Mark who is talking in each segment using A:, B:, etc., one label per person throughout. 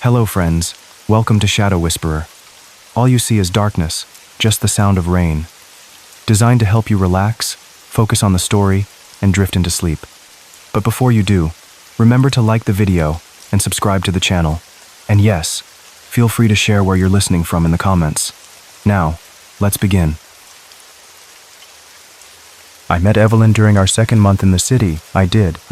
A: Hello friends, welcome to Shadow Whisperer. All you see is darkness, just the sound of rain. Designed to help you relax, focus on the story, and drift into sleep. But before you do, remember to like the video and subscribe to the channel. And yes, feel free to share where you're listening from in the comments. Now, let's begin. I met Evelyn during our second month in the city. I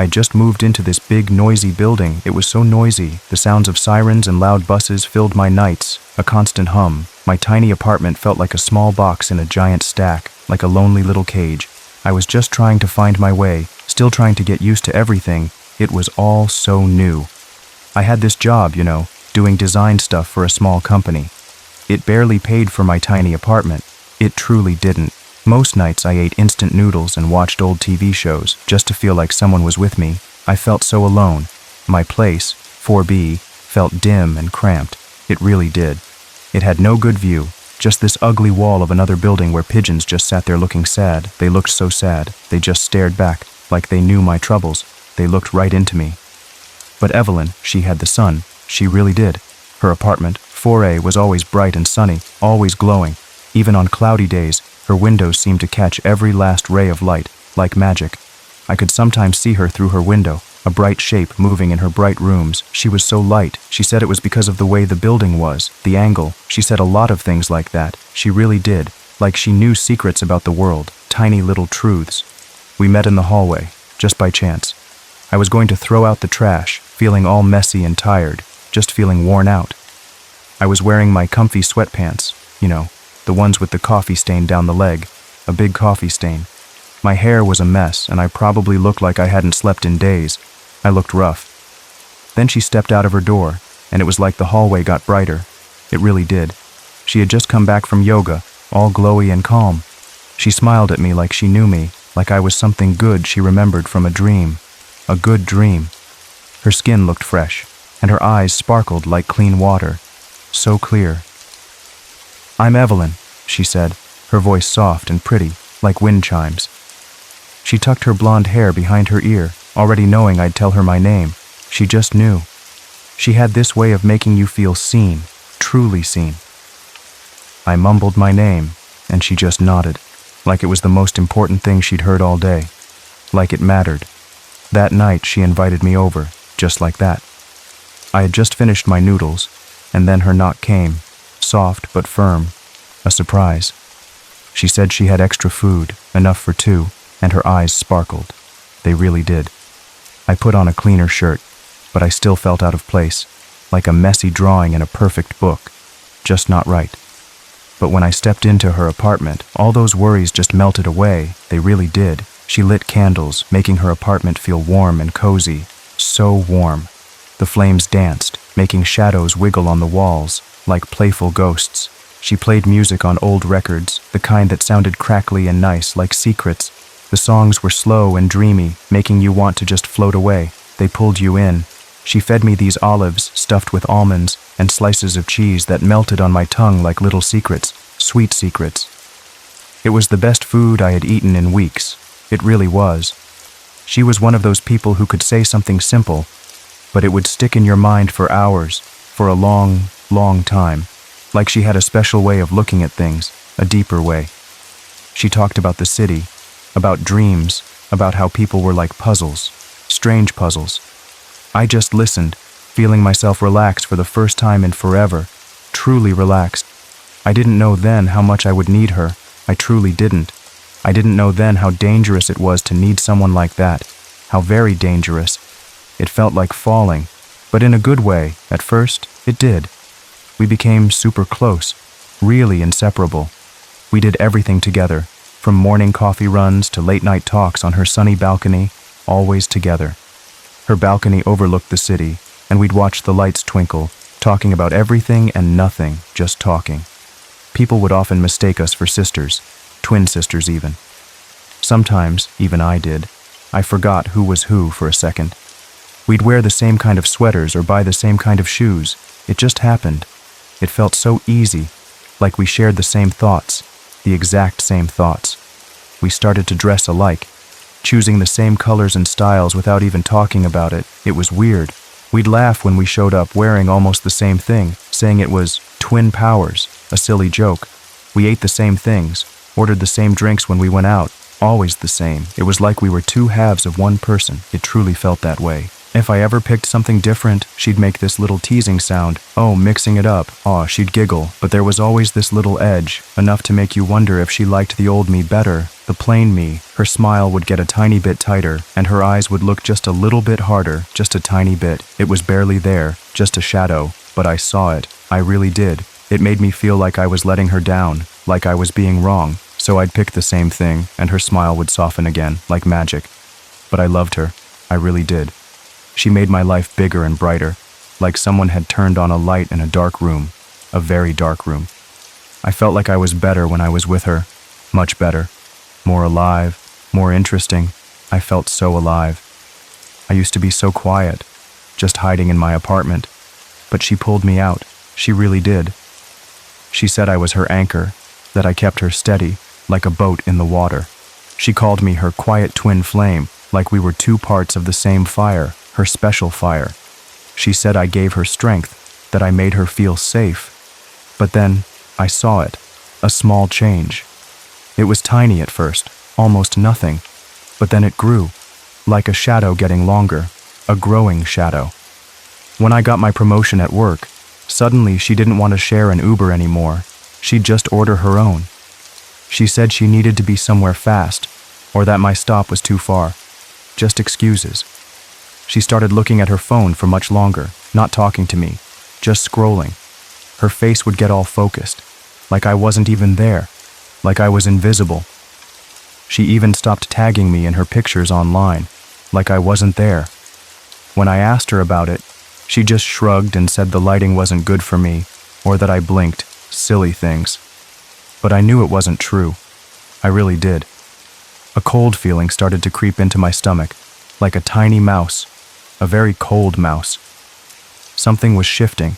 A: just moved into this big, noisy building. It was so noisy. The sounds of sirens and loud buses filled my nights, a constant hum. My tiny apartment felt like a small box in a giant stack, like a lonely little cage. I was just trying to find my way, still trying to get used to everything. It was all so new. I had this job, doing design stuff for a small company. It barely paid for my tiny apartment. It truly didn't. Most nights I ate instant noodles and watched old TV shows just to feel like someone was with me. I felt so alone. My place, 4B, felt dim and cramped. It really did. It had no good view, just this ugly wall of another building where pigeons just sat there looking sad. They looked so sad. They just stared back, like they knew my troubles. They looked right into me. But Evelyn, she had the sun. She really did. Her apartment, 4A, was always bright and sunny, always glowing. Even on cloudy days, her windows seemed to catch every last ray of light, like magic. I could sometimes see her through her window, a bright shape moving in her bright rooms. She was so light. She said it was because of the way the building was, the angle. She said a lot of things like that. She really did. Like she knew secrets about the world, tiny little truths. We met in the hallway, just by chance. I was going to throw out the trash, feeling all messy and tired, just feeling worn out. I was wearing my comfy sweatpants, the ones with the coffee stain down the leg, a big coffee stain. My hair was a mess, and I probably looked like I hadn't slept in days. I looked rough. Then she stepped out of her door, and it was like the hallway got brighter. It really did. She had just come back from yoga, all glowy and calm. She smiled at me like she knew me, like I was something good she remembered from a dream. A good dream. Her skin looked fresh, and her eyes sparkled like clean water. So clear. "I'm Evelyn," she said, her voice soft and pretty, like wind chimes. She tucked her blonde hair behind her ear, already knowing I'd tell her my name. She just knew. She had this way of making you feel seen, truly seen. I mumbled my name, and she just nodded, like it was the most important thing she'd heard all day, like it mattered. That night she invited me over, just like that. I had just finished my noodles, and then her knock came. Soft but firm, a surprise. She said she had extra food, enough for two, and her eyes sparkled. They really did. I put on a cleaner shirt, but I still felt out of place, like a messy drawing in a perfect book, just not right. But when I stepped into her apartment, all those worries just melted away. They really did. She lit candles, making her apartment feel warm and cozy, so warm. The flames danced, making shadows wiggle on the walls, like playful ghosts. She played music on old records, the kind that sounded crackly and nice, like secrets. The songs were slow and dreamy, making you want to just float away. They pulled you in. She fed me these olives, stuffed with almonds, and slices of cheese that melted on my tongue like little secrets, sweet secrets. It was the best food I had eaten in weeks. It really was. She was one of those people who could say something simple, but it would stick in your mind for hours, for a long, long time, like she had a special way of looking at things, a deeper way. She talked about the city, about dreams, about how people were like puzzles, strange puzzles. I just listened, feeling myself relax for the first time in forever, truly relaxed. I didn't know then how much I would need her. I truly didn't. I didn't know then how dangerous it was to need someone like that, how very dangerous. It felt like falling, but in a good way. At first, it did. We became super close, really inseparable. We did everything together, from morning coffee runs to late-night talks on her sunny balcony, always together. Her balcony overlooked the city, and we'd watch the lights twinkle, talking about everything and nothing, just talking. People would often mistake us for sisters, twin sisters even. Sometimes, even I did. I forgot who was who for a second. We'd wear the same kind of sweaters or buy the same kind of shoes. It just happened. It felt so easy, like we shared the same thoughts, the exact same thoughts. We started to dress alike, choosing the same colors and styles without even talking about it. It was weird. We'd laugh when we showed up wearing almost the same thing, saying it was twin powers, a silly joke. We ate the same things, ordered the same drinks when we went out, always the same. It was like we were two halves of one person. It truly felt that way. If I ever picked something different, she'd make this little teasing sound. Oh, mixing it up. Aw, she'd giggle. But there was always this little edge, enough to make you wonder if she liked the old me better, the plain me. Her smile would get a tiny bit tighter, and her eyes would look just a little bit harder, just a tiny bit. It was barely there, just a shadow, but I saw it. I really did. It made me feel like I was letting her down, like I was being wrong. So I'd pick the same thing, and her smile would soften again, like magic. But I loved her. I really did. She made my life bigger and brighter, like someone had turned on a light in a dark room, a very dark room. I felt like I was better when I was with her, much better, more alive, more interesting. I felt so alive. I used to be so quiet, just hiding in my apartment, but she pulled me out. She really did. She said I was her anchor, that I kept her steady, like a boat in the water. She called me her quiet twin flame, like we were two parts of the same fire, her special fire. She said I gave her strength, that I made her feel safe. But then, I saw it, a small change. It was tiny at first, almost nothing, but then it grew, like a shadow getting longer, a growing shadow. When I got my promotion at work, suddenly she didn't want to share an Uber anymore. She'd just order her own. She said she needed to be somewhere fast, or that my stop was too far. Just excuses. She started looking at her phone for much longer, not talking to me, just scrolling. Her face would get all focused, like I wasn't even there, like I was invisible. She even stopped tagging me in her pictures online, like I wasn't there. When I asked her about it, she just shrugged and said the lighting wasn't good for me, or that I blinked, silly things. But I knew it wasn't true. I really did. A cold feeling started to creep into my stomach, like a tiny mouse, a very cold mouse. Something was shifting.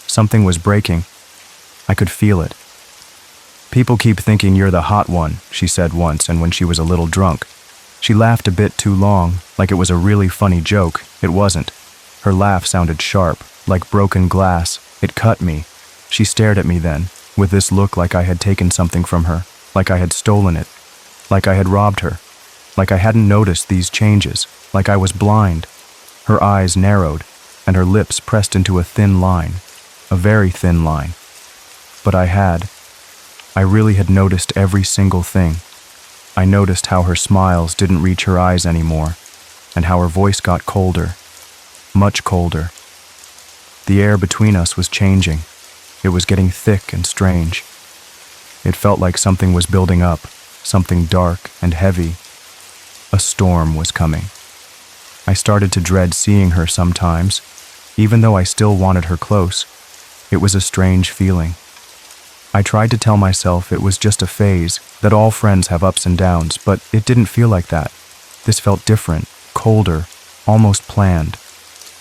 A: Something was breaking. I could feel it. People keep thinking you're the hot one, she said once, and when she was a little drunk. She laughed a bit too long, like it was a really funny joke. It wasn't. Her laugh sounded sharp, like broken glass. It cut me. She stared at me then, with this look like I had taken something from her, like I had stolen it, like I had robbed her, like I hadn't noticed these changes, like I was blind. Her eyes narrowed, and her lips pressed into a thin line, a very thin line. But I really had noticed every single thing. I noticed how her smiles didn't reach her eyes anymore, and how her voice got colder, much colder. The air between us was changing. It was getting thick and strange. It felt like something was building up, something dark and heavy. A storm was coming. I started to dread seeing her sometimes, even though I still wanted her close. It was a strange feeling. I tried to tell myself it was just a phase, that all friends have ups and downs, but it didn't feel like that. This felt different, colder, almost planned.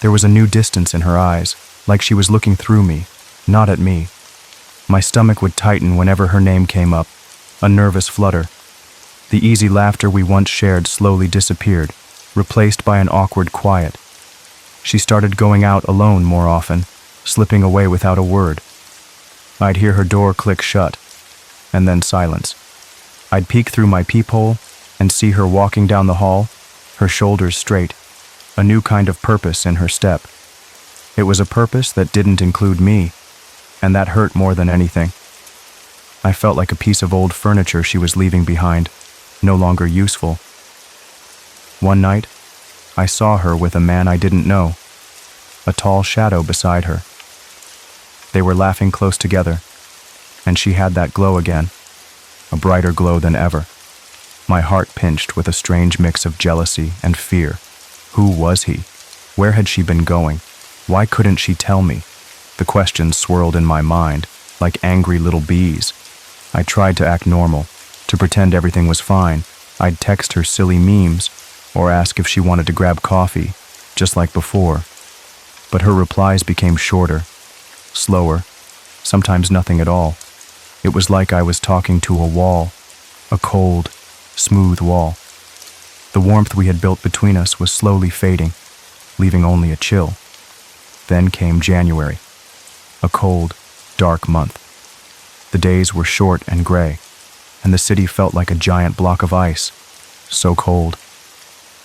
A: There was a new distance in her eyes, like she was looking through me, not at me. My stomach would tighten whenever her name came up, a nervous flutter. The easy laughter we once shared slowly disappeared, replaced by an awkward quiet. She started going out alone more often, slipping away without a word. I'd hear her door click shut, and then silence. I'd peek through my peephole and see her walking down the hall, her shoulders straight, a new kind of purpose in her step. It was a purpose that didn't include me, and that hurt more than anything. I felt like a piece of old furniture she was leaving behind, no longer useful. One night, I saw her with a man I didn't know, a tall shadow beside her. They were laughing close together, and she had that glow again, a brighter glow than ever. My heart pinched with a strange mix of jealousy and fear. Who was he? Where had she been going? Why couldn't she tell me? The questions swirled in my mind, like angry little bees. I tried to act normal, to pretend everything was fine. I'd text her silly memes, or ask if she wanted to grab coffee, just like before. But her replies became shorter, slower, sometimes nothing at all. It was like I was talking to a wall, a cold, smooth wall. The warmth we had built between us was slowly fading, leaving only a chill. Then came January, a cold, dark month. The days were short and gray, and the city felt like a giant block of ice, so cold.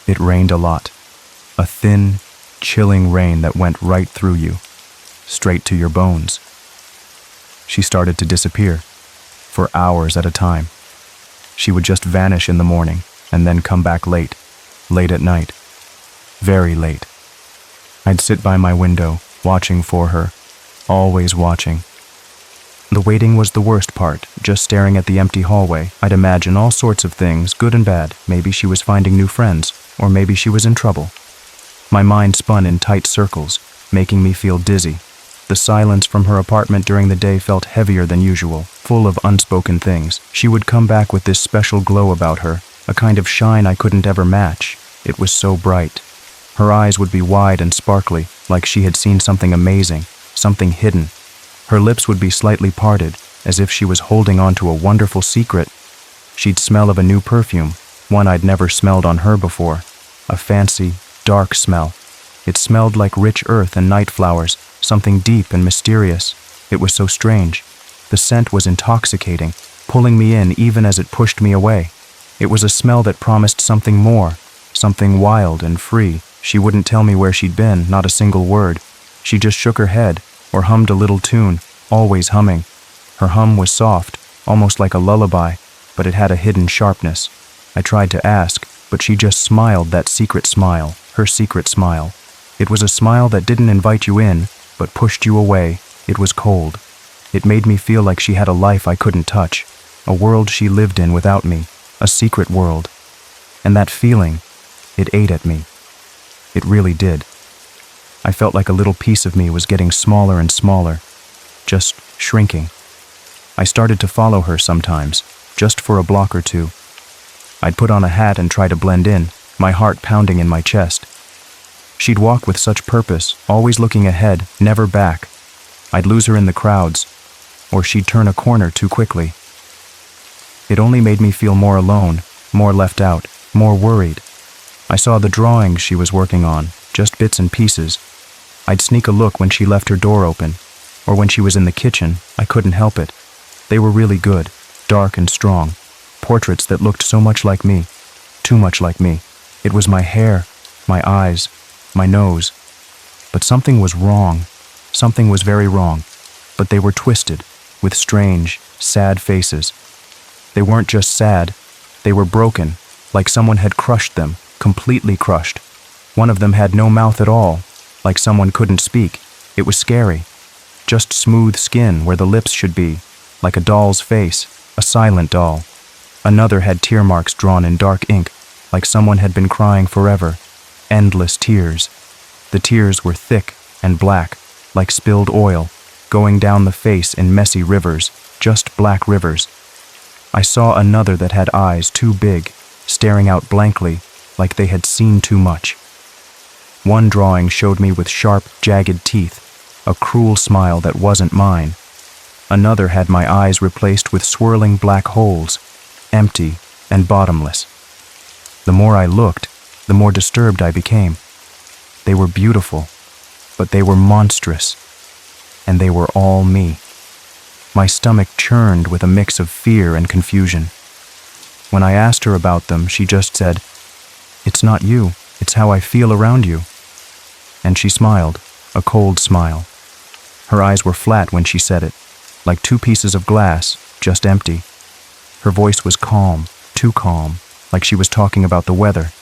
A: It rained a lot, a thin, chilling rain that went right through you, straight to your bones. She started to disappear, for hours at a time. She would just vanish in the morning and then come back late at night, very late. I'd sit by my window, watching for her, always watching. The waiting was the worst part, just staring at the empty hallway. I'd imagine all sorts of things, good and bad. Maybe she was finding new friends, or maybe she was in trouble. My mind spun in tight circles, making me feel dizzy. The silence from her apartment during the day felt heavier than usual, full of unspoken things. She would come back with this special glow about her, a kind of shine I couldn't ever match. It was so bright. Her eyes would be wide and sparkly, like she had seen something amazing, something hidden. Her lips would be slightly parted, as if she was holding on to a wonderful secret. She'd smell of a new perfume, one I'd never smelled on her before. A fancy, dark smell. It smelled like rich earth and night flowers, something deep and mysterious. It was so strange. The scent was intoxicating, pulling me in even as it pushed me away. It was a smell that promised something more, something wild and free. She wouldn't tell me where she'd been, not a single word. She just shook her head, or hummed a little tune, always humming. Her hum was soft, almost like a lullaby, but it had a hidden sharpness. I tried to ask, but she just smiled that secret smile, her secret smile. It was a smile that didn't invite you in, but pushed you away. It was cold. It made me feel like she had a life I couldn't touch, a world she lived in without me, a secret world. And that feeling, it ate at me. It really did. I felt like a little piece of me was getting smaller and smaller, just shrinking. I started to follow her sometimes, just for a block or two. I'd put on a hat and try to blend in, my heart pounding in my chest. She'd walk with such purpose, always looking ahead, never back. I'd lose her in the crowds, or she'd turn a corner too quickly. It only made me feel more alone, more left out, more worried. I saw the drawings she was working on, just bits and pieces. I'd sneak a look when she left her door open, or when she was in the kitchen. I couldn't help it. They were really good, dark and strong, portraits that looked so much like me, too much like me. It was my hair, my eyes, my nose. But something was wrong. Something was very wrong. But they were twisted, with strange, sad faces. They weren't just sad, they were broken, like someone had crushed them, completely crushed. One of them had no mouth at all, like someone couldn't speak. It was scary. Just smooth skin where the lips should be, like a doll's face, a silent doll. Another had tear marks drawn in dark ink, like someone had been crying forever. Endless tears. The tears were thick and black, like spilled oil, going down the face in messy rivers, just black rivers. I saw another that had eyes too big, staring out blankly, like they had seen too much. One drawing showed me with sharp, jagged teeth, a cruel smile that wasn't mine. Another had my eyes replaced with swirling black holes, empty and bottomless. The more I looked, the more disturbed I became. They were beautiful, but they were monstrous, and they were all me. My stomach churned with a mix of fear and confusion. When I asked her about them, she just said, "It's not you, it's how I feel around you." And she smiled, a cold smile. Her eyes were flat when she said it, like two pieces of glass, just empty. Her voice was calm, too calm, like she was talking about the weather.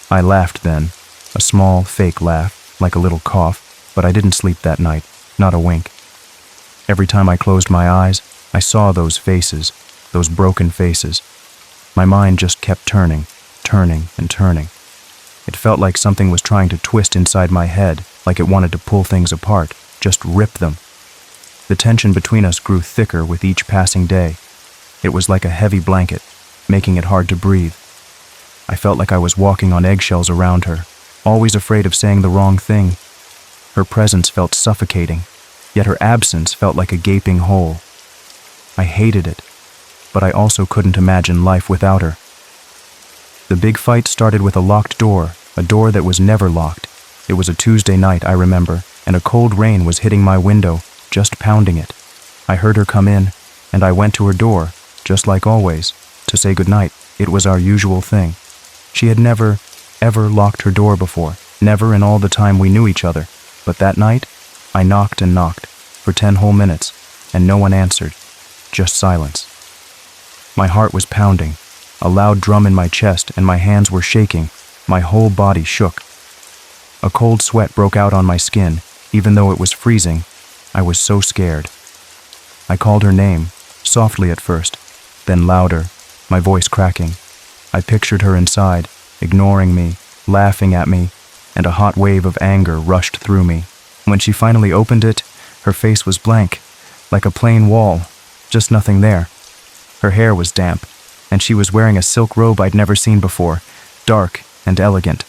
A: I laughed then, a small, fake laugh, like a little cough, but I didn't sleep that night, not a wink. Every time I closed my eyes, I saw those faces, those broken faces. My mind just kept turning and turning. It felt like something was trying to twist inside my head, like it wanted to pull things apart, just rip them. The tension between us grew thicker with each passing day. It was like a heavy blanket, making it hard to breathe. I felt like I was walking on eggshells around her, always afraid of saying the wrong thing. Her presence felt suffocating, yet her absence felt like a gaping hole. I hated it, but I also couldn't imagine life without her. The big fight started with a locked door, a door that was never locked. It was a Tuesday night, I remember. and a cold rain was hitting my window, just pounding it. I heard her come in, and I went to her door, just like always, to say goodnight. It was our usual thing. She had never, ever locked her door before, never in all the time we knew each other. But that night, I knocked and knocked, for 10 whole minutes, and no one answered, just silence. My heart was pounding, a loud drum in my chest, and my hands were shaking, my whole body shook. A cold sweat broke out on my skin, even though it was freezing. I was so scared. I called her name, softly at first, then louder, my voice cracking. I pictured her inside, ignoring me, laughing at me, and a hot wave of anger rushed through me. When she finally opened it, her face was blank, like a plain wall, just nothing there. Her hair was damp, and she was wearing a silk robe I'd never seen before, dark and elegant.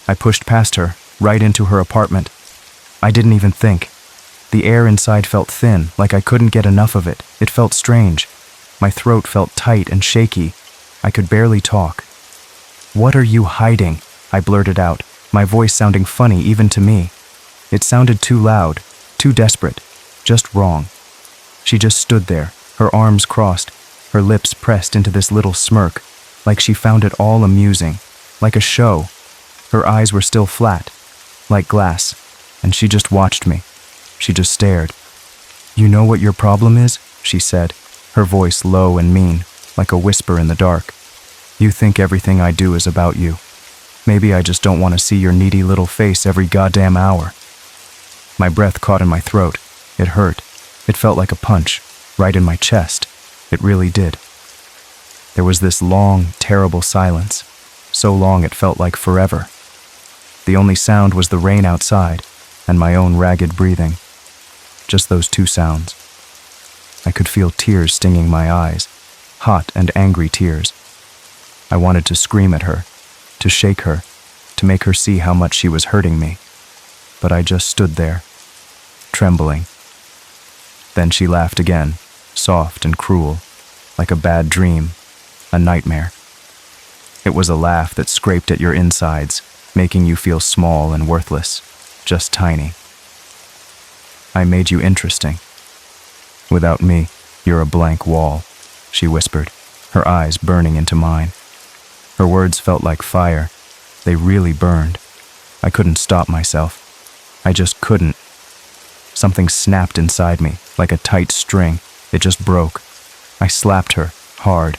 A: I pushed past her, right into her apartment. I didn't even think. The air inside felt thin, like I couldn't get enough of it. It felt strange. My throat felt tight and shaky. I could barely talk. "What are you hiding?" I blurted out, my voice sounding funny even to me. It sounded too loud, too desperate, just wrong. She just stood there, her arms crossed, her lips pressed into this little smirk, like she found it all amusing, like a show. Her eyes were still flat, like glass, and she just watched me. She just stared. "You know what your problem is?" she said, her voice low and mean, like a whisper in the dark. "You think everything I do is about you. Maybe I just don't want to see your needy little face every goddamn hour." My breath caught in my throat. It hurt. It felt like a punch, right in my chest. It really did. There was this long, terrible silence. So long it felt like forever. The only sound was the rain outside, and my own ragged breathing. Just those two sounds. I could feel tears stinging my eyes, hot and angry tears. I wanted to scream at her, to shake her, to make her see how much she was hurting me. But I just stood there, trembling. Then she laughed again, soft and cruel, like a bad dream, a nightmare. It was a laugh that scraped at your insides, making you feel small and worthless, just tiny. "I made you interesting. Without me, you're a blank wall," she whispered, her eyes burning into mine. Her words felt like fire. They really burned. I couldn't stop myself. I just couldn't. Something snapped inside me, like a tight string. It just broke. I slapped her, hard.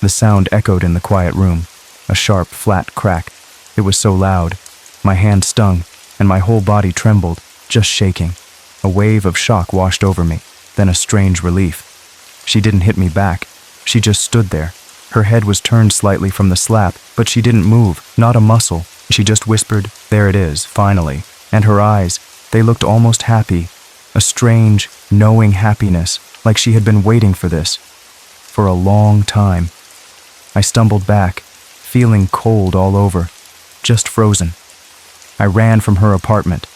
A: The sound echoed in the quiet room, a sharp, flat crack. It was so loud. My hand stung, and my whole body trembled, just shaking. A wave of shock washed over me, then a strange relief. She didn't hit me back. She just stood there. Her head was turned slightly from the slap, but she didn't move, not a muscle. She just whispered, "There it is, finally." And her eyes, they looked almost happy, a strange, knowing happiness, like she had been waiting for this, for a long time. I stumbled back, feeling cold all over, just frozen. I ran from her apartment,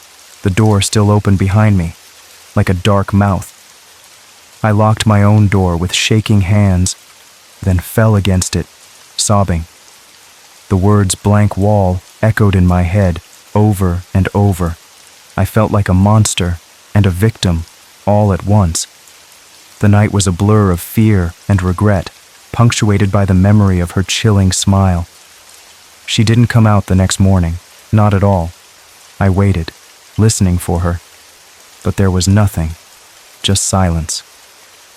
A: the door still open behind me, like a dark mouth. I locked my own door with shaking hands, then fell against it, sobbing. The words "blank wall" echoed in my head, over and over. I felt like a monster and a victim, all at once. The night was a blur of fear and regret, punctuated by the memory of her chilling smile. She didn't come out the next morning, not at all. I waited, listening for her. But there was nothing, just silence.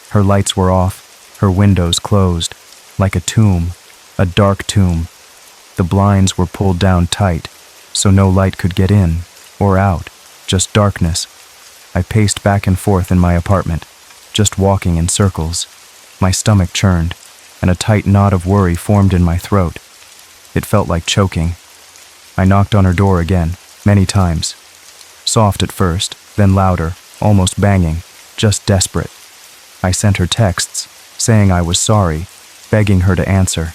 A: Her lights were off, her windows closed, like a tomb, a dark tomb. The blinds were pulled down tight, so no light could get in or out, just darkness. I paced back and forth in my apartment, just walking in circles. My stomach churned, and a tight knot of worry formed in my throat. It felt like choking. I knocked on her door again, many times. Soft at first, then louder, almost banging, just desperate. I sent her texts, saying I was sorry, begging her to answer.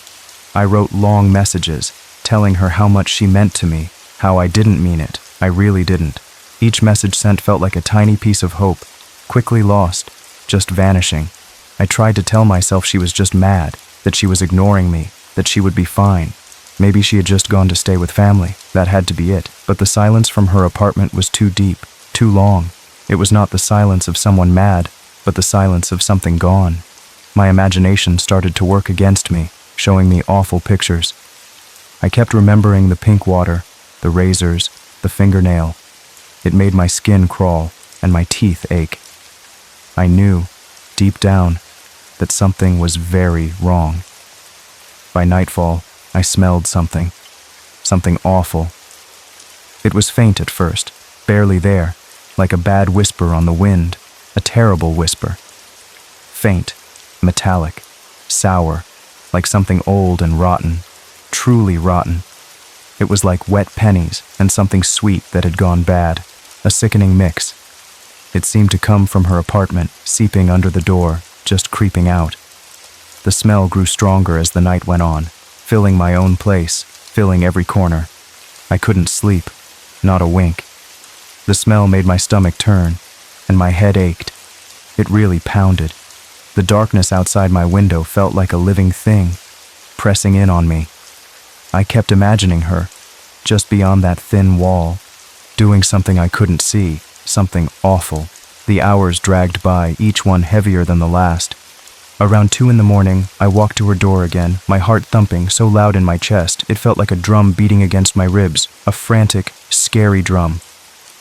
A: I wrote long messages, telling her how much she meant to me, how I didn't mean it. I really didn't. Each message sent felt like a tiny piece of hope, quickly lost, just vanishing. I tried to tell myself she was just mad, that she was ignoring me, that she would be fine. Maybe she had just gone to stay with family, that had to be it. But the silence from her apartment was too deep. Too long. It was not the silence of someone mad, but the silence of something gone. My imagination started to work against me, showing me awful pictures. I kept remembering the pink water, the razors, the fingernail. It made my skin crawl and my teeth ache. I knew, deep down, that something was very wrong. By nightfall, I smelled something awful. It was faint at first, barely there, like a bad whisper on the wind, a terrible whisper. Faint, metallic, sour, like something old and rotten, truly rotten. It was like wet pennies and something sweet that had gone bad, a sickening mix. It seemed to come from her apartment, seeping under the door, just creeping out. The smell grew stronger as the night went on, filling my own place, filling every corner. I couldn't sleep, not a wink. The smell made my stomach turn, and my head ached. It really pounded. The darkness outside my window felt like a living thing, pressing in on me. I kept imagining her, just beyond that thin wall, doing something I couldn't see, something awful. The hours dragged by, each one heavier than the last. Around 2 a.m, I walked to her door again, my heart thumping so loud in my chest, it felt like a drum beating against my ribs, a frantic, scary drum.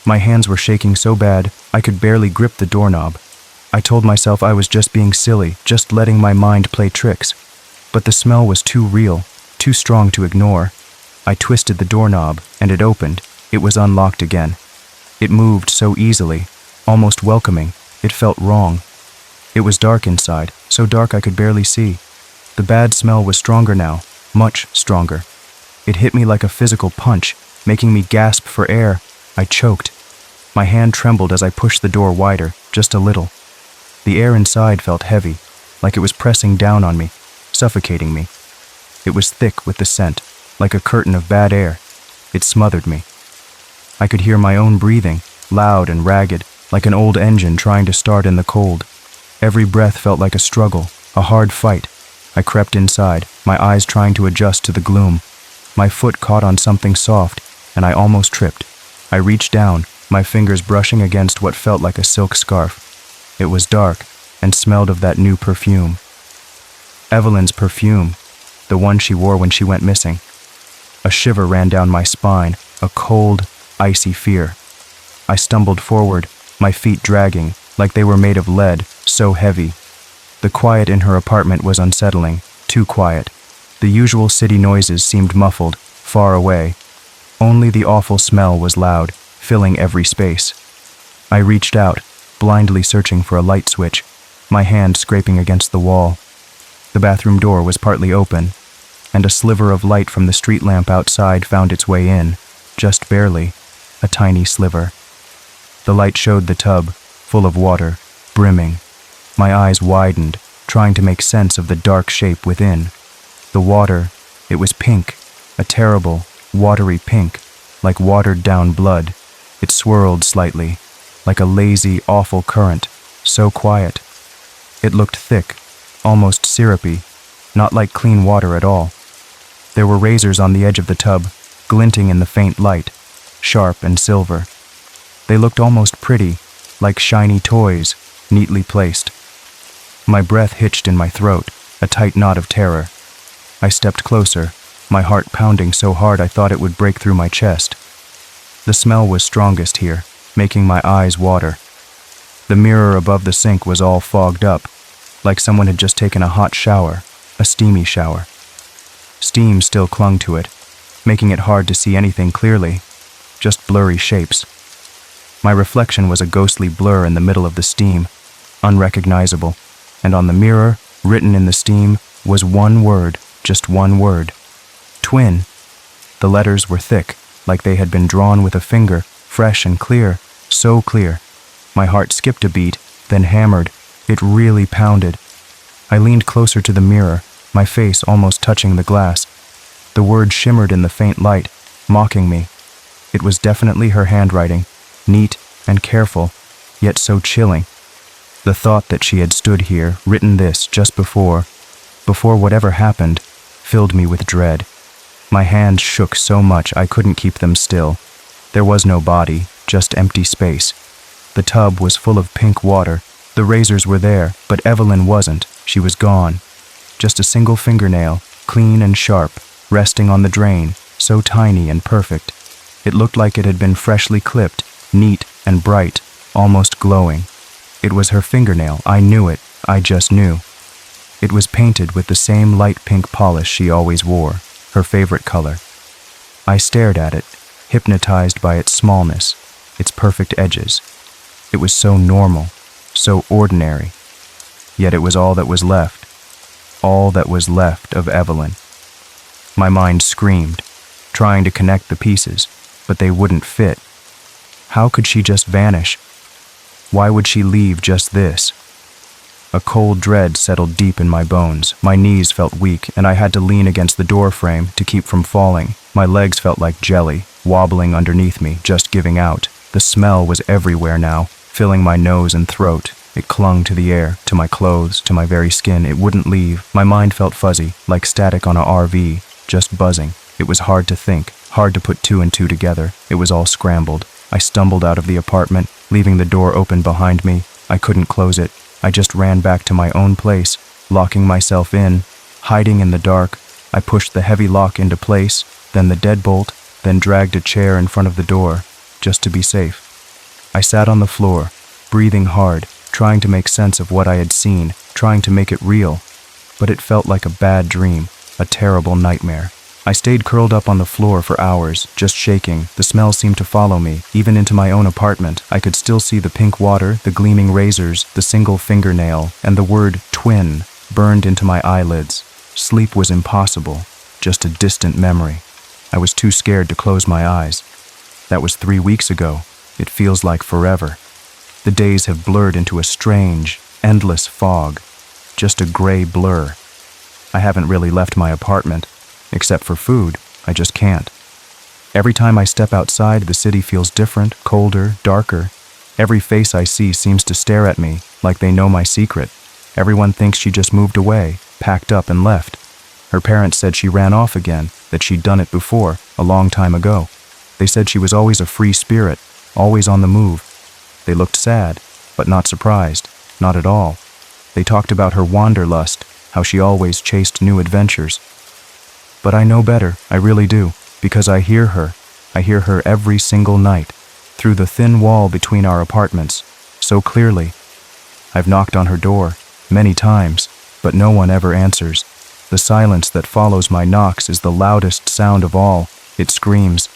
A: My hands were shaking so bad, I could barely grip the doorknob. I told myself I was just being silly, just letting my mind play tricks. But the smell was too real, too strong to ignore. I twisted the doorknob, and it opened. It was unlocked again. It moved so easily, almost welcoming. It felt wrong. It was dark inside, so dark I could barely see. The bad smell was stronger now, much stronger. It hit me like a physical punch, making me gasp for air. I choked. My hand trembled as I pushed the door wider, just a little. The air inside felt heavy, like it was pressing down on me, suffocating me. It was thick with the scent, like a curtain of bad air. It smothered me. I could hear my own breathing, loud and ragged, like an old engine trying to start in the cold. Every breath felt like a struggle, a hard fight. I crept inside, my eyes trying to adjust to the gloom. My foot caught on something soft, and I almost tripped. I reached down, my fingers brushing against what felt like a silk scarf. It was dark, and smelled of that new perfume. Evelyn's perfume, the one she wore when she went missing. A shiver ran down my spine, a cold, icy fear. I stumbled forward, my feet dragging, like they were made of lead, so heavy. The quiet in her apartment was unsettling, too quiet. The usual city noises seemed muffled, far away. Only the awful smell was loud, filling every space. I reached out, blindly searching for a light switch, my hand scraping against the wall. The bathroom door was partly open, and a sliver of light from the street lamp outside found its way in, just barely, a tiny sliver. The light showed the tub, full of water, brimming. My eyes widened, trying to make sense of the dark shape within. The water, it was pink, a terrible, watery pink, like watered-down blood. It swirled slightly, like a lazy, awful current, so quiet. It looked thick, almost syrupy, not like clean water at all. There were razors on the edge of the tub, glinting in the faint light, sharp and silver. They looked almost pretty, like shiny toys, neatly placed. My breath hitched in my throat, a tight knot of terror. I stepped closer, my heart pounding so hard I thought it would break through my chest. The smell was strongest here, making my eyes water. The mirror above the sink was all fogged up, like someone had just taken a hot shower, a steamy shower. Steam still clung to it, making it hard to see anything clearly, just blurry shapes. My reflection was a ghostly blur in the middle of the steam, unrecognizable, and on the mirror, written in the steam, was one word, just one word. Twin. The letters were thick, like they had been drawn with a finger, fresh and clear, so clear. My heart skipped a beat, then hammered. It really pounded. I leaned closer to the mirror, my face almost touching the glass. The word shimmered in the faint light, mocking me. It was definitely her handwriting, neat and careful, yet so chilling. The thought that she had stood here, written this just before whatever happened, filled me with dread. My hands shook so much I couldn't keep them still. There was no body, just empty space. The tub was full of pink water. The razors were there, but Evelyn wasn't. She was gone. Just a single fingernail, clean and sharp, resting on the drain, so tiny and perfect. It looked like it had been freshly clipped, neat and bright, almost glowing. It was her fingernail. I knew it. I just knew. It was painted with the same light pink polish she always wore, her favorite color. I stared at it, hypnotized by its smallness, its perfect edges. It was so normal, so ordinary. Yet it was all that was left. All that was left of Evelyn. My mind screamed, trying to connect the pieces, but they wouldn't fit. How could she just vanish? Why would she leave just this? A cold dread settled deep in my bones. My knees felt weak, and I had to lean against the door frame to keep from falling. My legs felt like jelly, wobbling underneath me, just giving out. The smell was everywhere now, filling my nose and throat. It clung to the air, to my clothes, to my very skin. It wouldn't leave. My mind felt fuzzy, like static on a RV, just buzzing. It was hard to think, hard to put two and two together. It was all scrambled. I stumbled out of the apartment, leaving the door open behind me. I couldn't close it. I just ran back to my own place, locking myself in, hiding in the dark. I pushed the heavy lock into place, then the deadbolt, then dragged a chair in front of the door, just to be safe. I sat on the floor, breathing hard, trying to make sense of what I had seen, trying to make it real. But it felt like a bad dream, a terrible nightmare. I stayed curled up on the floor for hours, just shaking. The smell seemed to follow me, even into my own apartment. I could still see the pink water, the gleaming razors, the single fingernail, and the word twin burned into my eyelids. Sleep was impossible, just a distant memory. I was too scared to close my eyes. That was 3 weeks ago. It feels like forever. The days have blurred into a strange, endless fog, just a gray blur. I haven't really left my apartment. Except for food, I just can't. Every time I step outside, the city feels different, colder, darker. Every face I see seems to stare at me, like they know my secret. Everyone thinks she just moved away, packed up and left. Her parents said she ran off again, that she'd done it before, a long time ago. They said she was always a free spirit, always on the move. They looked sad, but not surprised, not at all. They talked about her wanderlust, how she always chased new adventures. But I know better, I really do, because I hear her. I hear her every single night, through the thin wall between our apartments, so clearly. I've knocked on her door, many times, but no one ever answers. The silence that follows my knocks is the loudest sound of all. It screams,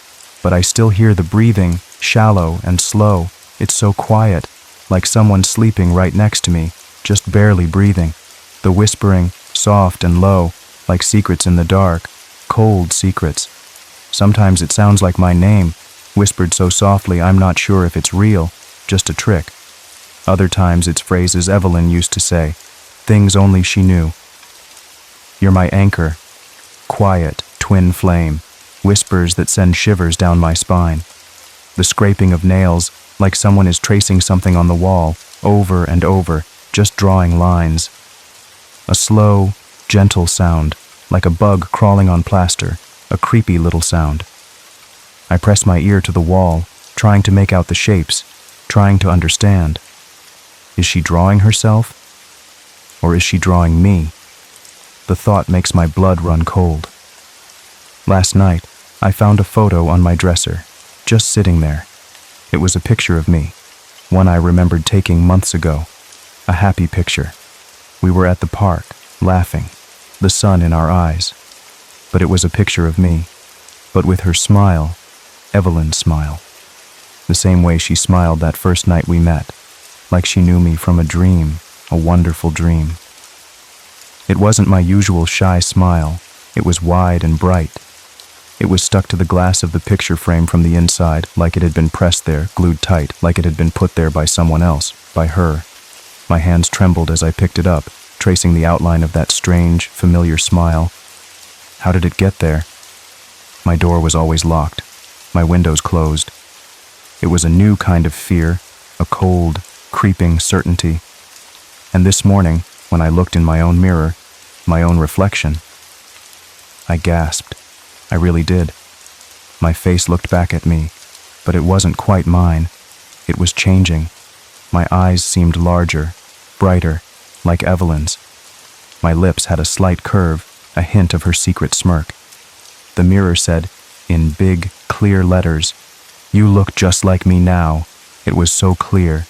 A: but I still hear the breathing, shallow and slow. It's so quiet, like someone sleeping right next to me, just barely breathing. The whispering, soft and low, like secrets in the dark, cold secrets. Sometimes it sounds like my name, whispered so softly I'm not sure if it's real, just a trick. Other times it's phrases Evelyn used to say, things only she knew. You're my anchor, quiet, twin flame, whispers that send shivers down my spine. The scraping of nails, like someone is tracing something on the wall, over and over, just drawing lines. A slow, gentle sound, like a bug crawling on plaster, a creepy little sound. I press my ear to the wall, trying to make out the shapes, trying to understand. Is she drawing herself? Or is she drawing me? The thought makes my blood run cold. Last night, I found a photo on my dresser, just sitting there. It was a picture of me, one I remembered taking months ago, a happy picture. We were at the park, laughing, the sun in our eyes. But it was a picture of me, but with her smile, Evelyn's smile. The same way she smiled that first night we met, like she knew me from a dream, a wonderful dream. It wasn't my usual shy smile. It was wide and bright. It was stuck to the glass of the picture frame from the inside, like it had been pressed there, glued tight, like it had been put there by someone else, by her. My hands trembled as I picked it up, tracing the outline of that strange, familiar smile. How did it get there? My door was always locked, my windows closed. It was a new kind of fear, a cold, creeping certainty. And this morning, when I looked in my own mirror, my own reflection, I gasped. I really did. My face looked back at me, but it wasn't quite mine. It was changing. My eyes seemed larger, brighter, like Evelyn's. My lips had a slight curve, a hint of her secret smirk. The mirror said, in big, clear letters, "You look just like me now." It was so clear.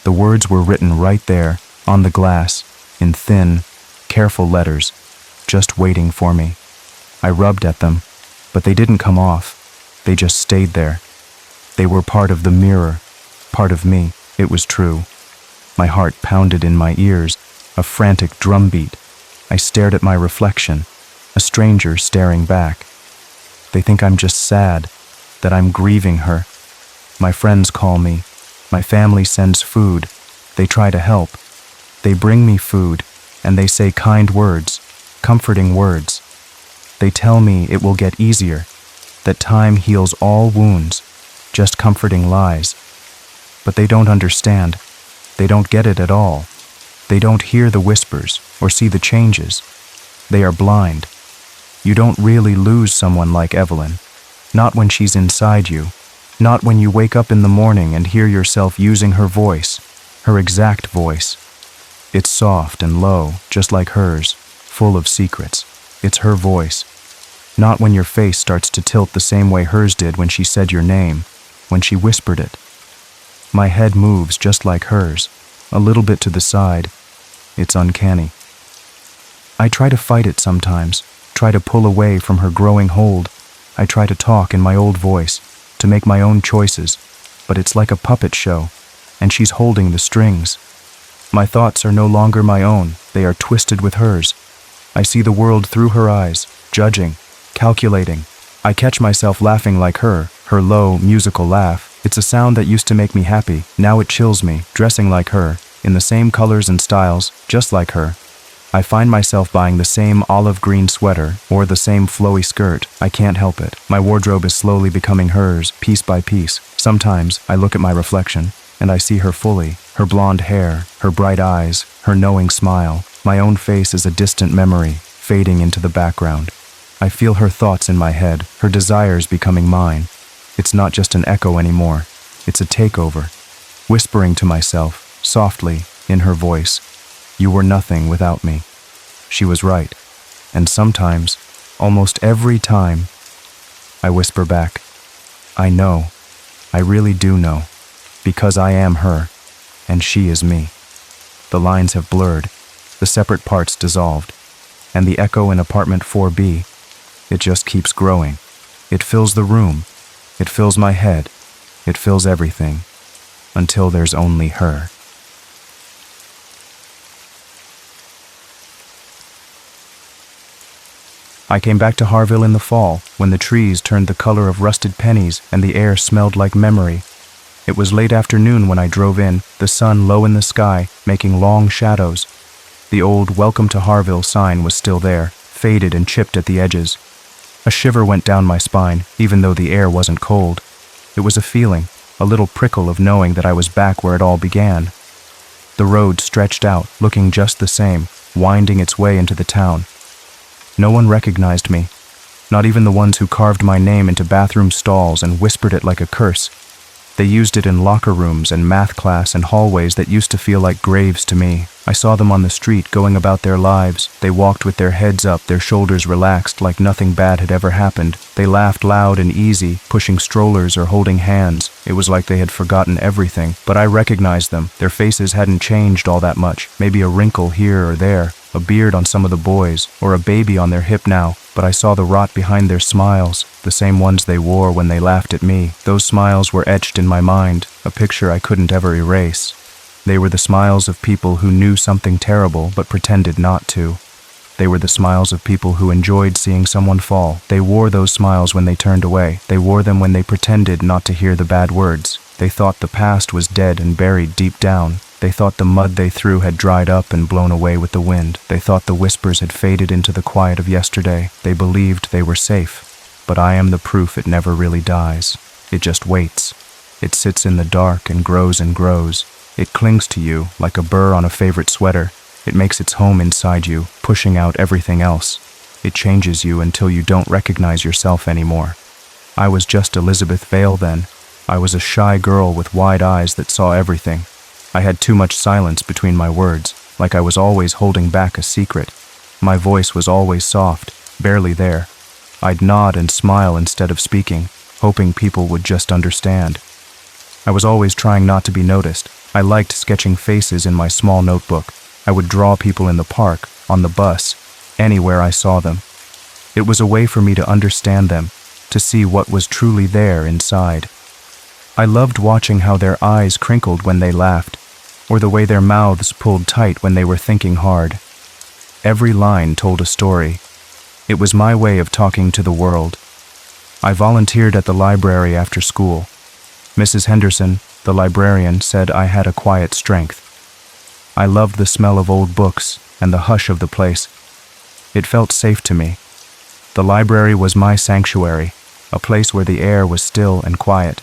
A: The words were written right there, on the glass, in thin, careful letters, just waiting for me. I rubbed at them, but they didn't come off. They just stayed there. They were part of the mirror, part of me. It was true. My heart pounded in my ears, a frantic drumbeat. I stared at my reflection, a stranger staring back. They think I'm just sad, that I'm grieving her. My friends call me. My family sends food. They try to help. They bring me food, and they say kind words, comforting words. They tell me it will get easier, that time heals all wounds, just comforting lies. But they don't understand. They don't get it at all. They don't hear the whispers or see the changes. They are blind. You don't really lose someone like Evelyn, not when she's inside you, not when you wake up in the morning and hear yourself using her voice, her exact voice. It's soft and low, just like hers, full of secrets. It's her voice. Not when your face starts to tilt the same way hers did when she said your name, when she whispered it. My head moves just like hers, a little bit to the side. It's uncanny. I try to fight it sometimes, try to pull away from her growing hold. I try to talk in my old voice, to make my own choices, but it's like a puppet show, and she's holding the strings. My thoughts are no longer my own, they are twisted with hers. I see the world through her eyes, judging, calculating. I catch myself laughing like her low, musical laugh. It's a sound that used to make me happy, now it chills me, dressing like her, in the same colors and styles, just like her. I find myself buying the same olive green sweater or the same flowy skirt. I can't help it. My wardrobe is slowly becoming hers, piece by piece. Sometimes I look at my reflection, and I see her fully, her blonde hair, her bright eyes, her knowing smile. My own face is a distant memory, fading into the background. I feel her thoughts in my head, her desires becoming mine. It's not just an echo anymore. It's a takeover. Whispering to myself, softly, in her voice, "You were nothing without me." She was right. And sometimes, almost every time, I whisper back, "I know. I really do know. Because I am her, and she is me." The lines have blurred, the separate parts dissolved, and the echo in apartment 4B, it just keeps growing. It fills the room. It fills my head. It fills everything. Until there's only her. I came back to Harville in the fall, when the trees turned the color of rusted pennies and the air smelled like memory. It was late afternoon when I drove in, the sun low in the sky, making long shadows. The old "Welcome to Harville" sign was still there, faded and chipped at the edges. A shiver went down my spine, even though the air wasn't cold. It was a feeling, a little prickle of knowing that I was back where it all began. The road stretched out, looking just the same, winding its way into the town. No one recognized me, not even the ones who carved my name into bathroom stalls and whispered it like a curse. They used it in locker rooms and math class and hallways that used to feel like graves to me. I saw them on the street going about their lives. They walked with their heads up, their shoulders relaxed like nothing bad had ever happened. They laughed loud and easy, pushing strollers or holding hands. It was like they had forgotten everything, but I recognized them. Their faces hadn't changed all that much, maybe a wrinkle here or there, a beard on some of the boys, or a baby on their hip now, but I saw the rot behind their smiles, the same ones they wore when they laughed at me. Those smiles were etched in my mind, a picture I couldn't ever erase. They were the smiles of people who knew something terrible but pretended not to. They were the smiles of people who enjoyed seeing someone fall. They wore those smiles when they turned away. They wore them when they pretended not to hear the bad words. They thought the past was dead and buried deep down. They thought the mud they threw had dried up and blown away with the wind. They thought the whispers had faded into the quiet of yesterday. They believed they were safe. But I am the proof it never really dies. It just waits. It sits in the dark and grows and grows. It clings to you like a burr on a favorite sweater. It makes its home inside you, pushing out everything else. It changes you until you don't recognize yourself anymore. I was just Elizabeth Vale then, I was a shy girl with wide eyes that saw everything. I had too much silence between my words, like I was always holding back a secret. My voice was always soft, barely there. I'd nod and smile instead of speaking, hoping people would just understand. I was always trying not to be noticed. I liked sketching faces in my small notebook. I would draw people in the park, on the bus, anywhere I saw them. It was a way for me to understand them, to see what was truly there inside. I loved watching how their eyes crinkled when they laughed, or the way their mouths pulled tight when they were thinking hard. Every line told a story. It was my way of talking to the world. I volunteered at the library after school. Mrs. Henderson, the librarian, said I had a quiet strength. I loved the smell of old books and the hush of the place. It felt safe to me. The library was my sanctuary, a place where the air was still and quiet.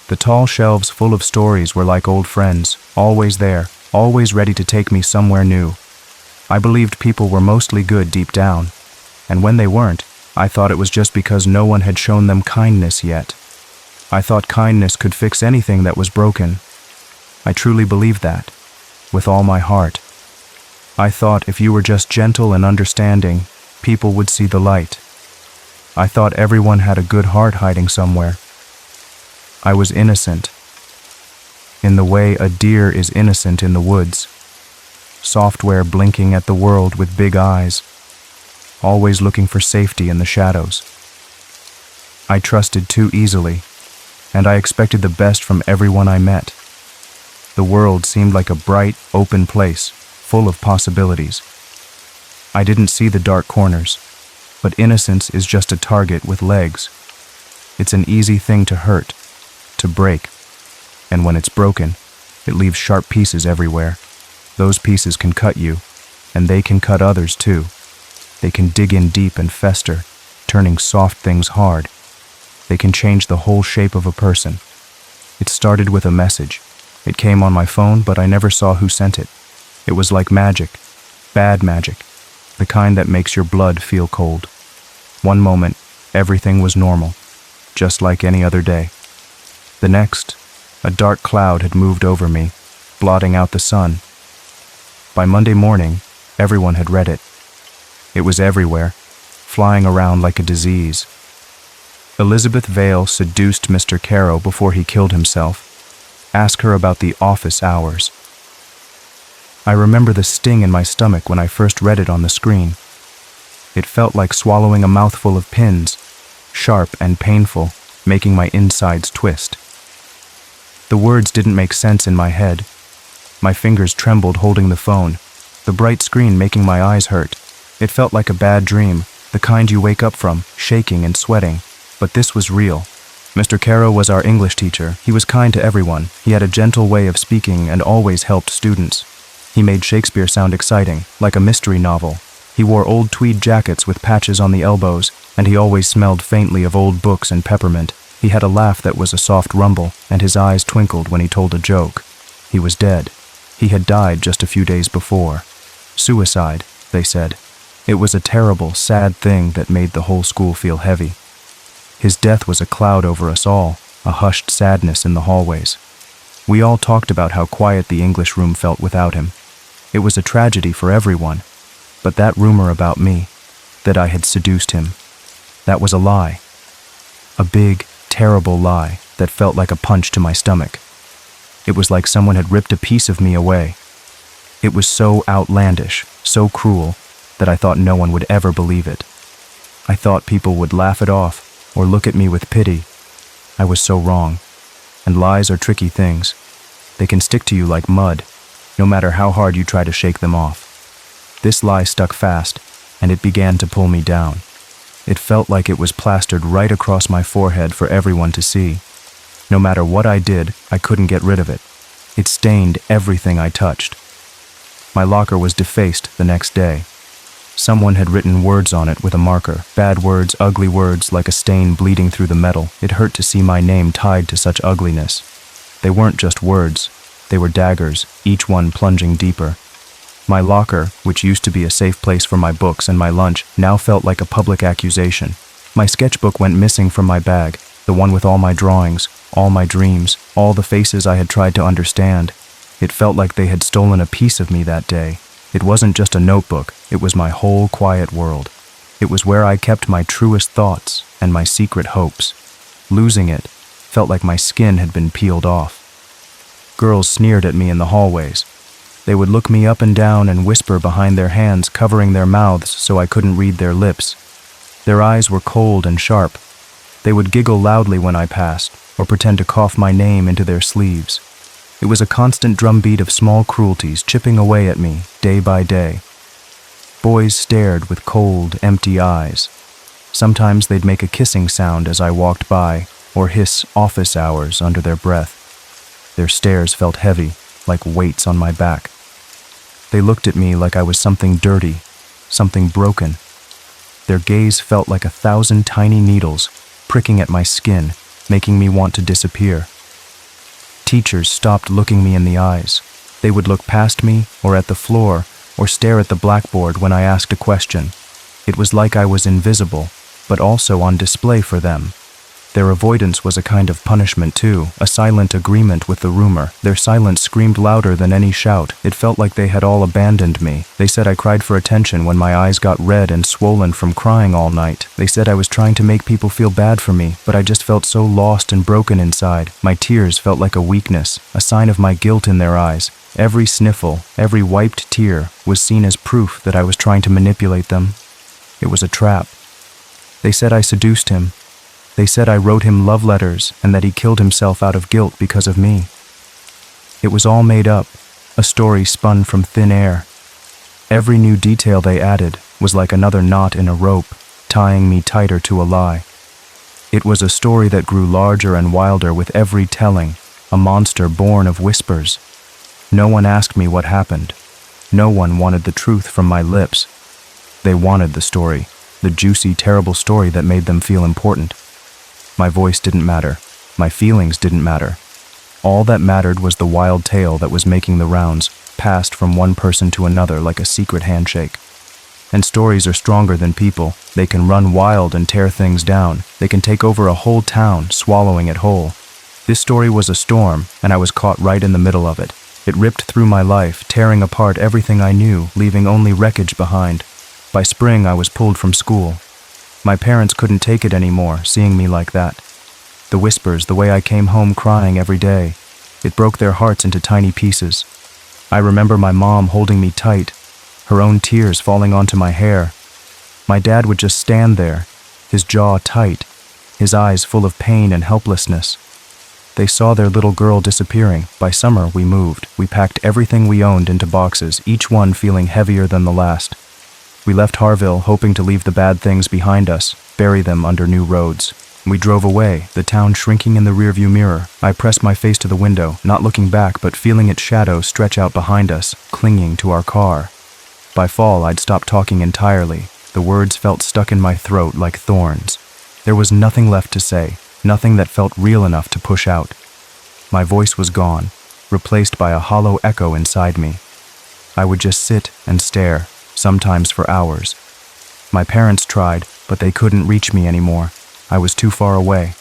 A: The tall shelves full of stories were like old friends, always there, always ready to take me somewhere new. I believed people were mostly good deep down, and when they weren't, I thought it was just because no one had shown them kindness yet. I thought kindness could fix anything that was broken. I truly believed that, with all my heart. I thought if you were just gentle and understanding, people would see the light. I thought everyone had a good heart hiding somewhere. I was innocent, in the way a deer is innocent in the woods. Software blinking at the world with big eyes, always looking for safety in the shadows. I trusted too easily, and I expected the best from everyone I met. The world seemed like a bright, open place, full of possibilities. I didn't see the dark corners, but innocence is just a target with legs. It's an easy thing to hurt, to break, and when it's broken, it leaves sharp pieces everywhere. Those pieces can cut you, and they can cut others too. They can dig in deep and fester, turning soft things hard. They can change the whole shape of a person. It started with a message. It came on my phone, but I never saw who sent it. It was like magic, bad magic, the kind that makes your blood feel cold. One moment, everything was normal, just like any other day. The next, a dark cloud had moved over me, blotting out the sun. By Monday morning, everyone had read it. It was everywhere, flying around like a disease. Elizabeth Vale seduced Mr. Caro before he killed himself. Ask her about the office hours. I remember the sting in my stomach when I first read it on the screen. It felt like swallowing a mouthful of pins, sharp and painful, making my insides twist. The words didn't make sense in my head. My fingers trembled holding the phone, the bright screen making my eyes hurt. It felt like a bad dream, the kind you wake up from, shaking and sweating. But this was real. Mr. Caro was our English teacher. He was kind to everyone. He had a gentle way of speaking and always helped students. He made Shakespeare sound exciting, like a mystery novel. He wore old tweed jackets with patches on the elbows, and he always smelled faintly of old books and peppermint. He had a laugh that was a soft rumble, and his eyes twinkled when he told a joke. He was dead. He had died just a few days before. Suicide, they said. It was a terrible, sad thing that made the whole school feel heavy. His death was a cloud over us all, a hushed sadness in the hallways. We all talked about how quiet the English room felt without him. It was a tragedy for everyone. But that rumor about me, that I had seduced him, that was a lie. A big, terrible lie that felt like a punch to my stomach. It was like someone had ripped a piece of me away. It was so outlandish, so cruel, that I thought no one would ever believe it. I thought people would laugh it off or look at me with pity. I was so wrong. And lies are tricky things. They can stick to you like mud, no matter how hard you try to shake them off. This lie stuck fast, and it began to pull me down. It felt like it was plastered right across my forehead for everyone to see. No matter what I did, I couldn't get rid of it. It stained everything I touched. My locker was defaced the next day. Someone had written words on it with a marker, bad words, ugly words, like a stain bleeding through the metal. It hurt to see my name tied to such ugliness. They weren't just words. They were daggers, each one plunging deeper. My locker, which used to be a safe place for my books and my lunch, now felt like a public accusation. My sketchbook went missing from my bag. The one with all my drawings, all my dreams, all the faces I had tried to understand. It felt like they had stolen a piece of me that day. It wasn't just a notebook, it was my whole quiet world. It was where I kept my truest thoughts and my secret hopes. Losing it felt like my skin had been peeled off. Girls sneered at me in the hallways. They would look me up and down and whisper behind their hands, covering their mouths so I couldn't read their lips. Their eyes were cold and sharp. They would giggle loudly when I passed, or pretend to cough my name into their sleeves. It was a constant drumbeat of small cruelties chipping away at me, day by day. Boys stared with cold, empty eyes. Sometimes they'd make a kissing sound as I walked by, or hiss office hours under their breath. Their stares felt heavy, like weights on my back. They looked at me like I was something dirty, something broken. Their gaze felt like 1,000 tiny needles, pricking at my skin, making me want to disappear. Teachers stopped looking me in the eyes. They would look past me, or at the floor, or stare at the blackboard when I asked a question. It was like I was invisible, but also on display for them. Their avoidance was a kind of punishment too, a silent agreement with the rumor. Their silence screamed louder than any shout. It felt like they had all abandoned me. They said I cried for attention when my eyes got red and swollen from crying all night. They said I was trying to make people feel bad for me, but I just felt so lost and broken inside. My tears felt like a weakness, a sign of my guilt in their eyes. Every sniffle, every wiped tear was seen as proof that I was trying to manipulate them. It was a trap. They said I seduced him. They said I wrote him love letters and that he killed himself out of guilt because of me. It was all made up, a story spun from thin air. Every new detail they added was like another knot in a rope, tying me tighter to a lie. It was a story that grew larger and wilder with every telling, a monster born of whispers. No one asked me what happened. No one wanted the truth from my lips. They wanted the story, the juicy, terrible story that made them feel important. My voice didn't matter. My feelings didn't matter. All that mattered was the wild tale that was making the rounds, passed from one person to another like a secret handshake. And stories are stronger than people. They can run wild and tear things down. They can take over a whole town, swallowing it whole. This story was a storm, and I was caught right in the middle of it. It ripped through my life, tearing apart everything I knew, leaving only wreckage behind. By spring, I was pulled from school. My parents couldn't take it anymore, seeing me like that. The whispers, the way I came home crying every day, it broke their hearts into tiny pieces. I remember my mom holding me tight, her own tears falling onto my hair. My dad would just stand there, his jaw tight, his eyes full of pain and helplessness. They saw their little girl disappearing. By summer, we moved. We packed everything we owned into boxes, each one feeling heavier than the last. We left Harville, hoping to leave the bad things behind us, bury them under new roads. We drove away, the town shrinking in the rearview mirror. I pressed my face to the window, not looking back but feeling its shadow stretch out behind us, clinging to our car. By fall, I'd stopped talking entirely. The words felt stuck in my throat like thorns. There was nothing left to say, nothing that felt real enough to push out. My voice was gone, replaced by a hollow echo inside me. I would just sit and stare, sometimes for hours. My parents tried, but they couldn't reach me anymore. I was too far away.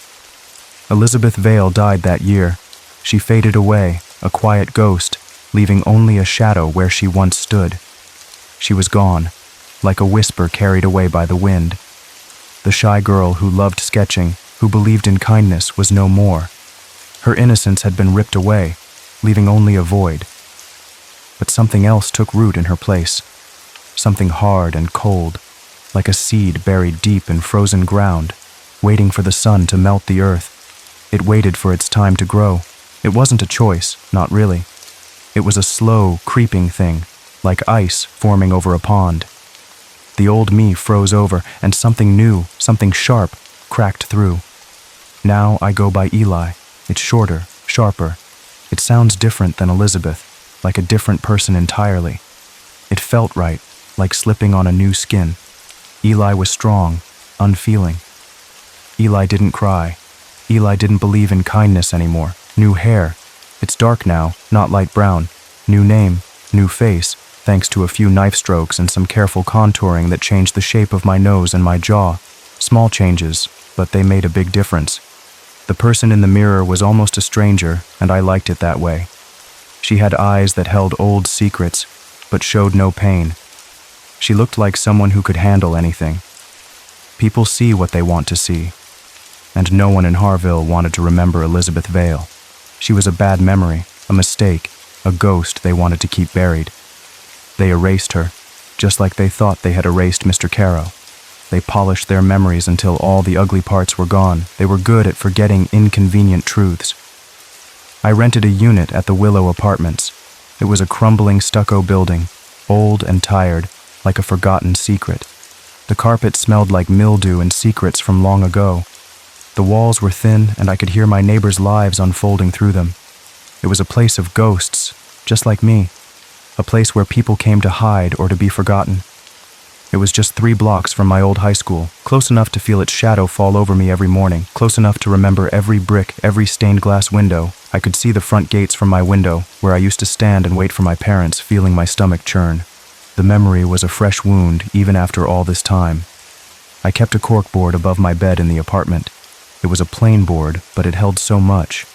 A: Elizabeth Vale died that year. She faded away, a quiet ghost, leaving only a shadow where she once stood. She was gone, like a whisper carried away by the wind. The shy girl who loved sketching, who believed in kindness, was no more. Her innocence had been ripped away, leaving only a void. But something else took root in her place. Something hard and cold, like a seed buried deep in frozen ground, waiting for the sun to melt the earth. It waited for its time to grow. It wasn't a choice, not really. It was a slow, creeping thing, like ice forming over a pond. The old me froze over, and something new, something sharp, cracked through. Now I go by Eli. It's shorter, sharper. It sounds different than Elizabeth, like a different person entirely. It felt right, like slipping on a new skin. Eli was strong, unfeeling. Eli didn't cry. Eli didn't believe in kindness anymore. New hair. It's dark now, not light brown. New name, new face, thanks to a few knife strokes and some careful contouring that changed the shape of my nose and my jaw. Small changes, but they made a big difference. The person in the mirror was almost a stranger, and I liked it that way. She had eyes that held old secrets, but showed no pain. She looked like someone who could handle anything. People see what they want to see, and no one in Harville wanted to remember Elizabeth Vale. She was a bad memory, a mistake, a ghost they wanted to keep buried. They erased her, just like they thought they had erased Mr. Caro. They polished their memories until all the ugly parts were gone. They were good at forgetting inconvenient truths. I rented a unit at the Willow Apartments. It was a crumbling stucco building, old and tired, like a forgotten secret. The carpet smelled like mildew and secrets from long ago. The walls were thin, and I could hear my neighbors' lives unfolding through them. It was a place of ghosts, just like me. A place where people came to hide or to be forgotten. It was just 3 blocks from my old high school, close enough to feel its shadow fall over me every morning, close enough to remember every brick, every stained glass window. I could see the front gates from my window, where I used to stand and wait for my parents, feeling my stomach churn. The memory was a fresh wound, even after all this time. I kept a corkboard above my bed in the apartment. It was a plain board, but it held so much.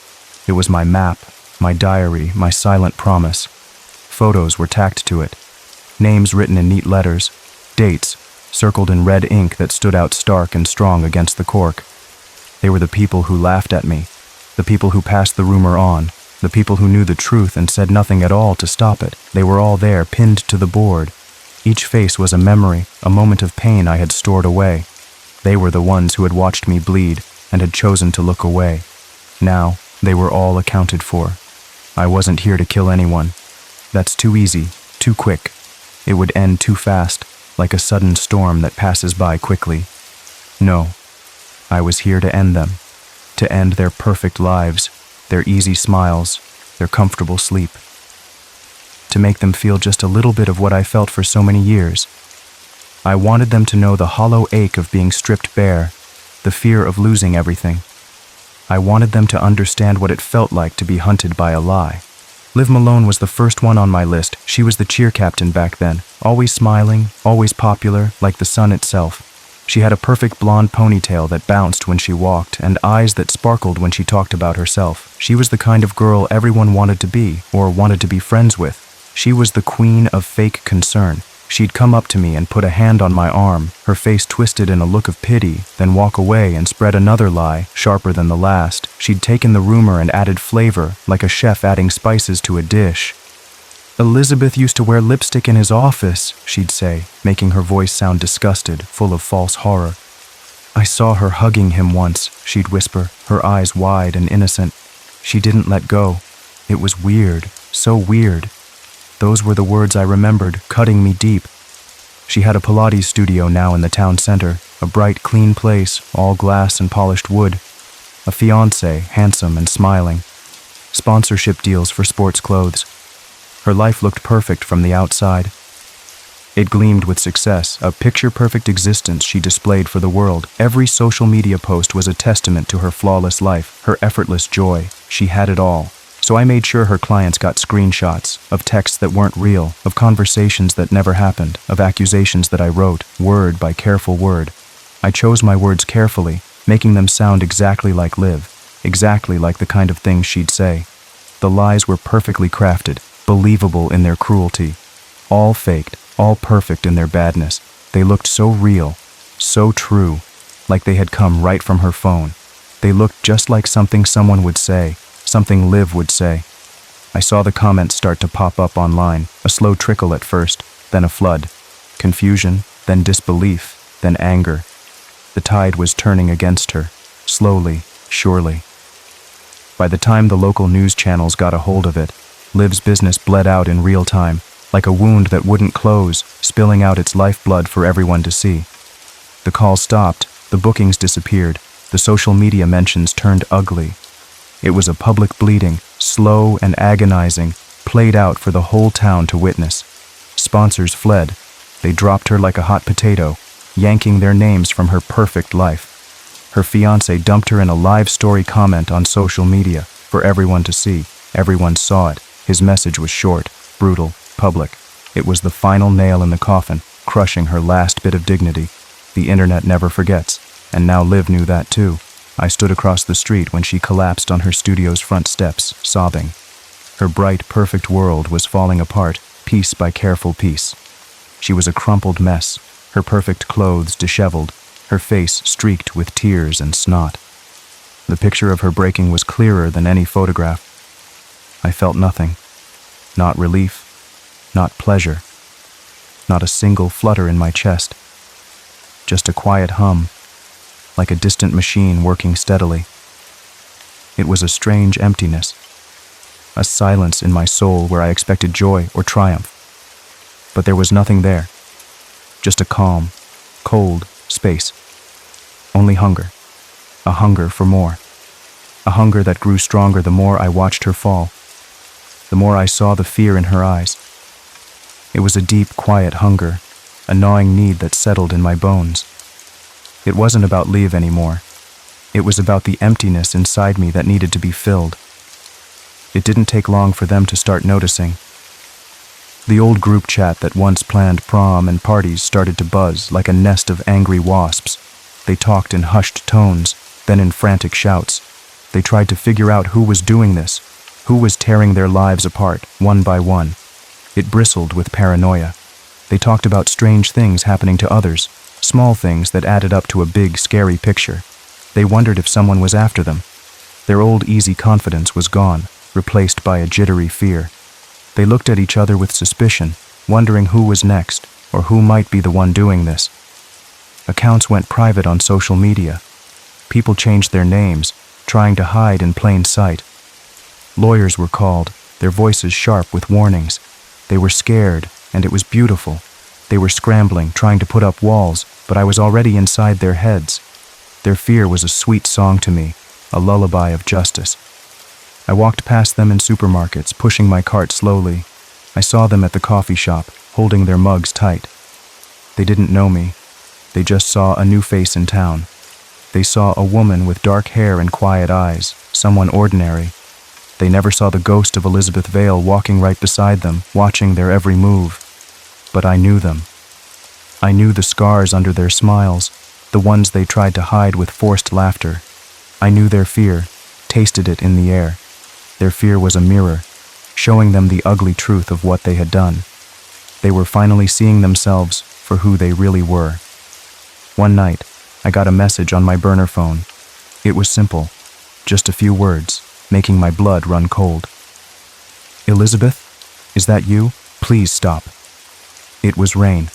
A: It was my map, my diary, my silent promise. Photos were tacked to it. Names written in neat letters. Dates, circled in red ink that stood out stark and strong against the cork. They were the people who laughed at me, the people who passed the rumor on, the people who knew the truth and said nothing at all to stop it. They were all there, pinned to the board. Each face was a memory, a moment of pain I had stored away. They were the ones who had watched me bleed and had chosen to look away. Now, they were all accounted for. I wasn't here to kill anyone. That's too easy, too quick. It would end too fast, like a sudden storm that passes by quickly. No, I was here to end them, to end their perfect lives, their easy smiles, their comfortable sleep. To make them feel just a little bit of what I felt for so many years. I wanted them to know the hollow ache of being stripped bare, the fear of losing everything. I wanted them to understand what it felt like to be hunted by a lie. Liv Malone was the first one on my list. She was the cheer captain back then, always smiling, always popular, like the sun itself. She had a perfect blonde ponytail that bounced when she walked and eyes that sparkled when she talked about herself. She was the kind of girl everyone wanted to be or wanted to be friends with. She was the queen of fake concern. She'd come up to me and put a hand on my arm, her face twisted in a look of pity, then walk away and spread another lie, sharper than the last. She'd taken the rumor and added flavor, like a chef adding spices to a dish. "Elizabeth used to wear lipstick in his office," she'd say, making her voice sound disgusted, full of false horror. "I saw her hugging him once," she'd whisper, her eyes wide and innocent. She didn't let go. It was weird, so weird. Those were the words I remembered, cutting me deep. She had a Pilates studio now in the town center, a bright, clean place, all glass and polished wood. A fiancé, handsome and smiling. Sponsorship deals for sports clothes. Her life looked perfect from the outside. It gleamed with success, a picture-perfect existence she displayed for the world. Every social media post was a testament to her flawless life, her effortless joy. She had it all. So I made sure her clients got screenshots of texts that weren't real, of conversations that never happened, of accusations that I wrote, word by careful word. I chose my words carefully, making them sound exactly like Liv, exactly like the kind of things she'd say. The lies were perfectly crafted, believable in their cruelty. All faked, all perfect in their badness. They looked so real, so true, like they had come right from her phone. They looked just like something someone would say, something Liv would say. I saw the comments start to pop up online, a slow trickle at first, then a flood. Confusion, then disbelief, then anger. The tide was turning against her, slowly, surely. By the time the local news channels got a hold of it, Liv's business bled out in real time, like a wound that wouldn't close, spilling out its lifeblood for everyone to see. The calls stopped, the bookings disappeared, the social media mentions turned ugly. It was a public bleeding, slow and agonizing, played out for the whole town to witness. Sponsors fled. They dropped her like a hot potato, yanking their names from her perfect life. Her fiancé dumped her in a live story comment on social media, for everyone to see. Everyone saw it. His message was short, brutal, public. It was the final nail in the coffin, crushing her last bit of dignity. The internet never forgets, and now Liv knew that too. I stood across the street when she collapsed on her studio's front steps, sobbing. Her bright, perfect world was falling apart, piece by careful piece. She was a crumpled mess, her perfect clothes disheveled, her face streaked with tears and snot. The picture of her breaking was clearer than any photograph. I felt nothing. Not relief, not pleasure, not a single flutter in my chest. Just a quiet hum, like a distant machine working steadily. It was a strange emptiness, a silence in my soul where I expected joy or triumph. But there was nothing there, just a calm, cold space. Only hunger, a hunger for more, a hunger that grew stronger the more I watched her fall, the more I saw the fear in her eyes. It was a deep, quiet hunger, a gnawing need that settled in my bones. It wasn't about Liv anymore. It was about the emptiness inside me that needed to be filled. It didn't take long for them to start noticing. The old group chat that once planned prom and parties started to buzz like a nest of angry wasps. They talked in hushed tones, then in frantic shouts. They tried to figure out who was doing this, who was tearing their lives apart, one by one. It bristled with paranoia. They talked about strange things happening to others, small things that added up to a big, scary picture. They wondered if someone was after them. Their old easy confidence was gone, replaced by a jittery fear. They looked at each other with suspicion, wondering who was next, or who might be the one doing this. Accounts went private on social media. People changed their names, trying to hide in plain sight. Lawyers were called, their voices sharp with warnings. They were scared, and it was beautiful. They were scrambling, trying to put up walls, but I was already inside their heads. Their fear was a sweet song to me, a lullaby of justice. I walked past them in supermarkets, pushing my cart slowly. I saw them at the coffee shop, holding their mugs tight. They didn't know me. They just saw a new face in town. They saw a woman with dark hair and quiet eyes, someone ordinary. They never saw the ghost of Elizabeth Vale walking right beside them, watching their every move. But I knew them. I knew the scars under their smiles, the ones they tried to hide with forced laughter. I knew their fear, tasted it in the air. Their fear was a mirror, showing them the ugly truth of what they had done. They were finally seeing themselves for who they really were. One night, I got a message on my burner phone. It was simple, just a few words, making my blood run cold. "Elizabeth, is that you? Please stop." It was Rain.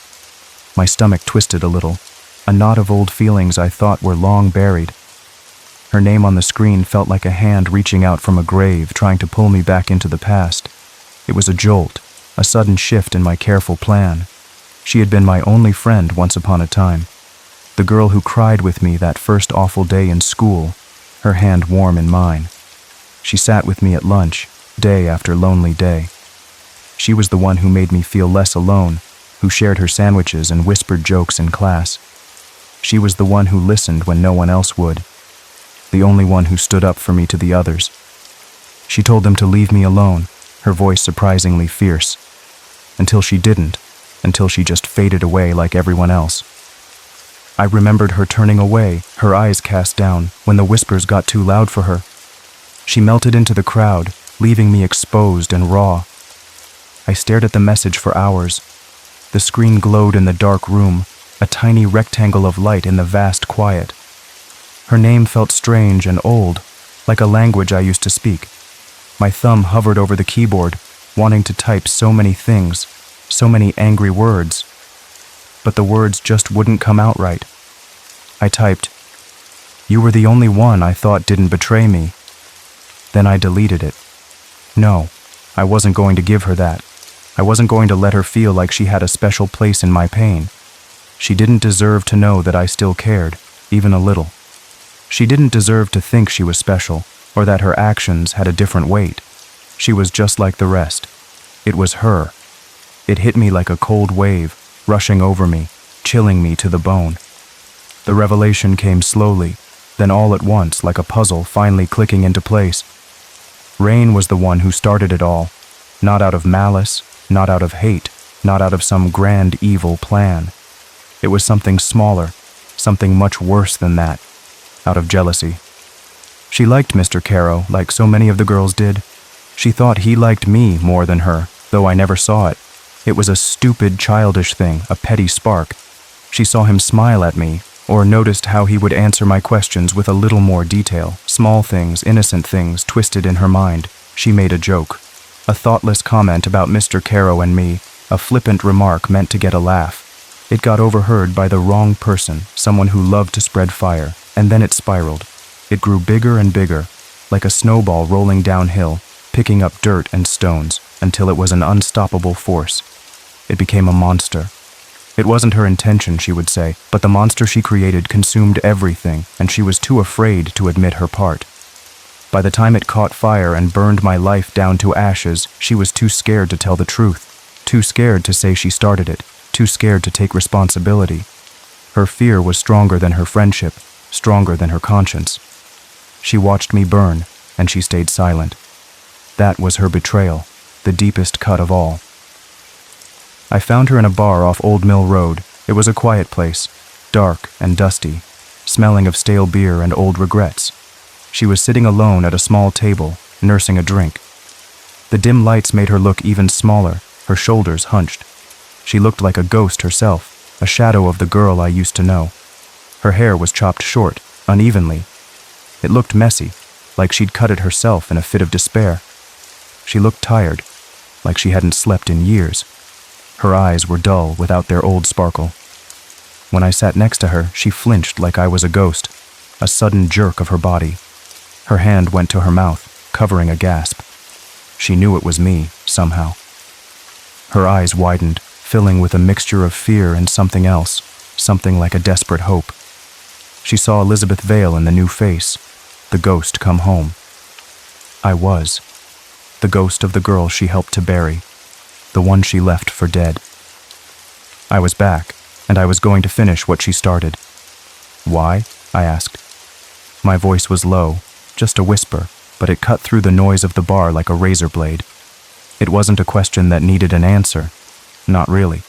A: My stomach twisted a little, a knot of old feelings I thought were long buried. Her name on the screen felt like a hand reaching out from a grave, trying to pull me back into the past. It was a jolt, a sudden shift in my careful plan. She had been my only friend once upon a time. The girl who cried with me that first awful day in school, her hand warm in mine. She sat with me at lunch, day after lonely day. She was the one who made me feel less alone, who shared her sandwiches and whispered jokes in class. She was the one who listened when no one else would, the only one who stood up for me to the others. She told them to leave me alone, her voice surprisingly fierce. Until she didn't, until she just faded away like everyone else. I remembered her turning away, her eyes cast down, when the whispers got too loud for her. She melted into the crowd, leaving me exposed and raw. I stared at the message for hours. The screen glowed in the dark room, a tiny rectangle of light in the vast quiet. Her name felt strange and old, like a language I used to speak. My thumb hovered over the keyboard, wanting to type so many things, so many angry words. But the words just wouldn't come out right. I typed, "You were the only one I thought didn't betray me." Then I deleted it. No, I wasn't going to give her that. I wasn't going to let her feel like she had a special place in my pain. She didn't deserve to know that I still cared, even a little. She didn't deserve to think she was special, or that her actions had a different weight. She was just like the rest. It was her. It hit me like a cold wave, rushing over me, chilling me to the bone. The revelation came slowly, then all at once like a puzzle finally clicking into place. Rain was the one who started it all, not out of malice, not out of hate, not out of some grand evil plan. It was something smaller, something much worse than that, out of jealousy. She liked Mr. Caro like so many of the girls did. She thought he liked me more than her, though I never saw it. It was a stupid, childish thing, a petty spark. She saw him smile at me, or noticed how he would answer my questions with a little more detail, small things, innocent things twisted in her mind. She made a joke. A thoughtless comment about Mr. Caro and me, a flippant remark meant to get a laugh. It got overheard by the wrong person, someone who loved to spread fire, and then it spiraled. It grew bigger and bigger, like a snowball rolling downhill, picking up dirt and stones, until it was an unstoppable force. It became a monster. It wasn't her intention, she would say, but the monster she created consumed everything, and she was too afraid to admit her part. By the time it caught fire and burned my life down to ashes, she was too scared to tell the truth, too scared to say she started it, too scared to take responsibility. Her fear was stronger than her friendship, stronger than her conscience. She watched me burn, and she stayed silent. That was her betrayal, the deepest cut of all. I found her in a bar off Old Mill Road. It was a quiet place, dark and dusty, smelling of stale beer and old regrets. She was sitting alone at a small table, nursing a drink. The dim lights made her look even smaller, her shoulders hunched. She looked like a ghost herself, a shadow of the girl I used to know. Her hair was chopped short, unevenly. It looked messy, like she'd cut it herself in a fit of despair. She looked tired, like she hadn't slept in years. Her eyes were dull without their old sparkle. When I sat next to her, she flinched like I was a ghost, a sudden jerk of her body. Her hand went to her mouth, covering a gasp. She knew it was me, somehow. Her eyes widened, filling with a mixture of fear and something else, something like a desperate hope. She saw Elizabeth Vale in the new face, the ghost come home. I was. The ghost of the girl she helped to bury, the one she left for dead. I was back, and I was going to finish what she started. Why? I asked. My voice was low, just a whisper, but it cut through the noise of the bar like a razor blade. It wasn't a question that needed an answer. Not really.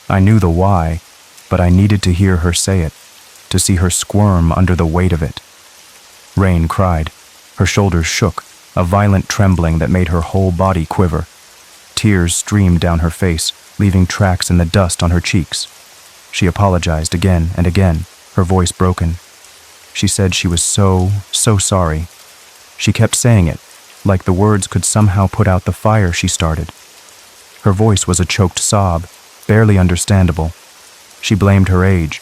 A: I knew the why, but I needed to hear her say it, to see her squirm under the weight of it. Rain cried. Her shoulders shook, a violent trembling that made her whole body quiver. Tears streamed down her face, leaving tracks in the dust on her cheeks. She apologized again and again, her voice broken. She said she was so sorry. She kept saying it, like the words could somehow put out the fire she started. Her voice was a choked sob, barely understandable. She blamed her age,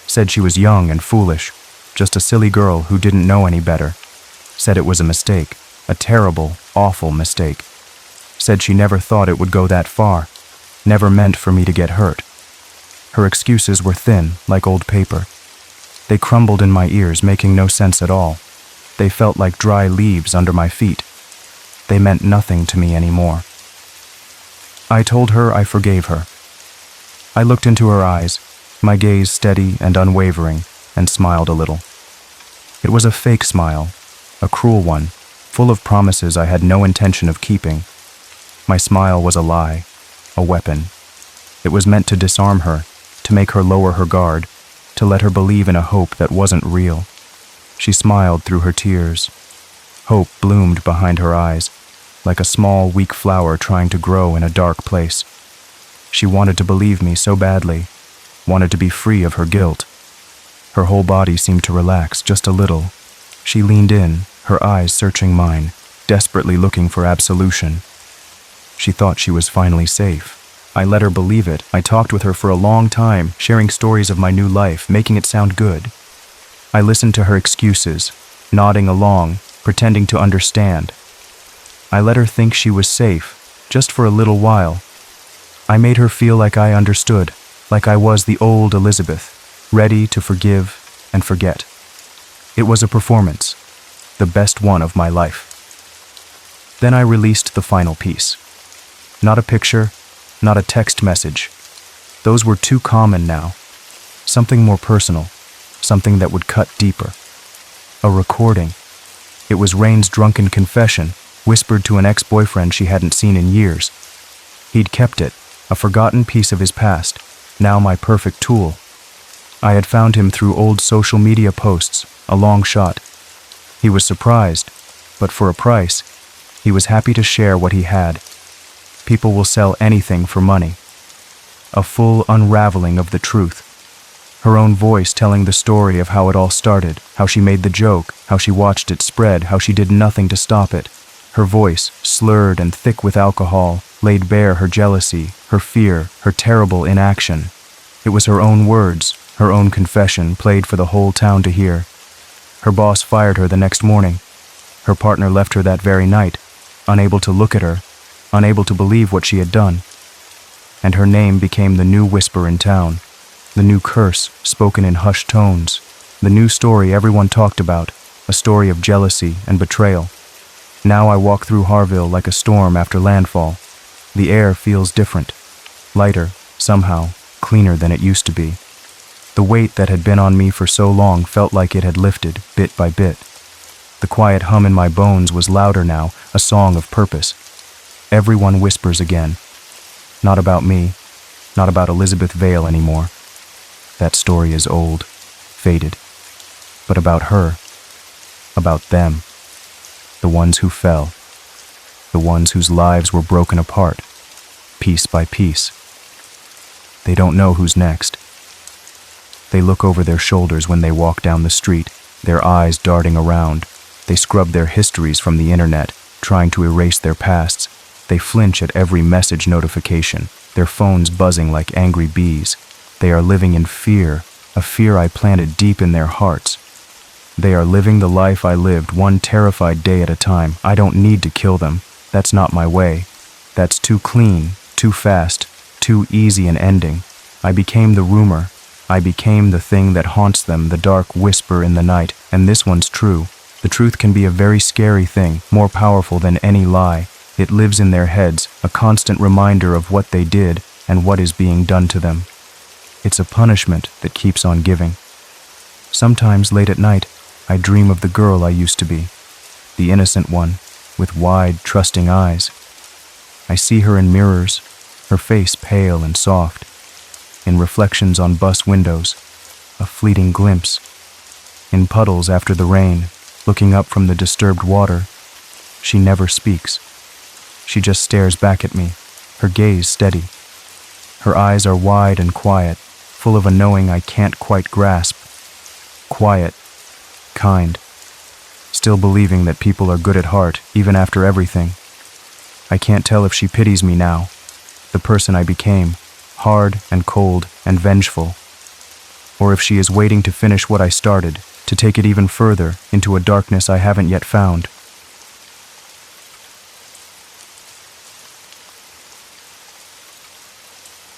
A: said she was young and foolish, just a silly girl who didn't know any better. Said it was a mistake, a terrible, awful mistake. Said she never thought it would go that far, never meant for me to get hurt. Her excuses were thin, like old paper. They crumbled in my ears, making no sense at all. They felt like dry leaves under my feet. They meant nothing to me anymore. I told her I forgave her. I looked into her eyes, my gaze steady and unwavering, and smiled a little. It was a fake smile, a cruel one, full of promises I had no intention of keeping. My smile was a lie, a weapon. It was meant to disarm her, to make her lower her guard, to let her believe in a hope that wasn't real. She smiled through her tears. Hope bloomed behind her eyes, like a small, weak flower trying to grow in a dark place. She wanted to believe me so badly, wanted to be free of her guilt. Her whole body seemed to relax just a little. She leaned in, her eyes searching mine, desperately looking for absolution. She thought she was finally safe. I let her believe it. I talked with her for a long time, sharing stories of my new life, making it sound good. I listened to her excuses, nodding along, pretending to understand. I let her think she was safe, just for a little while. I made her feel like I understood, like I was the old Elizabeth, ready to forgive and forget. It was a performance, the best one of my life. Then I released the final piece. Not a picture, not a text message. Those were too common now. Something more personal, something that would cut deeper. A recording. It was Rain's drunken confession, whispered to an ex-boyfriend she hadn't seen in years. He'd kept it, a forgotten piece of his past, now my perfect tool. I had found him through old social media posts, a long shot. He was surprised, but for a price, he was happy to share what he had. People will sell anything for money. A full unraveling of the truth. Her own voice telling the story of how it all started, how she made the joke, how she watched it spread, how she did nothing to stop it. Her voice, slurred and thick with alcohol, laid bare her jealousy, her fear, her terrible inaction. It was her own words, her own confession, played for the whole town to hear. Her boss fired her the next morning. Her partner left her that very night, unable to look at her, unable to believe what she had done. And her name became the new whisper in town, the new curse spoken in hushed tones, the new story everyone talked about, a story of jealousy and betrayal. Now I walk through Harville like a storm after landfall. The air feels different, lighter, somehow, cleaner than it used to be. The weight that had been on me for so long felt like it had lifted, bit by bit. The quiet hum in my bones was louder now, a song of purpose. Everyone whispers again. Not about me, not about Elizabeth Vale anymore. That story is old, faded. But about her, about them. The ones who fell, the ones whose lives were broken apart, piece by piece. They don't know who's next. They look over their shoulders when they walk down the street, their eyes darting around. They scrub their histories from the internet, trying to erase their pasts. They flinch at every message notification, their phones buzzing like angry bees. They are living in fear, a fear I planted deep in their hearts. They are living the life I lived, one terrified day at a time. I don't need to kill them. That's not my way. That's too clean, too fast, too easy an ending. I became the rumor. I became the thing that haunts them, the dark whisper in the night. And this one's true. The truth can be a very scary thing, more powerful than any lie. It lives in their heads, a constant reminder of what they did and what is being done to them. It's a punishment that keeps on giving. Sometimes late at night, I dream of the girl I used to be, the innocent one, with wide, trusting eyes. I see her in mirrors, her face pale and soft, in reflections on bus windows, a fleeting glimpse, in puddles after the rain, looking up from the disturbed water. She never speaks. She just stares back at me, her gaze steady. Her eyes are wide and quiet, full of a knowing I can't quite grasp. Quiet, kind, still believing that people are good at heart, even after everything. I can't tell if she pities me now, the person I became, hard and cold and vengeful, or if she is waiting to finish what I started, to take it even further into a darkness I haven't yet found.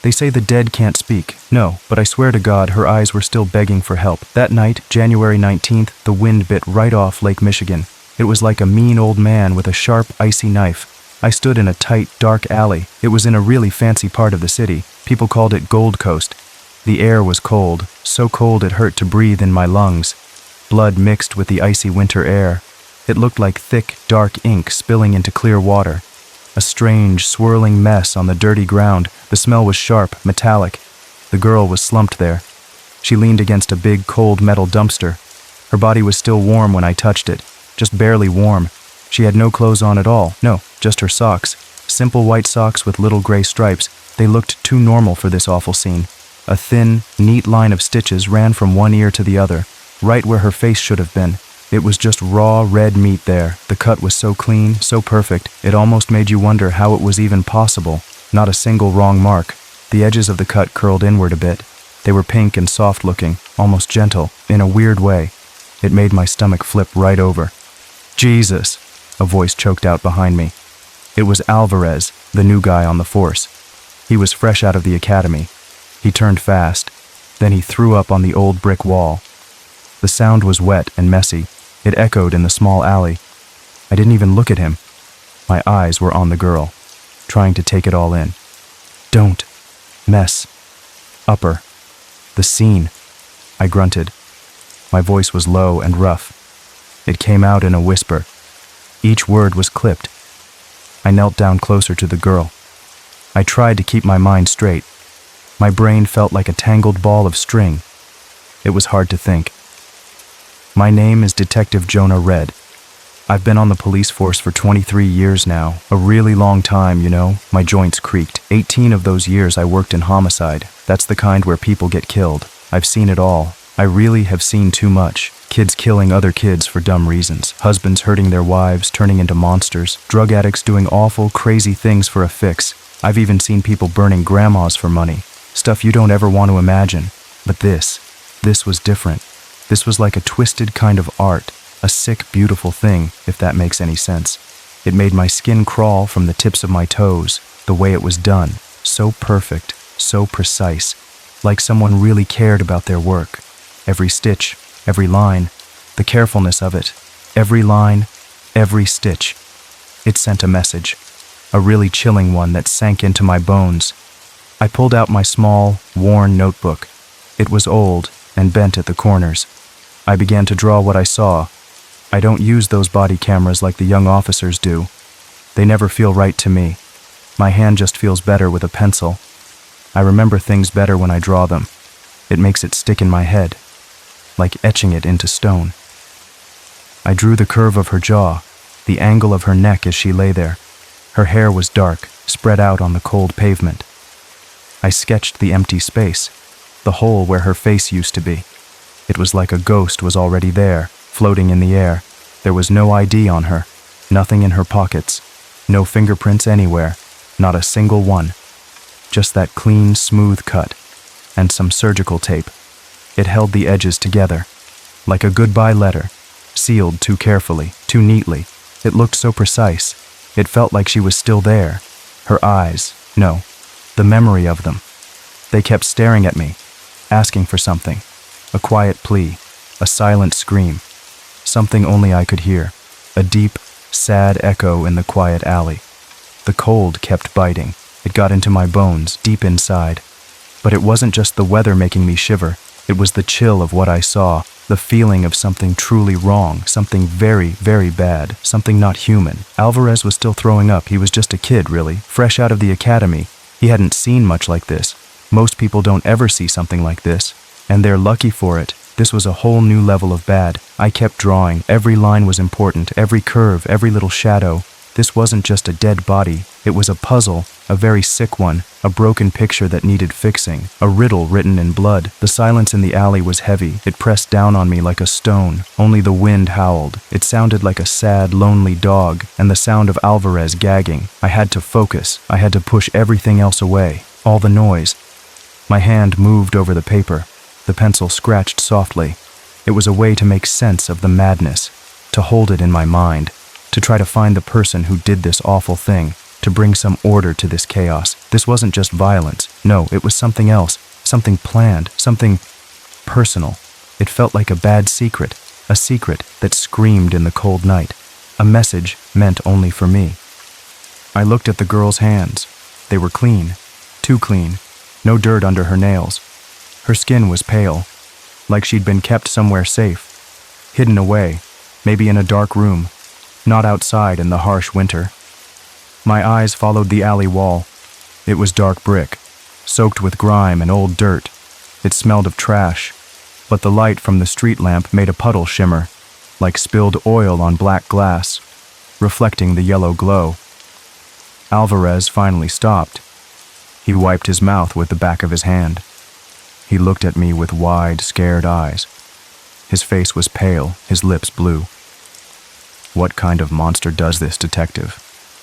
A: They say the dead can't speak. No, but I swear to God, her eyes were still begging for help. That night, January 19th, the wind bit right off Lake Michigan. It was like a mean old man with a sharp, icy knife. I stood in a tight, dark alley. It was in a really fancy part of the city. People called it Gold Coast. The air was cold, so cold it hurt to breathe in my lungs. Blood mixed with the icy winter air. It looked like thick, dark ink spilling into clear water. A strange, swirling mess on the dirty ground. The smell was sharp, metallic. The girl was slumped there. She leaned against a big, cold metal dumpster. Her body was still warm when I touched it, just barely warm. She had no clothes on at all. No, just her socks. Simple white socks with little gray stripes. They looked too normal for this awful scene. A thin, neat line of stitches ran from one ear to the other, right where her face should have been. It was just raw, red meat there. The cut was so clean, so perfect, it almost made you wonder how it was even possible. Not a single wrong mark. The edges of the cut curled inward a bit. They were pink and soft-looking, almost gentle, in a weird way. It made my stomach flip right over. Jesus! A voice choked out behind me. It was Alvarez, the new guy on the force. He was fresh out of the academy. He turned fast. Then he threw up on the old brick wall. The sound was wet and messy. It echoed in the small alley. I didn't even look at him. My eyes were on the girl, trying to take it all in. Don't mess upper. The scene, I grunted. My voice was low and rough. It came out in a whisper. Each word was clipped. I knelt down closer to the girl. I tried to keep my mind straight. My brain felt like a tangled ball of string. It was hard to think. My name is Detective Jonah Red. I've been on the police force for 23 years now. A really long time, you know. My joints creaked. 18 of those years I worked in homicide. That's the kind where people get killed. I've seen it all. I really have seen too much. Kids killing other kids for dumb reasons. Husbands hurting their wives, turning into monsters. Drug addicts doing awful, crazy things for a fix. I've even seen people burning grandmas for money. Stuff you don't ever want to imagine. But this was different. This was like a twisted kind of art. A sick, beautiful thing, if that makes any sense. It made my skin crawl from the tips of my toes, the way it was done. So perfect, so precise. Like someone really cared about their work. Every stitch, every line, the carefulness of it. Every line, every stitch. It sent a message. A really chilling one that sank into my bones. I pulled out my small, worn notebook. It was old and bent at the corners. I began to draw what I saw. I don't use those body cameras like the young officers do. They never feel right to me. My hand just feels better with a pencil. I remember things better when I draw them. It makes it stick in my head, like etching it into stone. I drew the curve of her jaw, the angle of her neck as she lay there. Her hair was dark, spread out on the cold pavement. I sketched the empty space, the hole where her face used to be. It was like a ghost was already there, floating in the air. There was no ID on her, nothing in her pockets, no fingerprints anywhere, not a single one. Just that clean, smooth cut, and some surgical tape. It held the edges together, like a goodbye letter, sealed too carefully, too neatly. It looked so precise. It felt like she was still there. Her eyes, no, the memory of them. They kept staring at me, asking for something. A quiet plea, a silent scream. Something only I could hear. A deep, sad echo in the quiet alley. The cold kept biting. It got into my bones, deep inside. But it wasn't just the weather making me shiver. It was the chill of what I saw, the feeling of something truly wrong, something very, very bad, something not human. Alvarez was still throwing up. He was just a kid, really, fresh out of the academy. He hadn't seen much like this. Most people don't ever see something like this, and they're lucky for it. This was a whole new level of bad. I kept drawing. Every line was important, every curve, every little shadow. This wasn't just a dead body. It was a puzzle, a very sick one, a broken picture that needed fixing, a riddle written in blood. The silence in the alley was heavy. It pressed down on me like a stone. Only the wind howled. It sounded like a sad, lonely dog, and the sound of Alvarez gagging. I had to focus. I had to push everything else away. All the noise. My hand moved over the paper. The pencil scratched softly. It was a way to make sense of the madness, to hold it in my mind, to try to find the person who did this awful thing, to bring some order to this chaos. This wasn't just violence. No, it was something else, something planned, something personal. It felt like a bad secret, a secret that screamed in the cold night, a message meant only for me. I looked at the girl's hands. They were clean, too clean, no dirt under her nails. Her skin was pale, like she'd been kept somewhere safe, hidden away, maybe in a dark room, not outside in the harsh winter. My eyes followed the alley wall. It was dark brick, soaked with grime and old dirt. It smelled of trash, but the light from the street lamp made a puddle shimmer, like spilled oil on black glass, reflecting the yellow glow. Alvarez finally stopped. He wiped his mouth with the back of his hand. He looked at me with wide, scared eyes. His face was pale, his lips blue. "What kind of monster does this, detective?"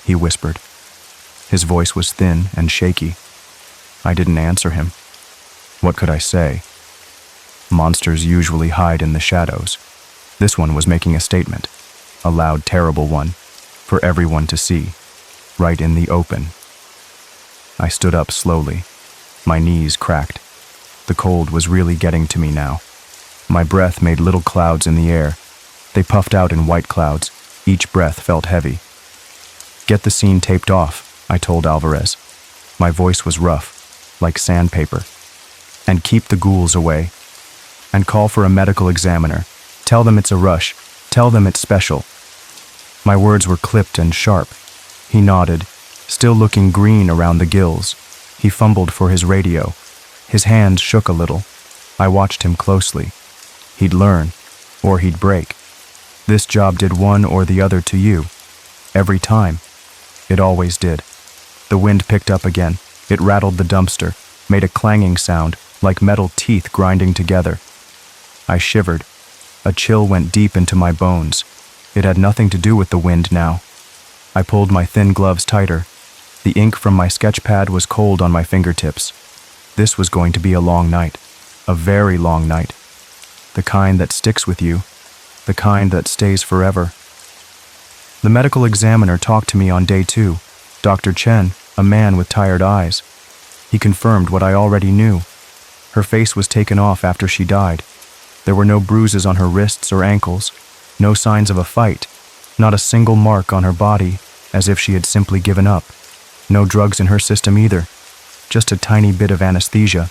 A: he whispered. His voice was thin and shaky. I didn't answer him. What could I say? Monsters usually hide in the shadows. This one was making a statement, a loud, terrible one, for everyone to see, right in the open. I stood up slowly. My knees cracked. The cold was really getting to me now. My breath made little clouds in the air. They puffed out in white clouds. Each breath felt heavy. "Get the scene taped off," I told Alvarez. My voice was rough, like sandpaper. "And keep the ghouls away. And call for a medical examiner. Tell them it's a rush. Tell them it's special." My words were clipped and sharp. He nodded, still looking green around the gills. He fumbled for his radio. His hands shook a little. I watched him closely. He'd learn. or he'd break. This job did one or the other to you. Every time. It always did. The wind picked up again. It rattled the dumpster, made a clanging sound, like metal teeth grinding together. I shivered. A chill went deep into my bones. It had nothing to do with the wind now. I pulled my thin gloves tighter. The ink from my sketch pad was cold on my fingertips. This was going to be a long night. A very long night. The kind that sticks with you. The kind that stays forever. The medical examiner talked to me on day 2. Dr. Chen, a man with tired eyes. He confirmed what I already knew. Her face was taken off after she died. There were no bruises on her wrists or ankles, no signs of a fight, not a single mark on her body, as if she had simply given up. No drugs in her system either, just a tiny bit of anesthesia.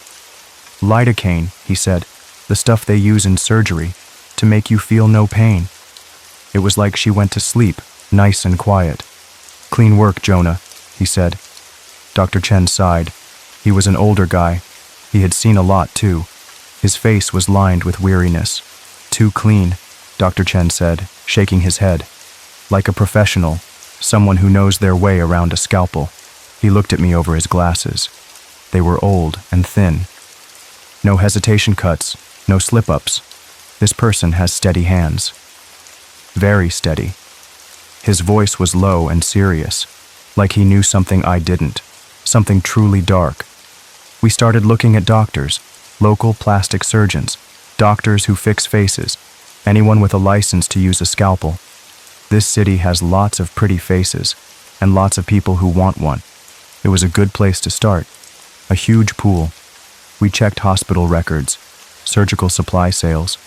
A: Lidocaine, he said, the stuff they use in surgery, to make you feel no pain. It was like she went to sleep, nice and quiet. Clean work, Jonah, he said. Dr. Chen sighed. He was an older guy. He had seen a lot, too. His face was lined with weariness. Too clean, Dr. Chen said, shaking his head. Like a professional, someone who knows their way around a scalpel. He looked at me over his glasses. They were old and thin. No hesitation cuts, no slip-ups. This person has steady hands. Very steady. His voice was low and serious, like he knew something I didn't, something truly dark. We started looking at doctors, local plastic surgeons, doctors who fix faces, anyone with a license to use a scalpel. This city has lots of pretty faces, and lots of people who want one. It was a good place to start. A huge pool. We checked hospital records, surgical supply sales.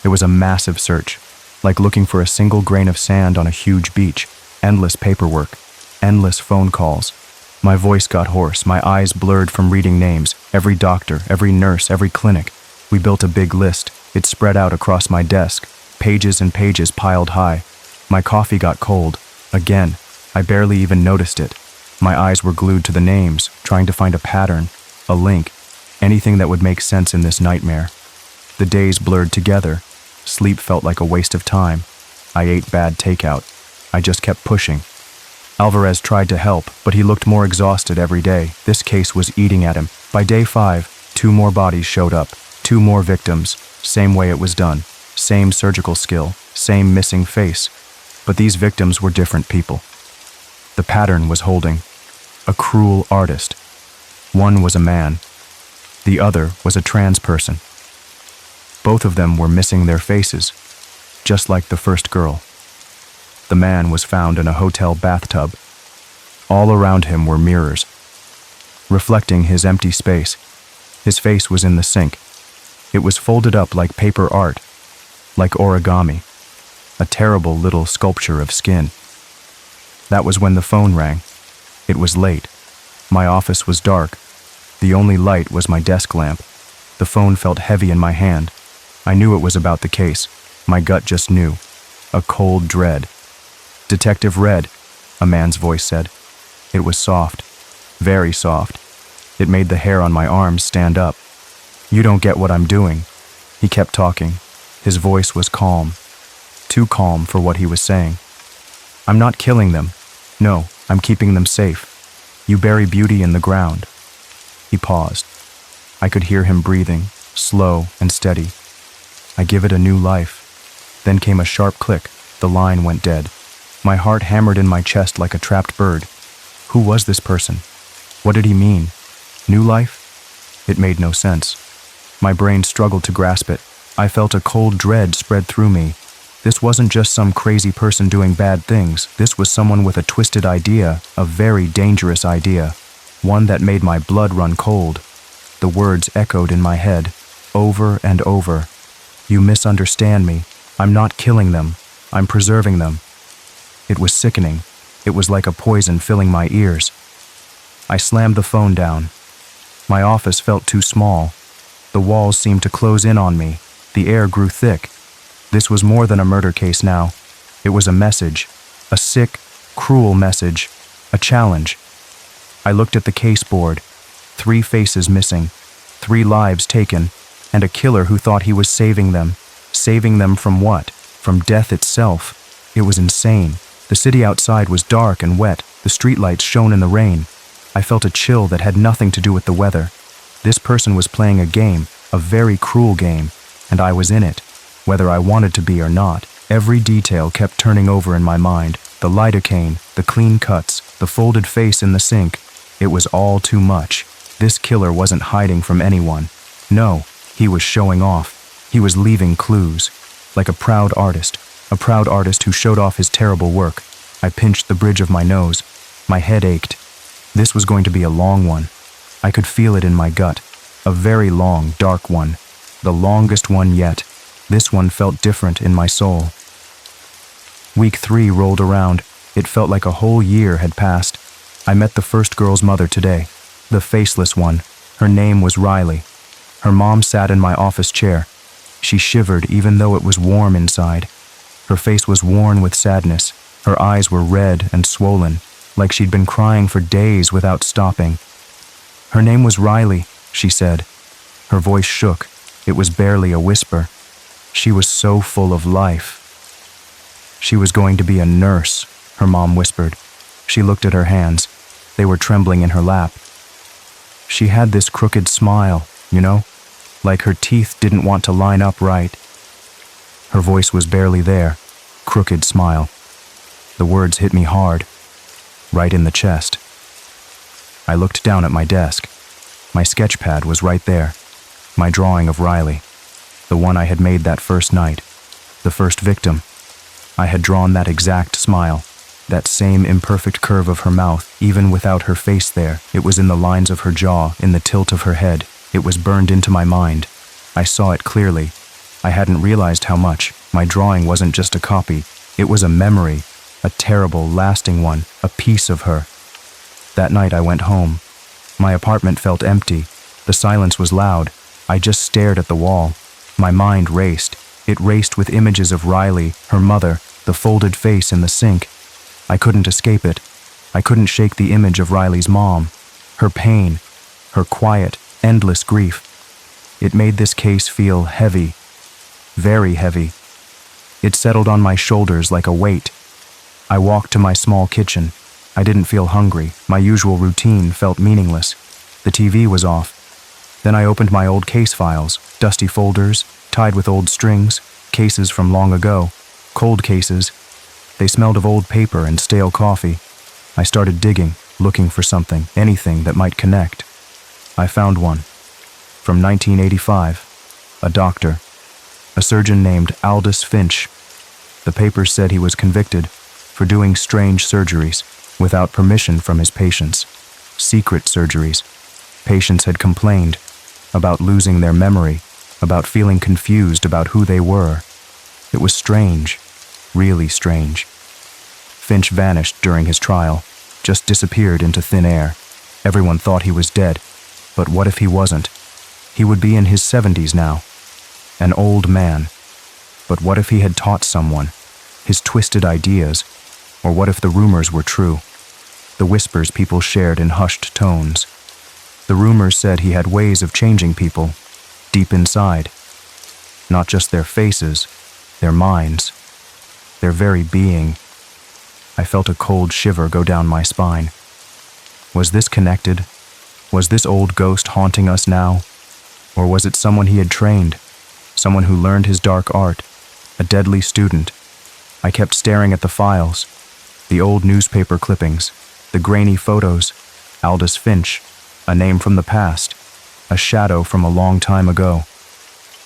A: It was a massive search, like looking for a single grain of sand on a huge beach. Endless paperwork, endless phone calls. My voice got hoarse, my eyes blurred from reading names, every doctor, every nurse, every clinic. We built a big list. It spread out across my desk, pages and pages piled high. My coffee got cold. Again, I barely even noticed it. My eyes were glued to the names, trying to find a pattern, a link, anything that would make sense in this nightmare. The days blurred together. Sleep felt like a waste of time. I ate bad takeout. I just kept pushing. Alvarez tried to help, but he looked more exhausted every day. This case was eating at him. By day 5, 2 more bodies showed up. 2 more victims. Same way it was done. Same surgical skill. Same missing face. But these victims were different people. The pattern was holding. A cruel artist. One was a man. The other was a trans person. Both of them were missing their faces, just like the first girl. The man was found in a hotel bathtub. All around him were mirrors, reflecting his empty space. His face was in the sink. It was folded up like paper art, like origami, a terrible little sculpture of skin. That was when the phone rang. It was late. My office was dark. The only light was my desk lamp. The phone felt heavy in my hand. I knew it was about the case. My gut just knew. A cold dread. Detective Red, a man's voice said. It was soft. Very soft. It made the hair on my arms stand up. You don't get what I'm doing. He kept talking. His voice was calm. Too calm for what he was saying. I'm not killing them. No, I'm keeping them safe. You bury beauty in the ground. He paused. I could hear him breathing, slow and steady. I give it a new life. Then came a sharp click. The line went dead. My heart hammered in my chest like a trapped bird. Who was this person? What did he mean? New life? It made no sense. My brain struggled to grasp it. I felt a cold dread spread through me. This wasn't just some crazy person doing bad things. This was someone with a twisted idea, a very dangerous idea, one that made my blood run cold. The words echoed in my head, over and over. You misunderstand me. I'm not killing them. I'm preserving them. It was sickening. It was like a poison filling my ears. I slammed the phone down. My office felt too small. The walls seemed to close in on me. The air grew thick. This was more than a murder case now. It was a message. A sick, cruel message. A challenge. I looked at the case board. 3 faces missing. 3 lives taken. And a killer who thought he was saving them. Saving them from what? From death itself. It was insane. The city outside was dark and wet. The streetlights shone in the rain. I felt a chill that had nothing to do with the weather. This person was playing a game, a very cruel game, and I was in it, whether I wanted to be or not. Every detail kept turning over in my mind. The lidocaine, the clean cuts, the folded face in the sink. It was all too much. This killer wasn't hiding from anyone. No, he was showing off. He was leaving clues. Like a proud artist who showed off his terrible work. I pinched the bridge of my nose. My head ached. This was going to be a long one. I could feel it in my gut. A very long, dark one. The longest one yet. This one felt different in my soul. Week 3 rolled around. It felt like a whole year had passed. I met the first girl's mother today. The faceless one. Her name was Riley. Her mom sat in my office chair. She shivered even though it was warm inside. Her face was worn with sadness. Her eyes were red and swollen, like she'd been crying for days without stopping. Her name was Riley, she said. Her voice shook. It was barely a whisper. She was so full of life. She was going to be a nurse, her mom whispered. She looked at her hands. They were trembling in her lap. She had this crooked smile, you know, like her teeth didn't want to line up right. Her voice was barely there. Crooked smile. The words hit me hard, right in the chest. I looked down at my desk. My sketch pad was right there. My drawing of Riley, the one I had made that first night, the first victim. I had drawn that exact smile, that same imperfect curve of her mouth, even without her face there. It was in the lines of her jaw, in the tilt of her head. It was burned into my mind. I saw it clearly. I hadn't realized how much. My drawing wasn't just a copy. It was a memory, a terrible, lasting one, a piece of her. That night I went home. My apartment felt empty. The silence was loud. I just stared at the wall. My mind raced. It raced with images of Riley, her mother, the folded face in the sink. I couldn't escape it. I couldn't shake the image of Riley's mom. Her pain, her quiet, endless grief. It made this case feel heavy, very heavy. It settled on my shoulders like a weight. I walked to my small kitchen. I didn't feel hungry. My usual routine felt meaningless. The TV was off. Then I opened my old case files, dusty folders, tied with old strings, cases from long ago, cold cases. They smelled of old paper and stale coffee. I started digging, looking for something, anything that might connect. I found one. From 1985. A doctor. A surgeon named Aldous Finch. The papers said he was convicted for doing strange surgeries without permission from his patients. Secret surgeries. Patients had complained about losing their memory, about feeling confused about who they were. It was strange, really strange. Finch vanished during his trial, just disappeared into thin air. Everyone thought he was dead, but what if he wasn't? He would be in his 70s now. An old man. But what if he had taught someone? His twisted ideas? Or what if the rumors were true? The whispers people shared in hushed tones. The rumors said he had ways of changing people, deep inside. Not just their faces, their minds, their very being. I felt a cold shiver go down my spine. Was this connected? Was this old ghost haunting us now? Or was it someone he had trained? Someone who learned his dark art? A deadly student? I kept staring at the files, the old newspaper clippings, the grainy photos. Aldous Finch, a name from the past, a shadow from a long time ago,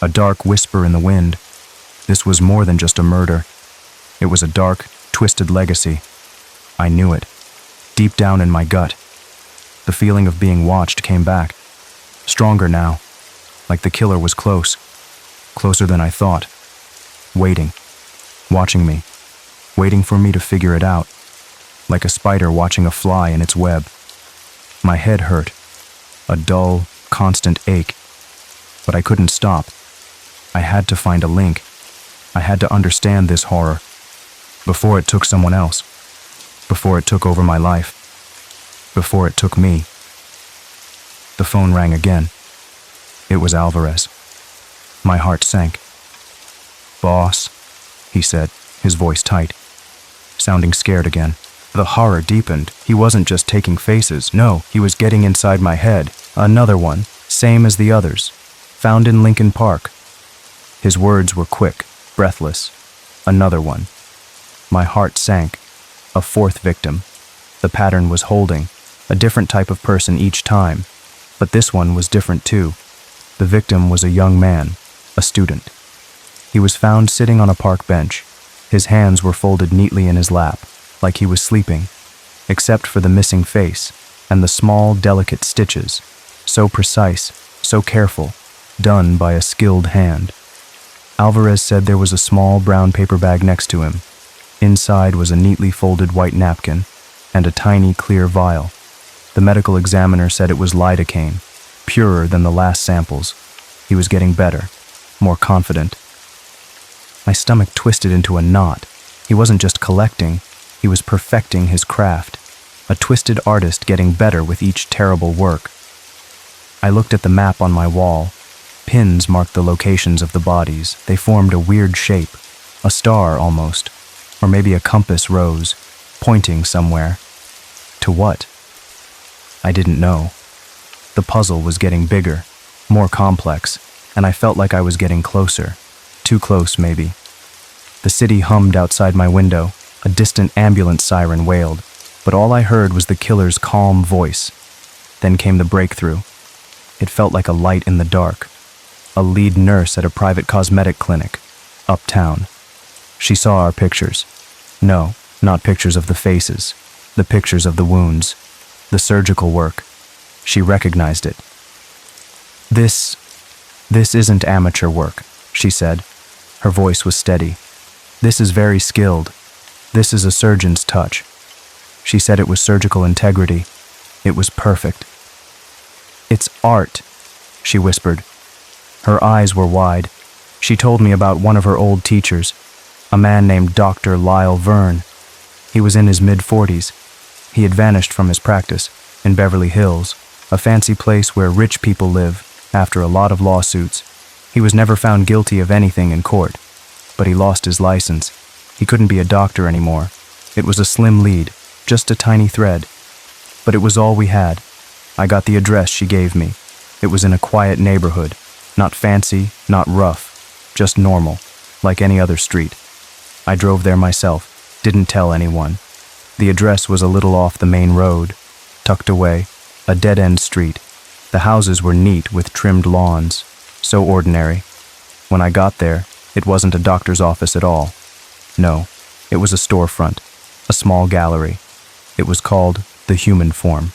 A: a dark whisper in the wind. This was more than just a murder. It was a dark, twisted legacy. I knew it, deep down in my gut. The feeling of being watched came back, stronger now, like the killer was close, closer than I thought, waiting, watching me, waiting for me to figure it out, like a spider watching a fly in its web. My head hurt, a dull, constant ache, but I couldn't stop. I had to find a link. I had to understand this horror before it took someone else, before it took over my life, before it took me. The phone rang again. It was Alvarez. My heart sank. "Boss," he said, his voice tight, sounding scared again. The horror deepened. He wasn't just taking faces. No, he was getting inside my head. Another one, same as the others. Found in Lincoln Park. His words were quick, breathless. Another one. My heart sank. A fourth victim. The pattern was holding. A different type of person each time. But this one was different too. The victim was a young man, a student. He was found sitting on a park bench. His hands were folded neatly in his lap, like he was sleeping, except for the missing face and the small, delicate stitches, so precise, so careful, done by a skilled hand. Alvarez said there was a small brown paper bag next to him. Inside was a neatly folded white napkin and a tiny clear vial. The medical examiner said it was lidocaine, purer than the last samples. He was getting better, more confident. My stomach twisted into a knot. He wasn't just collecting, he was perfecting his craft, a twisted artist getting better with each terrible work. I looked at the map on my wall. Pins marked the locations of the bodies. They formed a weird shape, a star almost, or maybe a compass rose, pointing somewhere. To what? I didn't know. The puzzle was getting bigger, more complex, and I felt like I was getting closer. Too close, maybe. The city hummed outside my window. A distant ambulance siren wailed, but all I heard was the killer's calm voice. Then came the breakthrough. It felt like a light in the dark. A lead nurse at a private cosmetic clinic, uptown. She saw our pictures. No, not pictures of the faces. The pictures of the wounds. The surgical work. She recognized it. This isn't amateur work, she said. Her voice was steady. This is very skilled. This is a surgeon's touch. She said it was surgical integrity. It was perfect. It's art, she whispered. Her eyes were wide. She told me about one of her old teachers, a man named Dr. Lyle Verne. He was in his mid-40s. He had vanished from his practice in Beverly Hills, a fancy place where rich people live after a lot of lawsuits. He was never found guilty of anything in court, but he lost his license. He couldn't be a doctor anymore. It was a slim lead, just a tiny thread. But it was all we had. I got the address she gave me. It was in a quiet neighborhood, not fancy, not rough, just normal, like any other street. I drove there myself, didn't tell anyone. The address was a little off the main road, tucked away, a dead-end street. The houses were neat with trimmed lawns, so ordinary. When I got there, it wasn't a doctor's office at all. No, it was a storefront, a small gallery. It was called The Human Form.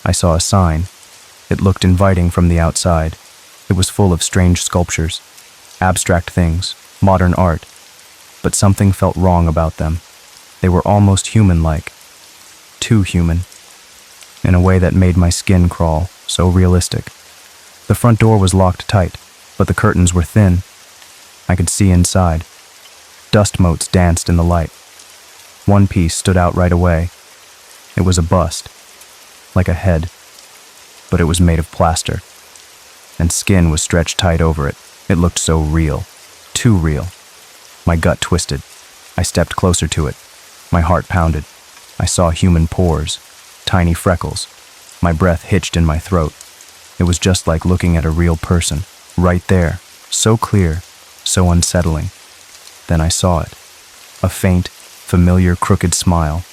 A: I saw a sign. It looked inviting from the outside. It was full of strange sculptures, abstract things, modern art. But something felt wrong about them. They were almost human-like. Too human. In a way that made my skin crawl, so realistic. The front door was locked tight, but the curtains were thin. I could see inside. Dust motes danced in the light. One piece stood out right away. It was a bust, like a head, but it was made of plaster, and skin was stretched tight over it. It looked so real, too real. My gut twisted. I stepped closer to it. My heart pounded. I saw human pores, tiny freckles. My breath hitched in my throat. It was just like looking at a real person, right there, so clear, so unsettling. Then I saw it. A faint, familiar, crooked smile.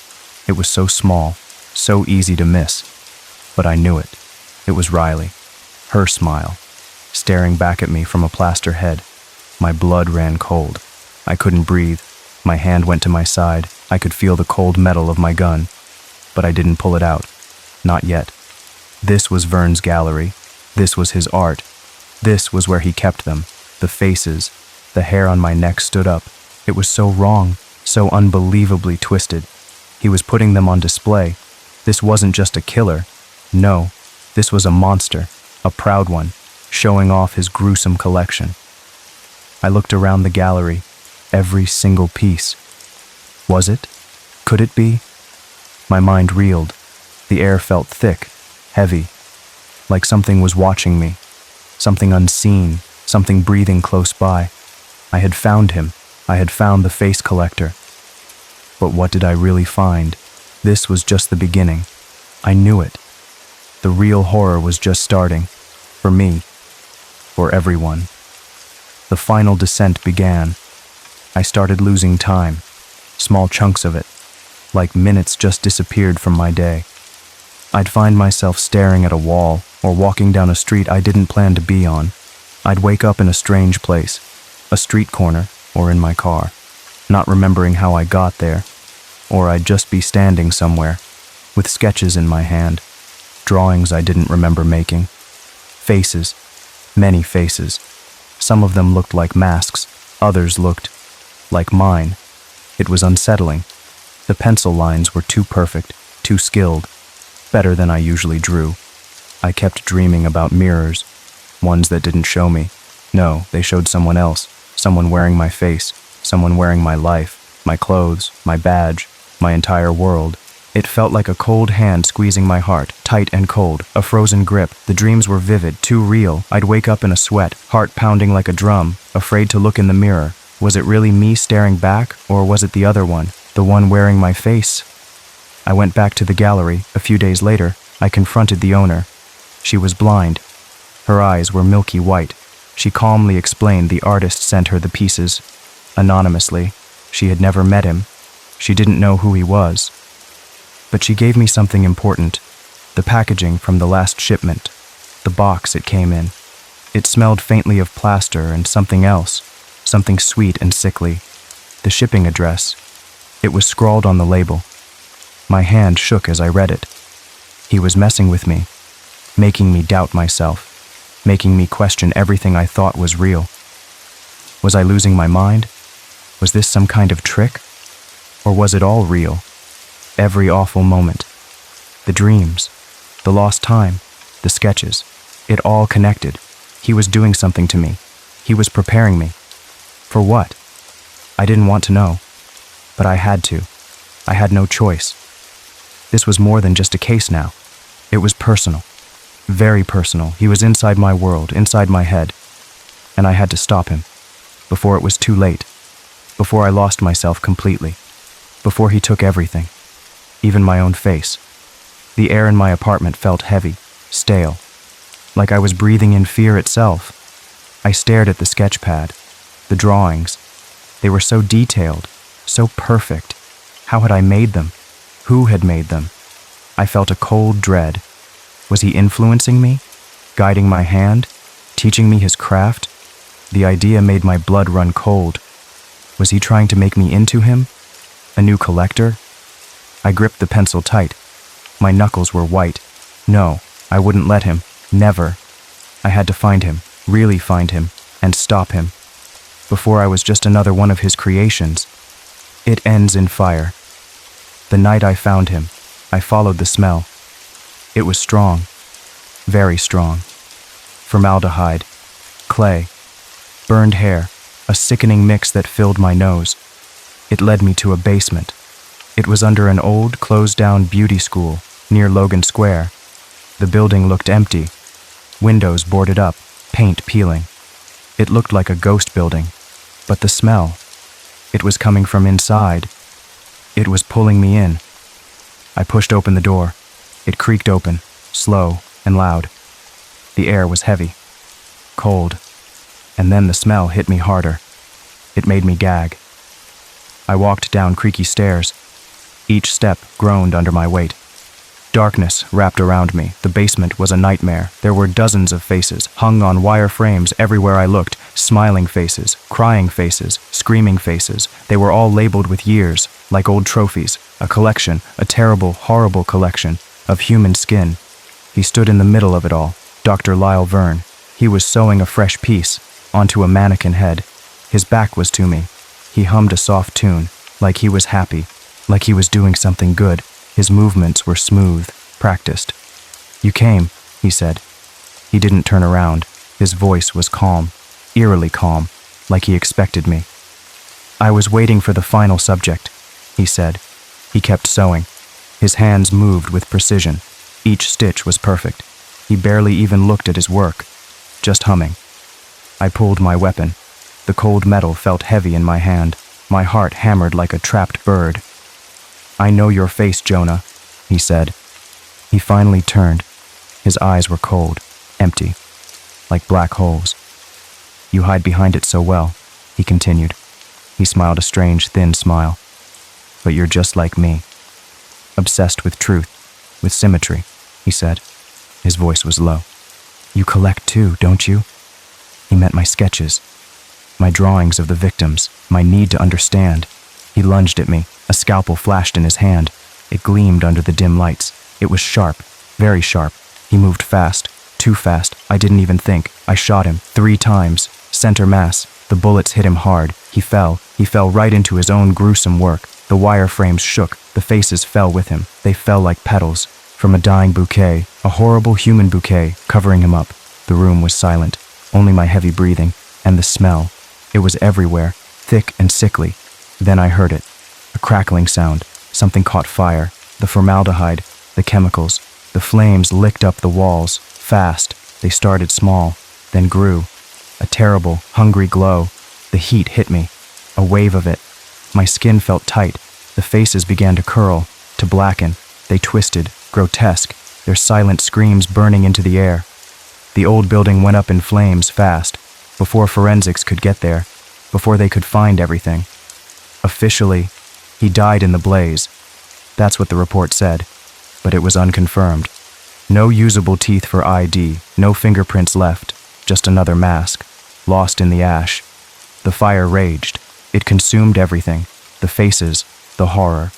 A: It was so small, so easy to miss. But I knew it. It was Riley. Her smile, staring back at me from a plaster head. My blood ran cold. I couldn't breathe. My hand went to my side. I could feel the cold metal of my gun. But I didn't pull it out. Not yet. This was Verne's gallery. This was his art. This was where he kept them. The faces. The hair on my neck stood up. It was so wrong, so unbelievably twisted. He was putting them on display. This wasn't just a killer. No, this was a monster, a proud one, showing off his gruesome collection. I looked around the gallery, every single piece. Was it? Could it be? My mind reeled. The air felt thick, heavy, like something was watching me, something unseen, something breathing close by. I had found him. I had found the face collector. But what did I really find? This was just the beginning. I knew it. The real horror was just starting. For me. For everyone. The final descent began. I started losing time. Small chunks of it. Like minutes just disappeared from my day. I'd find myself staring at a wall or walking down a street I didn't plan to be on. I'd wake up in a strange place, a street corner or in my car, not remembering how I got there, or I'd just be standing somewhere with sketches in my hand, drawings I didn't remember making. Faces, many faces. Some of them looked like masks, others looked like mine. It was unsettling. The pencil lines were too perfect, too skilled, better than I usually drew. I kept dreaming about mirrors, ones that didn't show me. No, they showed someone else, someone wearing my face, someone wearing my life, my clothes, my badge, my entire world. It felt like a cold hand squeezing my heart, tight and cold, a frozen grip. The dreams were vivid, too real. I'd wake up in a sweat, heart pounding like a drum, afraid to look in the mirror. Was it really me staring back, or was it the other one, the one wearing my face? I went back to the gallery. A few days later, I confronted the owner. She was blind. Her eyes were milky white. She calmly explained the artist sent her the pieces. Anonymously. She had never met him. She didn't know who he was. But she gave me something important. The packaging from the last shipment. The box it came in. It smelled faintly of plaster and something else. Something sweet and sickly. The shipping address. It was scrawled on the label. My hand shook as I read it. He was messing with me, making me doubt myself, making me question everything I thought was real. Was I losing my mind? Was this some kind of trick? Or was it all real? Every awful moment. The dreams, the lost time, the sketches, it all connected. He was doing something to me. He was preparing me. For what? I didn't want to know, but I had to. I had no choice. This was more than just a case now. It was personal. Very personal. He was inside my world, inside my head. And I had to stop him. Before it was too late. Before I lost myself completely. Before he took everything. Even my own face. The air in my apartment felt heavy, stale. Like I was breathing in fear itself. I stared at the sketch pad. The drawings. They were so detailed, so perfect. How had I made them? Who had made them? I felt a cold dread. Was he influencing me? Guiding my hand? Teaching me his craft? The idea made my blood run cold. Was he trying to make me into him? A new collector? I gripped the pencil tight. My knuckles were white. No, I wouldn't let him. Never. I had to find him, really find him, and stop him. Before I was just another one of his creations. It ends in fire. The night I found him, I followed the smell. It was strong. Very strong. Formaldehyde. Clay. Burned hair. A sickening mix that filled my nose. It led me to a basement. It was under an old, closed-down beauty school near Logan Square. The building looked empty. Windows boarded up, paint peeling. It looked like a ghost building. But the smell, it was coming from inside. It was pulling me in. I pushed open the door. It creaked open, slow and loud. The air was heavy, cold, and then the smell hit me harder. It made me gag. I walked down creaky stairs. Each step groaned under my weight. Darkness wrapped around me. The basement was a nightmare. There were dozens of faces, hung on wire frames everywhere I looked. Smiling faces, crying faces, screaming faces. They were all labeled with years, like old trophies. A collection, a terrible, horrible collection, of human skin. He stood in the middle of it all, Dr. Lyle Verne. He was sewing a fresh piece onto a mannequin head. His back was to me. He hummed a soft tune, like he was happy, like he was doing something good. His movements were smooth, practiced. "You came," he said. He didn't turn around. His voice was calm, eerily calm, like he expected me. "I was waiting for the final subject," he said. He kept sewing. His hands moved with precision. Each stitch was perfect. He barely even looked at his work, just humming. I pulled my weapon. The cold metal felt heavy in my hand. My heart hammered like a trapped bird. "I know your face, Jonah," he said. He finally turned. His eyes were cold, empty, like black holes. "You hide behind it so well," he continued. He smiled a strange, thin smile. "But you're just like me. Obsessed with truth, with symmetry," he said. His voice was low. "You collect too, don't you?" He meant my sketches, my drawings of the victims, my need to understand. He lunged at me. A scalpel flashed in his hand. It gleamed under the dim lights. It was sharp, very sharp. He moved fast, too fast. I didn't even think. I shot him 3 times, center mass. The bullets hit him hard. He fell right into his own gruesome work. The wire frames shook. The faces fell with him. They fell like petals from a dying bouquet, a horrible human bouquet, covering him up. The room was silent. Only my heavy breathing and the smell. It was everywhere, thick and sickly. Then I heard it. A crackling sound. Something caught fire. The formaldehyde, the chemicals. The flames licked up the walls, fast. They started small, then grew. A terrible, hungry glow. The heat hit me. A wave of it. My skin felt tight. The faces began to curl, to blacken. They twisted, grotesque, their silent screams burning into the air. The old building went up in flames fast, before forensics could get there, before they could find everything. Officially, he died in the blaze. That's what the report said, but it was unconfirmed. No usable teeth for ID, no fingerprints left, just another mask, lost in the ash. The fire raged. It consumed everything, the faces, the horror,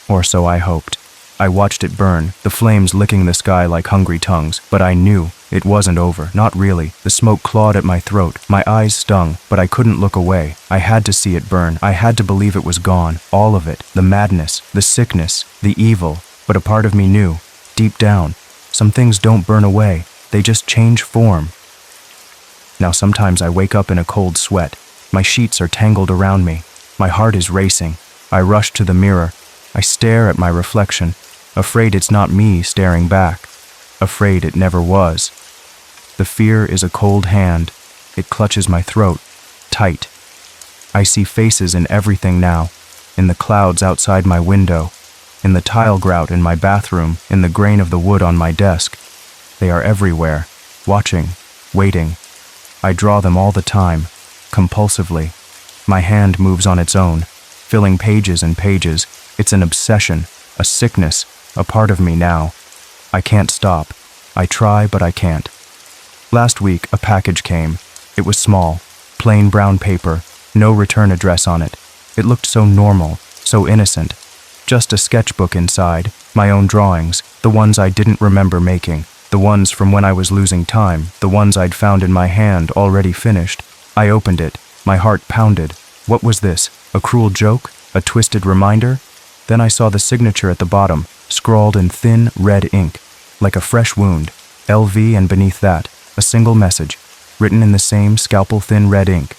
A: or so I hoped. I watched it burn, the flames licking the sky like hungry tongues, but I knew it wasn't over, not really. The smoke clawed at my throat, my eyes stung, but I couldn't look away. I had to see it burn. I had to believe it was gone, all of it, the madness, the sickness, the evil. But a part of me knew, deep down, some things don't burn away, they just change form. Now sometimes I wake up in a cold sweat. My sheets are tangled around me. My heart is racing. I rush to the mirror. I stare at my reflection, afraid it's not me staring back, afraid it never was. The fear is a cold hand. It clutches my throat, tight. I see faces in everything now, in the clouds outside my window, in the tile grout in my bathroom, in the grain of the wood on my desk. They are everywhere, watching, waiting. I draw them all the time, compulsively. My hand moves on its own, filling pages and pages. It's an obsession, a sickness, a part of me now. I can't stop. I try, but I can't. Last week, a package came. It was small, plain brown paper, no return address on it. It looked so normal, so innocent. Just a sketchbook inside, my own drawings, the ones I didn't remember making, the ones from when I was losing time, the ones I'd found in my hand already finished. I opened it. My heart pounded. What was this? A cruel joke? A twisted reminder? Then I saw the signature at the bottom, scrawled in thin, red ink, like a fresh wound. LV, and beneath that, a single message, written in the same scalpel-thin red ink.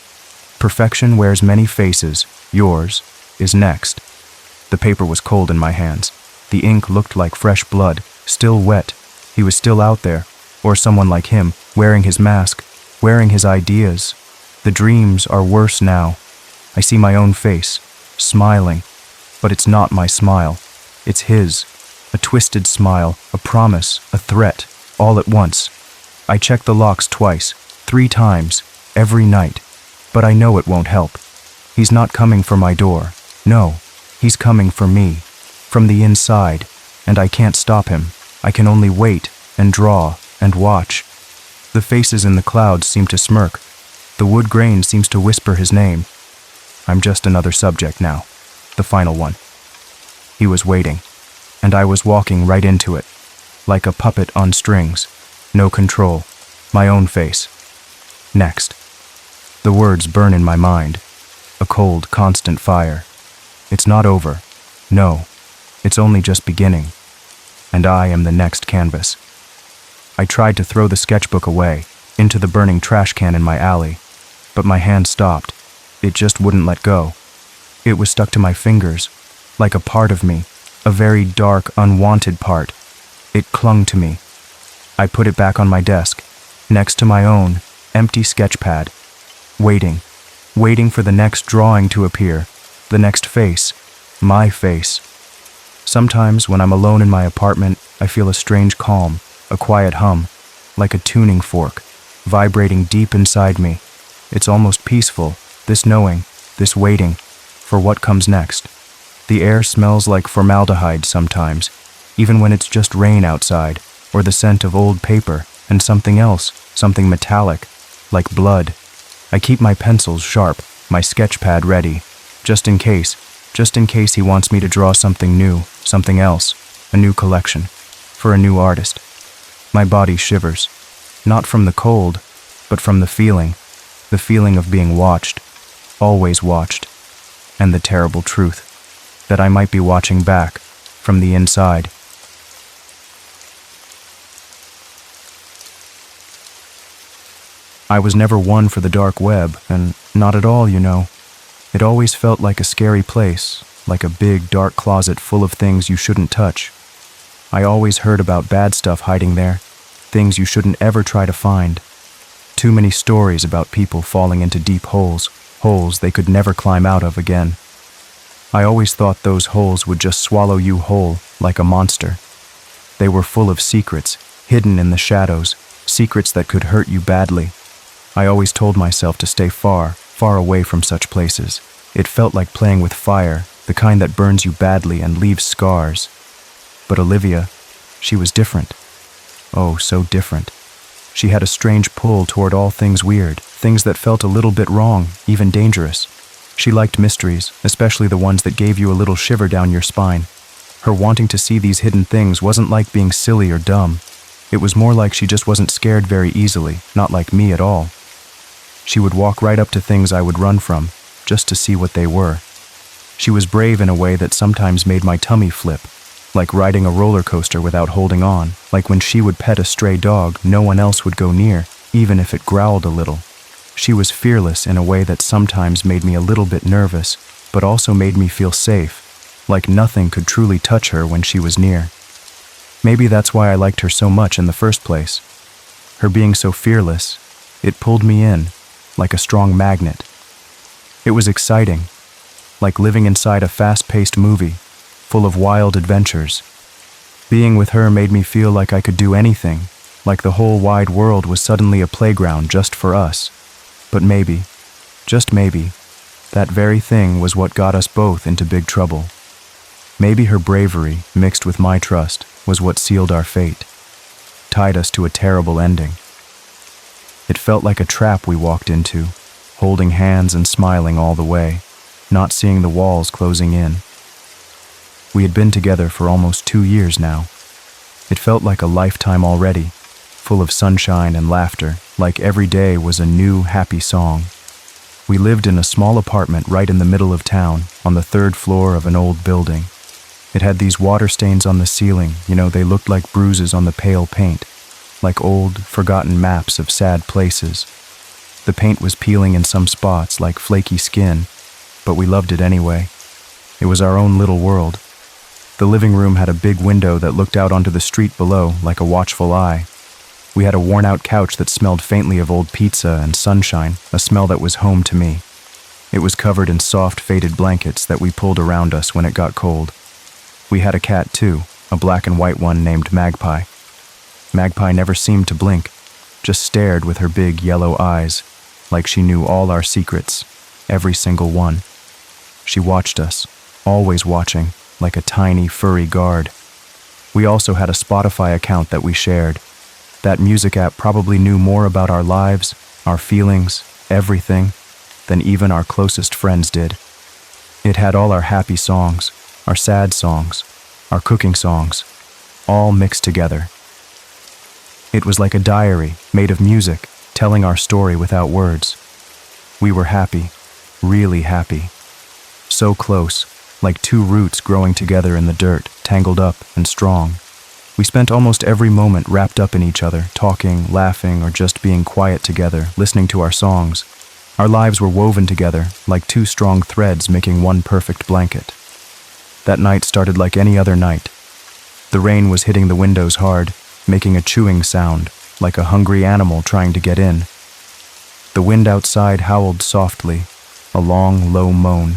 A: Perfection wears many faces. Yours is next. The paper was cold in my hands. The ink looked like fresh blood, still wet. He was still out there, or someone like him, wearing his mask, wearing his ideas. The dreams are worse now. I see my own face, smiling. But it's not my smile. It's his. A twisted smile, a promise, a threat, all at once. I check the locks twice, 3 times, every night. But I know it won't help. He's not coming for my door. No, he's coming for me. From the inside. And I can't stop him. I can only wait, and draw, and watch. The faces in the clouds seem to smirk. The wood grain seems to whisper his name. I'm just another subject now. The final one. He was waiting, and I was walking right into it, like a puppet on strings, no control, my own face. Next. The words burn in my mind, a cold, constant fire. It's not over. No, it's only just beginning, and I am the next canvas. I tried to throw the sketchbook away, into the burning trash can in my alley, but my hand stopped. It just wouldn't let go. It was stuck to my fingers, like a part of me, a very dark, unwanted part. It clung to me. I put it back on my desk, next to my own, empty sketch pad, waiting, waiting for the next drawing to appear, the next face, my face. Sometimes when I'm alone in my apartment, I feel a strange calm, a quiet hum, like a tuning fork, vibrating deep inside me. It's almost peaceful, this knowing, this waiting, for what comes next. The air smells like formaldehyde sometimes, even when it's just rain outside, or the scent of old paper, and something else, something metallic, like blood. I keep my pencils sharp, my sketch pad ready, just in case he wants me to draw something new, something else, a new collection, for a new artist. My body shivers, not from the cold, but from the feeling of being watched, always watched, and the terrible truth, that I might be watching back, from the inside. I was never one for the dark web, and not at all, you know. It always felt like a scary place, like a big, dark closet full of things you shouldn't touch. I always heard about bad stuff hiding there, things you shouldn't ever try to find. Too many stories about people falling into deep holes they could never climb out of again. I always thought those holes would just swallow you whole, like a monster. They were full of secrets, hidden in the shadows, secrets that could hurt you badly. I always told myself to stay far, far away from such places. It felt like playing with fire, the kind that burns you badly and leaves scars. But Olivia, she was different. Oh, so different. She had a strange pull toward all things weird, things that felt a little bit wrong, even dangerous. She liked mysteries, especially the ones that gave you a little shiver down your spine. Her wanting to see these hidden things wasn't like being silly or dumb. It was more like she just wasn't scared very easily, not like me at all. She would walk right up to things I would run from, just to see what they were. She was brave in a way that sometimes made my tummy flip, like riding a roller coaster without holding on, like when she would pet a stray dog no one else would go near, even if it growled a little. She was fearless in a way that sometimes made me a little bit nervous, but also made me feel safe, like nothing could truly touch her when she was near. Maybe that's why I liked her so much in the first place. Her being so fearless, it pulled me in, like a strong magnet. It was exciting, like living inside a fast-paced movie, full of wild adventures. Being with her made me feel like I could do anything, like the whole wide world was suddenly a playground just for us. But maybe, just maybe, that very thing was what got us both into big trouble. Maybe her bravery, mixed with my trust, was what sealed our fate, tied us to a terrible ending. It felt like a trap we walked into, holding hands and smiling all the way, not seeing the walls closing in. We had been together for almost 2 years now. It felt like a lifetime already, full of sunshine and laughter, like every day was a new, happy song. We lived in a small apartment right in the middle of town, on the 3rd floor of an old building. It had these water stains on the ceiling, they looked like bruises on the pale paint, like old, forgotten maps of sad places. The paint was peeling in some spots like flaky skin, but we loved it anyway. It was our own little world. The living room had a big window that looked out onto the street below like a watchful eye. We had a worn-out couch that smelled faintly of old pizza and sunshine, a smell that was home to me. It was covered in soft, faded blankets that we pulled around us when it got cold. We had a cat too, a black and white one named Magpie. Magpie never seemed to blink, just stared with her big yellow eyes, like she knew all our secrets, every single one. She watched us, always watching, like a tiny, furry guard. We also had a Spotify account that we shared. That music app probably knew more about our lives, our feelings, everything, than even our closest friends did. It had all our happy songs, our sad songs, our cooking songs, all mixed together. It was like a diary made of music, telling our story without words. We were happy, really happy. So close, like 2 roots growing together in the dirt, tangled up and strong. We spent almost every moment wrapped up in each other, talking, laughing, or just being quiet together, listening to our songs. Our lives were woven together, like 2 strong threads making one perfect blanket. That night started like any other night. The rain was hitting the windows hard, making a chewing sound, like a hungry animal trying to get in. The wind outside howled softly, a long, low moan,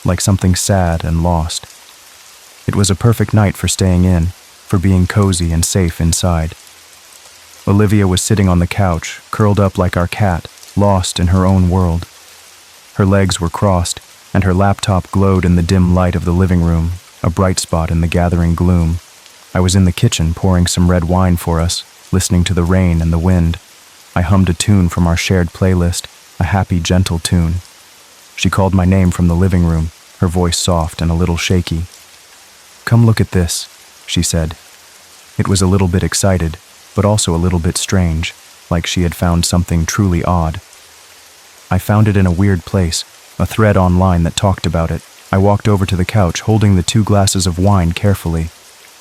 A: like something sad and lost. It was a perfect night for staying in, for being cozy and safe inside. Olivia was sitting on the couch, curled up like our cat, lost in her own world. Her legs were crossed, and her laptop glowed in the dim light of the living room, a bright spot in the gathering gloom. I was in the kitchen pouring some red wine for us, listening to the rain and the wind. I hummed a tune from our shared playlist, a happy, gentle tune. She called my name from the living room, her voice soft and a little shaky. "Come look at this," she said. It was a little bit excited, but also a little bit strange, like she had found something truly odd. I found it in a weird place, a thread online that talked about it. I walked over to the couch, holding the 2 glasses of wine carefully.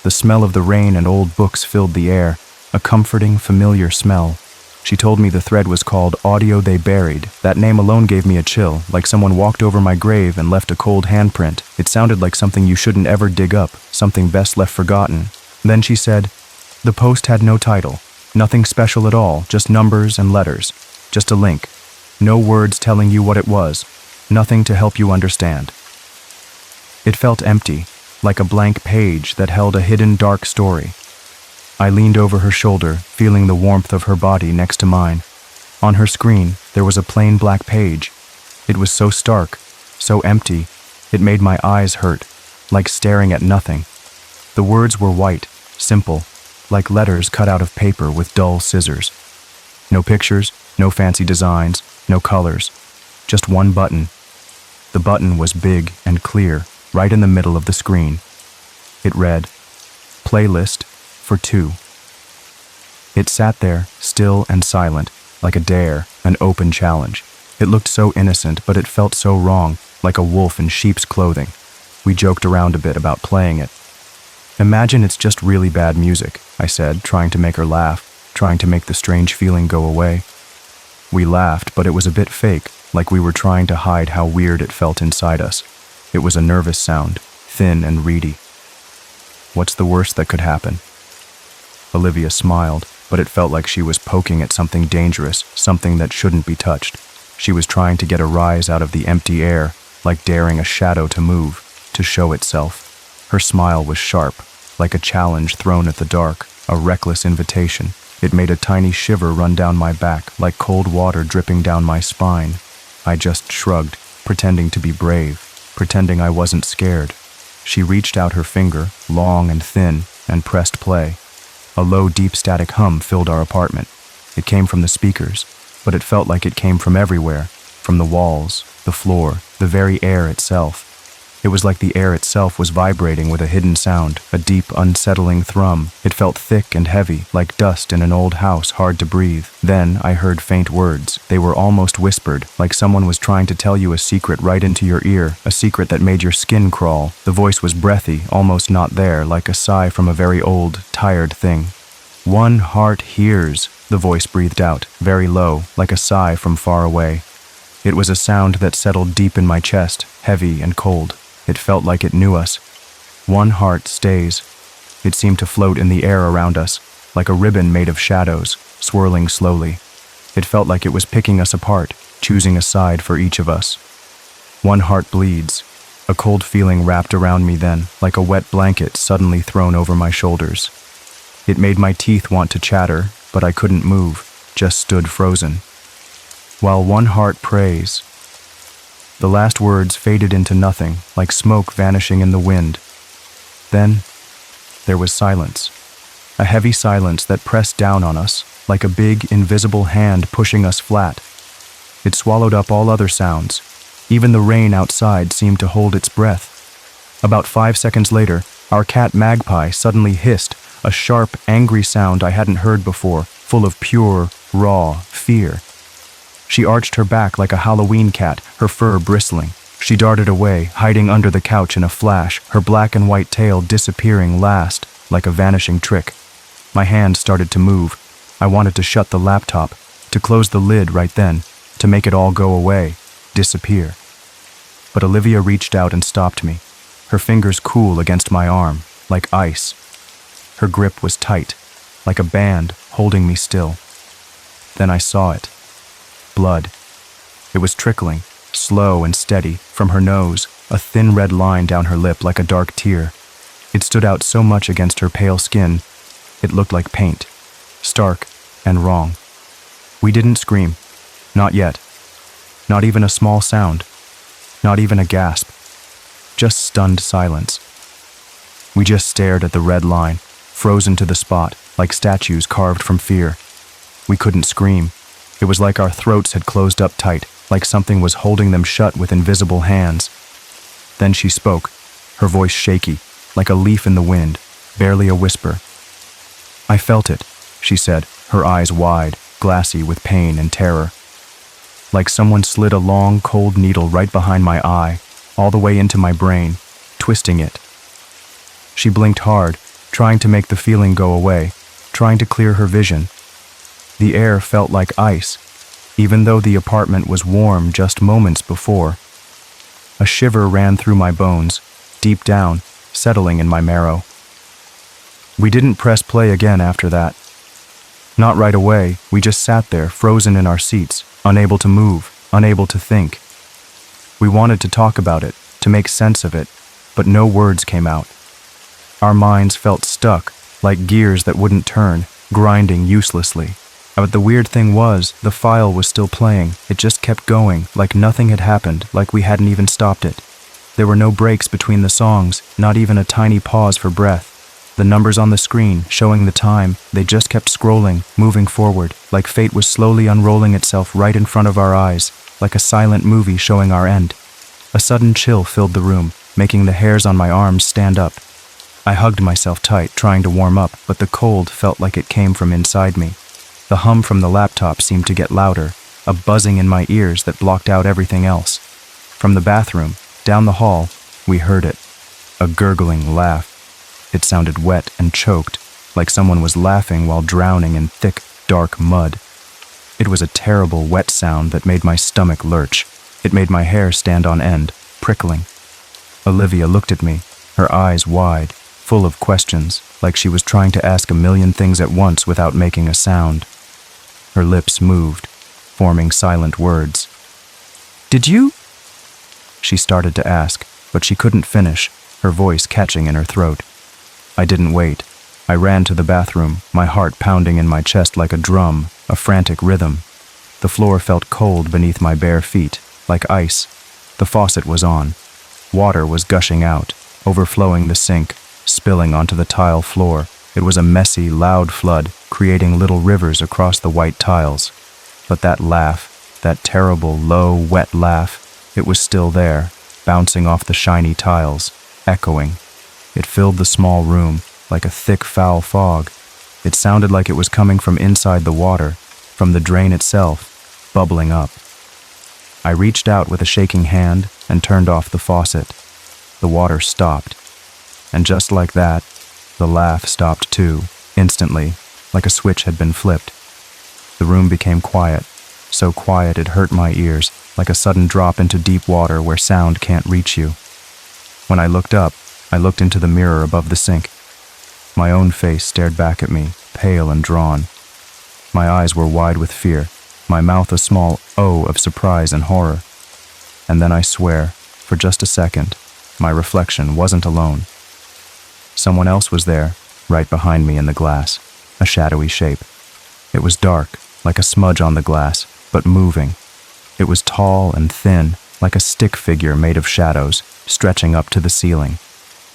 A: The smell of the rain and old books filled the air, a comforting, familiar smell. She told me the thread was called Audio They Buried. That name alone gave me a chill, like someone walked over my grave and left a cold handprint. It sounded like something you shouldn't ever dig up, something best left forgotten. Then she said, the post had no title, nothing special at all, just numbers and letters, just a link. No words telling you what it was, nothing to help you understand. It felt empty, like a blank page that held a hidden dark story. I leaned over her shoulder, feeling the warmth of her body next to mine. On her screen, there was a plain black page. It was so stark, so empty, it made my eyes hurt, like staring at nothing. The words were white, simple, like letters cut out of paper with dull scissors. No pictures, no fancy designs, no colors, just one button. The button was big and clear, right in the middle of the screen. It read, "Playlist for 2. It sat there, still and silent, like a dare, an open challenge. It looked so innocent, but it felt so wrong, like a wolf in sheep's clothing. We joked around a bit about playing it. "Imagine it's just really bad music," I said, trying to make her laugh, trying to make the strange feeling go away. We laughed, but it was a bit fake, like we were trying to hide how weird it felt inside us. It was a nervous sound, thin and reedy. "What's the worst that could happen?" Olivia smiled, but it felt like she was poking at something dangerous, something that shouldn't be touched. She was trying to get a rise out of the empty air, like daring a shadow to move, to show itself. Her smile was sharp, like a challenge thrown at the dark, a reckless invitation. It made a tiny shiver run down my back, like cold water dripping down my spine. I just shrugged, pretending to be brave, pretending I wasn't scared. She reached out her finger, long and thin, and pressed play. A low, deep static hum filled our apartment. It came from the speakers, but it felt like it came from everywhere, from the walls, the floor, the very air itself. It was like the air itself was vibrating with a hidden sound, a deep, unsettling thrum. It felt thick and heavy, like dust in an old house, hard to breathe. Then I heard faint words. They were almost whispered, like someone was trying to tell you a secret right into your ear, a secret that made your skin crawl. The voice was breathy, almost not there, like a sigh from a very old, tired thing. "One heart hears," the voice breathed out, very low, like a sigh from far away. It was a sound that settled deep in my chest, heavy and cold. It felt like it knew us. "One heart stays." It seemed to float in the air around us, like a ribbon made of shadows, swirling slowly. It felt like it was picking us apart, choosing a side for each of us. "One heart bleeds." A cold feeling wrapped around me then, like a wet blanket suddenly thrown over my shoulders. It made my teeth want to chatter, but I couldn't move, just stood frozen. "While one heart prays." The last words faded into nothing, like smoke vanishing in the wind. Then, there was silence. A heavy silence that pressed down on us, like a big, invisible hand pushing us flat. It swallowed up all other sounds. Even the rain outside seemed to hold its breath. About 5 seconds later, our cat Magpie suddenly hissed, a sharp, angry sound I hadn't heard before, full of pure, raw fear. She arched her back like a Halloween cat, her fur bristling. She darted away, hiding under the couch in a flash, her black and white tail disappearing last, like a vanishing trick. My hand started to move. I wanted to shut the laptop, to close the lid right then, to make it all go away, disappear. But Olivia reached out and stopped me, her fingers cool against my arm, like ice. Her grip was tight, like a band holding me still. Then I saw it. Blood. It was trickling, slow and steady, from her nose, a thin red line down her lip like a dark tear. It stood out so much against her pale skin, it looked like paint, stark and wrong. We didn't scream, not yet. Not even a small sound, not even a gasp, just stunned silence. We just stared at the red line, frozen to the spot, like statues carved from fear. We couldn't scream. It was like our throats had closed up tight, like something was holding them shut with invisible hands. Then she spoke, her voice shaky, like a leaf in the wind, barely a whisper. "I felt it," she said, her eyes wide, glassy with pain and terror. Like someone slid a long, cold needle right behind my eye, all the way into my brain, twisting it. She blinked hard, trying to make the feeling go away, trying to clear her vision. The air felt like ice, even though the apartment was warm just moments before. A shiver ran through my bones, deep down, settling in my marrow. We didn't press play again after that. Not right away, we just sat there, frozen in our seats, unable to move, unable to think. We wanted to talk about it, to make sense of it, but no words came out. Our minds felt stuck, like gears that wouldn't turn, grinding uselessly. But the weird thing was, the file was still playing. It just kept going, like nothing had happened, like we hadn't even stopped it. There were no breaks between the songs, not even a tiny pause for breath. The numbers on the screen, showing the time, they just kept scrolling, moving forward, like fate was slowly unrolling itself right in front of our eyes, like a silent movie showing our end. A sudden chill filled the room, making the hairs on my arms stand up. I hugged myself tight, trying to warm up, but the cold felt like it came from inside me. The hum from the laptop seemed to get louder, a buzzing in my ears that blocked out everything else. From the bathroom, down the hall, we heard it. A gurgling laugh. It sounded wet and choked, like someone was laughing while drowning in thick, dark mud. It was a terrible, wet sound that made my stomach lurch. It made my hair stand on end, prickling. Olivia looked at me, her eyes wide, full of questions, like she was trying to ask a million things at once without making a sound. Her lips moved, forming silent words. "Did you?" She started to ask, but she couldn't finish, her voice catching in her throat. I didn't wait. I ran to the bathroom, my heart pounding in my chest like a drum, a frantic rhythm. The floor felt cold beneath my bare feet, like ice. The faucet was on. Water was gushing out, overflowing the sink, spilling onto the tile floor. It was a messy, loud flood, creating little rivers across the white tiles. But that laugh, that terrible, low, wet laugh, it was still there, bouncing off the shiny tiles, echoing. It filled the small room, like a thick, foul fog. It sounded like it was coming from inside the water, from the drain itself, bubbling up. I reached out with a shaking hand and turned off the faucet. The water stopped. And just like that, the laugh stopped too, instantly, like a switch had been flipped. The room became quiet, so quiet it hurt my ears, like a sudden drop into deep water where sound can't reach you. When I looked up, I looked into the mirror above the sink. My own face stared back at me, pale and drawn. My eyes were wide with fear, my mouth a small O of surprise and horror. And then I swear, for just a second, my reflection wasn't alone. Someone else was there, right behind me in the glass, a shadowy shape. It was dark, like a smudge on the glass, but moving. It was tall and thin, like a stick figure made of shadows, stretching up to the ceiling.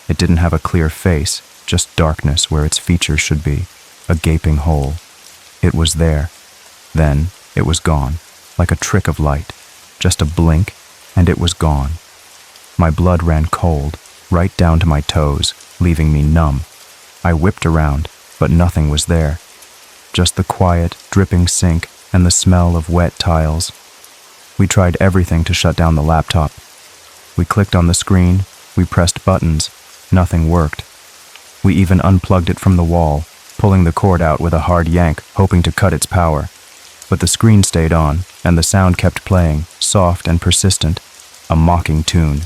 A: It didn't have a clear face, just darkness where its features should be, a gaping hole. It was there. Then it was gone, like a trick of light. Just a blink, and it was gone. My blood ran cold, right down to my toes, leaving me numb. I whipped around, but nothing was there. Just the quiet, dripping sink and the smell of wet tiles. We tried everything to shut down the laptop. We clicked on the screen, we pressed buttons. Nothing worked. We even unplugged it from the wall, pulling the cord out with a hard yank, hoping to cut its power. But the screen stayed on, and the sound kept playing, soft and persistent, a mocking tune.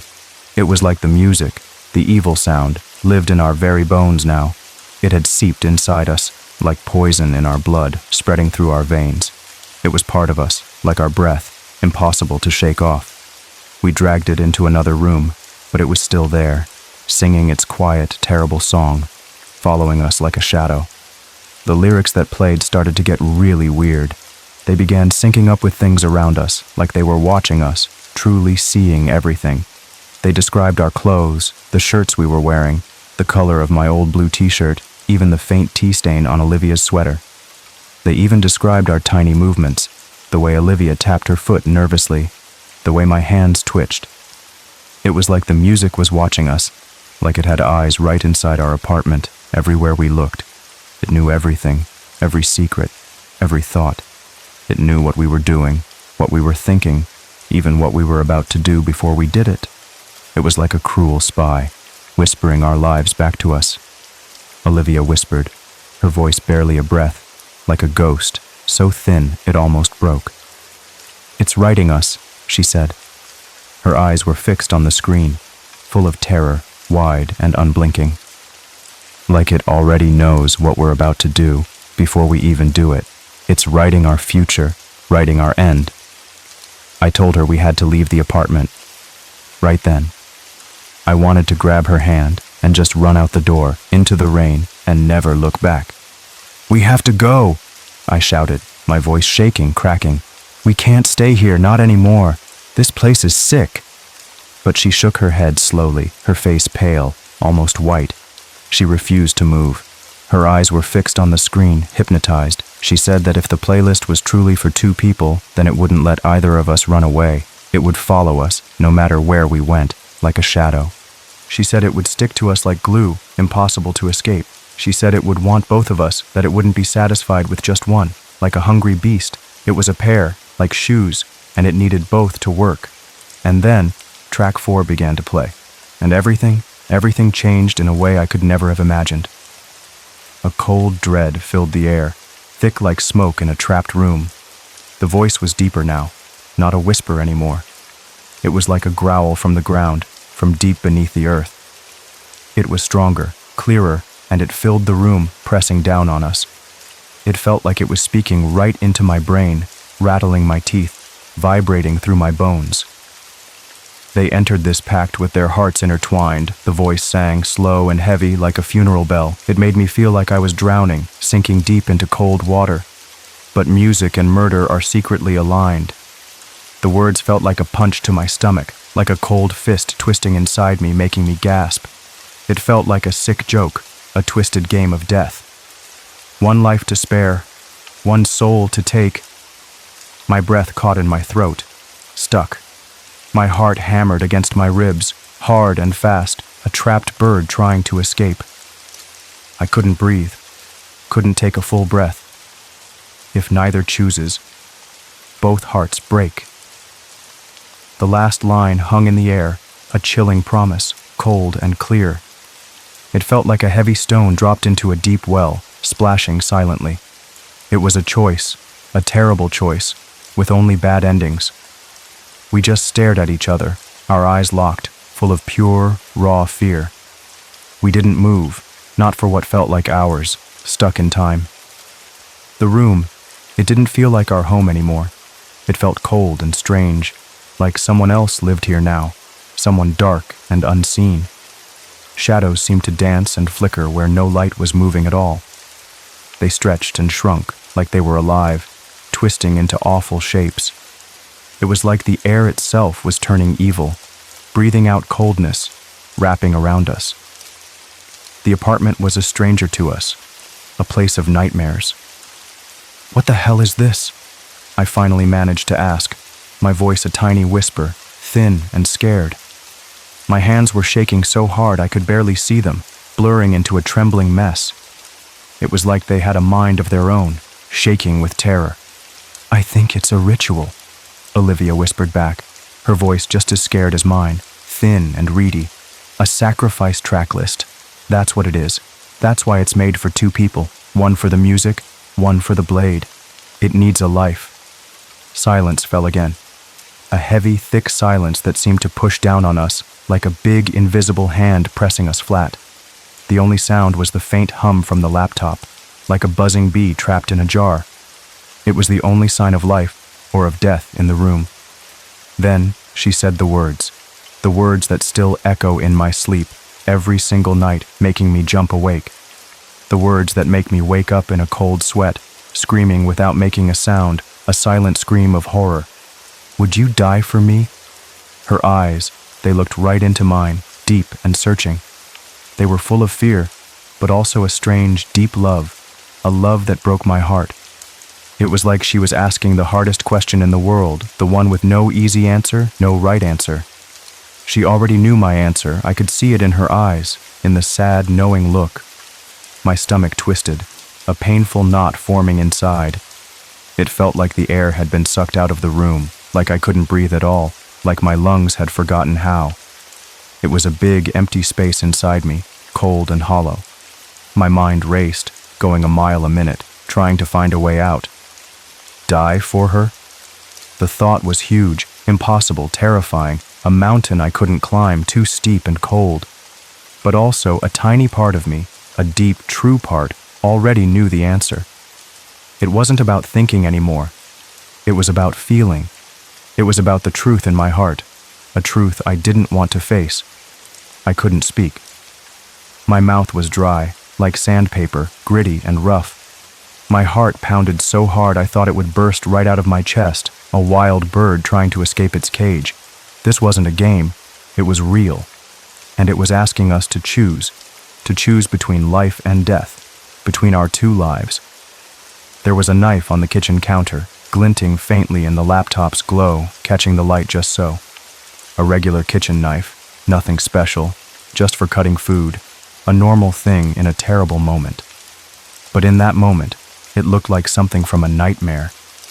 A: It was like the music, the evil sound, lived in our very bones now. It had seeped inside us, like poison in our blood, spreading through our veins. It was part of us, like our breath, impossible to shake off. We dragged it into another room, but it was still there, singing its quiet, terrible song, following us like a shadow. The lyrics that played started to get really weird. They began syncing up with things around us, like they were watching us, truly seeing everything. They described our clothes, the shirts we were wearing, the color of my old blue t-shirt, even the faint tea stain on Olivia's sweater. They even described our tiny movements, the way Olivia tapped her foot nervously, the way my hands twitched. It was like the music was watching us, like it had eyes right inside our apartment, everywhere we looked. It knew everything, every secret, every thought. It knew what we were doing, what we were thinking, even what we were about to do before we did it. It was like a cruel spy, whispering our lives back to us. Olivia whispered, her voice barely a breath, like a ghost, so thin it almost broke. "It's writing us," she said. Her eyes were fixed on the screen, full of terror, wide and unblinking. Like it already knows what we're about to do before we even do it. It's writing our future, writing our end. I told her we had to leave the apartment. Right then, I wanted to grab her hand and just run out the door, into the rain, and never look back. "We have to go!" I shouted, my voice shaking, cracking. "We can't stay here, not anymore. This place is sick." But she shook her head slowly, her face pale, almost white. She refused to move. Her eyes were fixed on the screen, hypnotized. She said that if the playlist was truly for two people, then it wouldn't let either of us run away. It would follow us, no matter where we went, like a shadow. She said it would stick to us like glue, impossible to escape. She said it would want both of us, that it wouldn't be satisfied with just one, like a hungry beast. It was a pair, like shoes, and it needed both to work. And then, track 4 began to play. And everything changed in a way I could never have imagined. A cold dread filled the air, thick like smoke in a trapped room. The voice was deeper now, not a whisper anymore. It was like a growl from the ground, from deep beneath the earth. It was stronger, clearer, and it filled the room, pressing down on us. It felt like it was speaking right into my brain, rattling my teeth, vibrating through my bones. They entered this pact with their hearts intertwined. The voice sang, slow and heavy like a funeral bell. It made me feel like I was drowning, sinking deep into cold water. But music and murder are secretly aligned. The words felt like a punch to my stomach, like a cold fist twisting inside me, making me gasp. It felt like a sick joke, a twisted game of death. One life to spare, one soul to take. My breath caught in my throat, stuck. My heart hammered against my ribs, hard and fast, a trapped bird trying to escape. I couldn't breathe, couldn't take a full breath. If neither chooses, both hearts break. The last line hung in the air, a chilling promise, cold and clear. It felt like a heavy stone dropped into a deep well, splashing silently. It was a choice, a terrible choice, with only bad endings. We just stared at each other, our eyes locked, full of pure, raw fear. We didn't move, not for what felt like hours, stuck in time. The room, it didn't feel like our home anymore. It felt cold and strange, like someone else lived here now, someone dark and unseen. Shadows seemed to dance and flicker where no light was moving at all. They stretched and shrunk, like they were alive, twisting into awful shapes. It was like the air itself was turning evil, breathing out coldness, wrapping around us. The apartment was a stranger to us, a place of nightmares. "What the hell is this?" I finally managed to ask, my voice a tiny whisper, thin and scared. My hands were shaking so hard I could barely see them, blurring into a trembling mess. It was like they had a mind of their own, shaking with terror. "I think it's a ritual," Olivia whispered back, her voice just as scared as mine, thin and reedy. "A sacrifice track list. That's what it is. That's why it's made for two people, one for the music, one for the blade. It needs a life." Silence fell again. A heavy, thick silence that seemed to push down on us, like a big, invisible hand pressing us flat. The only sound was the faint hum from the laptop, like a buzzing bee trapped in a jar. It was the only sign of life, or of death, in the room. Then she said the words that still echo in my sleep every single night, making me jump awake. The words that make me wake up in a cold sweat, screaming without making a sound, a silent scream of horror. Would you die for me? Her eyes, they looked right into mine, deep and searching. They were full of fear, but also a strange, deep love, a love that broke my heart. It was like she was asking the hardest question in the world, the one with no easy answer, no right answer. She already knew my answer. I could see it in her eyes, in the sad, knowing look. My stomach twisted, a painful knot forming inside. It felt like the air had been sucked out of the room, like I couldn't breathe at all, like my lungs had forgotten how. It was a big, empty space inside me, cold and hollow. My mind raced, going a mile a minute, trying to find a way out. Die for her? The thought was huge, impossible, terrifying, a mountain I couldn't climb, too steep and cold. But also a tiny part of me, a deep, true part, already knew the answer. It wasn't about thinking anymore. It was about feeling. It was about the truth in my heart, a truth I didn't want to face. I couldn't speak. My mouth was dry, like sandpaper, gritty and rough. My heart pounded so hard I thought it would burst right out of my chest, a wild bird trying to escape its cage. This wasn't a game, it was real. And it was asking us to choose between life and death, between our two lives. There was a knife on the kitchen counter, glinting faintly in the laptop's glow, catching the light just so. A regular kitchen knife, nothing special, just for cutting food, a normal thing in a terrible moment. But in that moment, it looked like something from a nightmare,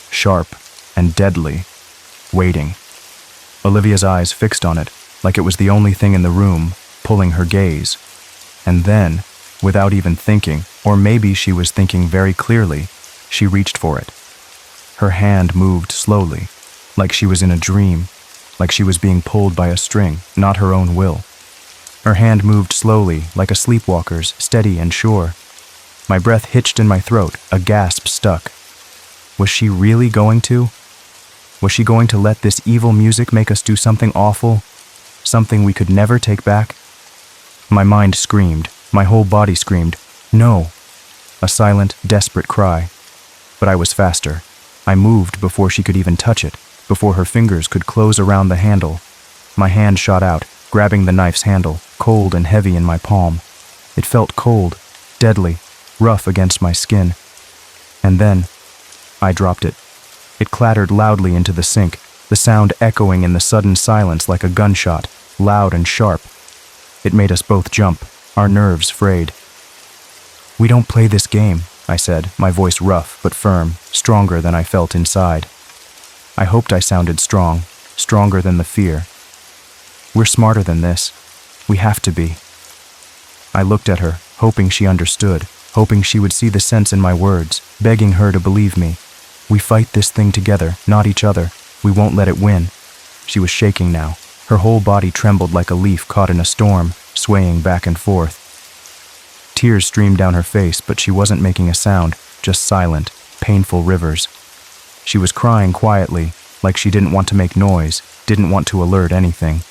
A: sharp and deadly, waiting. Olivia's eyes fixed on it, like it was the only thing in the room, pulling her gaze. And then, without even thinking, or maybe she was thinking very clearly, she reached for it. Her hand moved slowly, like she was in a dream, like she was being pulled by a string, not her own will. Her hand moved slowly, like a sleepwalker's, steady and sure. My breath hitched in my throat, a gasp stuck. Was she really going to? Was she going to let this evil music make us do something awful? Something we could never take back? My mind screamed, my whole body screamed, no! A silent, desperate cry. But I was faster. I moved before she could even touch it, before her fingers could close around the handle. My hand shot out, grabbing the knife's handle, cold and heavy in my palm. It felt cold, deadly, rough against my skin. And then, I dropped it. It clattered loudly into the sink, the sound echoing in the sudden silence like a gunshot, loud and sharp. It made us both jump, our nerves frayed. "We don't play this game," I said, my voice rough but firm, stronger than I felt inside. I hoped I sounded strong, stronger than the fear. "We're smarter than this. We have to be." I looked at her, hoping she understood, hoping she would see the sense in my words, begging her to believe me. "We fight this thing together, not each other. We won't let it win." She was shaking now. Her whole body trembled like a leaf caught in a storm, swaying back and forth. Tears streamed down her face, but she wasn't making a sound, just silent, painful rivers. She was crying quietly, like she didn't want to make noise, didn't want to alert anything.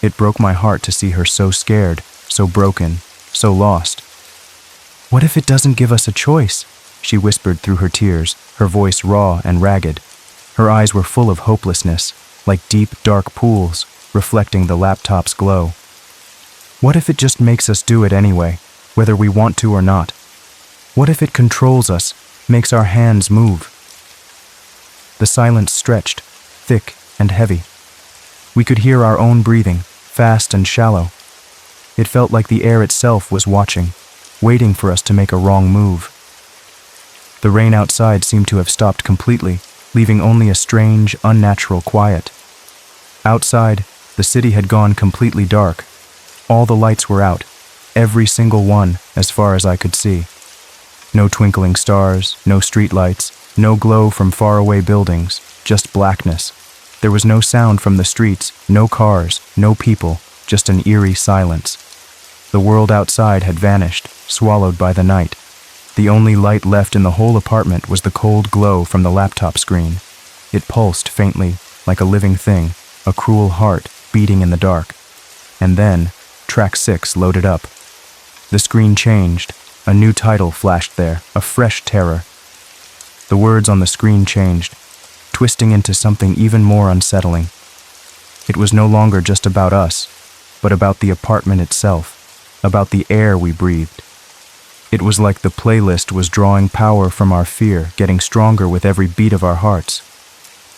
A: It broke my heart to see her so scared, so broken, so lost. "What if it doesn't give us a choice?" she whispered through her tears, her voice raw and ragged. Her eyes were full of hopelessness, like deep, dark pools, reflecting the laptop's glow. "What if it just makes us do it anyway, whether we want to or not? What if it controls us, makes our hands move?" The silence stretched, thick and heavy. We could hear our own breathing, fast and shallow. It felt like the air itself was watching, waiting for us to make a wrong move. The rain outside seemed to have stopped completely, leaving only a strange, unnatural quiet. Outside, the city had gone completely dark. All the lights were out, every single one, as far as I could see. No twinkling stars, no streetlights, no glow from faraway buildings, just blackness. There was no sound from the streets, no cars, no people, just an eerie silence. The world outside had vanished, swallowed by the night. The only light left in the whole apartment was the cold glow from the laptop screen. It pulsed faintly, like a living thing, a cruel heart beating in the dark. And then, track 6 loaded up. The screen changed. A new title flashed there, a fresh terror. The words on the screen changed, twisting into something even more unsettling. It was no longer just about us, but about the apartment itself, about the air we breathed. It was like the playlist was drawing power from our fear, getting stronger with every beat of our hearts.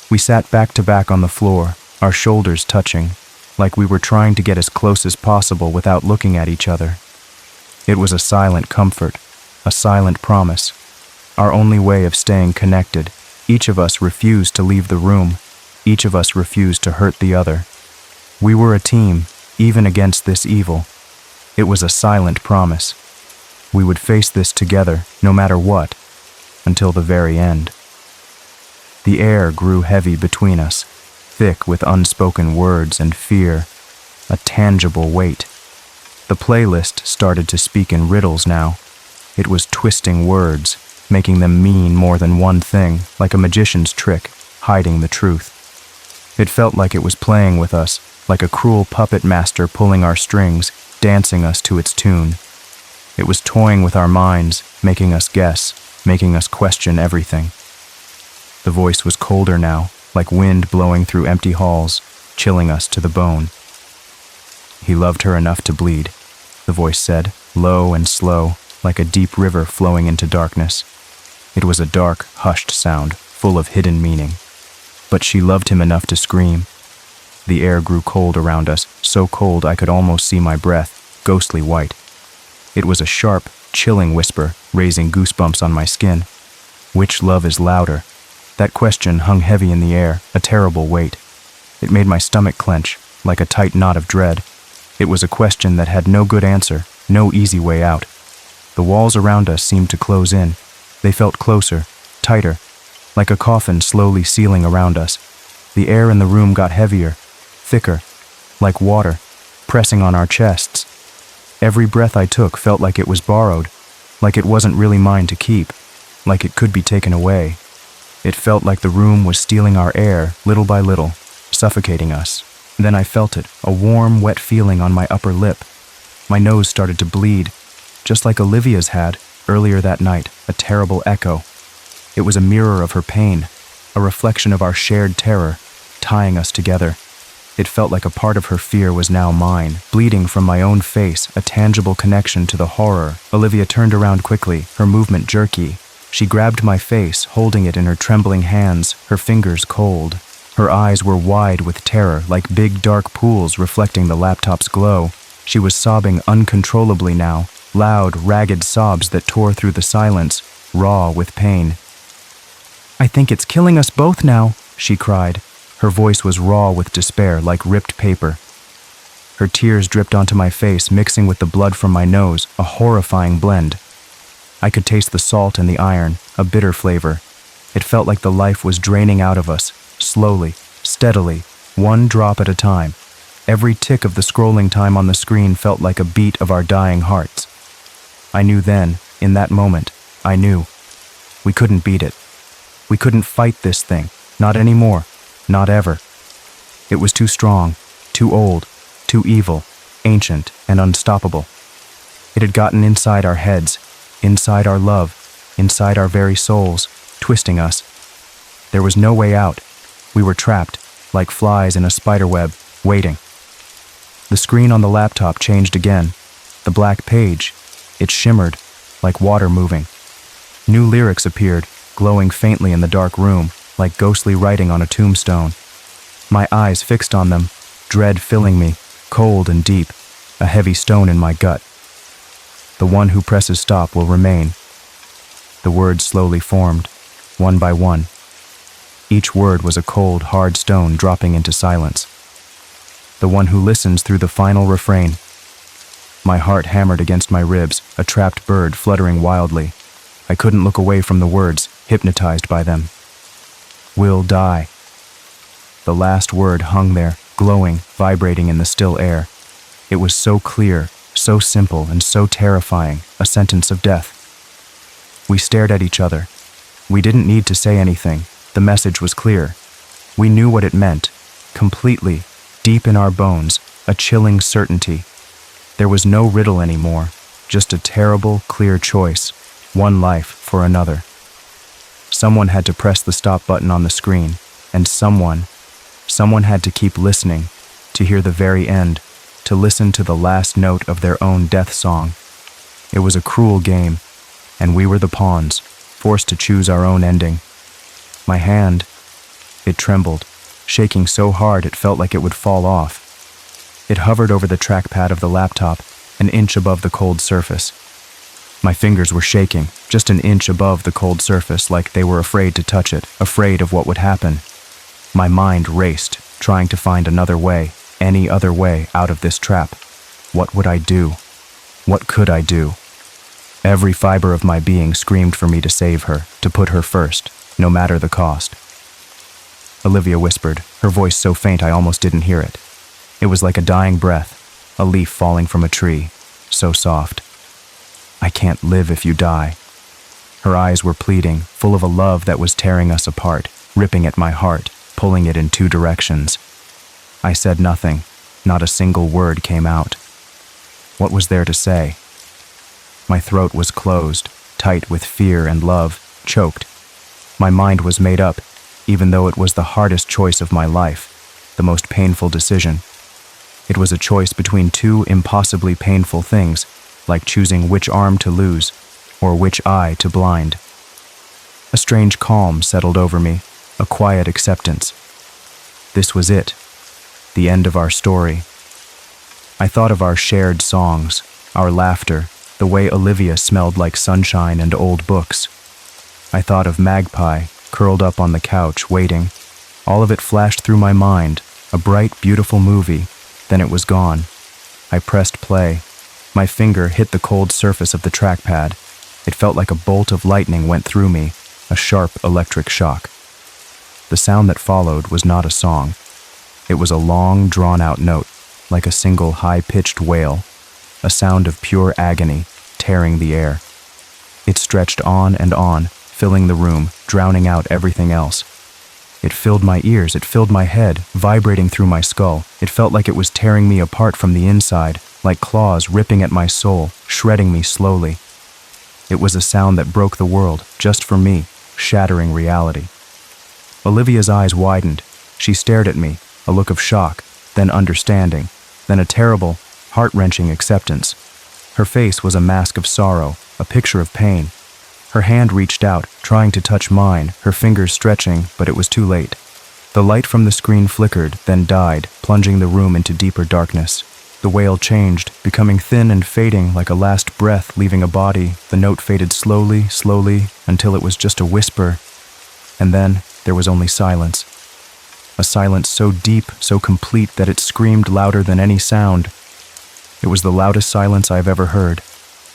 A: We sat back to back on the floor, our shoulders touching, like we were trying to get as close as possible without looking at each other. It was a silent comfort, a silent promise, our only way of staying connected. Each of us refused to leave the room. Each of us refused to hurt the other. We were a team, even against this evil. It was a silent promise. We would face this together, no matter what, until the very end. The air grew heavy between us, thick with unspoken words and fear, a tangible weight. The playlist started to speak in riddles now. It was twisting words, making them mean more than one thing, like a magician's trick, hiding the truth. It felt like it was playing with us, like a cruel puppet master pulling our strings, dancing us to its tune. It was toying with our minds, making us guess, making us question everything. The voice was colder now, like wind blowing through empty halls, chilling us to the bone. He loved her enough to bleed, the voice said, low and slow, like a deep river flowing into darkness. It was a dark, hushed sound, full of hidden meaning. But she loved him enough to scream. The air grew cold around us, so cold I could almost see my breath, ghostly white. It was a sharp, chilling whisper, raising goosebumps on my skin. Which love is louder? That question hung heavy in the air, a terrible weight. It made my stomach clench, like a tight knot of dread. It was a question that had no good answer, no easy way out. The walls around us seemed to close in. They felt closer, tighter, like a coffin slowly sealing around us. The air in the room got heavier, thicker, like water, pressing on our chests. Every breath I took felt like it was borrowed, like it wasn't really mine to keep, like it could be taken away. It felt like the room was stealing our air, little by little, suffocating us. Then I felt it, a warm, wet feeling on my upper lip. My nose started to bleed, just like Olivia's had earlier that night, a terrible echo. It was a mirror of her pain, a reflection of our shared terror, tying us together. It felt like a part of her fear was now mine, bleeding from my own face, a tangible connection to the horror. Olivia turned around quickly, her movement jerky. She grabbed my face, holding it in her trembling hands, her fingers cold. Her eyes were wide with terror, like big dark pools reflecting the laptop's glow. She was sobbing uncontrollably now, loud, ragged sobs that tore through the silence, raw with pain. "I think it's killing us both now," she cried. Her voice was raw with despair, like ripped paper. Her tears dripped onto my face, mixing with the blood from my nose, a horrifying blend. I could taste the salt and the iron, a bitter flavor. It felt like the life was draining out of us, slowly, steadily, one drop at a time. Every tick of the scrolling time on the screen felt like a beat of our dying hearts. I knew then, in that moment, I knew. We couldn't beat it. We couldn't fight this thing, not anymore, not ever. It was too strong, too old, too evil, ancient, and unstoppable. It had gotten inside our heads, inside our love, inside our very souls, twisting us. There was no way out. We were trapped, like flies in a spiderweb, waiting. The screen on the laptop changed again. The black page, it shimmered, like water moving. New lyrics appeared, glowing faintly in the dark room, like ghostly writing on a tombstone. My eyes fixed on them, dread filling me, cold and deep, a heavy stone in my gut. The one who presses stop will remain. The words slowly formed, one by one. Each word was a cold, hard stone dropping into silence. The one who listens through the final refrain. My heart hammered against my ribs, a trapped bird fluttering wildly. I couldn't look away from the words, hypnotized by them. Will die. The last word hung there, glowing, vibrating in the still air. It was so clear, so simple, and so terrifying, a sentence of death. We stared at each other. We didn't need to say anything. The message was clear. We knew what it meant, completely, deep in our bones, a chilling certainty. There was no riddle anymore, just a terrible, clear choice, one life for another. Someone had to press the stop button on the screen, and someone had to keep listening, to hear the very end, to listen to the last note of their own death song. It was a cruel game, and we were the pawns, forced to choose our own ending. My hand, it trembled, shaking so hard it felt like it would fall off. It hovered over the trackpad of the laptop, an inch above the cold surface. My fingers were shaking, just an inch above the cold surface, like they were afraid to touch it, afraid of what would happen. My mind raced, trying to find another way, any other way out of this trap. What would I do? What could I do? Every fiber of my being screamed for me to save her, to put her first, no matter the cost. Olivia whispered, her voice so faint I almost didn't hear it. It was like a dying breath, a leaf falling from a tree, so soft. I can't live if you die. Her eyes were pleading, full of a love that was tearing us apart, ripping at my heart, pulling it in two directions. I said nothing, not a single word came out. What was there to say? My throat was closed, tight with fear and love, choked. My mind was made up, even though it was the hardest choice of my life, the most painful decision. It was a choice between two impossibly painful things, like choosing which arm to lose, or which eye to blind. A strange calm settled over me, a quiet acceptance. This was it, the end of our story. I thought of our shared songs, our laughter, the way Olivia smelled like sunshine and old books. I thought of Magpie, curled up on the couch, waiting. All of it flashed through my mind, a bright, beautiful movie. Then it was gone. I pressed play. My finger hit the cold surface of the trackpad. It felt like a bolt of lightning went through me, a sharp electric shock. The sound that followed was not a song. It was a long, drawn-out note, like a single high-pitched wail, a sound of pure agony, tearing the air. It stretched on and on, filling the room, drowning out everything else. It filled my ears, it filled my head, vibrating through my skull. It felt like it was tearing me apart from the inside, like claws ripping at my soul, shredding me slowly. It was a sound that broke the world, just for me, shattering reality. Olivia's eyes widened. She stared at me, a look of shock, then understanding, then a terrible, heart-wrenching acceptance. Her face was a mask of sorrow, a picture of pain. Her hand reached out, trying to touch mine, her fingers stretching, but it was too late. The light from the screen flickered, then died, plunging the room into deeper darkness. The wail changed, becoming thin and fading like a last breath leaving a body. The note faded slowly, until it was just a whisper. And then there was only silence. A silence so deep, so complete that it screamed louder than any sound. It was the loudest silence I've ever heard,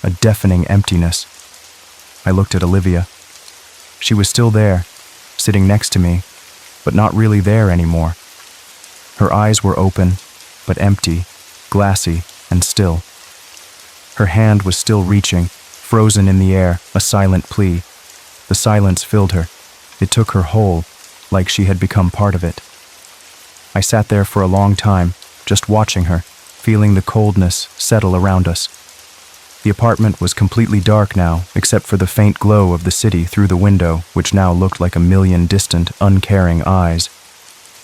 A: a deafening emptiness. I looked at Olivia. She was still there, sitting next to me, but not really there anymore. Her eyes were open, but empty, glassy, and still. Her hand was still reaching, frozen in the air, a silent plea. The silence filled her. It took her whole, like she had become part of it. I sat there for a long time, just watching her, feeling the coldness settle around us. The apartment was completely dark now, except for the faint glow of the city through the window, which now looked like a million distant, uncaring eyes.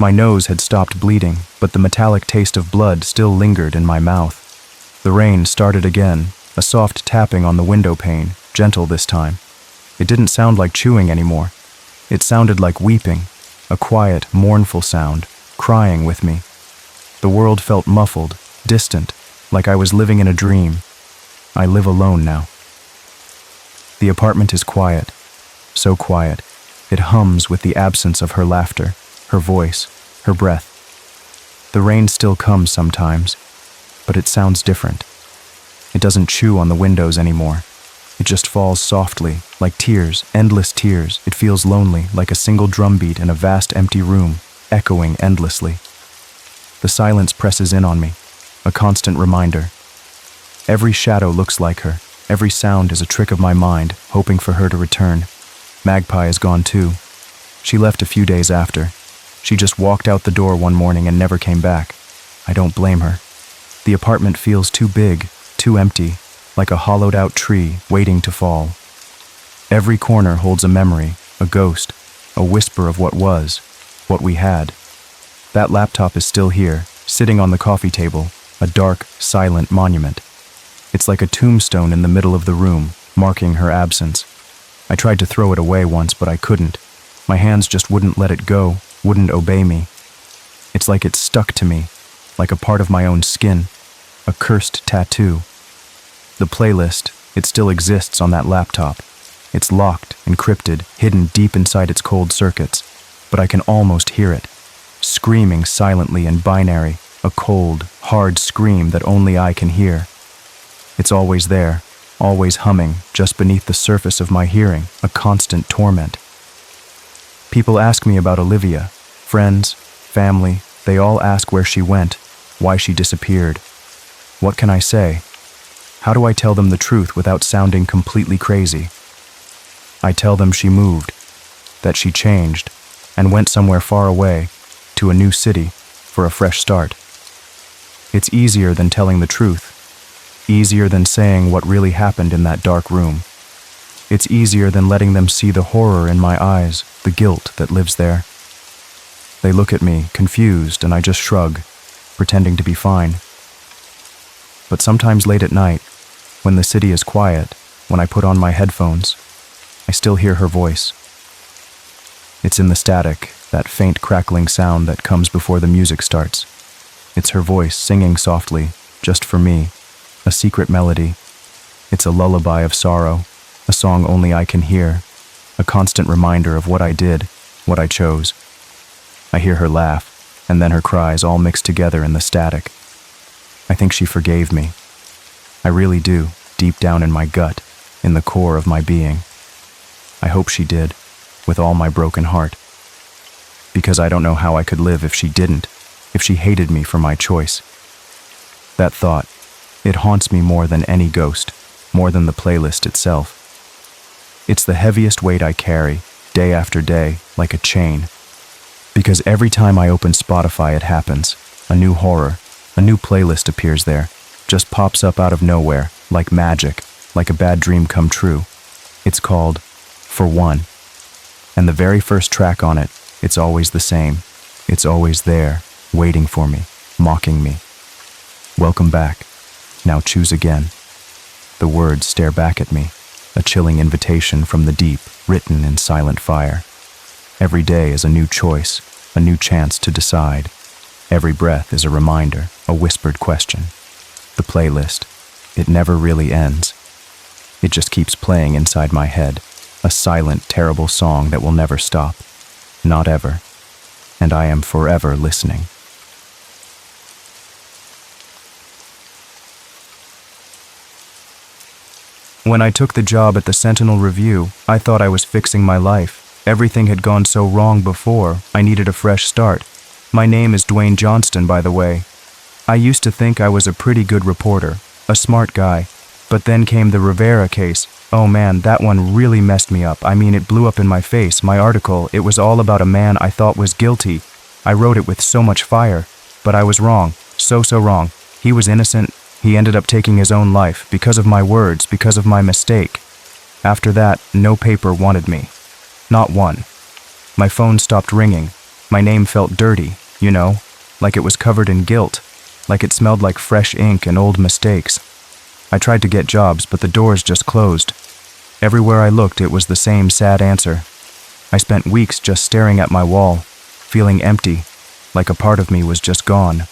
A: My nose had stopped bleeding, but the metallic taste of blood still lingered in my mouth. The rain started again, a soft tapping on the window pane, gentle this time. It didn't sound like chewing anymore. It sounded like weeping, a quiet, mournful sound, crying with me. The world felt muffled, distant, like I was living in a dream. I live alone now. The apartment is quiet, so quiet. It hums with the absence of her laughter, her voice, her breath. The rain still comes sometimes, but it sounds different. It doesn't chew on the windows anymore. It just falls softly, like tears, endless tears. It feels lonely, like a single drumbeat in a vast empty room, echoing endlessly. The silence presses in on me, a constant reminder. Every shadow looks like her. Every sound is a trick of my mind, hoping for her to return. Magpie is gone too. She left a few days after. She just walked out the door one morning and never came back. I don't blame her. The apartment feels too big, too empty, like a hollowed-out tree waiting to fall. Every corner holds a memory, a ghost, a whisper of what was, what we had. That laptop is still here, sitting on the coffee table, a dark, silent monument. It's like a tombstone in the middle of the room, marking her absence. I tried to throw it away once, but I couldn't. My hands just wouldn't let it go, wouldn't obey me. It's like it's stuck to me, like a part of my own skin, a cursed tattoo. The playlist, it still exists on that laptop. It's locked, encrypted, hidden deep inside its cold circuits, but I can almost hear it, screaming silently in binary, a cold, hard scream that only I can hear. It's always there, always humming, just beneath the surface of my hearing, a constant torment. People ask me about Olivia. Friends, family, they all ask where she went, why she disappeared. What can I say? How do I tell them the truth without sounding completely crazy? I tell them she moved, that she changed, and went somewhere far away, to a new city, for a fresh start. It's easier than telling the truth. Easier than saying what really happened in that dark room. It's easier than letting them see the horror in my eyes, the guilt that lives there. They look at me, confused, and I just shrug, pretending to be fine. But sometimes late at night, when the city is quiet, when I put on my headphones, I still hear her voice. It's in the static, that faint crackling sound that comes before the music starts. It's her voice singing softly, just for me, a secret melody. It's a lullaby of sorrow, a song only I can hear, a constant reminder of what I did, what I chose. I hear her laugh, and then her cries all mixed together in the static. I think she forgave me. I really do, deep down in my gut, in the core of my being. I hope she did, with all my broken heart. Because I don't know how I could live if she didn't, if she hated me for my choice. That thought, it haunts me more than any ghost, more than the playlist itself. It's the heaviest weight I carry, day after day, like a chain. Because every time I open Spotify it happens, a new horror, a new playlist appears there, just pops up out of nowhere, like magic, like a bad dream come true. It's called For One. And the very first track on it, it's always the same. It's always there, waiting for me, mocking me. Welcome back. Now choose again. The words stare back at me, a chilling invitation from the deep, written in silent fire. Every day is a new choice, a new chance to decide. Every breath is a reminder, a whispered question. The playlist, it never really ends. It just keeps playing inside my head, a silent, terrible song that will never stop. Not ever. And I am forever listening. When I took the job at the Sentinel Review, I thought I was fixing my life. Everything had gone so wrong before, I needed a fresh start. My name is Dwayne Johnston, by the way. I used to think I was a pretty good reporter, a smart guy. But then came the Rivera case. Oh man, that one really messed me up. I mean, it blew up in my face. My article, it was all about a man I thought was guilty. I wrote it with so much fire. But I was wrong. So wrong. He was innocent. He ended up taking his own life because of my words, because of my mistake. After that, no paper wanted me. Not one. My phone stopped ringing. My name felt dirty, you know, like it was covered in guilt, like it smelled like fresh ink and old mistakes. I tried to get jobs, but the doors just closed. Everywhere I looked, it was the same sad answer. I spent weeks just staring at my wall, feeling empty, like a part of me was just gone.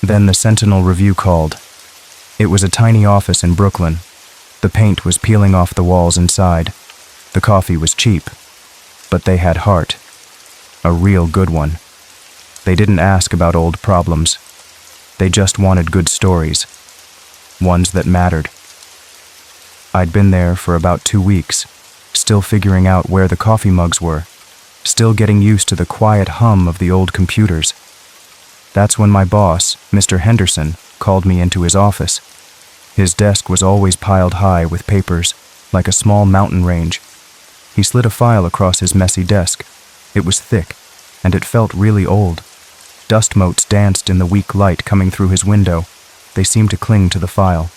A: Then the Sentinel Review called. It was a tiny office in Brooklyn. The paint was peeling off the walls inside. The coffee was cheap. But they had heart. A real good one. They didn't ask about old problems. They just wanted good stories. Ones that mattered. I'd been there for about 2 weeks, still figuring out where the coffee mugs were, still getting used to the quiet hum of the old computers. That's when my boss, Mr. Henderson, called me into his office. His desk was always piled high with papers, like a small mountain range. He slid a file across his messy desk. It was thick, and it felt really old. Dust motes danced in the weak light coming through his window. They seemed to cling to the file.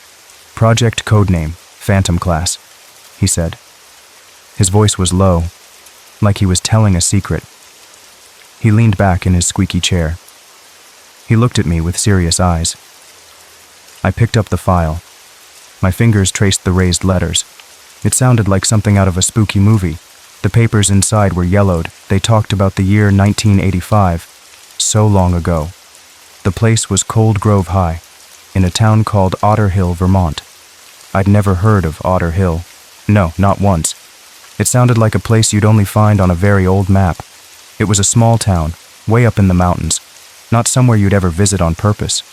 A: "Project codename, Phantom Class," he said. His voice was low, like he was telling a secret. He leaned back in his squeaky chair. He looked at me with serious eyes. I picked up the file. My fingers traced the raised letters. It sounded like something out of a spooky movie. The papers inside were yellowed. They talked about the year 1985. So long ago. The place was Cold Grove High, in a town called Otter Hill, Vermont. I'd never heard of Otter Hill. No, not once. It sounded like a place you'd only find on a very old map. It was a small town, way up in the mountains, not somewhere you'd ever visit on purpose.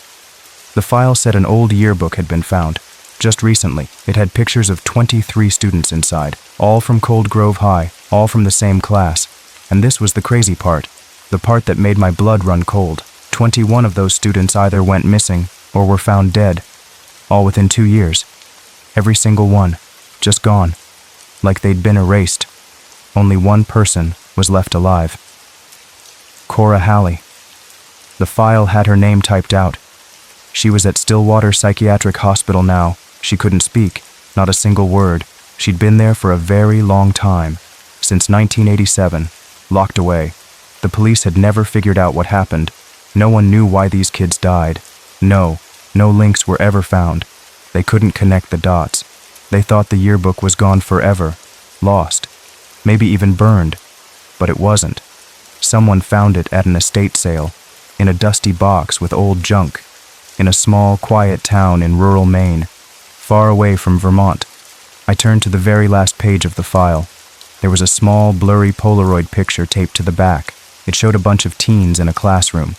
A: The file said an old yearbook had been found. Just recently, it had pictures of 23 students inside, all from Cold Grove High, all from the same class. And this was the crazy part, the part that made my blood run cold. 21 of those students either went missing or were found dead, all within 2 years. Every single one, just gone, like they'd been erased. Only one person was left alive. Cora Halley. The file had her name typed out. She was at Stillwater Psychiatric Hospital now. She couldn't speak, not a single word. She'd been there for a very long time, since 1987, locked away. The police had never figured out what happened. No one knew why these kids died. No links were ever found. They couldn't connect the dots. They thought the yearbook was gone forever, lost, maybe even burned, but it wasn't. Someone found it at an estate sale, in a dusty box with old junk, in a small, quiet town in rural Maine, far away from Vermont. I turned to the very last page of the file. There was a small, blurry Polaroid picture taped to the back. It showed a bunch of teens in a classroom.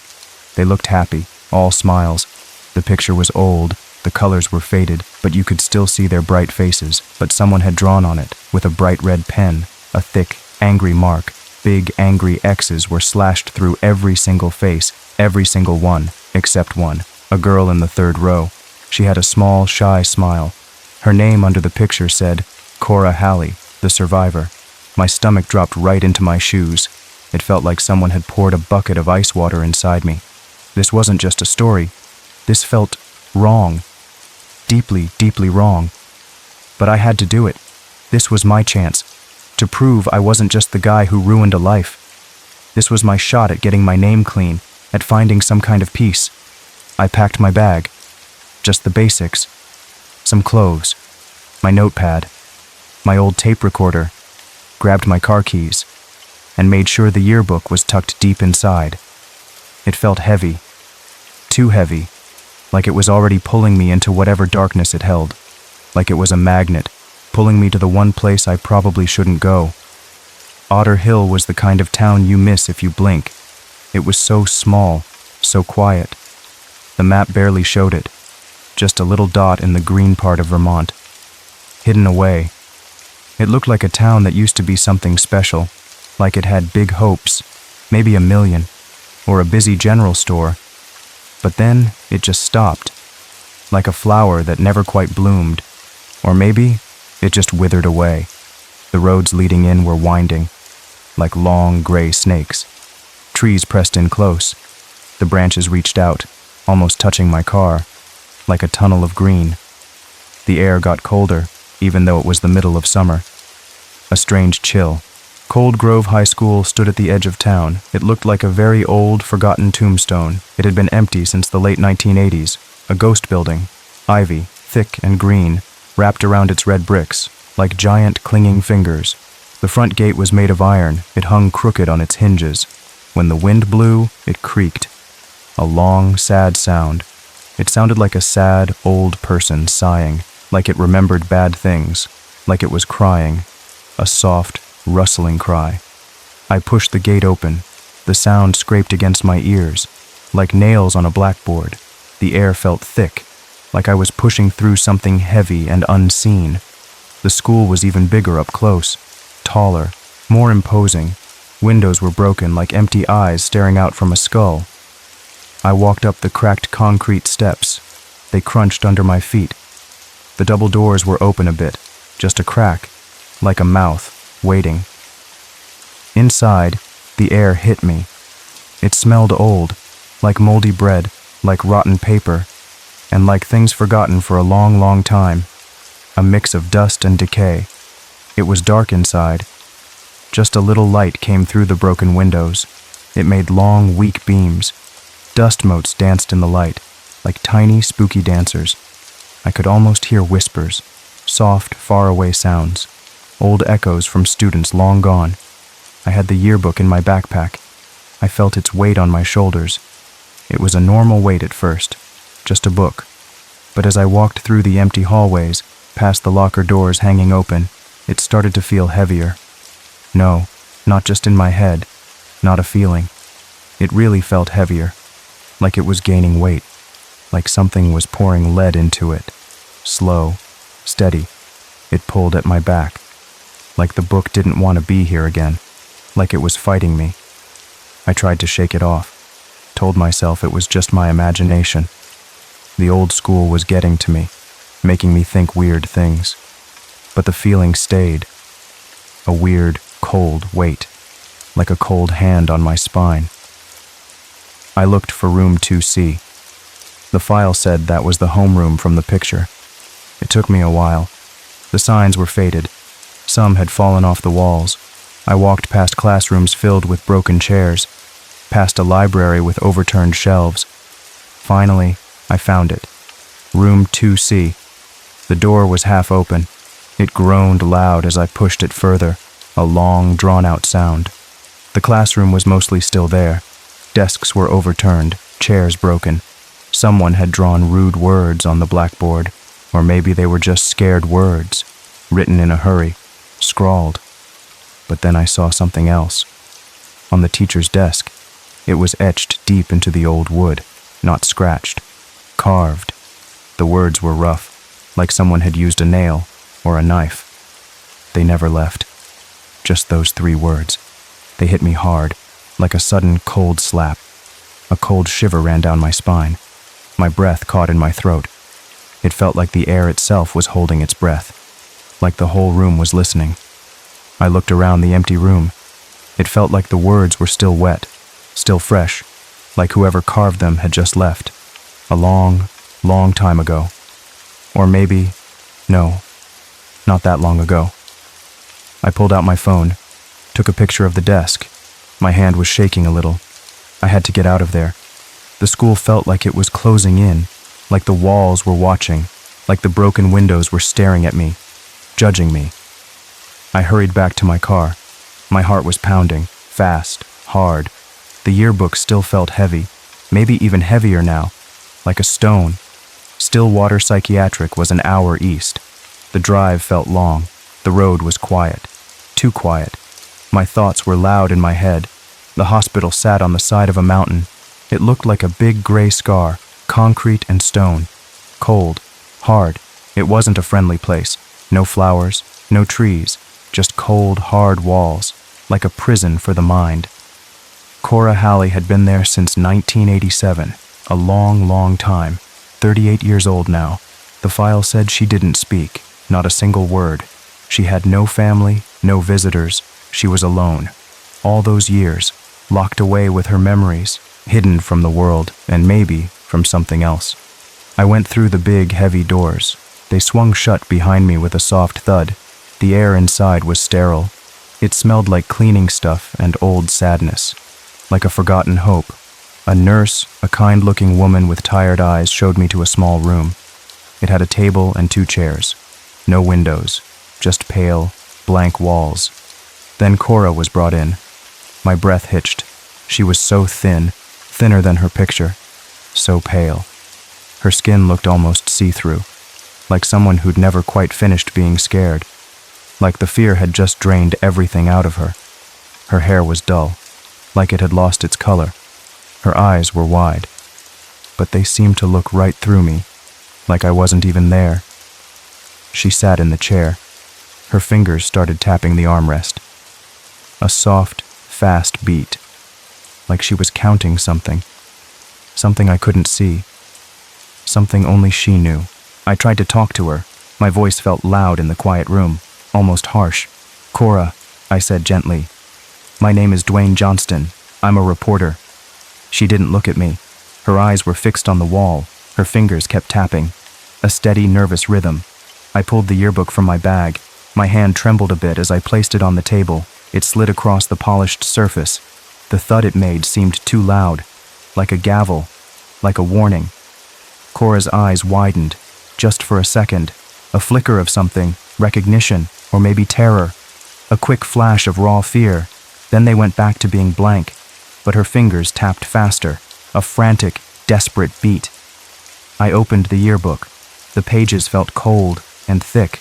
A: They looked happy, all smiles. The picture was old, the colors were faded, but you could still see their bright faces. But someone had drawn on it, with a bright red pen, a thick, angry mark. Big, angry X's were slashed through every single face, every single one, except one, a girl in the third row. She had a small, shy smile. Her name under the picture said, Cora Halley, the survivor. My stomach dropped right into my shoes. It felt like someone had poured a bucket of ice water inside me. This wasn't just a story. This felt wrong. Deeply, deeply wrong. But I had to do it. This was my chance. To prove I wasn't just the guy who ruined a life. This was my shot at getting my name clean, at finding some kind of peace. I packed my bag. Just the basics. Some clothes. My notepad. My old tape recorder. Grabbed my car keys. And made sure the yearbook was tucked deep inside. It felt heavy. Too heavy. Like it was already pulling me into whatever darkness it held. Like it was a magnet, pulling me to the one place I probably shouldn't go. Otter Hill was the kind of town you miss if you blink. It was so small, so quiet. The map barely showed it, just a little dot in the green part of Vermont, hidden away. It looked like a town that used to be something special, like it had big hopes, maybe 1 million, or a busy general store. But then it just stopped, like a flower that never quite bloomed, or maybe it just withered away. The roads leading in were winding, like long gray snakes. Trees pressed in close. The branches reached out, almost touching my car, like a tunnel of green. The air got colder, even though it was the middle of summer. A strange chill. Cold Grove High School stood at the edge of town. It looked like a very old, forgotten tombstone. It had been empty since the late 1980s. A ghost building, ivy, thick and green, wrapped around its red bricks, like giant clinging fingers. The front gate was made of iron. It hung crooked on its hinges. When the wind blew, it creaked. A long, sad sound. It sounded like a sad, old person sighing, like it remembered bad things, like it was crying. A soft, rustling cry. I pushed the gate open. The sound scraped against my ears, like nails on a blackboard. The air felt thick, like I was pushing through something heavy and unseen. The school was even bigger up close, taller, more imposing. Windows were broken like empty eyes staring out from a skull. I walked up the cracked concrete steps. They crunched under my feet. The double doors were open a bit, just a crack, like a mouth, waiting. Inside, the air hit me, It smelled old, like moldy bread, like rotten paper, and like things forgotten for a long, long time. A mix of dust and decay. It was dark inside. Just a little light came through the broken windows. It made long, weak beams. Dust motes danced in the light, like tiny, spooky dancers. I could almost hear whispers, soft, faraway sounds, old echoes from students long gone. I had the yearbook in my backpack. I felt its weight on my shoulders. It was a normal weight at first, just a book. But as I walked through the empty hallways, past the locker doors hanging open, it started to feel heavier. No, not just in my head, not a feeling. It really felt heavier, like it was gaining weight, like something was pouring lead into it. Slow, steady. It pulled at my back, like the book didn't want to be here again, like it was fighting me. I tried to shake it off, told myself it was just my imagination. The old school was getting to me, making me think weird things. But the feeling stayed. A weird, cold weight, like a cold hand on my spine. I looked for room 2C. The file said that was the homeroom from the picture. It took me a while. The signs were faded. Some had fallen off the walls. I walked past classrooms filled with broken chairs, past a library with overturned shelves. Finally, I found it. Room 2C. The door was half open. It groaned loud as I pushed it further, a long, drawn-out sound. The classroom was mostly still there. Desks were overturned, chairs broken. Someone had drawn rude words on the blackboard, or maybe they were just scared words, written in a hurry, scrawled. But then I saw something else. On the teacher's desk, it was etched deep into the old wood, not scratched, carved. The words were rough, like someone had used a nail or a knife. They never left. Just those 3 words. They hit me hard, like a sudden cold slap. A cold shiver ran down my spine. My breath caught in my throat. It felt like the air itself was holding its breath, like the whole room was listening. I looked around the empty room. It felt like the words were still wet, still fresh, like whoever carved them had just left. A long, long time ago. Or maybe, no, not that long ago. I pulled out my phone, took a picture of the desk. My hand was shaking a little. I had to get out of there. The school felt like it was closing in, like the walls were watching, like the broken windows were staring at me, judging me. I hurried back to my car. My heart was pounding, fast, hard. The yearbook still felt heavy, maybe even heavier now, like a stone. Stillwater Psychiatric was an hour east. The drive felt long. The road was quiet. Too quiet. My thoughts were loud in my head. The hospital sat on the side of a mountain. It looked like a big gray scar, concrete and stone. Cold. Hard. It wasn't a friendly place. No flowers. No trees. Just cold, hard walls. Like a prison for the mind. Cora Halley had been there since 1987. A long, long time. 38 years old now. The file said she didn't speak. Not a single word. She had no family, no visitors. She was alone. All those years, locked away with her memories, hidden from the world, and maybe from something else. I went through the big, heavy doors. They swung shut behind me with a soft thud. The air inside was sterile. It smelled like cleaning stuff and old sadness, like a forgotten hope. A nurse, a kind-looking woman with tired eyes, showed me to a small room. It had a table and 2 chairs. No windows, just pale, blank walls. Then Cora was brought in. My breath hitched. She was so thin, thinner than her picture, so pale. Her skin looked almost see-through, like someone who'd never quite finished being scared, like the fear had just drained everything out of her. Her hair was dull, like it had lost its color. Her eyes were wide, but they seemed to look right through me, like I wasn't even there. She sat in the chair. Her fingers started tapping the armrest. A soft, fast beat, like she was counting something. Something I couldn't see. Something only she knew. I tried to talk to her. My voice felt loud in the quiet room, almost harsh. "Cora," I said gently. "My name is Dwayne Johnston. I'm a reporter." She didn't look at me. Her eyes were fixed on the wall. Her fingers kept tapping. A steady, nervous rhythm. I pulled the yearbook from my bag. My hand trembled a bit as I placed it on the table. It slid across the polished surface. The thud it made seemed too loud, like a gavel, like a warning. Cora's eyes widened, just for a second. A flicker of something, recognition, or maybe terror. A quick flash of raw fear. Then they went back to being blank, but her fingers tapped faster, a frantic, desperate beat. I opened the yearbook. The pages felt cold and thick,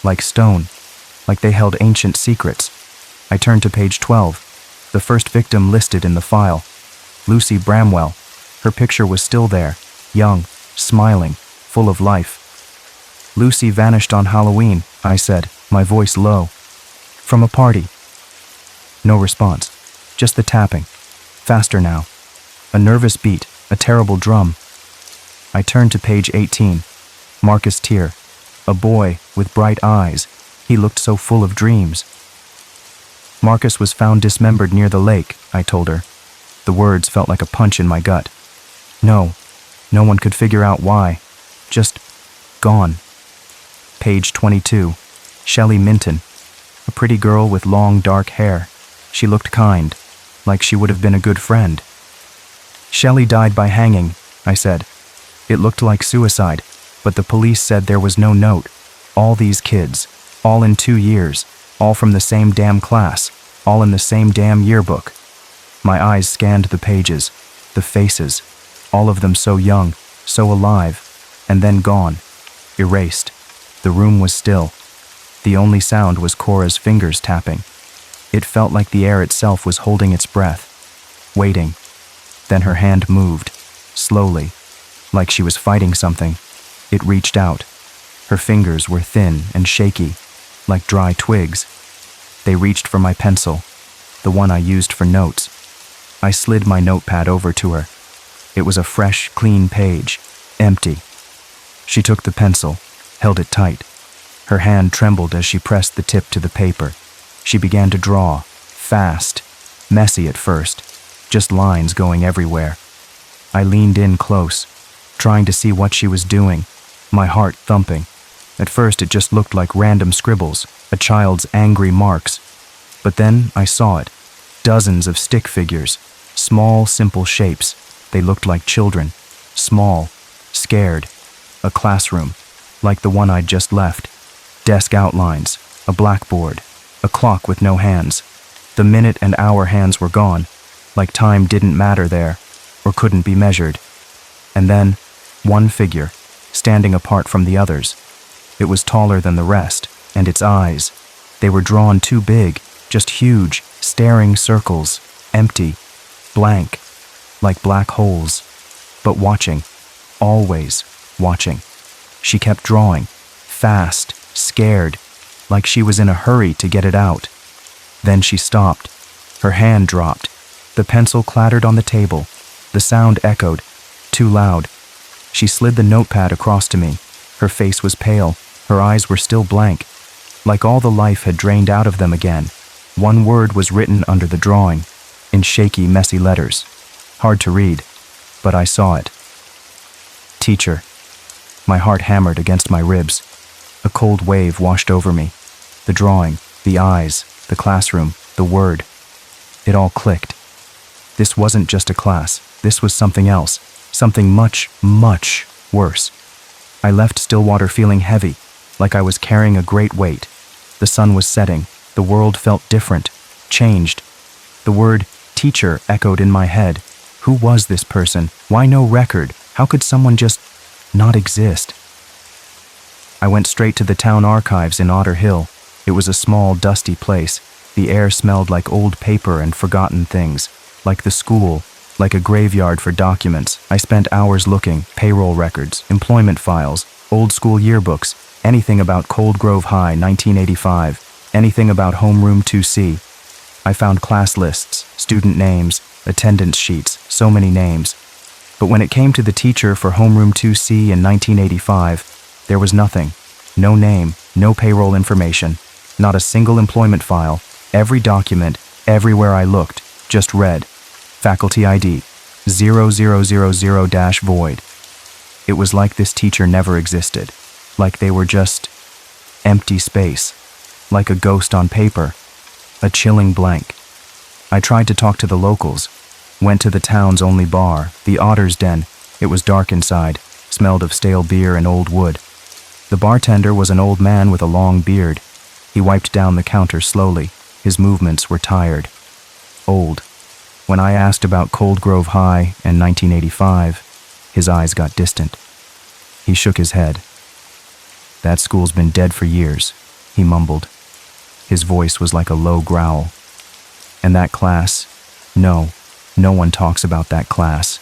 A: like stone, like they held ancient secrets. I turned to page 12, the first victim listed in the file. Lucy Bramwell. Her picture was still there, young, smiling, full of life. Lucy vanished on Halloween, I said, my voice low. From a party. No response, just the tapping. Faster now. A nervous beat, a terrible drum. I turned to page 18. Marcus Tier. A boy with bright eyes. He looked so full of dreams. Marcus was found dismembered near the lake, I told her. The words felt like a punch in my gut. No one could figure out why. Just gone. Page 22. Shelley Minton. A pretty girl with long, dark hair. She looked kind, like she would have been a good friend. Shelley died by hanging, I said. It looked like suicide, but the police said there was no note. All these kids, all in 2 years, all from the same damn class, all in the same damn yearbook. My eyes scanned the pages, the faces, all of them so young, so alive, and then gone, erased. The room was still. The only sound was Cora's fingers tapping. It felt like the air itself was holding its breath, waiting. Then her hand moved, slowly, like she was fighting something. It reached out. Her fingers were thin and shaky, like dry twigs. They reached for my pencil, the one I used for notes. I slid my notepad over to her. It was a fresh, clean page, empty. She took the pencil, held it tight. Her hand trembled as she pressed the tip to the paper. She began to draw, fast, messy at first, just lines going everywhere. I leaned in close, trying to see what she was doing, my heart thumping. At first it just looked like random scribbles, a child's angry marks. But then I saw it. Dozens of stick figures, small, simple shapes. They looked like children, small, scared. A classroom, like the one I'd just left. Desk outlines, a blackboard, a clock with no hands. The minute and hour hands were gone, like time didn't matter there, or couldn't be measured. And then, one figure, standing apart from the others. It was taller than the rest, and its eyes, they were drawn too big, just huge, staring circles, empty, blank, like black holes, but watching, always watching. She kept drawing, fast, scared, like she was in a hurry to get it out. Then she stopped. Her hand dropped. The pencil clattered on the table. The sound echoed, too loud. She slid the notepad across to me. Her face was pale. Her eyes were still blank, like all the life had drained out of them again. One word was written under the drawing, in shaky, messy letters. Hard to read, but I saw it. Teacher. My heart hammered against my ribs. A cold wave washed over me. The drawing, the eyes, the classroom, the word. It all clicked. This wasn't just a class. This was something else. Something much, much worse. I left Stillwater feeling heavy, like I was carrying a great weight. The sun was setting. The world felt different, changed. The word teacher echoed in my head. Who was this person? Why no record? How could someone just not exist? I went straight to the town archives in Otter Hill. It was a small, dusty place. The air smelled like old paper and forgotten things, like the school, like a graveyard for documents. I spent hours looking, payroll records, employment files, old school yearbooks, anything about Cold Grove High, 1985, anything about Homeroom 2C. I found class lists, student names, attendance sheets, so many names. But when it came to the teacher for Homeroom 2C in 1985, there was nothing. No name, no payroll information, not a single employment file. Every document, everywhere I looked, just read, faculty ID, 0000-void. It was like this teacher never existed, like they were just empty space, like a ghost on paper, a chilling blank. I tried to talk to the locals, went to the town's only bar, the Otter's Den. It was dark inside, smelled of stale beer and old wood. The bartender was an old man with a long beard. He wiped down the counter slowly. His movements were tired, old. When I asked about Cold Grove High and 1985, his eyes got distant. He shook his head. That school's been dead for years, he mumbled. His voice was like a low growl. And that class? No one talks about that class.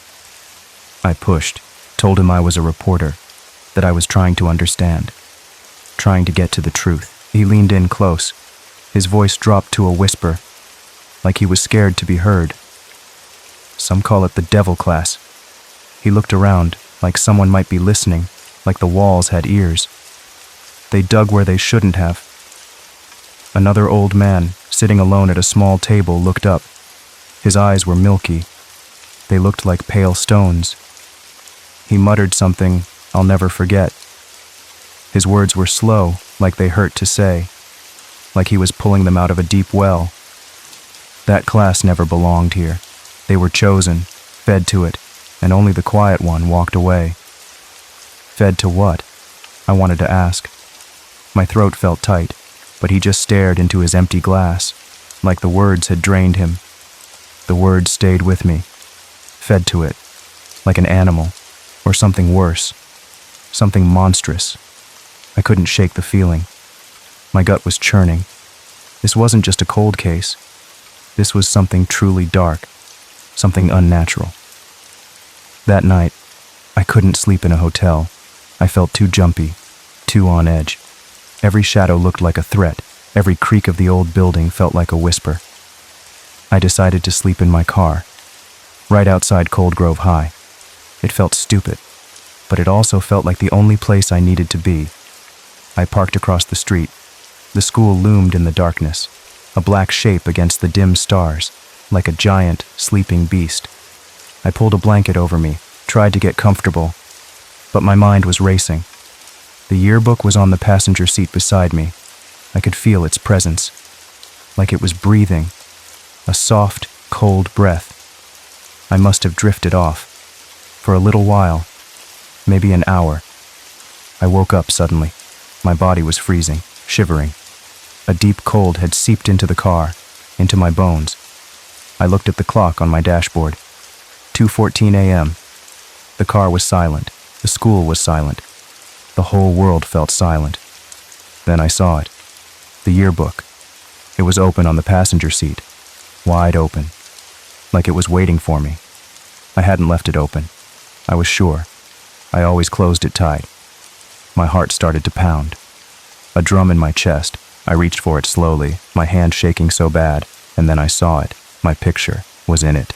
A: I pushed, told him I was a reporter, that I was trying to understand, trying to get to the truth. He leaned in close. His voice dropped to a whisper, like he was scared to be heard. Some call it the devil class. He looked around, like someone might be listening, like the walls had ears. They dug where they shouldn't have. Another old man, sitting alone at a small table, looked up. His eyes were milky. They looked like pale stones. He muttered something I'll never forget. His words were slow, like they hurt to say, like he was pulling them out of a deep well. That class never belonged here. They were chosen, fed to it, and only the quiet one walked away. Fed to what? I wanted to ask. My throat felt tight, but he just stared into his empty glass, like the words had drained him. The words stayed with me, fed to it, like an animal, or something worse, something monstrous. I couldn't shake the feeling. My gut was churning. This wasn't just a cold case. This was something truly dark, something unnatural. That night, I couldn't sleep in a hotel. I felt too jumpy, too on edge. Every shadow looked like a threat. Every creak of the old building felt like a whisper. I decided to sleep in my car, right outside Cold Grove High. It felt stupid, but it also felt like the only place I needed to be. I parked across the street. The school loomed in the darkness, a black shape against the dim stars, like a giant, sleeping beast. I pulled a blanket over me, tried to get comfortable, but my mind was racing. The yearbook was on the passenger seat beside me. I could feel its presence, like it was breathing, a soft, cold breath. I must have drifted off. For a little while, maybe an hour. I woke up suddenly. My body was freezing, shivering. A deep cold had seeped into the car, into my bones. I looked at the clock on my dashboard. 2:14 a.m. The car was silent. The school was silent. The whole world felt silent. Then I saw it. The yearbook. It was open on the passenger seat, wide open, like it was waiting for me. I hadn't left it open. I was sure. I always closed it tight. My heart started to pound. A drum in my chest. I reached for it slowly, my hand shaking so bad, and then I saw it. My picture was in it.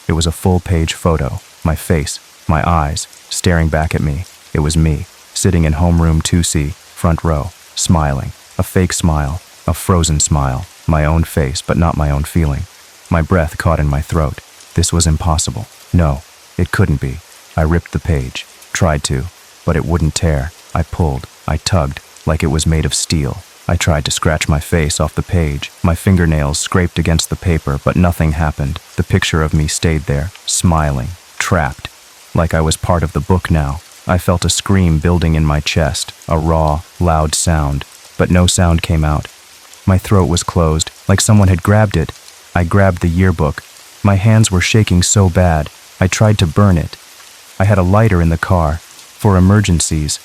A: It was a full-page photo. My face, my eyes, staring back at me. It was me, sitting in homeroom 2C, front row, smiling. A fake smile, a frozen smile. My own face, but not my own feeling. My breath caught in my throat. This was impossible. No, it couldn't be. I ripped the page, tried to, but it wouldn't tear. I pulled, I tugged, like it was made of steel. I tried to scratch my face off the page. My fingernails scraped against the paper, but nothing happened. The picture of me stayed there, smiling, trapped, like I was part of the book now. I felt a scream building in my chest, a raw, loud sound, but no sound came out. My throat was closed, like someone had grabbed it. I grabbed the yearbook. My hands were shaking so bad, I tried to burn it. I had a lighter in the car, for emergencies.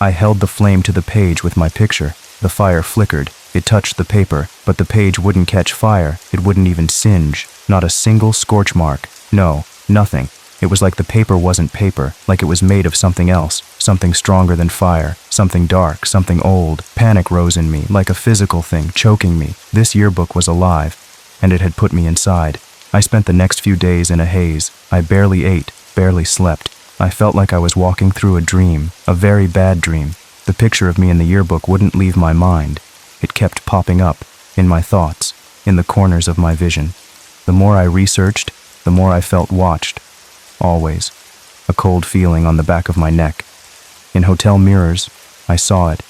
A: I held the flame to the page with my picture. The fire flickered. It touched the paper, but the page wouldn't catch fire. It wouldn't even singe. Not a single scorch mark. No, nothing. It was like the paper wasn't paper, like it was made of something else, something stronger than fire, something dark, something old. Panic rose in me, like a physical thing, choking me. This yearbook was alive, and it had put me inside. I spent the next few days in a haze. I barely ate, barely slept. I felt like I was walking through a dream, a very bad dream. The picture of me in the yearbook wouldn't leave my mind. It kept popping up, in my thoughts, in the corners of my vision. The more I researched, the more I felt watched. always. A cold feeling on the back of my neck. In hotel mirrors, I saw it.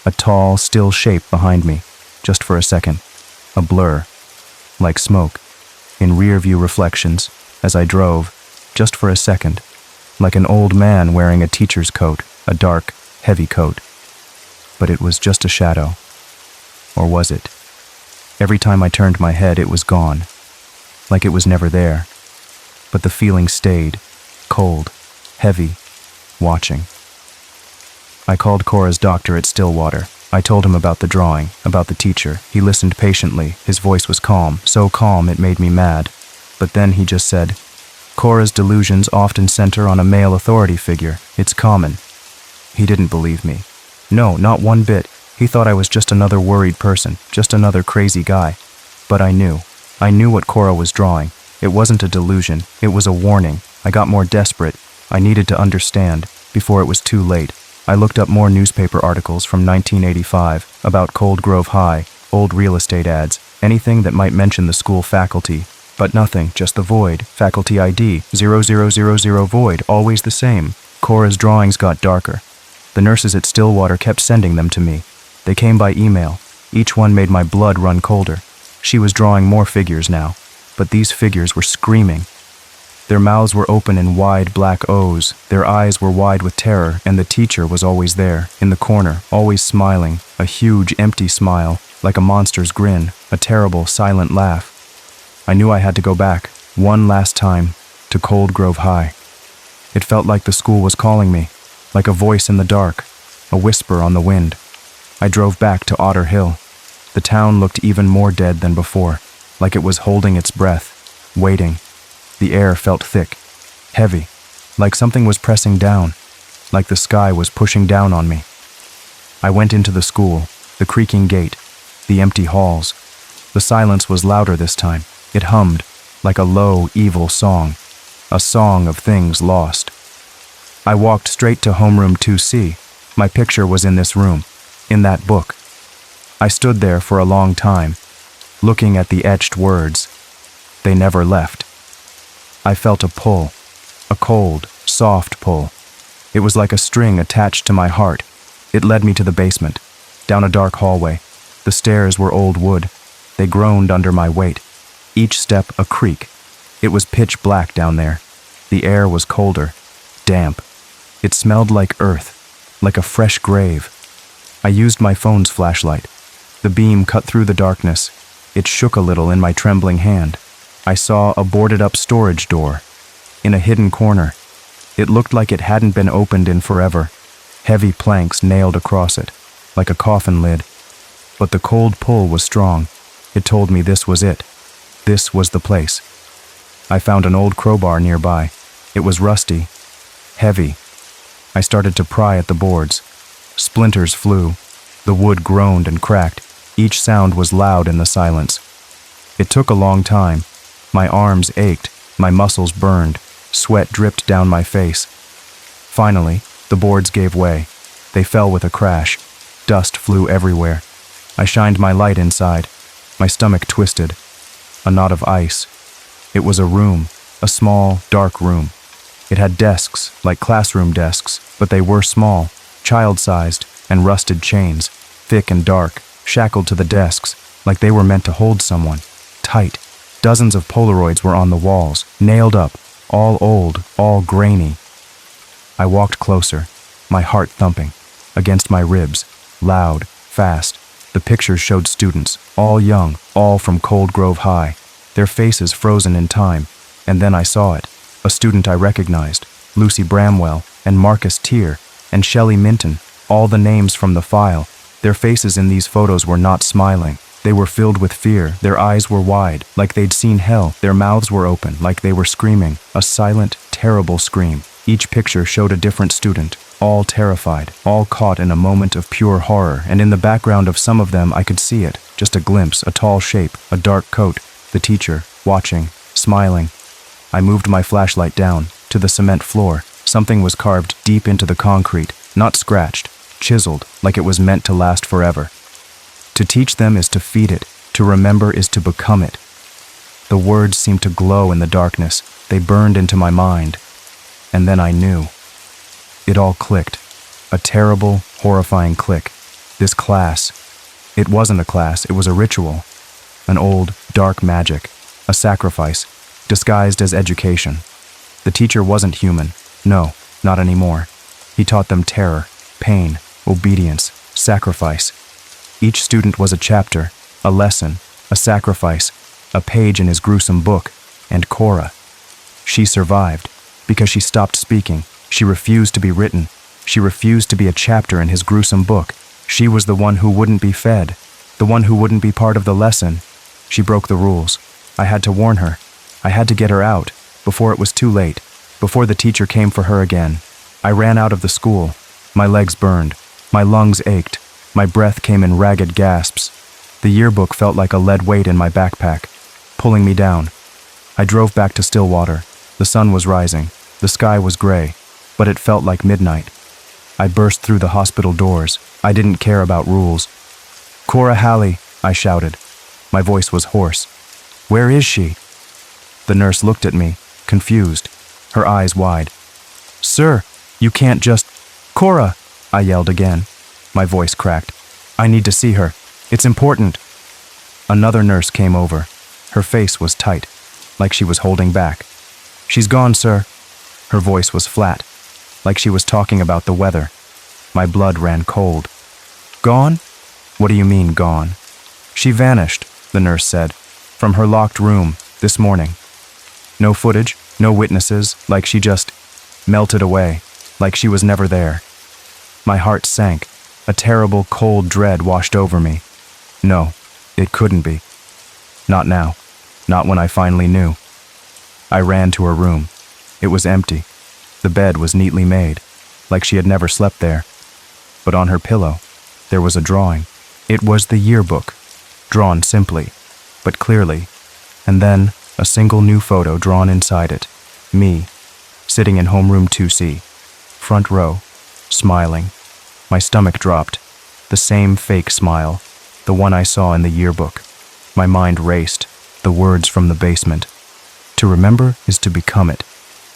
A: A tall, still shape behind me, just for a second. A blur, like smoke. In rear-view reflections, as I drove, just for a second, like an old man wearing a teacher's coat, a dark, heavy coat. But it was just a shadow. Or was it? Every time I turned my head, it was gone, like it was never there. But the feeling stayed, cold, heavy, watching. I called Cora's doctor at Stillwater. I told him about the drawing, about the teacher. He listened patiently. His voice was calm, so calm it made me mad. But then he just said, "Cora's delusions often center on a male authority figure. It's common." He didn't believe me. No, not one bit. He thought I was just another worried person, just another crazy guy. But I knew. I knew what Cora was drawing. It wasn't a delusion. It was a warning. I got more desperate. I needed to understand, before it was too late. I looked up more newspaper articles from 1985 about Cold Grove High, old real estate ads, anything that might mention the school faculty. But nothing, just the void. Faculty ID, 0000 void, always the same. Cora's drawings got darker. The nurses at Stillwater kept sending them to me. They came by email. Each one made my blood run colder. She was drawing more figures now, but these figures were screaming. Their mouths were open in wide black O's, their eyes were wide with terror, and the teacher was always there, in the corner, always smiling, a huge, empty smile, like a monster's grin, a terrible, silent laugh. I knew I had to go back, one last time, to Cold Grove High. It felt like the school was calling me, like a voice in the dark, a whisper on the wind. I drove back to Otter Hill. The town looked even more dead than before, like it was holding its breath, waiting. The air felt thick, heavy, like something was pressing down, like the sky was pushing down on me. I went into the school, the creaking gate, the empty halls. The silence was louder this time. It hummed, like a low, evil song, a song of things lost. I walked straight to homeroom 2C. My picture was in this room, in that book. I stood there for a long time, looking at the etched words. They never left. I felt a pull, a cold, soft pull. It was like a string attached to my heart. It led me to the basement, down a dark hallway. The stairs were old wood. They groaned under my weight. Each step a creak. It was pitch black down there. The air was colder, damp. It smelled like earth, like a fresh grave. I used my phone's flashlight. The beam cut through the darkness. It shook a little in my trembling hand. I saw a boarded-up storage door, in a hidden corner. It looked like it hadn't been opened in forever, heavy planks nailed across it, like a coffin lid. But the cold pull was strong. It told me this was it. This was the place. I found an old crowbar nearby. It was rusty, heavy. I started to pry at the boards. Splinters flew. The wood groaned and cracked. Each sound was loud in the silence. It took a long time. My arms ached, my muscles burned, sweat dripped down my face. Finally, the boards gave way. They fell with a crash. Dust flew everywhere. I shined my light inside. My stomach twisted. A knot of ice. It was a room, a small, dark room. It had desks, like classroom desks, but they were small, child-sized, and rusted chains, thick and dark, shackled to the desks, like they were meant to hold someone, tight. Dozens of Polaroids were on the walls, nailed up, all old, all grainy. I walked closer, my heart thumping, against my ribs, loud, fast. The pictures showed students, all young, all from Cold Grove High, their faces frozen in time. And then I saw it, a student I recognized, Lucy Bramwell, and Marcus Tier, and Shelley Minton, all the names from the file. Their faces in these photos were not smiling. They were filled with fear. Their eyes were wide, like they'd seen hell. Their mouths were open, like they were screaming, a silent, terrible scream. Each picture showed a different student, all terrified, all caught in a moment of pure horror, and in the background of some of them I could see it, just a glimpse, a tall shape, a dark coat, the teacher, watching, smiling. I moved my flashlight down, to the cement floor. Something was carved deep into the concrete, not scratched, chiseled, like it was meant to last forever. To teach them is to feed it, to remember is to become it. The words seemed to glow in the darkness. They burned into my mind. And then I knew. It all clicked. A terrible, horrifying click. This class. It wasn't a class, it was a ritual. An old, dark magic. A sacrifice, disguised as education. The teacher wasn't human. No, not anymore. He taught them terror, pain, obedience, sacrifice. Each student was a chapter, a lesson, a sacrifice, a page in his gruesome book. And Cora. She survived, because she stopped speaking. She refused to be written. She refused to be a chapter in his gruesome book. She was the one who wouldn't be fed, the one who wouldn't be part of the lesson. She broke the rules. I had to warn her. I had to get her out, before it was too late, before the teacher came for her again. I ran out of the school. My legs burned. My lungs ached. My breath came in ragged gasps. The yearbook felt like a lead weight in my backpack, pulling me down. I drove back to Stillwater. The sun was rising. The sky was gray, but it felt like midnight. I burst through the hospital doors. I didn't care about rules. "Cora Halley," I shouted. My voice was hoarse. "Where is she?" The nurse looked at me, confused, her eyes wide. "Sir, you can't just—" "Cora!" I yelled again. My voice cracked. "I need to see her. It's important." Another nurse came over. Her face was tight, like she was holding back. "She's gone, sir." Her voice was flat, like she was talking about the weather. My blood ran cold. "Gone? What do you mean, gone?" "She vanished," the nurse said, "from her locked room, this morning. No footage, no witnesses, like she just melted away, like she was never there." My heart sank. A terrible, cold dread washed over me. No, it couldn't be. Not now. Not when I finally knew. I ran to her room. It was empty. The bed was neatly made, like she had never slept there. But on her pillow, there was a drawing. It was the yearbook, drawn simply, but clearly. And then, a single new photo drawn inside it. Me, sitting in homeroom 2C, front row, smiling. My stomach dropped. The same fake smile, the one I saw in the yearbook. My mind raced, the words from the basement. To remember is to become it.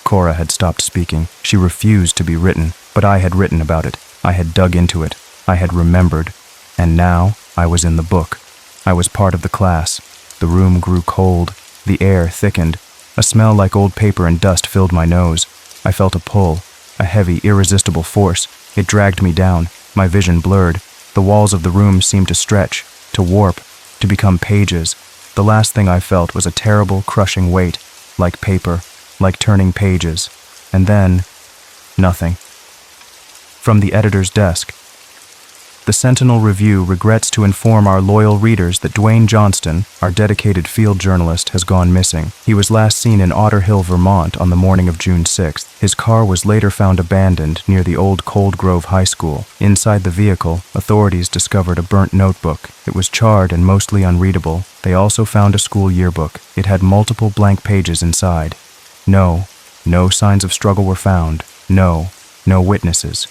A: Cora had stopped speaking. She refused to be written, but I had written about it. I had dug into it. I had remembered. And now I was in the book. I was part of the class. The room grew cold. The air thickened. A smell like old paper and dust filled my nose. I felt a pull, a heavy, irresistible force. It dragged me down. My vision blurred. The walls of the room seemed to stretch, to warp, to become pages. The last thing I felt was a terrible, crushing weight, like paper, like turning pages. And then, nothing. From the editor's desk. The Sentinel Review regrets to inform our loyal readers that Dwayne Johnston, our dedicated field journalist, has gone missing. He was last seen in Otter Hill, Vermont on the morning of June 6th. His car was later found abandoned near the old Cold Grove High School. Inside the vehicle, authorities discovered a burnt notebook. It was charred and mostly unreadable. They also found a school yearbook. It had multiple blank pages inside. No signs of struggle were found. No witnesses.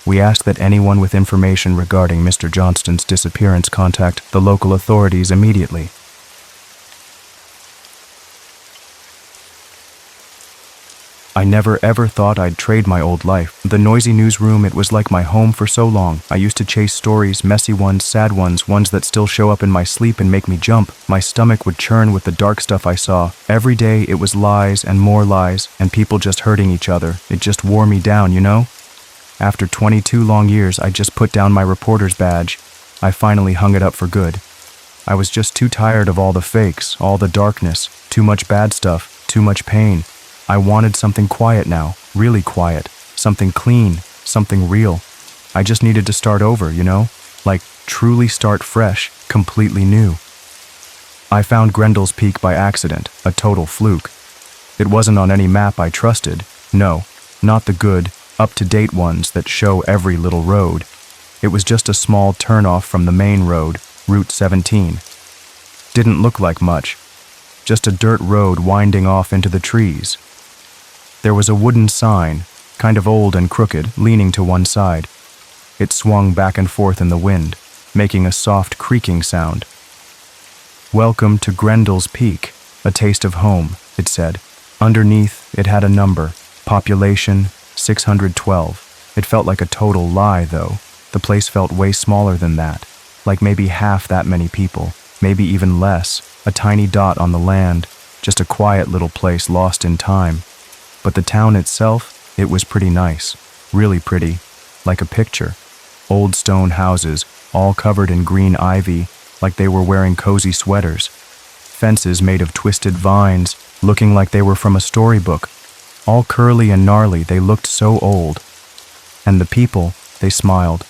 A: We ask that anyone with information regarding Mr. Johnston's disappearance contact the local authorities immediately. I never ever thought I'd trade my old life. The noisy newsroom, it was like my home for so long. I used to chase stories, messy ones, sad ones, ones that still show up in my sleep and make me jump. My stomach would churn with the dark stuff I saw. Every day it was lies and more lies, and people just hurting each other. It just wore me down, you know? After 22 long years, I just put down my reporter's badge. I finally hung it up for good. I was just too tired of all the fakes, all the darkness, too much bad stuff, too much pain. I wanted something quiet now, really quiet, something clean, something real. I just needed to start over, you know? Like, truly start fresh, completely new. I found Grendel's Peak by accident, a total fluke. It wasn't on any map I trusted. No, not the good, up-to-date ones that show every little road. It was just a small turnoff from the main road, Route 17. Didn't look like much. Just a dirt road winding off into the trees. There was a wooden sign, kind of old and crooked, leaning to one side. It swung back and forth in the wind, making a soft creaking sound. "Welcome to Grendel's Peak, a taste of home," it said. Underneath, it had a number, Population 612. It felt like a total lie, though. The place felt way smaller than that, like maybe half that many people, maybe even less, a tiny dot on the land, just a quiet little place lost in time. But the town itself, it was pretty nice, really pretty, like a picture. Old stone houses, all covered in green ivy, like they were wearing cozy sweaters. Fences made of twisted vines, looking like they were from a storybook. All curly and gnarly, they looked so old. And the people, they smiled.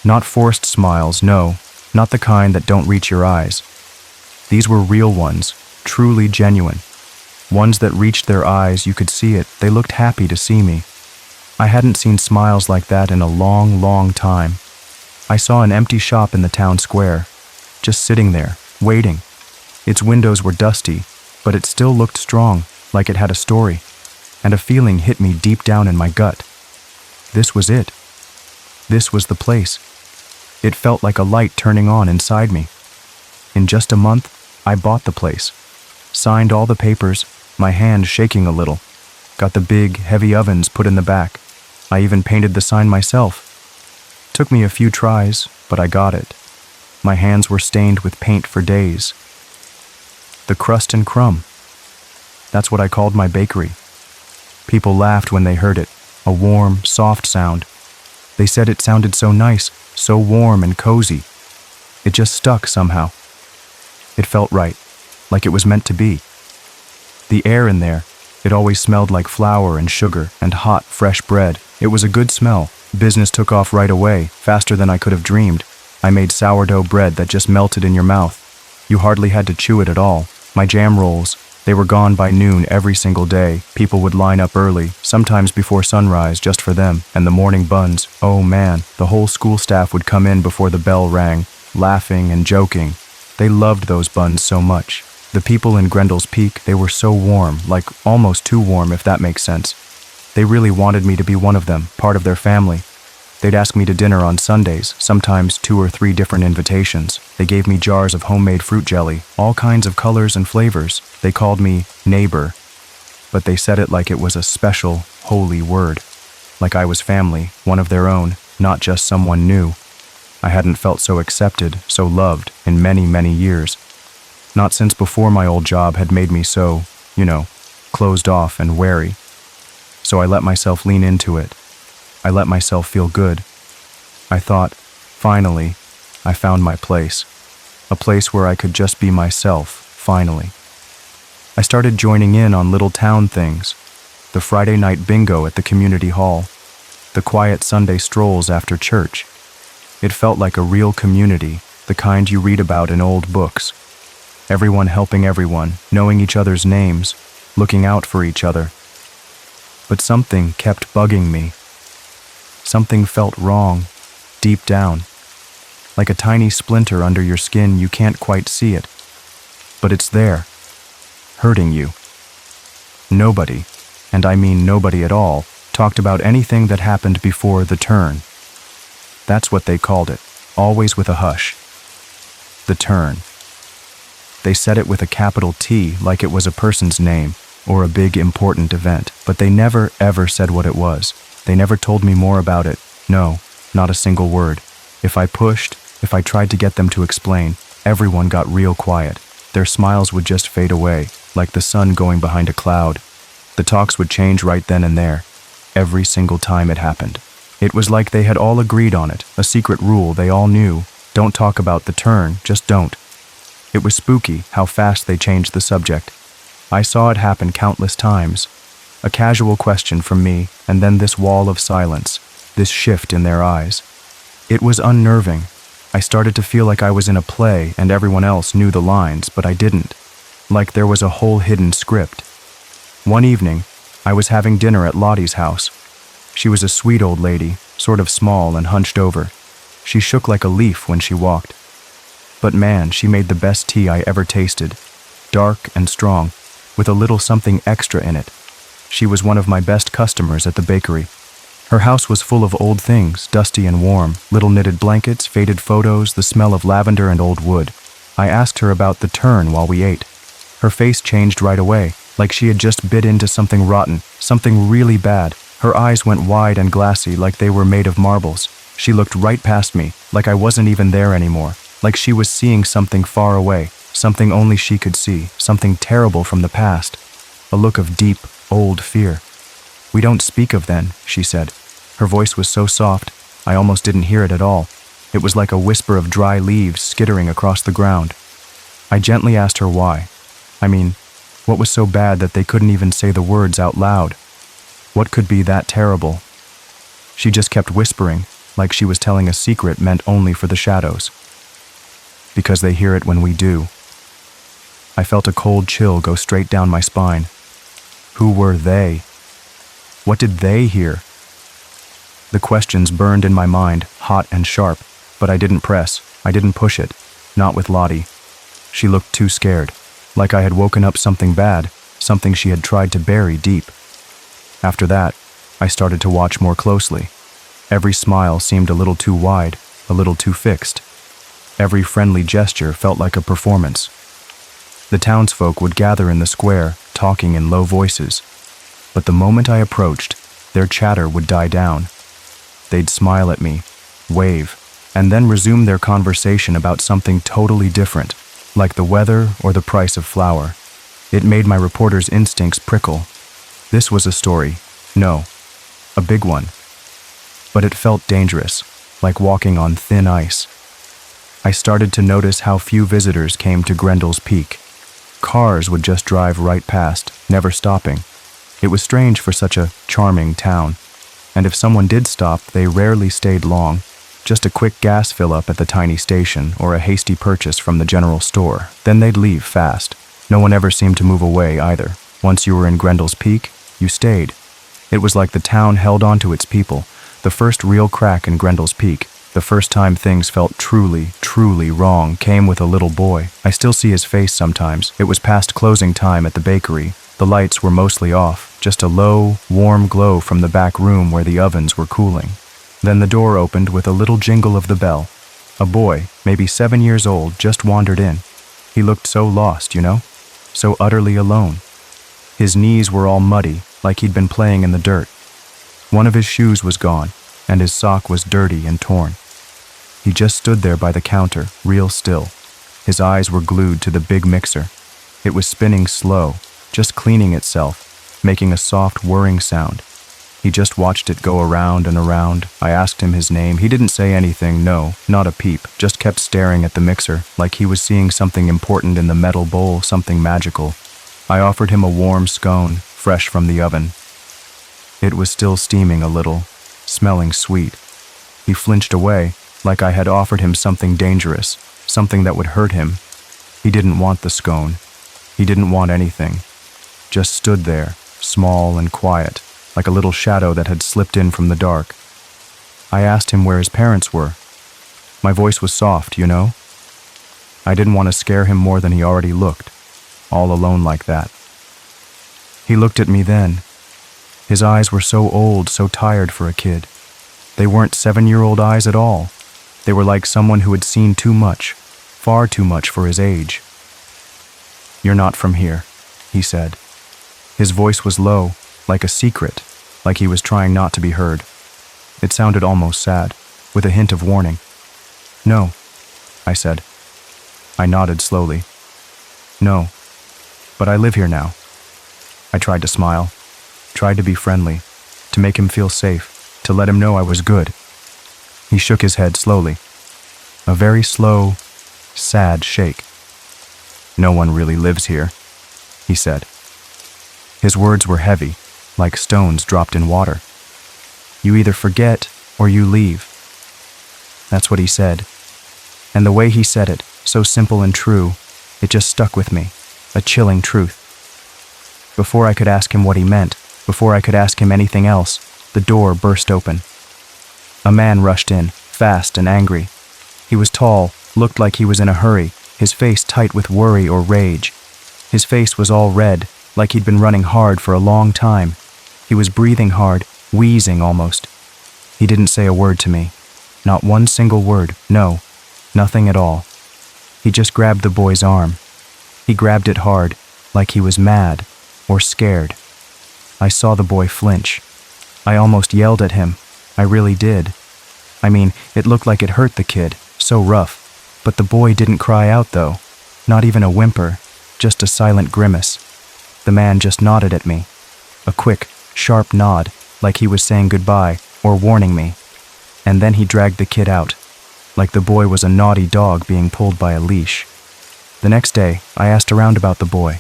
A: Not forced smiles, no, not the kind that don't reach your eyes. These were real ones, truly genuine. Ones that reached their eyes, you could see it, they looked happy to see me. I hadn't seen smiles like that in a long, long time. I saw an empty shop in the town square, just sitting there, waiting. Its windows were dusty, but it still looked strong, like it had a story. And a feeling hit me deep down in my gut. This was it. This was the place. It felt like a light turning on inside me. In just a month, I bought the place. Signed all the papers, my hand shaking a little. Got the big, heavy ovens put in the back. I even painted the sign myself. Took me a few tries, but I got it. My hands were stained with paint for days. The crust and crumb. That's what I called my bakery. People laughed when they heard it, a warm, soft sound. They said it sounded so nice, so warm and cozy. It just stuck somehow. It felt right, like it was meant to be. The air in there, it always smelled like flour and sugar and hot, fresh bread. It was a good smell. Business took off right away, faster than I could have dreamed. I made sourdough bread that just melted in your mouth. You hardly had to chew it at all. My jam rolls, they were gone by noon every single day. People would line up early, sometimes before sunrise, just for them. And the morning buns, oh man, the whole school staff would come in before the bell rang, laughing and joking. They loved those buns so much. The people in Grendel's Peak, they were so warm, like almost too warm if that makes sense. They really wanted me to be one of them, part of their family. They'd ask me to dinner on Sundays, sometimes 2 or 3 different invitations. They gave me jars of homemade fruit jelly, all kinds of colors and flavors. They called me neighbor, but they said it like it was a special, holy word. Like I was family, one of their own, not just someone new. I hadn't felt so accepted, so loved, in many, many years. Not since before my old job had made me so, closed off and wary. So I let myself lean into it. I let myself feel good. I thought, finally, I found my place. A place where I could just be myself, finally. I started joining in on little town things. The Friday night bingo at the community hall. The quiet Sunday strolls after church. It felt like a real community, the kind you read about in old books. Everyone helping everyone, knowing each other's names, looking out for each other. But something kept bugging me. Something felt wrong, deep down. Like a tiny splinter under your skin, you can't quite see it. But it's there, hurting you. Nobody, and I mean nobody at all, talked about anything that happened before the turn. That's what they called it, always with a hush. The turn. They said it with a capital T, like it was a person's name, or a big important event, but they never ever said what it was. They never told me more about it. No, not a single word. If I pushed, if I tried to get them to explain, everyone got real quiet. Their smiles would just fade away, like the sun going behind a cloud. The talks would change right then and there, every single time it happened. It was like they had all agreed on it, a secret rule they all knew. Don't talk about the turn, just don't. It was spooky how fast they changed the subject. I saw it happen countless times. A casual question from me, and then this wall of silence, this shift in their eyes. It was unnerving. I started to feel like I was in a play and everyone else knew the lines, but I didn't. Like there was a whole hidden script. One evening, I was having dinner at Lottie's house. She was a sweet old lady, sort of small and hunched over. She shook like a leaf when she walked. But man, she made the best tea I ever tasted. Dark and strong, with a little something extra in it. She was one of my best customers at the bakery. Her house was full of old things, dusty and warm, little knitted blankets, faded photos, the smell of lavender and old wood. I asked her about the turn while we ate. Her face changed right away, like she had just bit into something rotten, something really bad. Her eyes went wide and glassy like they were made of marbles. She looked right past me, like I wasn't even there anymore, like she was seeing something far away, something only she could see, something terrible from the past. A look of deep, old fear. "We don't speak of then," she said. Her voice was so soft, I almost didn't hear it at all. It was like a whisper of dry leaves skittering across the ground. I gently asked her why. I mean, what was so bad that they couldn't even say the words out loud? What could be that terrible? She just kept whispering, like she was telling a secret meant only for the shadows. Because they hear it when we do. I felt a cold chill go straight down my spine. Who were they? What did they hear? The questions burned in my mind, hot and sharp, but I didn't press. I didn't push it. Not with Lottie. She looked too scared, like I had woken up something bad, something she had tried to bury deep. After that, I started to watch more closely. Every smile seemed a little too wide, a little too fixed. Every friendly gesture felt like a performance. The townsfolk would gather in the square, talking in low voices. But the moment I approached, their chatter would die down. They'd smile at me, wave, and then resume their conversation about something totally different, like the weather or the price of flour. It made my reporter's instincts prickle. This was a story, no, a big one. But it felt dangerous, like walking on thin ice. I started to notice how few visitors came to Grendel's Peak. Cars would just drive right past, never stopping. It was strange for such a charming town. And if someone did stop, they rarely stayed long. Just a quick gas fill-up at the tiny station or a hasty purchase from the general store. Then they'd leave fast. No one ever seemed to move away either. Once you were in Grendel's Peak, you stayed. It was like the town held on to its people. The first real crack in Grendel's Peak, the first time things felt truly, truly wrong, came with a little boy. I still see his face sometimes. It was past closing time at the bakery. The lights were mostly off, just a low, warm glow from the back room where the ovens were cooling. Then the door opened with a little jingle of the bell. A boy, maybe 7 years old, just wandered in. He looked so lost, you know? So utterly alone. His knees were all muddy, like he'd been playing in the dirt. One of his shoes was gone, and his sock was dirty and torn. He just stood there by the counter, real still. His eyes were glued to the big mixer. It was spinning slow, just cleaning itself, making a soft whirring sound. He just watched it go around and around. I asked him his name. He didn't say anything, no, not a peep, just kept staring at the mixer, like he was seeing something important in the metal bowl, something magical. I offered him a warm scone, fresh from the oven. It was still steaming a little, smelling sweet. He flinched away, like I had offered him something dangerous, something that would hurt him. He didn't want the scone. He didn't want anything. Just stood there, small and quiet, like a little shadow that had slipped in from the dark. I asked him where his parents were. My voice was soft, you know? I didn't want to scare him more than he already looked, all alone like that. He looked at me then. His eyes were so old, so tired for a kid. They weren't 7-year-old eyes at all. They were like someone who had seen too much, far too much for his age. "You're not from here," he said. His voice was low, like a secret, like he was trying not to be heard. It sounded almost sad, with a hint of warning. "No," I said. I nodded slowly. "No, but I live here now." I tried to smile, tried to be friendly, to make him feel safe, to let him know I was good. He shook his head slowly. A very slow, sad shake. "No one really lives here," he said. His words were heavy, like stones dropped in water. "You either forget or you leave." That's what he said. And the way he said it, so simple and true, it just stuck with me, a chilling truth. Before I could ask him what he meant, before I could ask him anything else, the door burst open. A man rushed in, fast and angry. He was tall, looked like he was in a hurry, his face tight with worry or rage. His face was all red, like he'd been running hard for a long time. He was breathing hard, wheezing almost. He didn't say a word to me. Not one single word, no, nothing at all. He just grabbed the boy's arm. He grabbed it hard, like he was mad, or scared. I saw the boy flinch. I almost yelled at him. I really did. I mean, it looked like it hurt the kid, so rough. But the boy didn't cry out though. Not even a whimper, just a silent grimace. The man just nodded at me. A quick, sharp nod, like he was saying goodbye or warning me. And then he dragged the kid out, like the boy was a naughty dog being pulled by a leash. The next day, I asked around about the boy.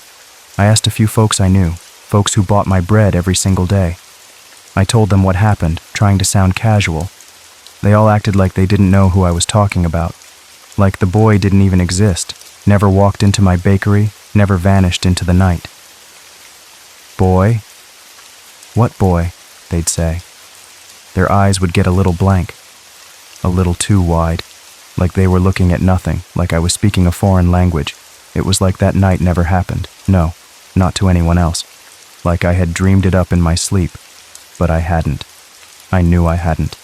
A: I asked a few folks I knew, folks who bought my bread every single day. I told them what happened, trying to sound casual. They all acted like they didn't know who I was talking about. Like the boy didn't even exist, never walked into my bakery, never vanished into the night. Boy? What boy? They'd say. Their eyes would get a little blank, a little too wide, like they were looking at nothing, like I was speaking a foreign language. It was like that night never happened. No, not to anyone else. Like I had dreamed it up in my sleep, but I hadn't. I knew I hadn't.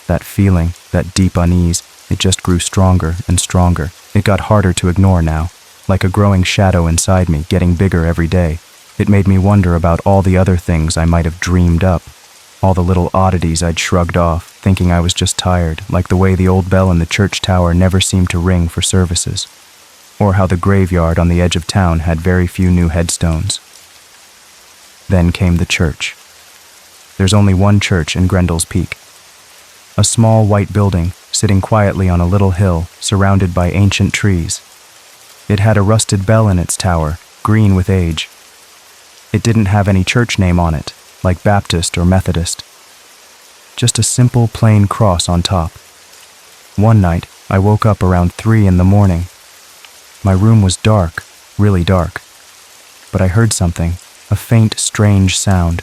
A: That feeling, that deep unease, it just grew stronger and stronger. It got harder to ignore now, like a growing shadow inside me, getting bigger every day. It made me wonder about all the other things I might have dreamed up, all the little oddities I'd shrugged off, thinking I was just tired, like the way the old bell in the church tower never seemed to ring for services, or how the graveyard on the edge of town had very few new headstones. Then came the church. There's only one church in Grendel's Peak. A small white building sitting quietly on a little hill surrounded by ancient trees. It had a rusted bell in its tower, green with age. It didn't have any church name on it, like Baptist or Methodist. Just a simple plain cross on top. One night, I woke up around 3 in the morning. My room was dark, really dark. But I heard something, a faint, strange sound.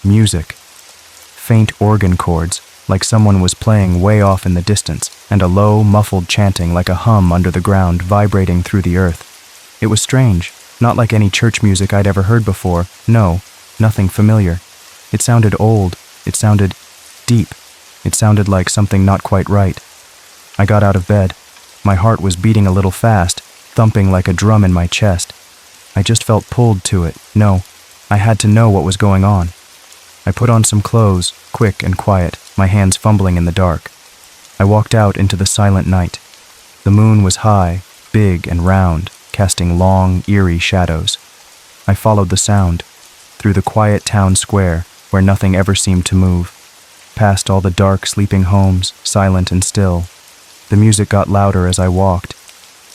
A: Music. Faint organ chords, like someone was playing way off in the distance, and a low, muffled chanting like a hum under the ground vibrating through the earth. It was strange, not like any church music I'd ever heard before. No, nothing familiar. It sounded old. It sounded deep. It sounded like something not quite right. I got out of bed. My heart was beating a little fast, thumping like a drum in my chest. I just felt pulled to it. No, I had to know what was going on. I put on some clothes, quick and quiet, my hands fumbling in the dark. I walked out into the silent night. The moon was high, big and round, casting long, eerie shadows. I followed the sound, through the quiet town square where nothing ever seemed to move, past all the dark, sleeping homes, silent and still. The music got louder as I walked.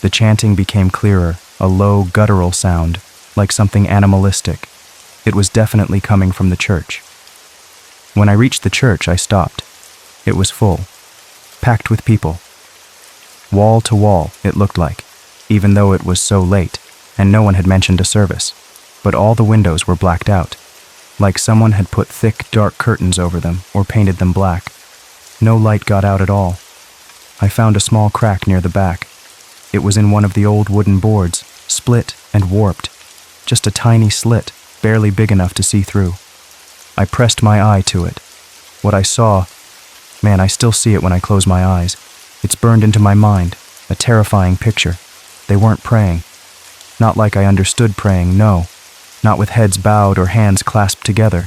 A: The chanting became clearer, a low, guttural sound, like something animalistic. It was definitely coming from the church. When I reached the church, I stopped. It was full, packed with people. Wall to wall, it looked like, even though it was so late, and no one had mentioned a service. But all the windows were blacked out, like someone had put thick, dark curtains over them or painted them black. No light got out at all. I found a small crack near the back. It was in one of the old wooden boards, split and warped. Just a tiny slit, barely big enough to see through. I pressed my eye to it. What I saw, man, I still see it when I close my eyes. It's burned into my mind, a terrifying picture. They weren't praying. Not like I understood praying, no. Not with heads bowed or hands clasped together.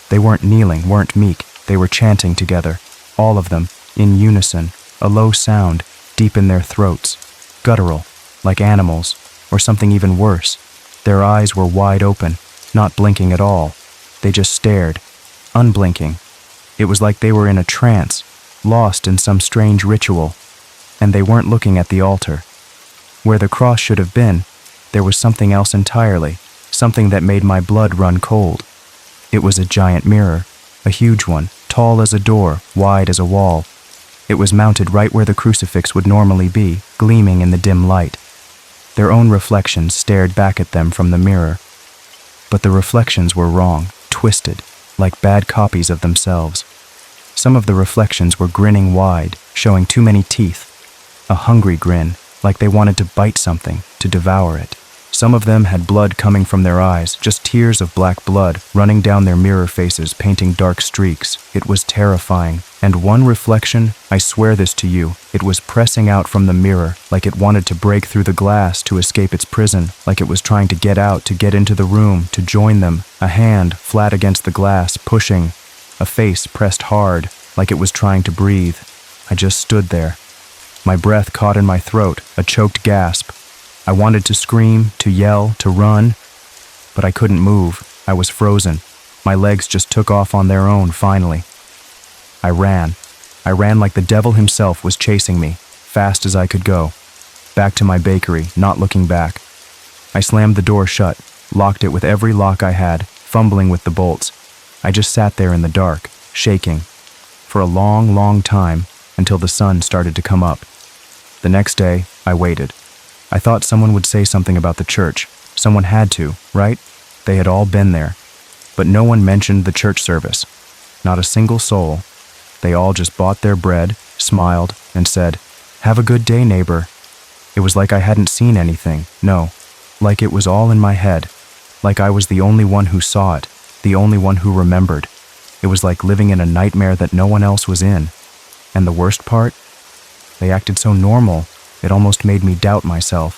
A: They weren't kneeling, weren't meek. They were chanting together, all of them, in unison, a low sound, deep in their throats, guttural, like animals, or something even worse. Their eyes were wide open, not blinking at all. They just stared, unblinking. It was like they were in a trance, lost in some strange ritual, and they weren't looking at the altar. Where the cross should have been, there was something else entirely, something that made my blood run cold. It was a giant mirror, a huge one, tall as a door, wide as a wall. It was mounted right where the crucifix would normally be, gleaming in the dim light. Their own reflections stared back at them from the mirror. But the reflections were wrong, twisted, like bad copies of themselves. Some of the reflections were grinning wide, showing too many teeth. A hungry grin, like they wanted to bite something, to devour it. Some of them had blood coming from their eyes, just tears of black blood running down their mirror faces, painting dark streaks. It was terrifying. And one reflection, I swear this to you, it was pressing out from the mirror, like it wanted to break through the glass to escape its prison, like it was trying to get out, to get into the room, to join them. A hand flat against the glass, pushing. A face pressed hard, like it was trying to breathe. I just stood there. My breath caught in my throat, a choked gasp. I wanted to scream, to yell, to run, but I couldn't move. I was frozen. My legs just took off on their own, finally. I ran. I ran like the devil himself was chasing me, fast as I could go. Back to my bakery, not looking back. I slammed the door shut, locked it with every lock I had, fumbling with the bolts. I just sat there in the dark, shaking, for a long, long time, until the sun started to come up. The next day, I waited. I thought someone would say something about the church. Someone had to, right? They had all been there. But no one mentioned the church service. Not a single soul. They all just bought their bread, smiled, and said, "Have a good day, neighbor." It was like I hadn't seen anything. No, like it was all in my head. Like I was the only one who saw it, the only one who remembered. It was like living in a nightmare that no one else was in. And the worst part? They acted so normal, it almost made me doubt myself.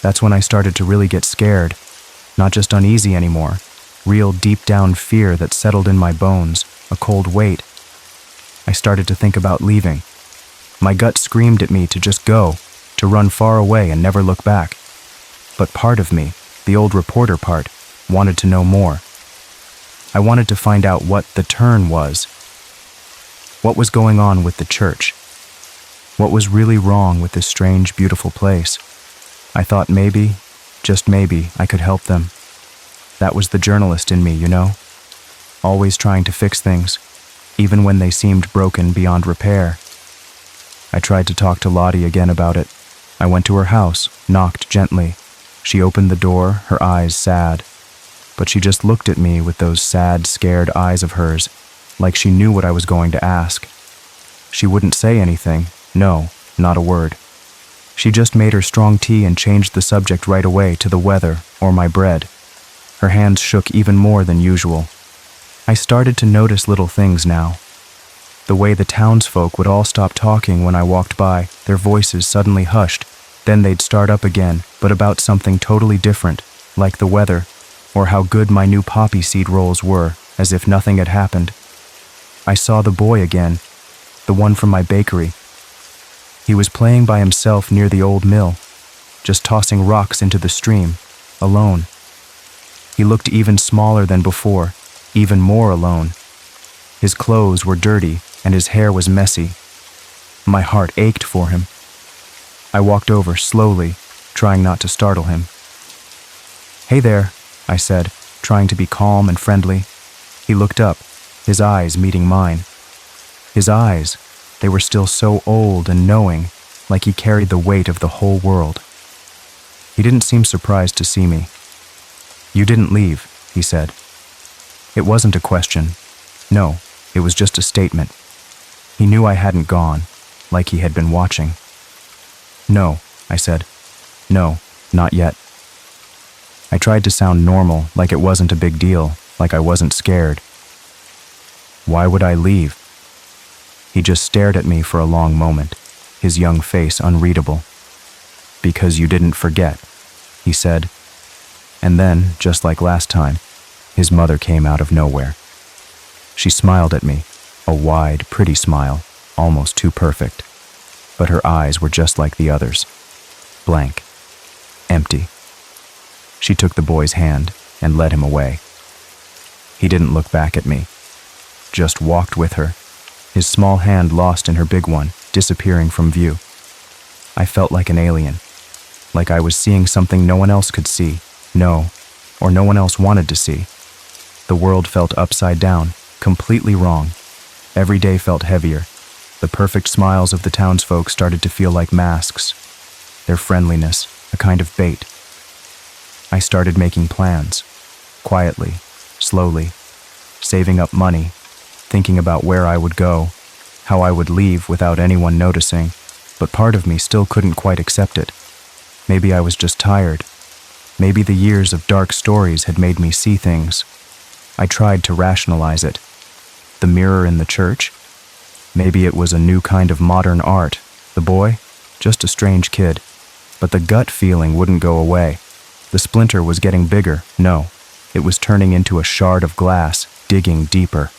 A: That's when I started to really get scared. Not just uneasy anymore. Real deep down fear that settled in my bones, a cold weight. I started to think about leaving. My gut screamed at me to just go, to run far away and never look back. But part of me, the old reporter part, wanted to know more. I wanted to find out what the turn was. What was going on with the church? What was really wrong with this strange, beautiful place? I thought maybe, just maybe, I could help them. That was the journalist in me, you know? Always trying to fix things, even when they seemed broken beyond repair. I tried to talk to Lottie again about it. I went to her house, knocked gently. She opened the door, her eyes sad. But she just looked at me with those sad, scared eyes of hers, like she knew what I was going to ask. She wouldn't say anything. No, not a word. She just made her strong tea and changed the subject right away to the weather or my bread. Her hands shook even more than usual. I started to notice little things now. The way the townsfolk would all stop talking when I walked by, their voices suddenly hushed. Then they'd start up again, but about something totally different, like the weather, or how good my new poppy seed rolls were, as if nothing had happened. I saw the boy again, the one from my bakery. He was playing by himself near the old mill, just tossing rocks into the stream, alone. He looked even smaller than before, even more alone. His clothes were dirty and his hair was messy. My heart ached for him. I walked over slowly, trying not to startle him. "Hey there," I said, trying to be calm and friendly. He looked up, his eyes meeting mine. His eyes, they were still so old and knowing, like he carried the weight of the whole world. He didn't seem surprised to see me. "You didn't leave," he said. It wasn't a question. No, it was just a statement. He knew I hadn't gone, like he had been watching. "No," I said. "No, not yet." I tried to sound normal, like it wasn't a big deal, like I wasn't scared. "Why would I leave?" He just stared at me for a long moment, his young face unreadable. "Because you didn't forget," he said. And then, just like last time, his mother came out of nowhere. She smiled at me, a wide, pretty smile, almost too perfect. But her eyes were just like the others, blank, empty. She took the boy's hand and led him away. He didn't look back at me, just walked with her, his small hand lost in her big one, disappearing from view. I felt like an alien, like I was seeing something no one else could see, or no one else wanted to see. The world felt upside down, completely wrong. Every day felt heavier. The perfect smiles of the townsfolk started to feel like masks, their friendliness, a kind of bait. I started making plans, quietly, slowly, saving up money, thinking about where I would go, how I would leave without anyone noticing, but part of me still couldn't quite accept it. Maybe I was just tired. Maybe the years of dark stories had made me see things. I tried to rationalize it. The mirror in the church? Maybe it was a new kind of modern art. The boy? Just a strange kid. But the gut feeling wouldn't go away. The splinter was getting bigger. No, it was turning into a shard of glass, digging deeper.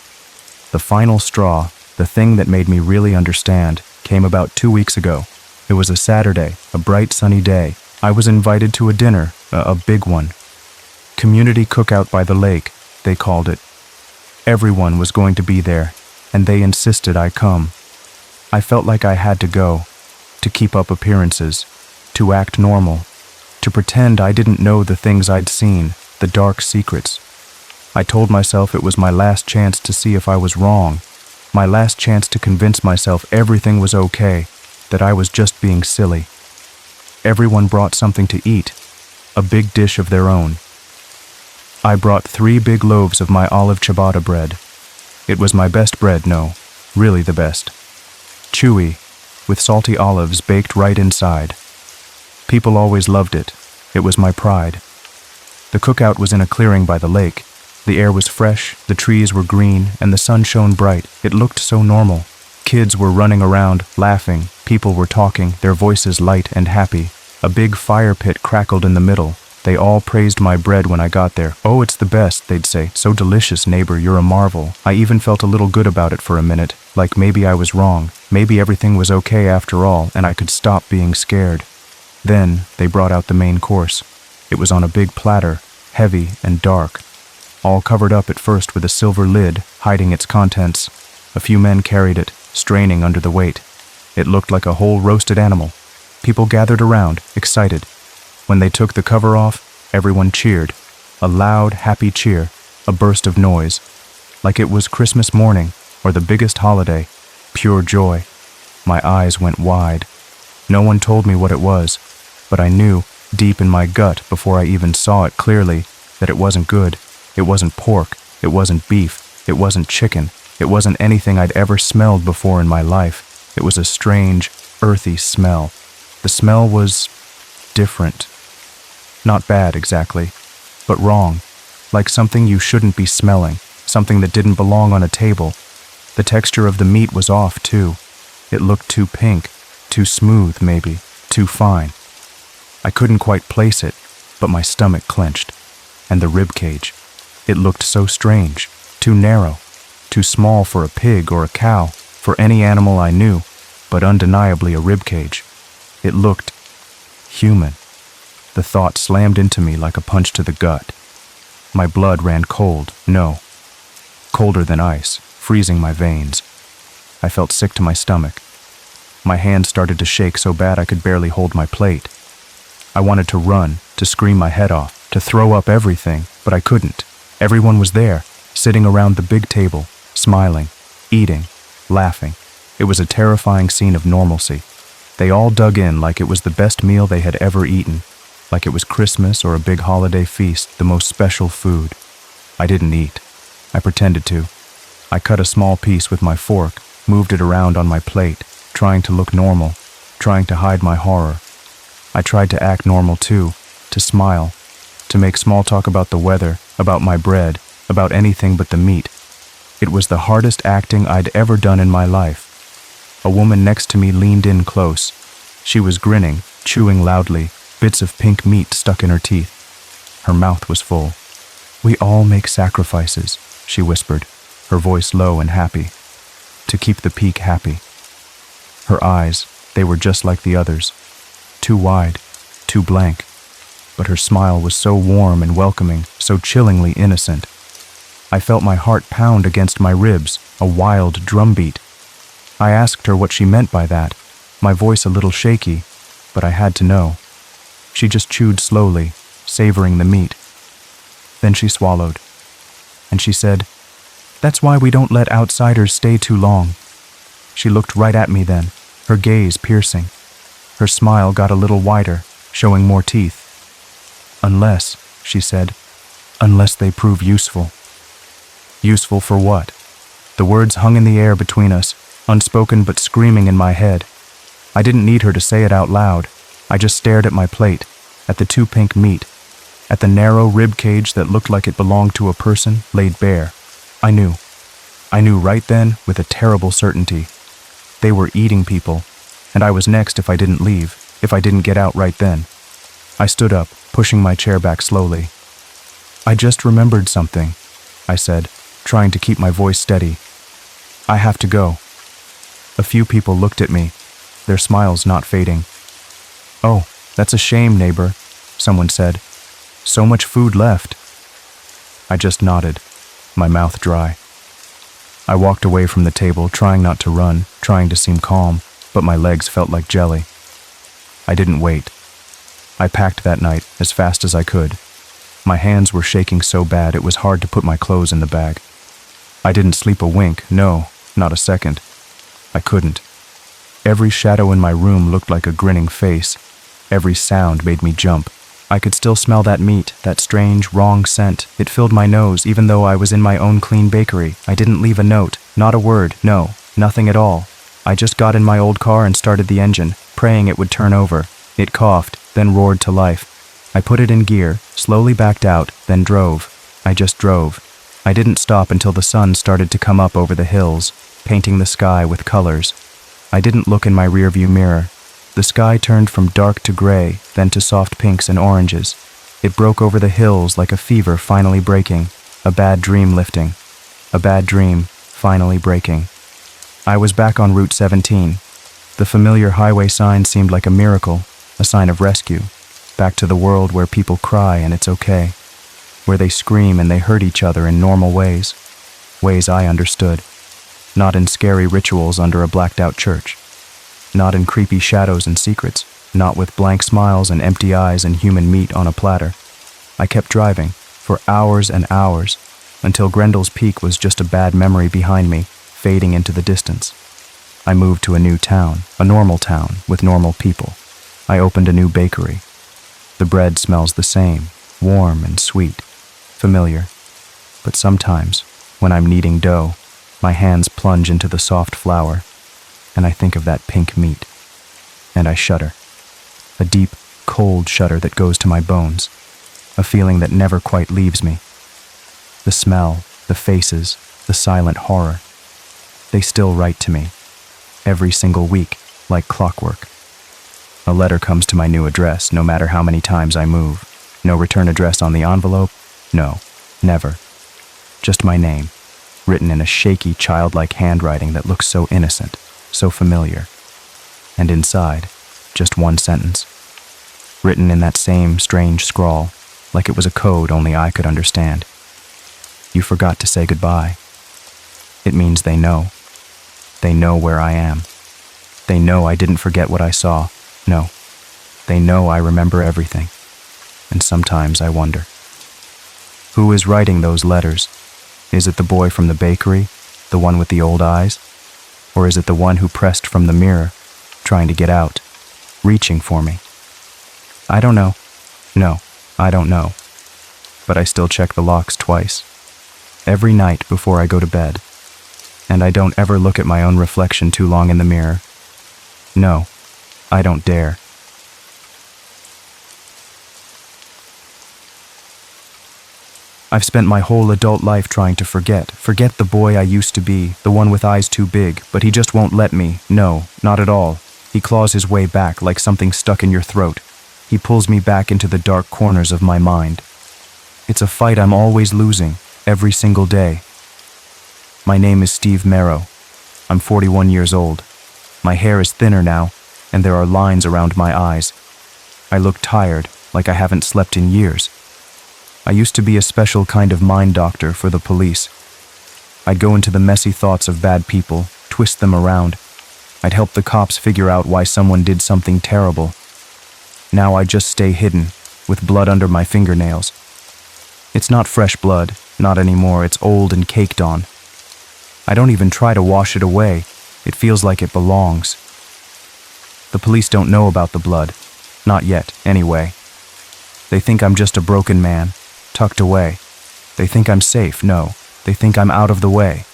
A: The final straw, the thing that made me really understand, came about 2 weeks ago. It was a Saturday, a bright sunny day. I was invited to a dinner, a big one. Community cookout by the lake, they called it. Everyone was going to be there, and they insisted I come. I felt like I had to go, to keep up appearances, to act normal, to pretend I didn't know the things I'd seen, the dark secrets. I told myself it was my last chance to see if I was wrong, my last chance to convince myself everything was okay, that I was just being silly. Everyone brought something to eat, a big dish of their own. I brought 3 big loaves of my olive ciabatta bread. It was my best bread, no, really the best. Chewy, with salty olives baked right inside. People always loved it. It was my pride. The cookout was in a clearing by the lake. The air was fresh, the trees were green, and the sun shone bright. It looked so normal. Kids were running around, laughing. People were talking, their voices light and happy. A big fire pit crackled in the middle. They all praised my bread when I got there. "Oh, it's the best," they'd say. "So delicious, neighbor, you're a marvel." I even felt a little good about it for a minute, like maybe I was wrong. Maybe everything was okay after all, and I could stop being scared. Then they brought out the main course. It was on a big platter, heavy and dark, all covered up at first with a silver lid, hiding its contents. A few men carried it, straining under the weight. It looked like a whole roasted animal. People gathered around, excited. When they took the cover off, everyone cheered. A loud, happy cheer, a burst of noise. Like it was Christmas morning, or the biggest holiday. Pure joy. My eyes went wide. No one told me what it was, but I knew, deep in my gut, before I even saw it clearly, that it wasn't good. It wasn't pork. It wasn't beef. It wasn't chicken. It wasn't anything I'd ever smelled before in my life. It was a strange, earthy smell. The smell was different. Not bad, exactly, but wrong. Like something you shouldn't be smelling, something that didn't belong on a table. The texture of the meat was off, too. It looked too pink, too smooth, maybe, too fine. I couldn't quite place it, but my stomach clenched. And the rib cage. It looked so strange, too narrow, too small for a pig or a cow, for any animal I knew, but undeniably a rib cage. It looked human. The thought slammed into me like a punch to the gut. My blood ran cold, no, colder than ice, freezing my veins. I felt sick to my stomach. My hands started to shake so bad I could barely hold my plate. I wanted to run, to scream my head off, to throw up everything, but I couldn't. Everyone was there, sitting around the big table, smiling, eating, laughing. It was a terrifying scene of normalcy. They all dug in like it was the best meal they had ever eaten, like it was Christmas or a big holiday feast, the most special food. I didn't eat. I pretended to. I cut a small piece with my fork, moved it around on my plate, trying to look normal, trying to hide my horror. I tried to act normal too, to smile, to make small talk about the weather, about my bread, about anything but the meat. It was the hardest acting I'd ever done in my life. A woman next to me leaned in close. She was grinning, chewing loudly, bits of pink meat stuck in her teeth. Her mouth was full. "We all make sacrifices," she whispered, her voice low and happy. "To keep the peak happy." Her eyes, they were just like the others. Too wide, too blank. But her smile was so warm and welcoming, so chillingly innocent. I felt my heart pound against my ribs, a wild drumbeat. I asked her what she meant by that, my voice a little shaky, but I had to know. She just chewed slowly, savoring the meat. Then she swallowed, and she said, "That's why we don't let outsiders stay too long." She looked right at me then, her gaze piercing. Her smile got a little wider, showing more teeth. "Unless," she said, "unless they prove useful." Useful for what? The words hung in the air between us, unspoken but screaming in my head. I didn't need her to say it out loud. I just stared at my plate, at the too pink meat. at the narrow rib cage that looked like it belonged to a person, laid bare. I knew. I knew right then with a terrible certainty. They were eating people, and I was next if I didn't leave, if I didn't get out right then. I stood up, pushing my chair back slowly. I just remembered something, I said, trying to keep my voice steady. I have to go. A few people looked at me, their smiles not fading. Oh, that's a shame, neighbor, someone said. So much food left. I just nodded, my mouth dry. I walked away from the table, trying not to run, trying to seem calm, but my legs felt like jelly. I didn't wait. I packed that night as fast as I could. My hands were shaking so bad it was hard to put my clothes in the bag. I didn't sleep a wink, no, not a second. I couldn't. Every shadow in my room looked like a grinning face. Every sound made me jump. I could still smell that meat, that strange, wrong scent. It filled my nose even though I was in my own clean bakery. I didn't leave a note, not a word, no, nothing at all. I just got in my old car and started the engine, praying it would turn over. It coughed, then roared to life. I put it in gear, slowly backed out, then drove. I just drove. I didn't stop until the sun started to come up over the hills, painting the sky with colors. I didn't look in my rearview mirror. The sky turned from dark to gray, then to soft pinks and oranges. It broke over the hills like a fever finally breaking, a bad dream lifting. A bad dream finally breaking. I was back on Route 17. The familiar highway sign seemed like a miracle, a sign of rescue. Back to the world where people cry and it's okay. Where they scream and they hurt each other in normal ways. Ways I understood. Not in scary rituals under a blacked-out church. Not in creepy shadows and secrets. Not with blank smiles and empty eyes and human meat on a platter. I kept driving, for hours and hours, until Grendel's Peak was just a bad memory behind me, fading into the distance. I moved to a new town, a normal town, with normal people. I opened a new bakery. The bread smells the same, warm and sweet, familiar. But sometimes, when I'm kneading dough, my hands plunge into the soft flour, and I think of that pink meat, and I shudder. A deep, cold shudder that goes to my bones, a feeling that never quite leaves me. The smell, the faces, the silent horror, they still write to me, every single week, like clockwork. A letter comes to my new address, no matter how many times I move. No return address on the envelope? No, never. Just my name, written in a shaky, childlike handwriting that looks so innocent, so familiar. And inside, just one sentence, written in that same strange scrawl, like it was a code only I could understand. You forgot to say goodbye. It means they know. They know where I am. They know I didn't forget what I saw. No, they know I remember everything, and sometimes I wonder. Who is writing those letters? Is it the boy from the bakery, the one with the old eyes? Or is it the one who pressed from the mirror, trying to get out, reaching for me? I don't know. No, I don't know. But I still check the locks twice, every night before I go to bed, and I don't ever look at my own reflection too long in the mirror. No, I don't dare. I've spent my whole adult life trying to forget the boy I used to be, the one with eyes too big, but he just won't let me. No, not at all. He claws his way back like something stuck in your throat. He pulls me back into the dark corners of my mind. It's a fight I'm always losing, every single day. My name is Steve Merrow. I'm 41 years old. My hair is thinner now, and there are lines around my eyes. I look tired, like I haven't slept in years. I used to be a special kind of mind doctor for the police. I'd go into the messy thoughts of bad people, twist them around. I'd help the cops figure out why someone did something terrible. Now I just stay hidden, with blood under my fingernails. It's not fresh blood, not anymore, it's old and caked on. I don't even try to wash it away, it feels like it belongs. The police don't know about the blood, not yet, anyway. They think I'm just a broken man, tucked away. They think I'm safe, no, they think I'm out of the way.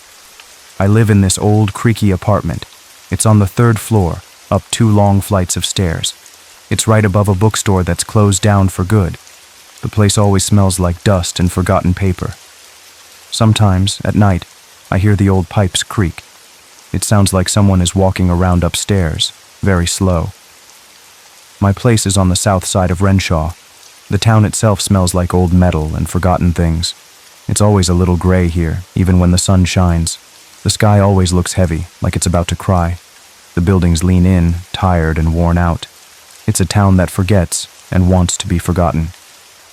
A: I live in this old, creaky apartment. It's on the 3rd floor, up 2 long flights of stairs. It's right above a bookstore that's closed down for good. The place always smells like dust and forgotten paper. Sometimes, at night, I hear the old pipes creak. It sounds like someone is walking around upstairs, very slow. My place is on the south side of Renshaw. The town itself smells like old metal and forgotten things. It's always a little gray here, even when the sun shines. The sky always looks heavy, like it's about to cry. The buildings lean in, tired and worn out. It's a town that forgets and wants to be forgotten.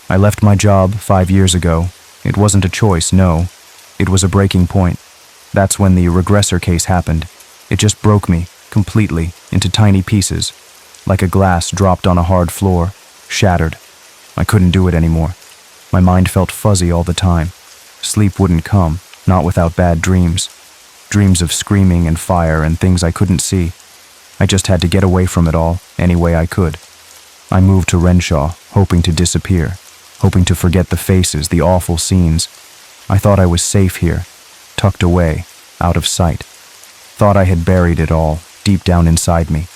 A: I left my job 5 years ago. It wasn't a choice, no. It was a breaking point. That's when the regressor case happened. It just broke me, completely, into tiny pieces, like a glass dropped on a hard floor, shattered. I couldn't do it anymore. My mind felt fuzzy all the time. Sleep wouldn't come, not without bad dreams. Dreams of screaming and fire and things I couldn't see. I just had to get away from it all, any way I could. I moved to Renshaw, hoping to disappear, hoping to forget the faces, the awful scenes. I thought I was safe here, tucked away, out of sight. Thought I had buried it all, deep down inside me,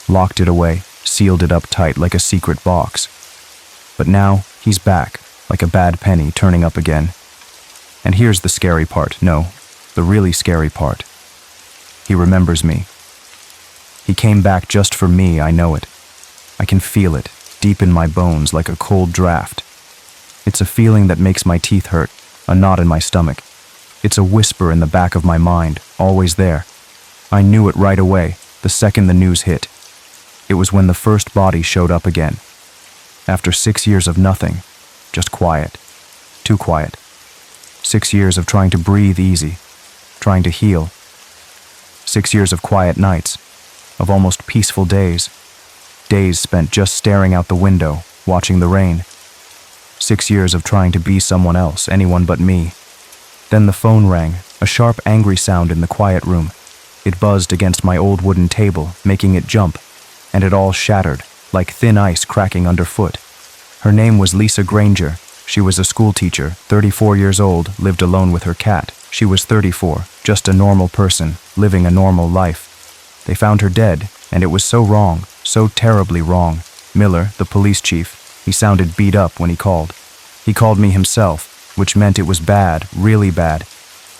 A: locked it away, sealed it up tight like a secret box. But now, he's back, like a bad penny turning up again. And here's the scary part, no, the really scary part. He remembers me. He came back just for me, I know it. I can feel it, deep in my bones like a cold draft. It's a feeling that makes my teeth hurt, a knot in my stomach. It's a whisper in the back of my mind, always there. I knew it right away, the second the news hit. It was when the first body showed up again. After 6 years of nothing, just quiet, too quiet. 6 years of trying to breathe easy, trying to heal. 6 years of quiet nights, of almost peaceful days. Days spent just staring out the window, watching the rain. 6 years of trying to be someone else, anyone but me. Then the phone rang, a sharp, angry sound in the quiet room. It buzzed against my old wooden table, making it jump, and it all shattered, like thin ice cracking underfoot. Her name was Lisa Granger. She was a school teacher, 34 years old, lived alone with her cat. She was 34, just a normal person, living a normal life. They found her dead, and it was so wrong, so terribly wrong. Miller, the police chief, he sounded beat up when he called. He called me himself, which meant it was bad, really bad.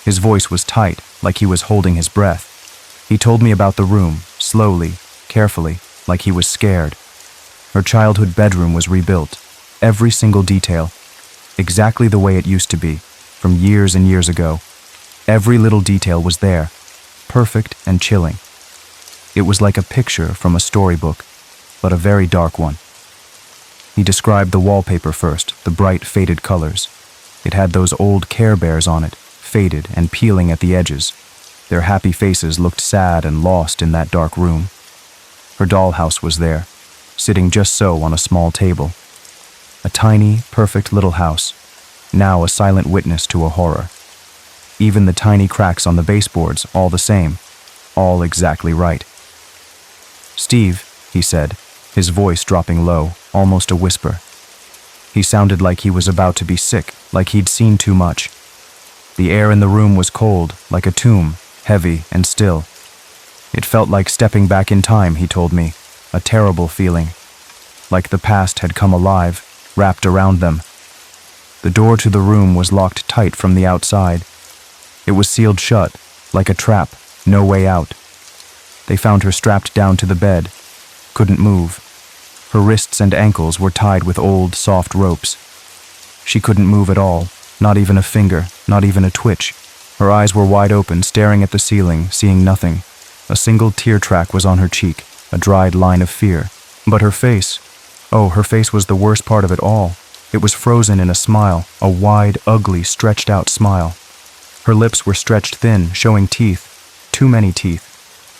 A: His voice was tight, like he was holding his breath. He told me about the room, slowly, carefully, like he was scared. Her childhood bedroom was rebuilt, every single detail, exactly the way it used to be, from years and years ago. Every little detail was there, perfect and chilling. It was like a picture from a storybook, but a very dark one. He described the wallpaper first, the bright, faded colors. It had those old Care Bears on it, faded and peeling at the edges. Their happy faces looked sad and lost in that dark room. Her dollhouse was there, sitting just so on a small table. A tiny, perfect little house, now a silent witness to a horror. Even the tiny cracks on the baseboards, all the same, all exactly right. "Steve," he said, his voice dropping low, almost a whisper. He sounded like he was about to be sick, like he'd seen too much. The air in the room was cold, like a tomb, heavy and still. It felt like stepping back in time, he told me, a terrible feeling. Like the past had come alive, wrapped around them. The door to the room was locked tight from the outside. It was sealed shut, like a trap, no way out. They found her strapped down to the bed, couldn't move. Her wrists and ankles were tied with old, soft ropes. She couldn't move at all, not even a finger, not even a twitch. Her eyes were wide open, staring at the ceiling, seeing nothing. A single tear track was on her cheek, a dried line of fear. But her face, oh, her face was the worst part of it all. It was frozen in a smile, a wide, ugly, stretched-out smile. Her lips were stretched thin, showing teeth, too many teeth.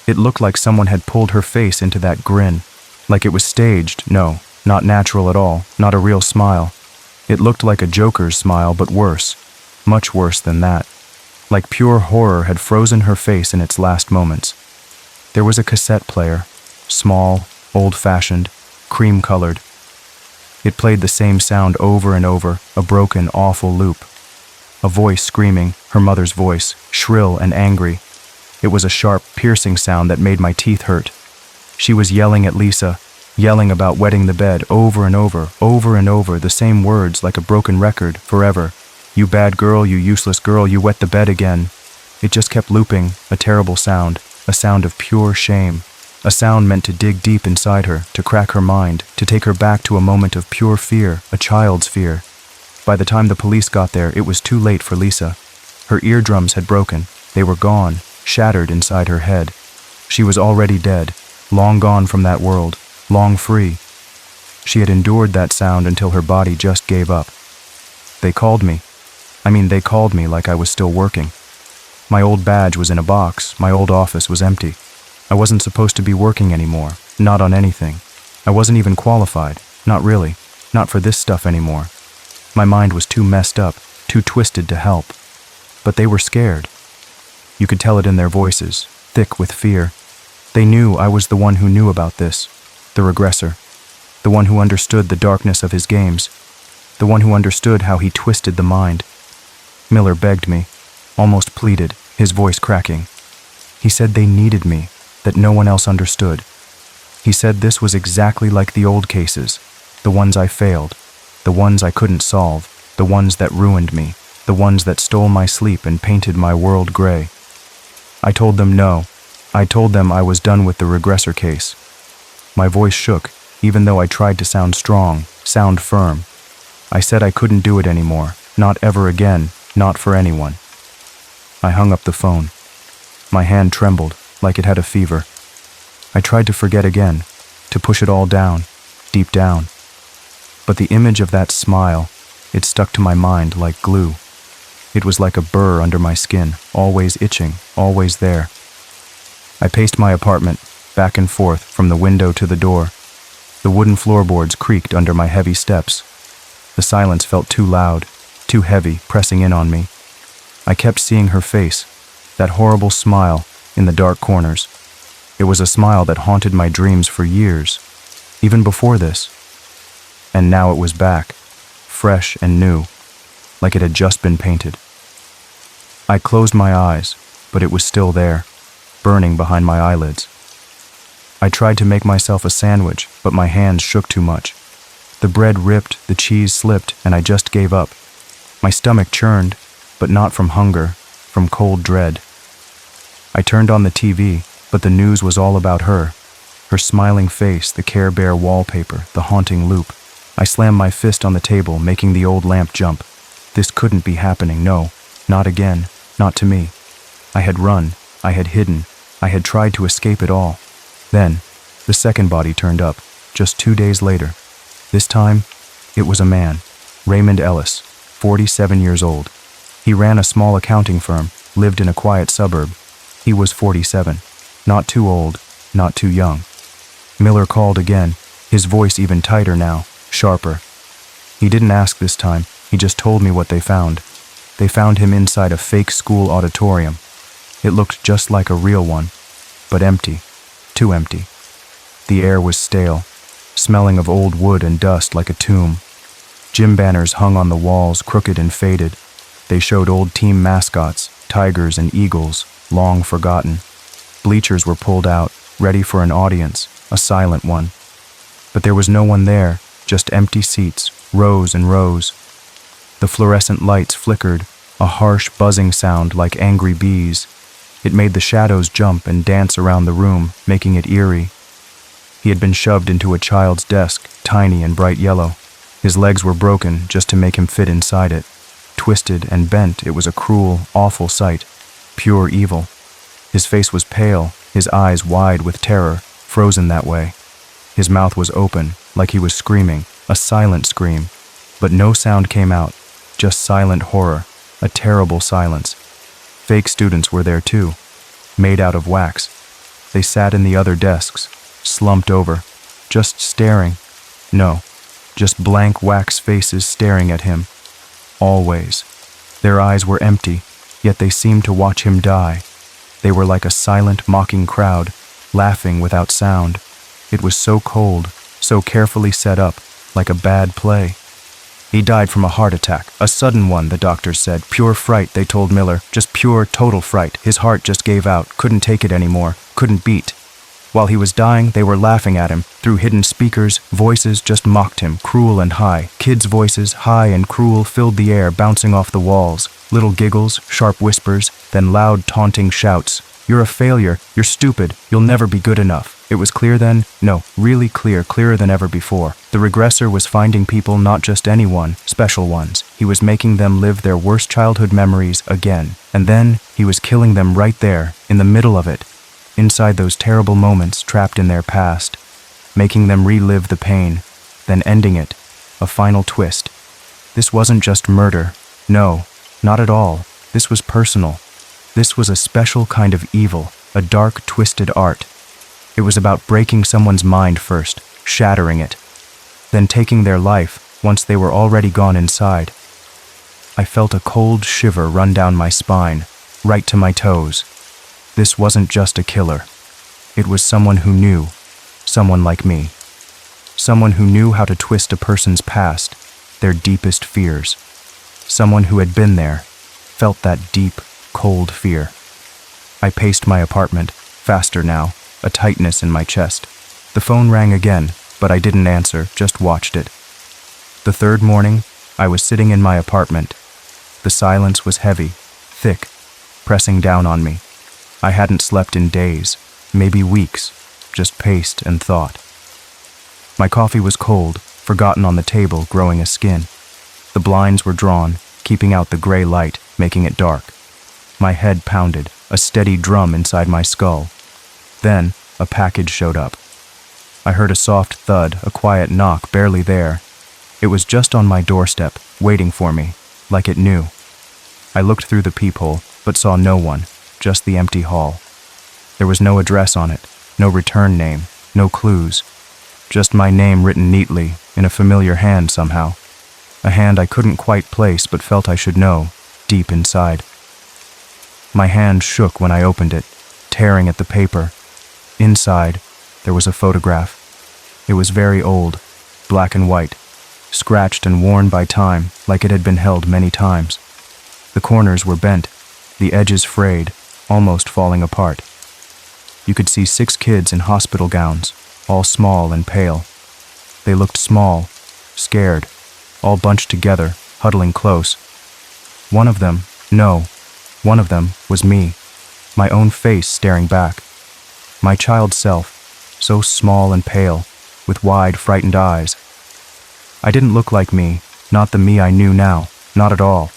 A: It looked like someone had pulled her face into that grin, like it was staged, no, not natural at all, not a real smile. It looked like a Joker's smile, but worse, much worse than that. Like pure horror had frozen her face in its last moments. There was a cassette player, small, old-fashioned, cream-colored. It played the same sound over and over, a broken, awful loop. A voice screaming, her mother's voice, shrill and angry. It was a sharp, piercing sound that made my teeth hurt. She was yelling at Lisa, yelling about wetting the bed over and over, the same words like a broken record, forever. You bad girl, you useless girl, you wet the bed again. It just kept looping, a terrible sound, a sound of pure shame. A sound meant to dig deep inside her, to crack her mind, to take her back to a moment of pure fear, a child's fear. By the time the police got there, it was too late for Lisa. Her eardrums had broken. They were gone, shattered inside her head. She was already dead, long gone from that world, long free. She had endured that sound until her body just gave up. They called me. They called me like I was still working. My old badge was in a box. My old office was empty. I wasn't supposed to be working anymore, not on anything. I wasn't even qualified, not really, not for this stuff anymore. My mind was too messed up, too twisted to help. But they were scared. You could tell it in their voices, thick with fear. They knew I was the one who knew about this, the regressor, the one who understood the darkness of his games, the one who understood how he twisted the mind. Miller begged me, almost pleaded, his voice cracking. He said they needed me, that no one else understood. He said this was exactly like the old cases, the ones I failed, the ones I couldn't solve, the ones that ruined me, the ones that stole my sleep and painted my world gray. I told them no. I told them I was done with the regressor case. My voice shook, even though I tried to sound strong, sound firm. I said I couldn't do it anymore, not ever again, not for anyone. I hung up the phone. My hand trembled, like it had a fever. I tried to forget again, to push it all down, deep down. But the image of that smile, it stuck to my mind like glue. It was like a burr under my skin, always itching, always there. I paced my apartment, back and forth, from the window to the door. The wooden floorboards creaked under my heavy steps. The silence felt too loud, too heavy, pressing in on me. I kept seeing her face, that horrible smile, in the dark corners. It was a smile that haunted my dreams for years, even before this. And now it was back, fresh and new, like it had just been painted. I closed my eyes, but it was still there, burning behind my eyelids. I tried to make myself a sandwich, but my hands shook too much. The bread ripped, the cheese slipped, and I just gave up. My stomach churned, but not from hunger, from cold dread. I turned on the TV, but the news was all about her. Her smiling face, the Care Bear wallpaper, the haunting loop. I slammed my fist on the table, making the old lamp jump. This couldn't be happening, no, not again, not to me. I had run, I had hidden, I had tried to escape it all. Then, the second body turned up, just 2 days later. This time, it was a man, Raymond Ellis, 47 years old. He ran a small accounting firm, lived in a quiet suburb. He was 47, not too old, not too young. Miller called again, his voice even tighter now, sharper. He didn't ask this time, he just told me what they found. They found him inside a fake school auditorium. It looked just like a real one, but empty, too empty. The air was stale, smelling of old wood and dust like a tomb. Gym banners hung on the walls, crooked and faded. They showed old team mascots, tigers and eagles, long forgotten. Bleachers were pulled out, ready for an audience, a silent one. But there was no one there, just empty seats, rows and rows. The fluorescent lights flickered, a harsh buzzing sound like angry bees. It made the shadows jump and dance around the room, making it eerie. He had been shoved into a child's desk, tiny and bright yellow. His legs were broken just to make him fit inside it. Twisted and bent, it was a cruel, awful sight. Pure evil. His face was pale, his eyes wide with terror, frozen that way. His mouth was open, like he was screaming, a silent scream. But no sound came out, just silent horror, a terrible silence. Fake students were there too, made out of wax. They sat in the other desks, slumped over, just staring. No, just blank wax faces staring at him. Always. Their eyes were empty, yet they seemed to watch him die. They were like a silent, mocking crowd, laughing without sound. It was so cold, so carefully set up, like a bad play. He died from a heart attack, a sudden one, the doctors said. Pure fright, they told Miller, just pure, total fright. His heart just gave out, couldn't take it anymore, couldn't beat. While he was dying, they were laughing at him. Through hidden speakers, voices just mocked him, cruel and high. Kids' voices, high and cruel, filled the air, bouncing off the walls. Little giggles, sharp whispers, then loud, taunting shouts. "You're a failure. You're stupid. You'll never be good enough." It was clear then, no, really clear, clearer than ever before. The regressor was finding people, not just anyone, special ones. He was making them live their worst childhood memories again. And then, he was killing them right there, in the middle of it. Inside those terrible moments trapped in their past, making them relive the pain, then ending it, a final twist. This wasn't just murder. No, not at all. This was personal. This was a special kind of evil, a dark, twisted art. It was about breaking someone's mind first, shattering it, then taking their life once they were already gone inside. I felt a cold shiver run down my spine, right to my toes. This wasn't just a killer. It was someone who knew, someone like me. Someone who knew how to twist a person's past, their deepest fears. Someone who had been there, felt that deep, cold fear. I paced my apartment, faster now, a tightness in my chest. The phone rang again, but I didn't answer, just watched it. The third morning, I was sitting in my apartment. The silence was heavy, thick, pressing down on me. I hadn't slept in days, maybe weeks, just paced and thought. My coffee was cold, forgotten on the table, growing a skin. The blinds were drawn, keeping out the gray light, making it dark. My head pounded, a steady drum inside my skull. Then, a package showed up. I heard a soft thud, a quiet knock, barely there. It was just on my doorstep, waiting for me, like it knew. I looked through the peephole, but saw no one, just the empty hall. There was no address on it, no return name, no clues. Just my name written neatly, in a familiar hand somehow. A hand I couldn't quite place, but felt I should know, deep inside. My hand shook when I opened it, tearing at the paper. Inside, there was a photograph. It was very old, black and white, scratched and worn by time, like it had been held many times. The corners were bent, the edges frayed, almost falling apart. You could see 6 kids in hospital gowns, all small and pale. They looked small, scared, all bunched together, huddling close. One of them was me, my own face staring back. My child self, so small and pale, with wide, frightened eyes. I didn't look like me, not the me I knew now, not at all.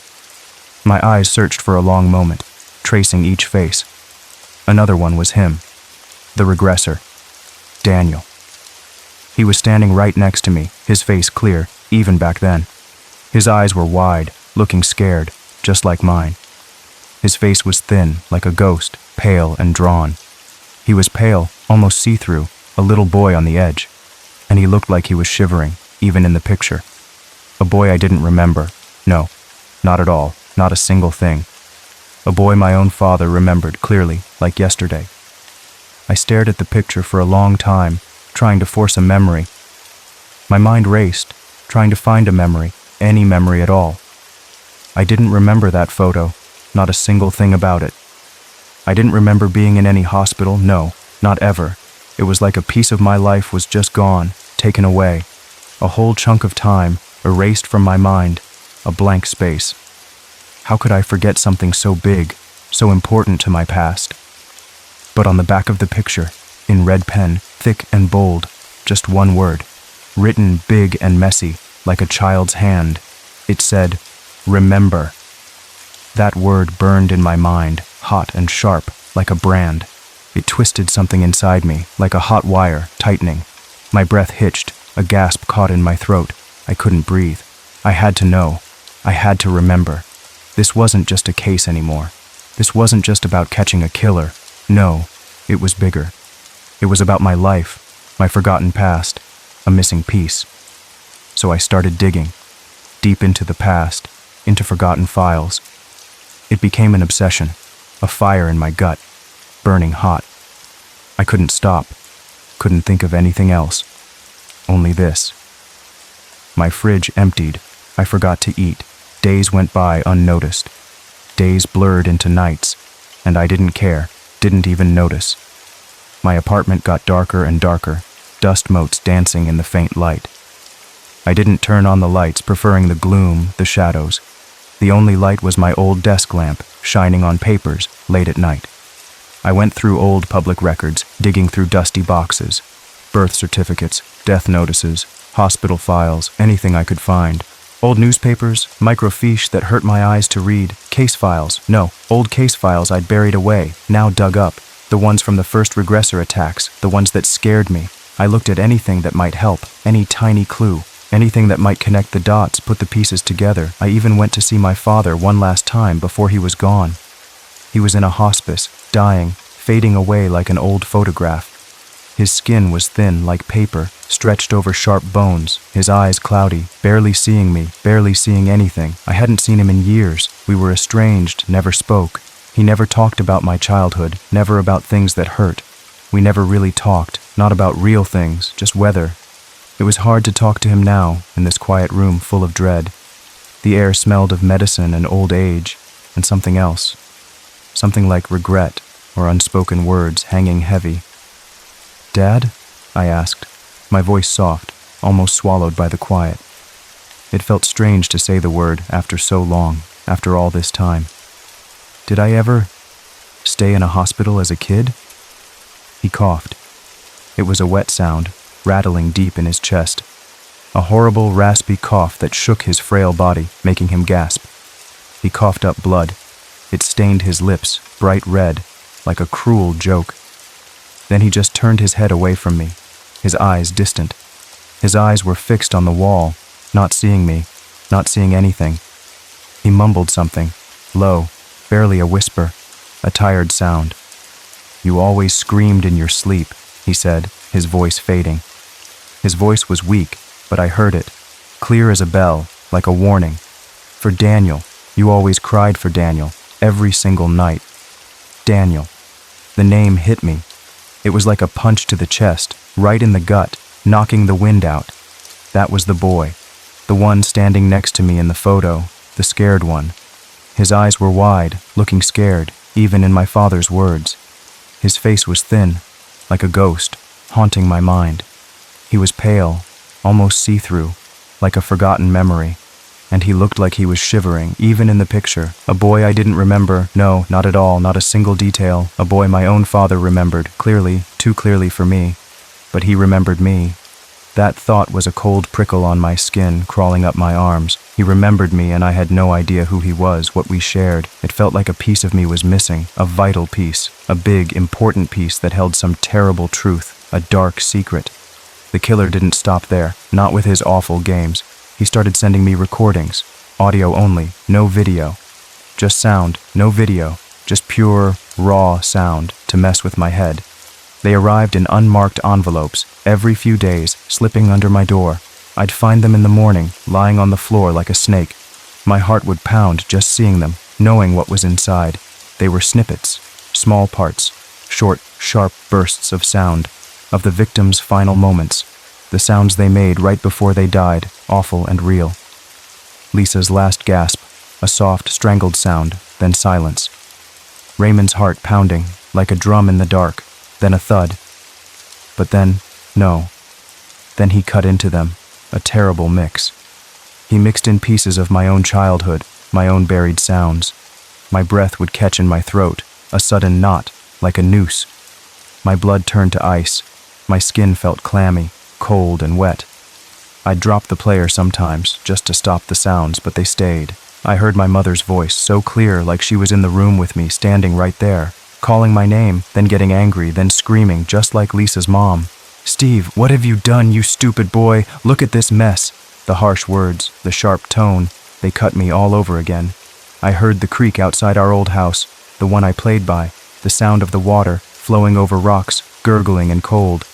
A: My eyes searched for a long moment, tracing each face. Another one was him, the regressor, Daniel. He was standing right next to me, his face clear, even back then. His eyes were wide, looking scared, just like mine. His face was thin, like a ghost, pale and drawn. He was pale, almost see-through, a little boy on the edge. And he looked like he was shivering, even in the picture. A boy I didn't remember. No, not at all, not a single thing. A boy my own father remembered clearly, like yesterday. I stared at the picture for a long time, trying to force a memory. My mind raced, trying to find a memory, any memory at all. I didn't remember that photo, not a single thing about it. I didn't remember being in any hospital, no, not ever. It was like a piece of my life was just gone, taken away. A whole chunk of time, erased from my mind, a blank space. How could I forget something so big, so important to my past? But on the back of the picture, in red pen, thick and bold, just one word, written big and messy, like a child's hand. It said, "Remember." That word burned in my mind, hot and sharp, like a brand. It twisted something inside me, like a hot wire, tightening. My breath hitched, a gasp caught in my throat. I couldn't breathe. I had to know. I had to remember. This wasn't just a case anymore. This wasn't just about catching a killer. No, it was bigger. It was about my life, my forgotten past, a missing piece. So I started digging, deep into the past, into forgotten files. It became an obsession, a fire in my gut, burning hot. I couldn't stop, couldn't think of anything else. Only this. My fridge emptied. I forgot to eat. Days went by unnoticed. Days blurred into nights, and I didn't care, didn't even notice. My apartment got darker and darker, dust motes dancing in the faint light. I didn't turn on the lights, preferring the gloom, the shadows. The only light was my old desk lamp, shining on papers, late at night. I went through old public records, digging through dusty boxes. Birth certificates, death notices, hospital files, anything I could find. Old newspapers, microfiche that hurt my eyes to read, case files, old case files I'd buried away, now dug up. The ones from the first regressor attacks, the ones that scared me. I looked at anything that might help, any tiny clue, anything that might connect the dots, put the pieces together. I even went to see my father one last time before he was gone. He was in a hospice, dying, fading away like an old photograph. His skin was thin like paper, stretched over sharp bones, his eyes cloudy, barely seeing me, barely seeing anything. I hadn't seen him in years. We were estranged, never spoke. He never talked about my childhood, never about things that hurt. We never really talked, not about real things, just weather. It was hard to talk to him now, in this quiet room full of dread. The air smelled of medicine and old age, and something else. Something like regret, or unspoken words hanging heavy. "Dad?" I asked, my voice soft, almost swallowed by the quiet. It felt strange to say the word after so long, after all this time. "Did I ever stay in a hospital as a kid?" He coughed. It was a wet sound, rattling deep in his chest. A horrible, raspy cough that shook his frail body, making him gasp. He coughed up blood. It stained his lips, bright red, like a cruel joke. Then he just turned his head away from me, his eyes distant. His eyes were fixed on the wall, not seeing me, not seeing anything. He mumbled something, low, barely a whisper, a tired sound. "You always screamed in your sleep," he said, his voice fading. His voice was weak, but I heard it, clear as a bell, like a warning. "For Daniel, you always cried for Daniel, every single night." Daniel. The name hit me. It was like a punch to the chest, right in the gut, knocking the wind out. That was the boy, the one standing next to me in the photo, the scared one. His eyes were wide, looking scared, even in my father's words. His face was thin, like a ghost, haunting my mind. He was pale, almost see-through, like a forgotten memory, and he looked like he was shivering, even in the picture. A boy I didn't remember, no, not at all, not a single detail. A boy my own father remembered, clearly, too clearly for me. But he remembered me. That thought was a cold prickle on my skin, crawling up my arms. He remembered me, and I had no idea who he was, what we shared. It felt like a piece of me was missing, a vital piece, a big, important piece that held some terrible truth, a dark secret. The killer didn't stop there, not with his awful games. He started sending me recordings, audio only, no video. Just sound, no video, just pure, raw sound to mess with my head. They arrived in unmarked envelopes, every few days, slipping under my door. I'd find them in the morning, lying on the floor like a snake. My heart would pound just seeing them, knowing what was inside. They were snippets, small parts, short, sharp bursts of sound, of the victims' final moments, the sounds they made right before they died, awful and real. Lisa's last gasp, a soft, strangled sound, then silence. Raymond's heart pounding, like a drum in the dark, then a thud. But then, no. Then he cut into them, a terrible mix. He mixed in pieces of my own childhood, my own buried sounds. My breath would catch in my throat, a sudden knot, like a noose. My blood turned to ice. My skin felt clammy, cold and wet. I'd drop the player sometimes, just to stop the sounds, but they stayed. I heard my mother's voice, so clear, like she was in the room with me, standing right there, calling my name, then getting angry, then screaming, just like Lisa's mom. "Steve, what have you done, you stupid boy? Look at this mess." The harsh words, the sharp tone, they cut me all over again. I heard the creak outside our old house, the one I played by, the sound of the water flowing over rocks, gurgling and cold.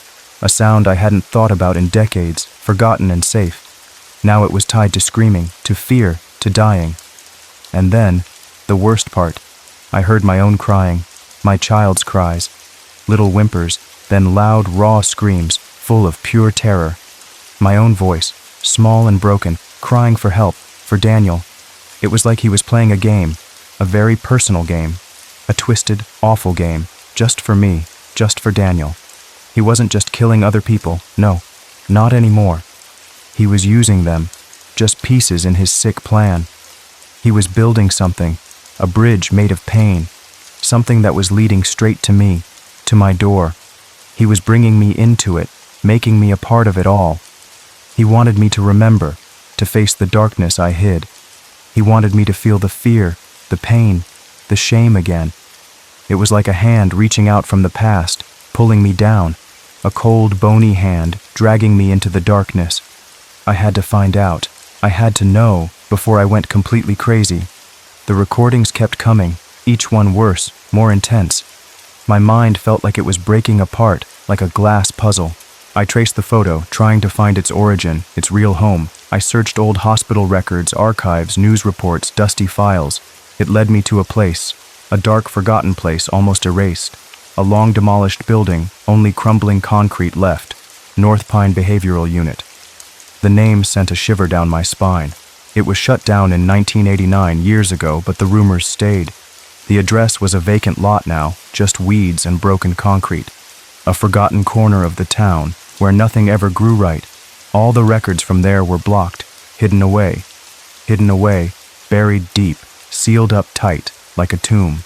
A: A sound I hadn't thought about in decades, forgotten and safe. Now it was tied to screaming, to fear, to dying. And then, the worst part, I heard my own crying, my child's cries, little whimpers, then loud, raw screams, full of pure terror. My own voice, small and broken, crying for help, for Daniel. It was like he was playing a game, a very personal game, a twisted, awful game, just for me. just for Daniel. He wasn't just killing other people, no, not anymore. He was using them, just pieces in his sick plan. He was building something, a bridge made of pain, something that was leading straight to me, to my door. He was bringing me into it, making me a part of it all. He wanted me to remember, to face the darkness I hid. He wanted me to feel the fear, the pain, the shame again. It was like a hand reaching out from the past, pulling me down, a cold, bony hand dragging me into the darkness. I had to find out. I had to know before I went completely crazy. The recordings kept coming, each one worse, more intense. My mind felt like it was breaking apart, like a glass puzzle. I traced the photo, trying to find its origin, its real home. I searched old hospital records, archives, news reports, dusty files. It led me to a place, a dark, forgotten place, almost erased. A long demolished building, only crumbling concrete left. North Pine Behavioral Unit. The name sent a shiver down my spine. It was shut down in 1989, years ago, but the rumors stayed. The address was a vacant lot now, just weeds and broken concrete. A forgotten corner of the town, where nothing ever grew right. All the records from there were blocked, hidden away, buried deep, sealed up tight, like a tomb.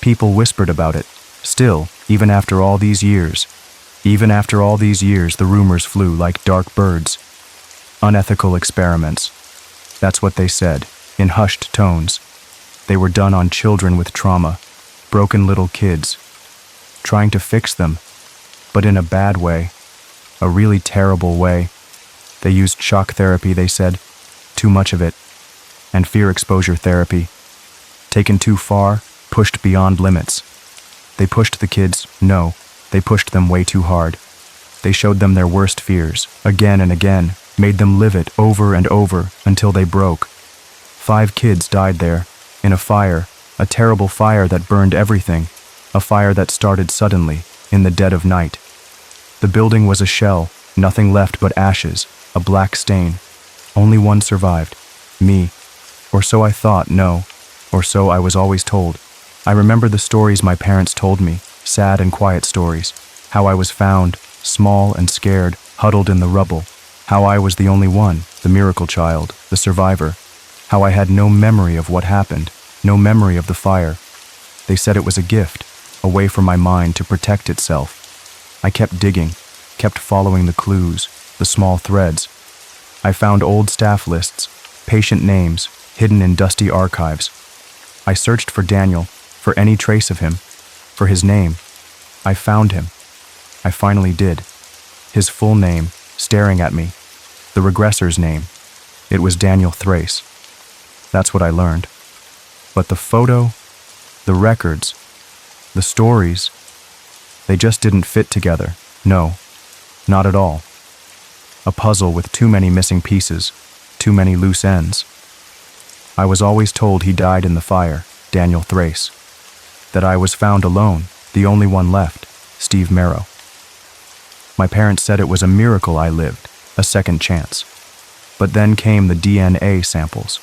A: People whispered about it. Still, even after all these years, the rumors flew like dark birds. Unethical experiments. That's what they said, in hushed tones. They were done on children with trauma, broken little kids. Trying to fix them, but in a bad way, a really terrible way. They used shock therapy, they said, too much of it, and fear exposure therapy. Taken too far, pushed beyond limits. They pushed the kids, no, they pushed them way too hard. They showed them their worst fears, again and again, made them live it over and over until they broke. 5 kids died there, in a fire, a terrible fire that burned everything, a fire that started suddenly, in the dead of night. The building was a shell, nothing left but ashes, a black stain. Only one survived, me. Or so I thought, no, or so I was always told. I remember the stories my parents told me, sad and quiet stories, how I was found, small and scared, huddled in the rubble, how I was the only one, the miracle child, the survivor, how I had no memory of what happened, no memory of the fire. They said it was a gift, a way for my mind to protect itself. I kept digging, kept following the clues, the small threads. I found old staff lists, patient names, hidden in dusty archives. I searched for Daniel, for any trace of him, for his name. I found him. I finally did. His full name, staring at me. The regressor's name. It was Daniel Thrace. That's what I learned. But the photo, the records, the stories, they just didn't fit together. No, not at all. A puzzle with too many missing pieces, too many loose ends. I was always told he died in the fire, Daniel Thrace. That I was found alone, the only one left, Steve Merrow. My parents said it was a miracle I lived, a second chance. But then came the DNA samples.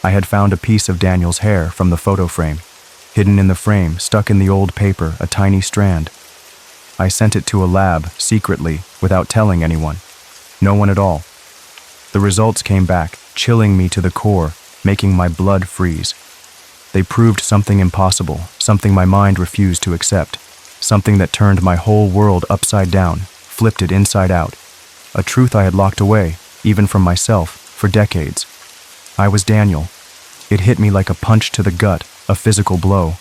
A: I had found a piece of Daniel's hair from the photo frame, hidden in the frame, stuck in the old paper, a tiny strand. I sent it to a lab, secretly, without telling anyone. No one at all. The results came back, chilling me to the core, making my blood freeze. They proved something impossible, something my mind refused to accept, something that turned my whole world upside down, flipped it inside out. A truth I had locked away, even from myself, for decades. I was Daniel. It hit me like a punch to the gut, a physical blow.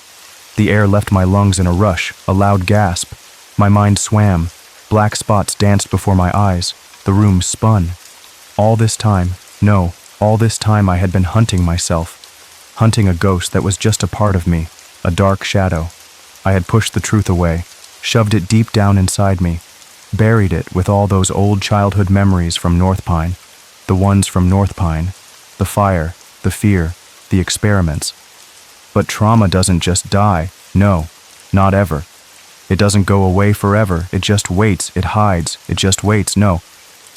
A: The air left my lungs in a rush, a loud gasp. My mind swam. Black spots danced before my eyes. The room spun. All this time I had been hunting myself. Hunting a ghost that was just a part of me, a dark shadow. I had pushed the truth away, shoved it deep down inside me, buried it with all those old childhood memories from North Pine, the ones from North Pine, the fire, the fear, the experiments. But trauma doesn't just die, no, not ever. It doesn't go away forever, it just waits, it hides, it just waits, no.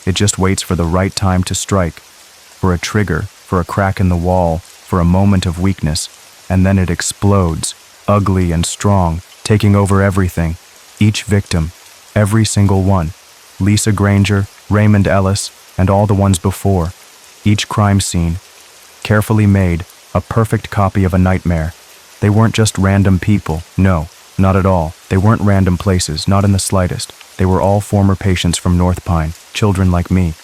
A: It just waits for the right time to strike, for a trigger, for a crack in the wall, for a moment of weakness, and then it explodes, ugly and strong, taking over everything, Each victim, every single one, Lisa Granger, Raymond Ellis, and all the ones before. Each crime scene, carefully made, a perfect copy of a nightmare. They weren't just random people, no, not at all. They weren't random places, not in the slightest. They were all former patients from North Pine, children like me.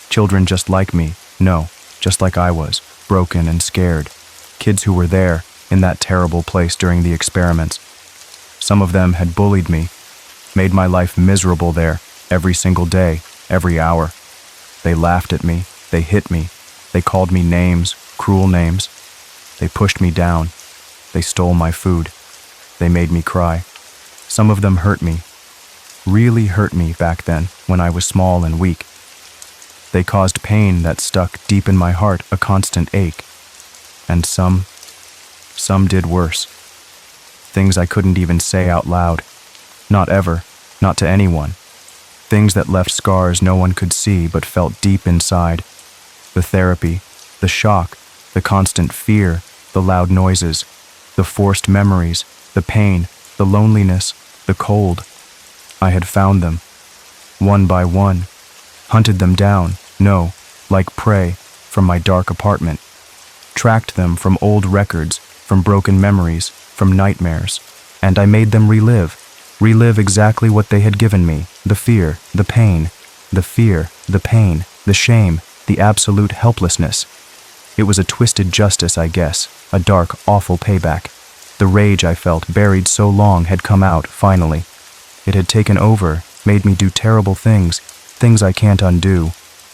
A: Children just like me, no, just like I was, broken and scared. Kids who were there, in that terrible place during the experiments. Some of them had bullied me, made my life miserable there, every single day, every hour. They laughed at me, they hit me, they called me names, cruel names. They pushed me down, they stole my food, they made me cry. Some of them hurt me, really hurt me back then when I was small and weak. They caused pain that stuck deep in my heart, a constant ache. And some did worse. Things I couldn't even say out loud. Not ever, not to anyone. Things that left scars no one could see but felt deep inside. The therapy, the shock, the constant fear, the loud noises, the forced memories, the pain, the loneliness, the cold. I had found them, one by one, hunted them down, no, like prey, from my dark apartment, tracked them from old records, from broken memories, from nightmares, and I made them relive exactly what they had given me, the fear, the pain, the fear, the pain, the shame, the absolute helplessness. It was a twisted justice, I guess, a dark, awful payback. The rage I felt buried so long had come out, finally. It had taken over, made me do terrible things I can't undo.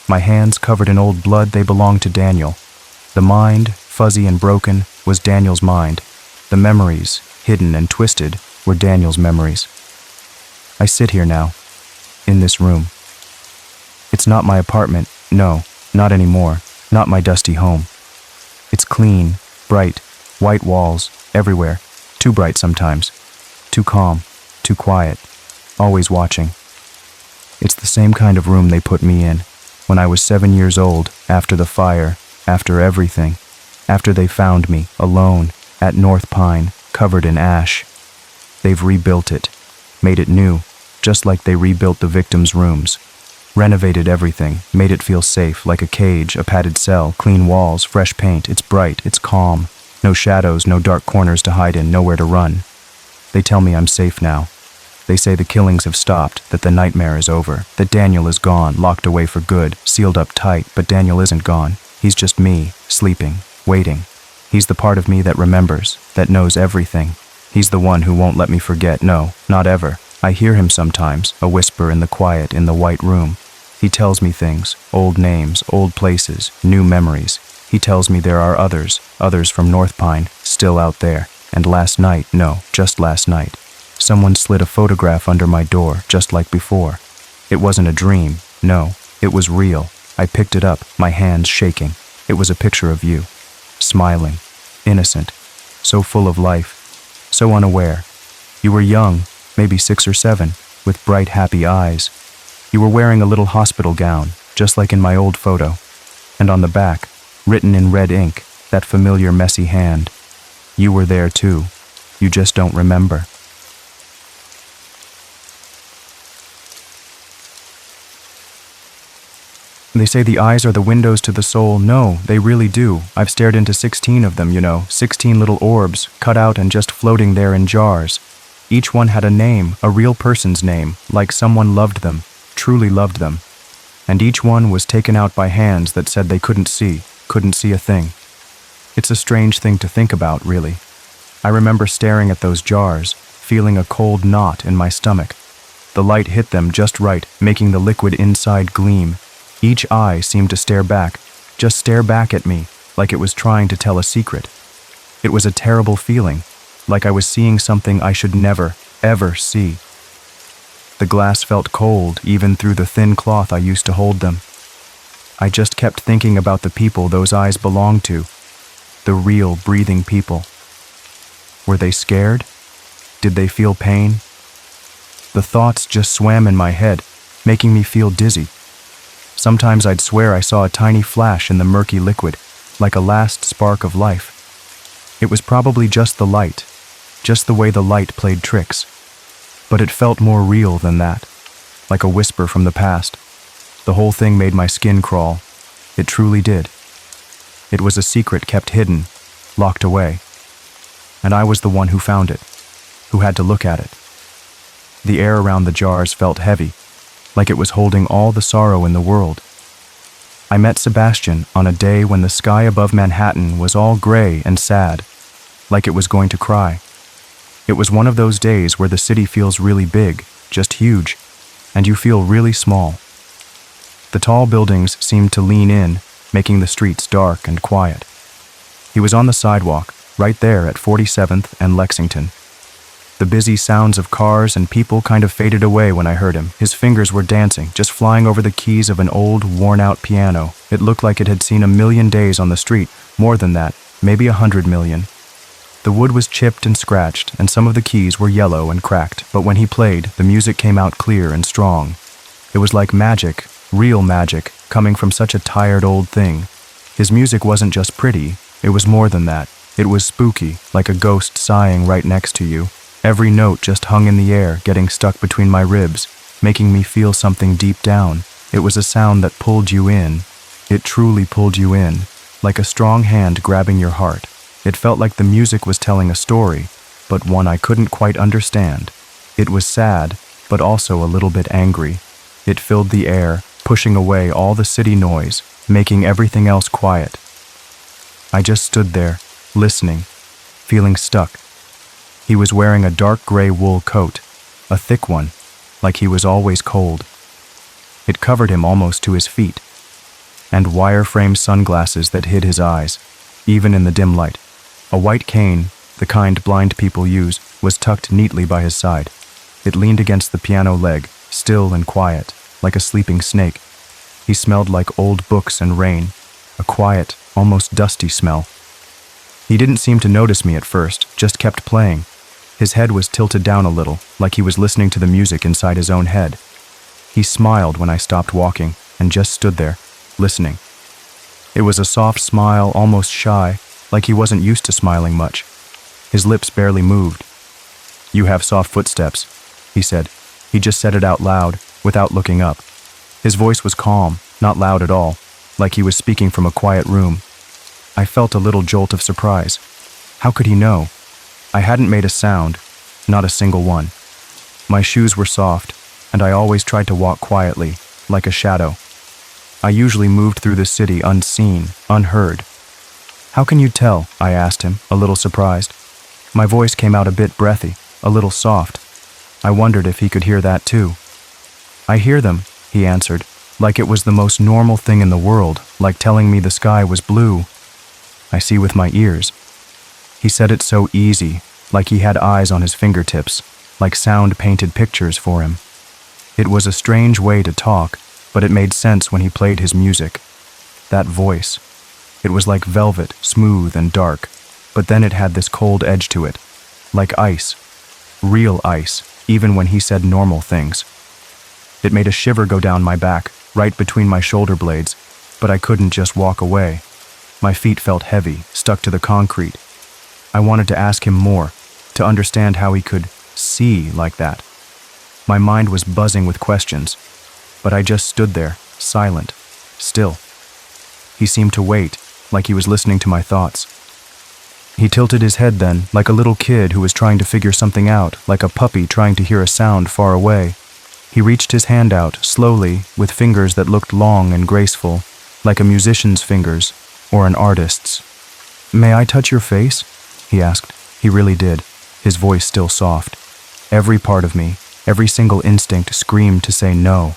A: My hands covered in old blood, they belonged to Daniel. The mind, fuzzy and broken, was Daniel's mind. The memories, hidden and twisted, were Daniel's memories. I sit here now, in this room. It's not my apartment, no, not anymore, not my dusty home. It's clean, bright, white walls, everywhere, too bright sometimes, too calm, too quiet, always watching. It's the same kind of room they put me in, when I was 7 years old, after the fire, after everything, after they found me, alone, at North Pine, covered in ash. They've rebuilt it, made it new, just like they rebuilt the victims' rooms. Renovated everything, made it feel safe, like a cage, a padded cell, clean walls, fresh paint. It's bright, it's calm. No shadows, no dark corners to hide in, nowhere to run. They tell me I'm safe now. They say the killings have stopped, that the nightmare is over, that Daniel is gone, locked away for good, sealed up tight, but Daniel isn't gone. He's just me, sleeping, waiting. He's the part of me that remembers, that knows everything. He's the one who won't let me forget, no, not ever. I hear him sometimes, a whisper in the quiet, in the white room. He tells me things, old names, old places, new memories. He tells me there are others from North Pine, still out there. And last night, no, just last night, someone slid a photograph under my door, just like before. It wasn't a dream, no, it was real. I picked it up, my hands shaking. It was a picture of you, smiling, innocent, so full of life, so unaware. You were young, maybe 6 or 7, with bright, happy eyes. You were wearing a little hospital gown, just like in my old photo. And on the back, written in red ink, that familiar messy hand. You were there too. You just don't remember. They say the eyes are the windows to the soul. No, they really do. I've stared into 16 of them, 16 little orbs, cut out and just floating there in jars. Each one had a name, a real person's name, like someone loved them, truly loved them. And each one was taken out by hands that said they couldn't see a thing. It's a strange thing to think about, really. I remember staring at those jars, feeling a cold knot in my stomach. The light hit them just right, making the liquid inside gleam. Each eye seemed to stare back, just stare back at me, like it was trying to tell a secret. It was a terrible feeling, like I was seeing something I should never, ever see. The glass felt cold, even through the thin cloth I used to hold them. I just kept thinking about the people those eyes belonged to, the real, breathing people. Were they scared? Did they feel pain? The thoughts just swam in my head, making me feel dizzy. Sometimes I'd swear I saw a tiny flash in the murky liquid, like a last spark of life. It was probably just the light, just the way the light played tricks. But it felt more real than that, like a whisper from the past. The whole thing made my skin crawl. It truly did. It was a secret kept hidden, locked away. And I was the one who found it, who had to look at it. The air around the jars felt heavy, like it was holding all the sorrow in the world. I met Sebastian on a day when the sky above Manhattan was all gray and sad, like it was going to cry. It was one of those days where the city feels really big, just huge, and you feel really small. The tall buildings seemed to lean in, making the streets dark and quiet. He was on the sidewalk, right there at 47th and Lexington. The busy sounds of cars and people kind of faded away when I heard him. His fingers were dancing, just flying over the keys of an old, worn-out piano. It looked like it had seen 1,000,000 days on the street, more than that, maybe 100 million. The wood was chipped and scratched, and some of the keys were yellow and cracked, but when he played, the music came out clear and strong. It was like magic, real magic, coming from such a tired old thing. His music wasn't just pretty, it was more than that. It was spooky, like a ghost sighing right next to you. Every note just hung in the air, getting stuck between my ribs, making me feel something deep down. It was a sound that pulled you in. It truly pulled you in, like a strong hand grabbing your heart. It felt like the music was telling a story, but one I couldn't quite understand. It was sad, but also a little bit angry. It filled the air, pushing away all the city noise, making everything else quiet. I just stood there, listening, feeling stuck. He was wearing a dark gray wool coat, a thick one, like he was always cold. It covered him almost to his feet, and wire-frame sunglasses that hid his eyes, even in the dim light. A white cane, the kind blind people use, was tucked neatly by his side. It leaned against the piano leg, still and quiet, like a sleeping snake. He smelled like old books and rain, a quiet, almost dusty smell. He didn't seem to notice me at first, just kept playing. His head was tilted down a little, like he was listening to the music inside his own head. He smiled when I stopped walking, and just stood there, listening. It was a soft smile, almost shy, like he wasn't used to smiling much. His lips barely moved. "You have soft footsteps," he said. He just said it out loud, without looking up. His voice was calm, not loud at all, like he was speaking from a quiet room. I felt a little jolt of surprise. How could he know? I hadn't made a sound, not a single one. My shoes were soft, and I always tried to walk quietly, like a shadow. I usually moved through the city unseen, unheard. "How can you tell?" I asked him, a little surprised. My voice came out a bit breathy, a little soft. I wondered if he could hear that too. "I hear them," he answered, like it was the most normal thing in the world, like telling me the sky was blue. "I see with my ears." He said it so easy, like he had eyes on his fingertips, like sound painted pictures for him. It was a strange way to talk, but it made sense when he played his music. That voice. It was like velvet, smooth and dark, but then it had this cold edge to it, like ice. Real ice, even when he said normal things. It made a shiver go down my back, right between my shoulder blades, but I couldn't just walk away. My feet felt heavy, stuck to the concrete. I wanted to ask him more, to understand how he could see like that. My mind was buzzing with questions, but I just stood there, silent, still. He seemed to wait, like he was listening to my thoughts. He tilted his head then, like a little kid who was trying to figure something out, like a puppy trying to hear a sound far away. He reached his hand out, slowly, with fingers that looked long and graceful, like a musician's fingers, or an artist's. "May I touch your face?" he asked. He really did, his voice still soft. Every part of me, every single instinct screamed to say no.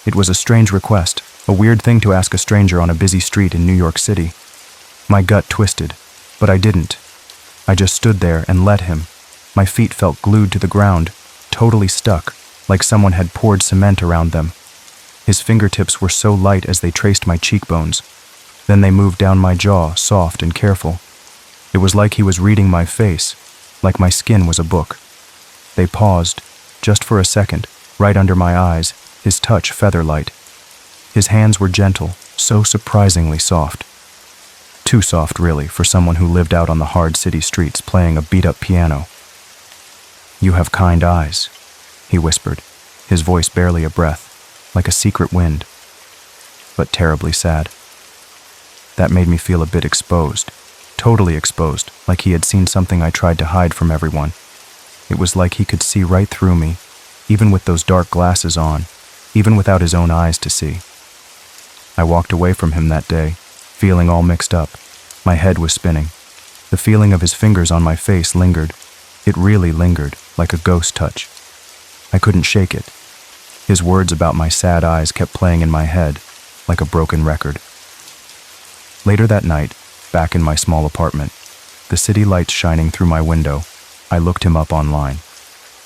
A: It was a strange request, a weird thing to ask a stranger on a busy street in New York City. My gut twisted, but I didn't. I just stood there and let him. My feet felt glued to the ground, totally stuck, like someone had poured cement around them. His fingertips were so light as they traced my cheekbones. Then they moved down my jaw, soft and careful. It was like he was reading my face, like my skin was a book. They paused, just for a second, right under my eyes, his touch feather-light. His hands were gentle, so surprisingly soft. Too soft, really, for someone who lived out on the hard city streets playing a beat-up piano. "You have kind eyes," he whispered, his voice barely a breath, like a secret wind, but terribly sad. That made me feel a bit exposed, totally exposed, like he had seen something I tried to hide from everyone. It was like he could see right through me, even with those dark glasses on, even without his own eyes to see. I walked away from him that day, feeling all mixed up. My head was spinning. The feeling of his fingers on my face lingered. It really lingered, like a ghost touch. I couldn't shake it. His words about my sad eyes kept playing in my head, like a broken record. Later that night, back in my small apartment, the city lights shining through my window, I looked him up online.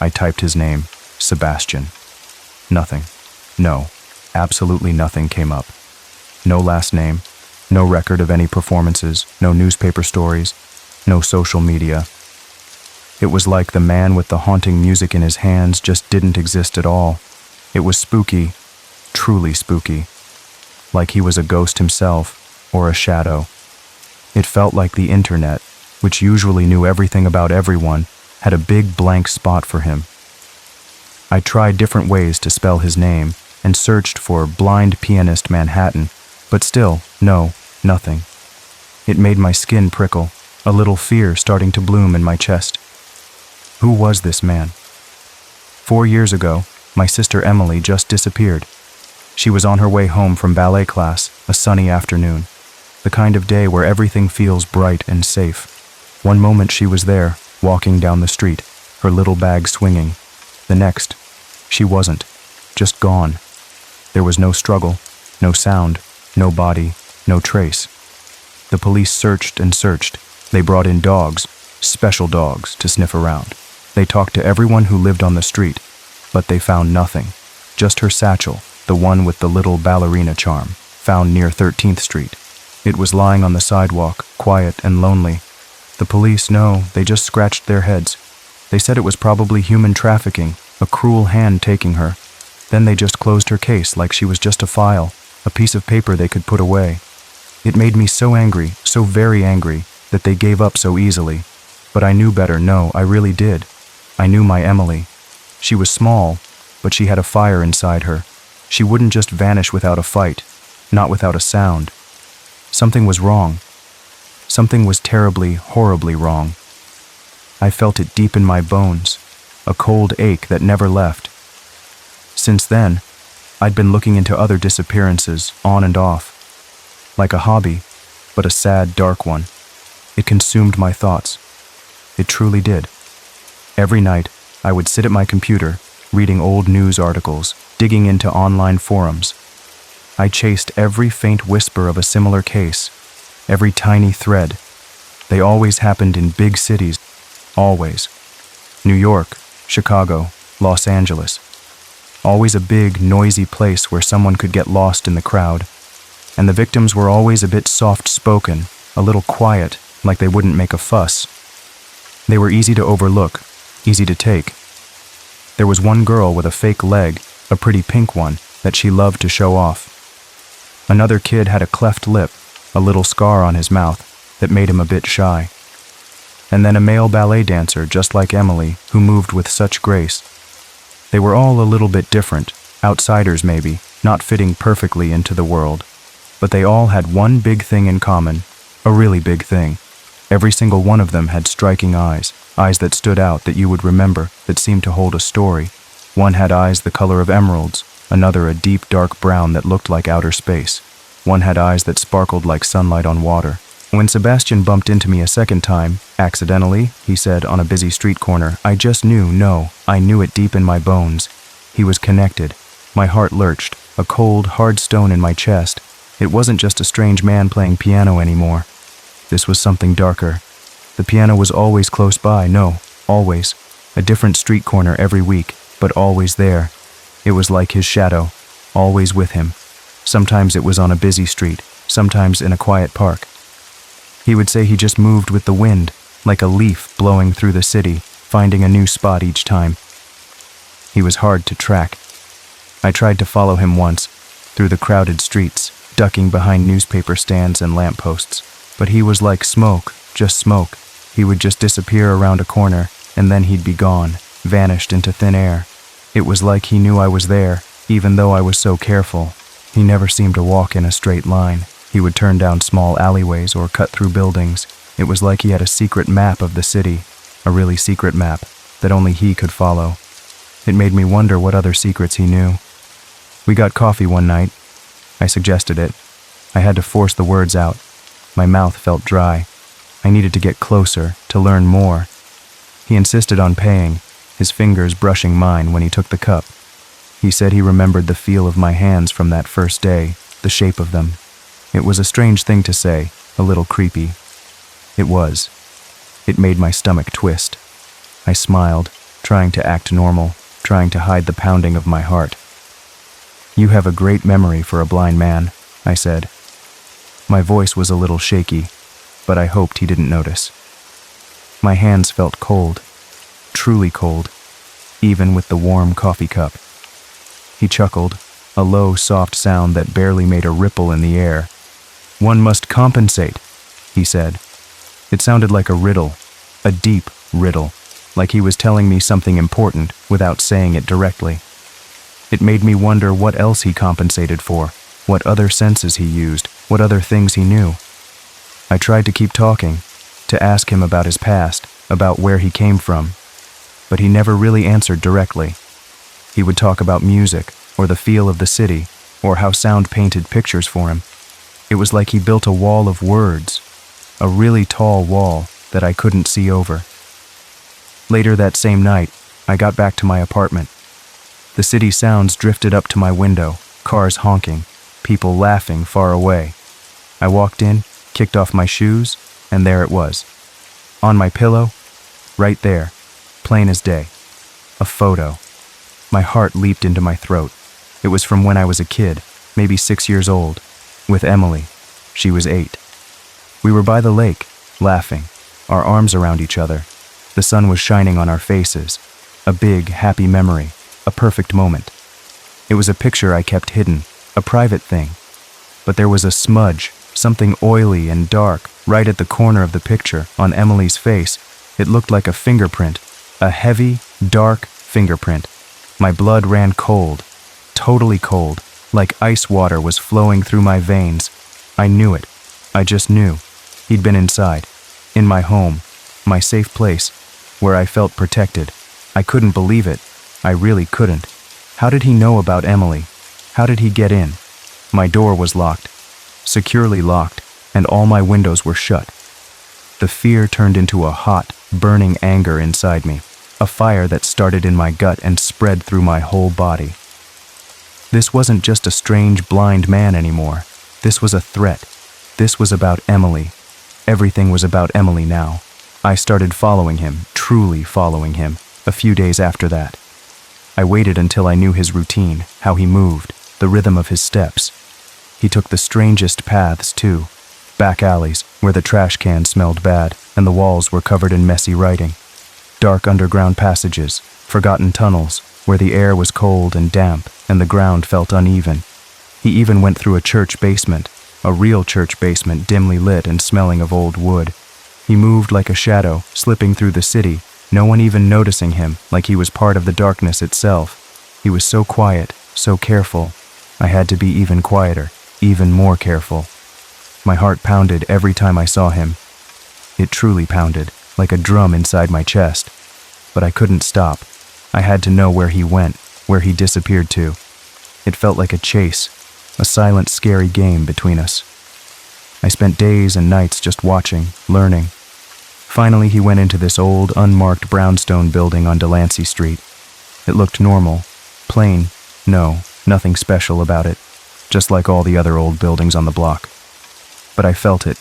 A: I typed his name, Sebastian. Nothing. No, absolutely nothing came up. No last name, no record of any performances, no newspaper stories, no social media. It was like the man with the haunting music in his hands just didn't exist at all. It was spooky, truly spooky, like he was a ghost himself or a shadow. It felt like the internet, which usually knew everything about everyone, had a big blank spot for him. I tried different ways to spell his name and searched for Blind Pianist Manhattan, but still, no, nothing. It made my skin prickle, a little fear starting to bloom in my chest. Who was this man? 4 years ago, my sister Emily just disappeared. She was on her way home from ballet class, a sunny afternoon, the kind of day where everything feels bright and safe. One moment she was there, walking down the street, her little bag swinging. The next, she wasn't, just gone. There was no struggle, no sound, no body, no trace. The police searched and searched. They brought in dogs, special dogs, to sniff around. They talked to everyone who lived on the street, but they found nothing. Just her satchel, the one with the little ballerina charm, found near 13th Street. It was lying on the sidewalk, quiet and lonely. The police, no, they just scratched their heads. They said it was probably human trafficking, a cruel hand taking her. Then they just closed her case like she was just a file, a piece of paper they could put away. It made me so angry, so very angry, that they gave up so easily. But I knew better, no, I really did. I knew my Emily. She was small, but she had a fire inside her. She wouldn't just vanish without a fight, not without a sound. Something was wrong. Something was terribly, horribly wrong. I felt it deep in my bones, a cold ache that never left. Since then, I'd been looking into other disappearances, on and off, like a hobby, but a sad, dark one. It consumed my thoughts. It truly did. Every night, I would sit at my computer, reading old news articles, digging into online forums. I chased every faint whisper of a similar case, every tiny thread. They always happened in big cities, always. New York, Chicago, Los Angeles. Always a big, noisy place where someone could get lost in the crowd. And the victims were always a bit soft-spoken, a little quiet, like they wouldn't make a fuss. They were easy to overlook, easy to take. There was one girl with a fake leg, a pretty pink one, that she loved to show off. Another kid had a cleft lip, a little scar on his mouth, that made him a bit shy. And then a male ballet dancer just like Emily, who moved with such grace. They were all a little bit different, outsiders maybe, not fitting perfectly into the world. But they all had one big thing in common, a really big thing. Every single one of them had striking eyes, eyes that stood out, that you would remember, that seemed to hold a story. One had eyes the color of emeralds, another a deep dark brown that looked like outer space. One had eyes that sparkled like sunlight on water. When Sebastian bumped into me a second time, accidentally, he said on a busy street corner, I just knew, no, I knew it deep in my bones. He was connected. My heart lurched, a cold, hard stone in my chest. It wasn't just a strange man playing piano anymore. This was something darker. The piano was always close by, no, always. A different street corner every week, but always there. It was like his shadow, always with him. Sometimes it was on a busy street, sometimes in a quiet park. He would say he just moved with the wind, like a leaf blowing through the city, finding a new spot each time. He was hard to track. I tried to follow him once, through the crowded streets, ducking behind newspaper stands and lampposts. But he was like smoke, just smoke. He would just disappear around a corner, and then he'd be gone, vanished into thin air. It was like he knew I was there, even though I was so careful. He never seemed to walk in a straight line. He would turn down small alleyways or cut through buildings. It was like he had a secret map of the city, a really secret map that only he could follow. It made me wonder what other secrets he knew. We got coffee one night. I suggested it. I had to force the words out. My mouth felt dry. I needed to get closer, to learn more. He insisted on paying, his fingers brushing mine when he took the cup. He said he remembered the feel of my hands from that first day, the shape of them. It was a strange thing to say, a little creepy. It was. It made my stomach twist. I smiled, trying to act normal, trying to hide the pounding of my heart. "You have a great memory for a blind man," I said. My voice was a little shaky, but I hoped he didn't notice. My hands felt cold, truly cold, even with the warm coffee cup. He chuckled, a low, soft sound that barely made a ripple in the air. "One must compensate," he said. It sounded like a riddle, a deep riddle, like he was telling me something important without saying it directly. It made me wonder what else he compensated for, what other senses he used, what other things he knew. I tried to keep talking, to ask him about his past, about where he came from, but he never really answered directly. He would talk about music, or the feel of the city, or how sound painted pictures for him. It was like he built a wall of words, a really tall wall that I couldn't see over. Later that same night, I got back to my apartment. The city sounds drifted up to my window, cars honking, people laughing far away. I walked in, kicked off my shoes, and there it was. On my pillow, right there, plain as day, a photo. My heart leaped into my throat. It was from when I was a kid, maybe 6 years old, with Emily. She was 8. We were by the lake, laughing, our arms around each other. The sun was shining on our faces. A big, happy memory, a perfect moment. It was a picture I kept hidden, a private thing. But there was a smudge, something oily and dark, right at the corner of the picture, on Emily's face. It looked like a fingerprint, a heavy, dark fingerprint. My blood ran cold, totally cold, like ice water was flowing through my veins. I knew it. I just knew. He'd been inside, in my home, my safe place, where I felt protected. I couldn't believe it. I really couldn't. How did he know about Emily? How did he get in? My door was locked, securely locked, and all my windows were shut. The fear turned into a hot, burning anger inside me, a fire that started in my gut and spread through my whole body. This wasn't just a strange, blind man anymore. This was a threat. This was about Emily. Everything was about Emily now. I started following him, truly following him, a few days after that. I waited until I knew his routine, how he moved, the rhythm of his steps. He took the strangest paths, too. Back alleys, where the trash cans smelled bad, and the walls were covered in messy writing. Dark underground passages, forgotten tunnels, where the air was cold and damp, and the ground felt uneven. He even went through a church basement, a real church basement dimly lit and smelling of old wood. He moved like a shadow, slipping through the city, no one even noticing him, like he was part of the darkness itself. He was so quiet, so careful. I had to be even quieter, even more careful. My heart pounded every time I saw him. It truly pounded, like a drum inside my chest. But I couldn't stop. I had to know where he went, where he disappeared to. It felt like a chase, a silent, scary game between us. I spent days and nights just watching, learning. Finally, he went into this old, unmarked brownstone building on Delancey Street. It looked normal, plain, no, nothing special about it, just like all the other old buildings on the block. But I felt it.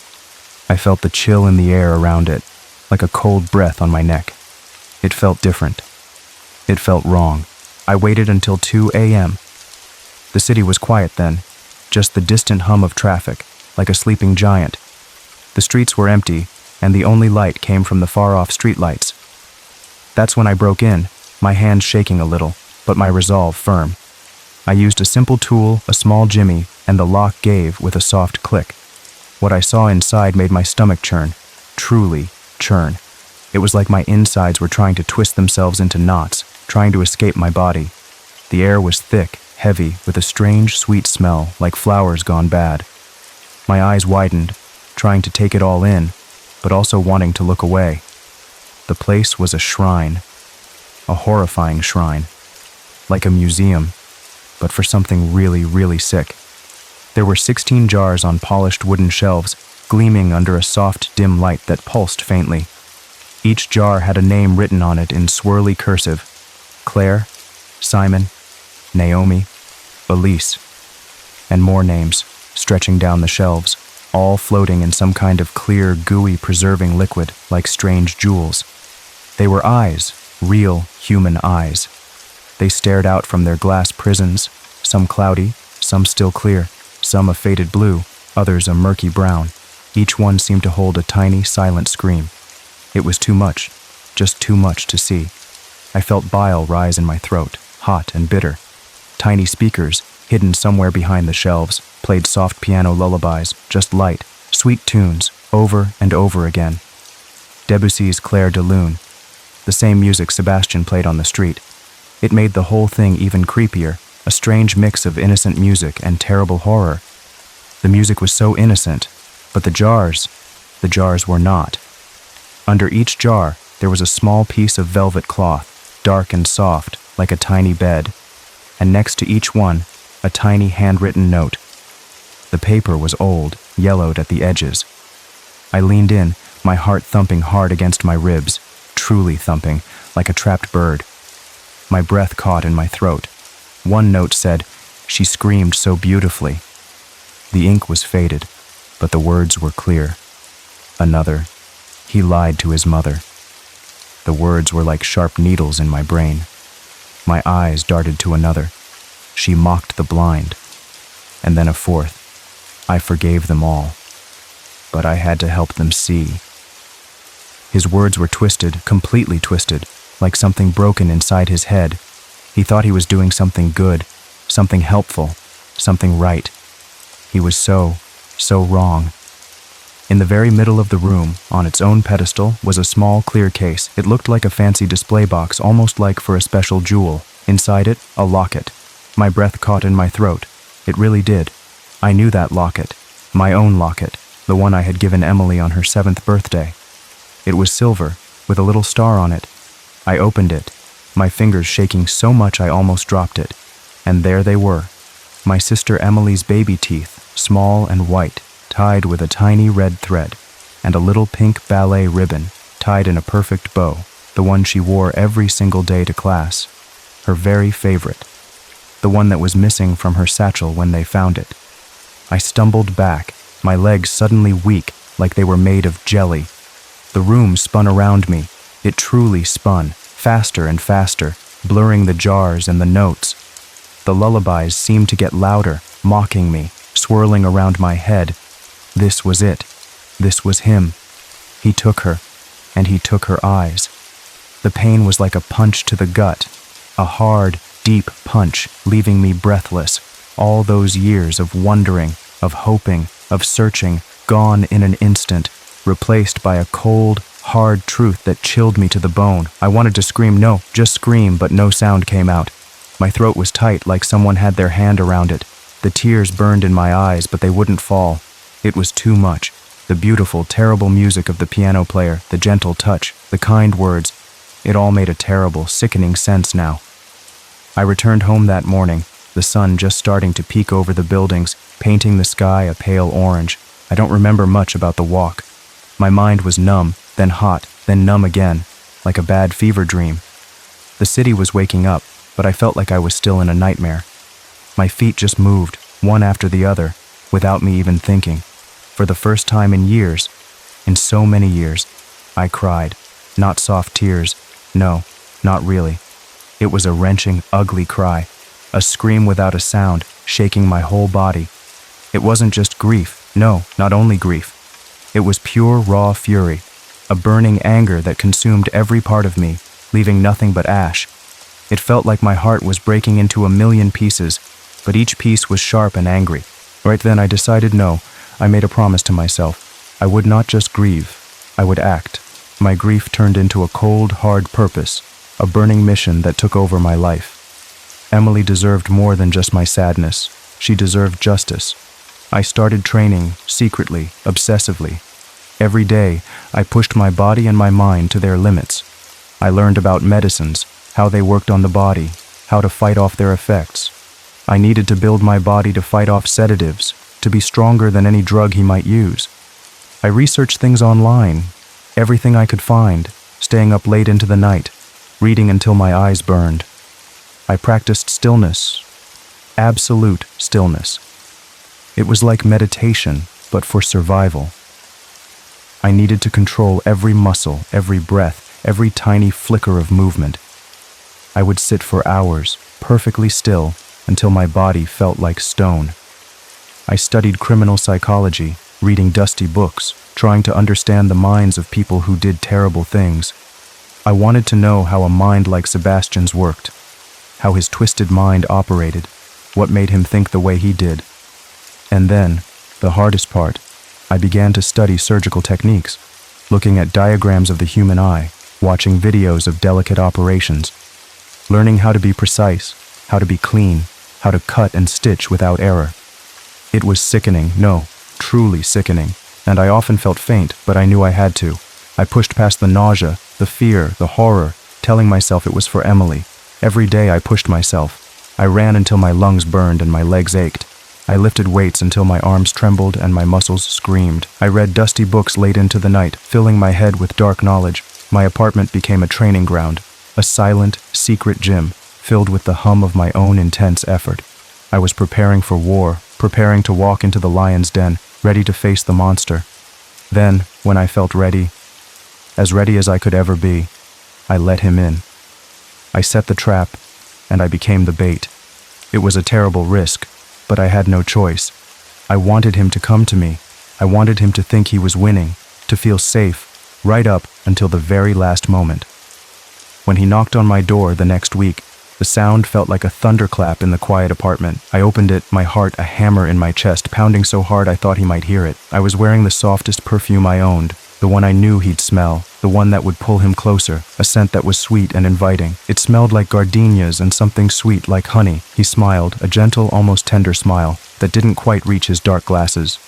A: I felt the chill in the air around it, like a cold breath on my neck. It felt different. It felt wrong. I waited until 2 a.m. The city was quiet then, just the distant hum of traffic, like a sleeping giant. The streets were empty, and the only light came from the far-off streetlights. That's when I broke in, my hands shaking a little, but my resolve firm. I used a simple tool, a small jimmy, and the lock gave with a soft click. What I saw inside made my stomach churn, truly churn. It was like my insides were trying to twist themselves into knots, trying to escape my body. The air was thick, heavy, with a strange, sweet smell, like flowers gone bad. My eyes widened, trying to take it all in, but also wanting to look away. The place was a shrine, a horrifying shrine, like a museum, but for something really, really sick. There were 16 jars on polished wooden shelves, gleaming under a soft, dim light that pulsed faintly. Each jar had a name written on it in swirly cursive: Claire, Simon, Naomi, Elise, and more names stretching down the shelves, all floating in some kind of clear, gooey, preserving liquid like strange jewels. They were eyes, real human eyes. They stared out from their glass prisons, some cloudy, some still clear, some a faded blue, others a murky brown. Each one seemed to hold a tiny, silent scream. It was too much, just too much to see. I felt bile rise in my throat, hot and bitter. Tiny speakers, hidden somewhere behind the shelves, played soft piano lullabies, just light, sweet tunes, over and over again. Debussy's Clair de Lune, the same music Sebastian played on the street. It made the whole thing even creepier, a strange mix of innocent music and terrible horror. The music was so innocent, but the jars were not. Under each jar, there was a small piece of velvet cloth, dark and soft, like a tiny bed, and next to each one, a tiny handwritten note. The paper was old, yellowed at the edges. I leaned in, my heart thumping hard against my ribs, truly thumping, like a trapped bird. My breath caught in my throat. One note said, "She screamed so beautifully." The ink was faded, but the words were clear. Another, "He lied to his mother." The words were like sharp needles in my brain. My eyes darted to another. "She mocked the blind." And then a fourth, "I forgave them all, but I had to help them see." His words were twisted, completely twisted, like something broken inside his head. He thought he was doing something good, something helpful, something right. He was so wrong. In the very middle of the room, on its own pedestal, was a small clear case. It looked like a fancy display box, almost like for a special jewel. Inside it, a locket. My breath caught in my throat. It really did. I knew that locket. My own locket, the one I had given Emily on her 7th birthday. It was silver, with a little star on it. I opened it, my fingers shaking so much I almost dropped it. And there they were, my sister Emily's baby teeth, small and white, tied with a tiny red thread, and a little pink ballet ribbon, tied in a perfect bow, the one she wore every single day to class. Her very favorite. The one that was missing from her satchel when they found it. I stumbled back, my legs suddenly weak, like they were made of jelly. The room spun around me. It truly spun, faster and faster, blurring the jars and the notes. The lullabies seemed to get louder, mocking me, swirling around my head. This was it. This was him. He took her, and he took her eyes. The pain was like a punch to the gut, a hard, deep punch, leaving me breathless. All those years of wondering, of hoping, of searching, gone in an instant, replaced by a cold, hard truth that chilled me to the bone. I wanted to scream, no, just scream, but no sound came out. My throat was tight, like someone had their hand around it. The tears burned in my eyes, but they wouldn't fall. It was too much. The beautiful, terrible music of the piano player, the gentle touch, the kind words. It all made a terrible, sickening sense now. I returned home that morning, the sun just starting to peek over the buildings, painting the sky a pale orange. I don't remember much about the walk. My mind was numb, then hot, then numb again, like a bad fever dream. The city was waking up, but I felt like I was still in a nightmare. My feet just moved, one after the other, without me even thinking. For the first time in years, in so many years, I cried. Not soft tears, no, not really. It was a wrenching, ugly cry, a scream without a sound, shaking my whole body. It wasn't just grief, no, not only grief. It was pure, raw fury, a burning anger that consumed every part of me, leaving nothing but ash. It felt like my heart was breaking into a million pieces, but each piece was sharp and angry. Right then I decided no, I made a promise to myself. I would not just grieve, I would act. My grief turned into a cold, hard purpose, a burning mission that took over my life. Emily deserved more than just my sadness. She deserved justice. I started training, secretly, obsessively. Every day, I pushed my body and my mind to their limits. I learned about medicines, how they worked on the body, how to fight off their effects. I needed to build my body to fight off sedatives, to be stronger than any drug he might use. I researched things online, everything I could find, staying up late into the night, reading until my eyes burned. I practiced stillness, absolute stillness. It was like meditation, but for survival. I needed to control every muscle, every breath, every tiny flicker of movement. I would sit for hours, perfectly still, until my body felt like stone. I studied criminal psychology, reading dusty books, trying to understand the minds of people who did terrible things. I wanted to know how a mind like Sebastian's worked, how his twisted mind operated, what made him think the way he did. And then, the hardest part, I began to study surgical techniques, looking at diagrams of the human eye, watching videos of delicate operations, learning how to be precise, how to be clean, how to cut and stitch without error. It was sickening, no, truly sickening, and I often felt faint, but I knew I had to. I pushed past the nausea, the fear, the horror, telling myself it was for Emily. Every day I pushed myself. I ran until my lungs burned and my legs ached. I lifted weights until my arms trembled and my muscles screamed. I read dusty books late into the night, filling my head with dark knowledge. My apartment became a training ground, a silent, secret gym, filled with the hum of my own intense effort. I was preparing for war, preparing to walk into the lion's den, ready to face the monster. Then, when I felt ready as I could ever be, I let him in. I set the trap, and I became the bait. It was a terrible risk, but I had no choice. I wanted him to come to me. I wanted him to think he was winning, to feel safe, right up until the very last moment. When he knocked on my door the next week, the sound felt like a thunderclap in the quiet apartment. I opened it, my heart a hammer in my chest, pounding so hard I thought he might hear it. I was wearing the softest perfume I owned, the one I knew he'd smell, the one that would pull him closer, a scent that was sweet and inviting. It smelled like gardenias and something sweet like honey. He smiled, a gentle, almost tender smile that didn't quite reach his dark glasses.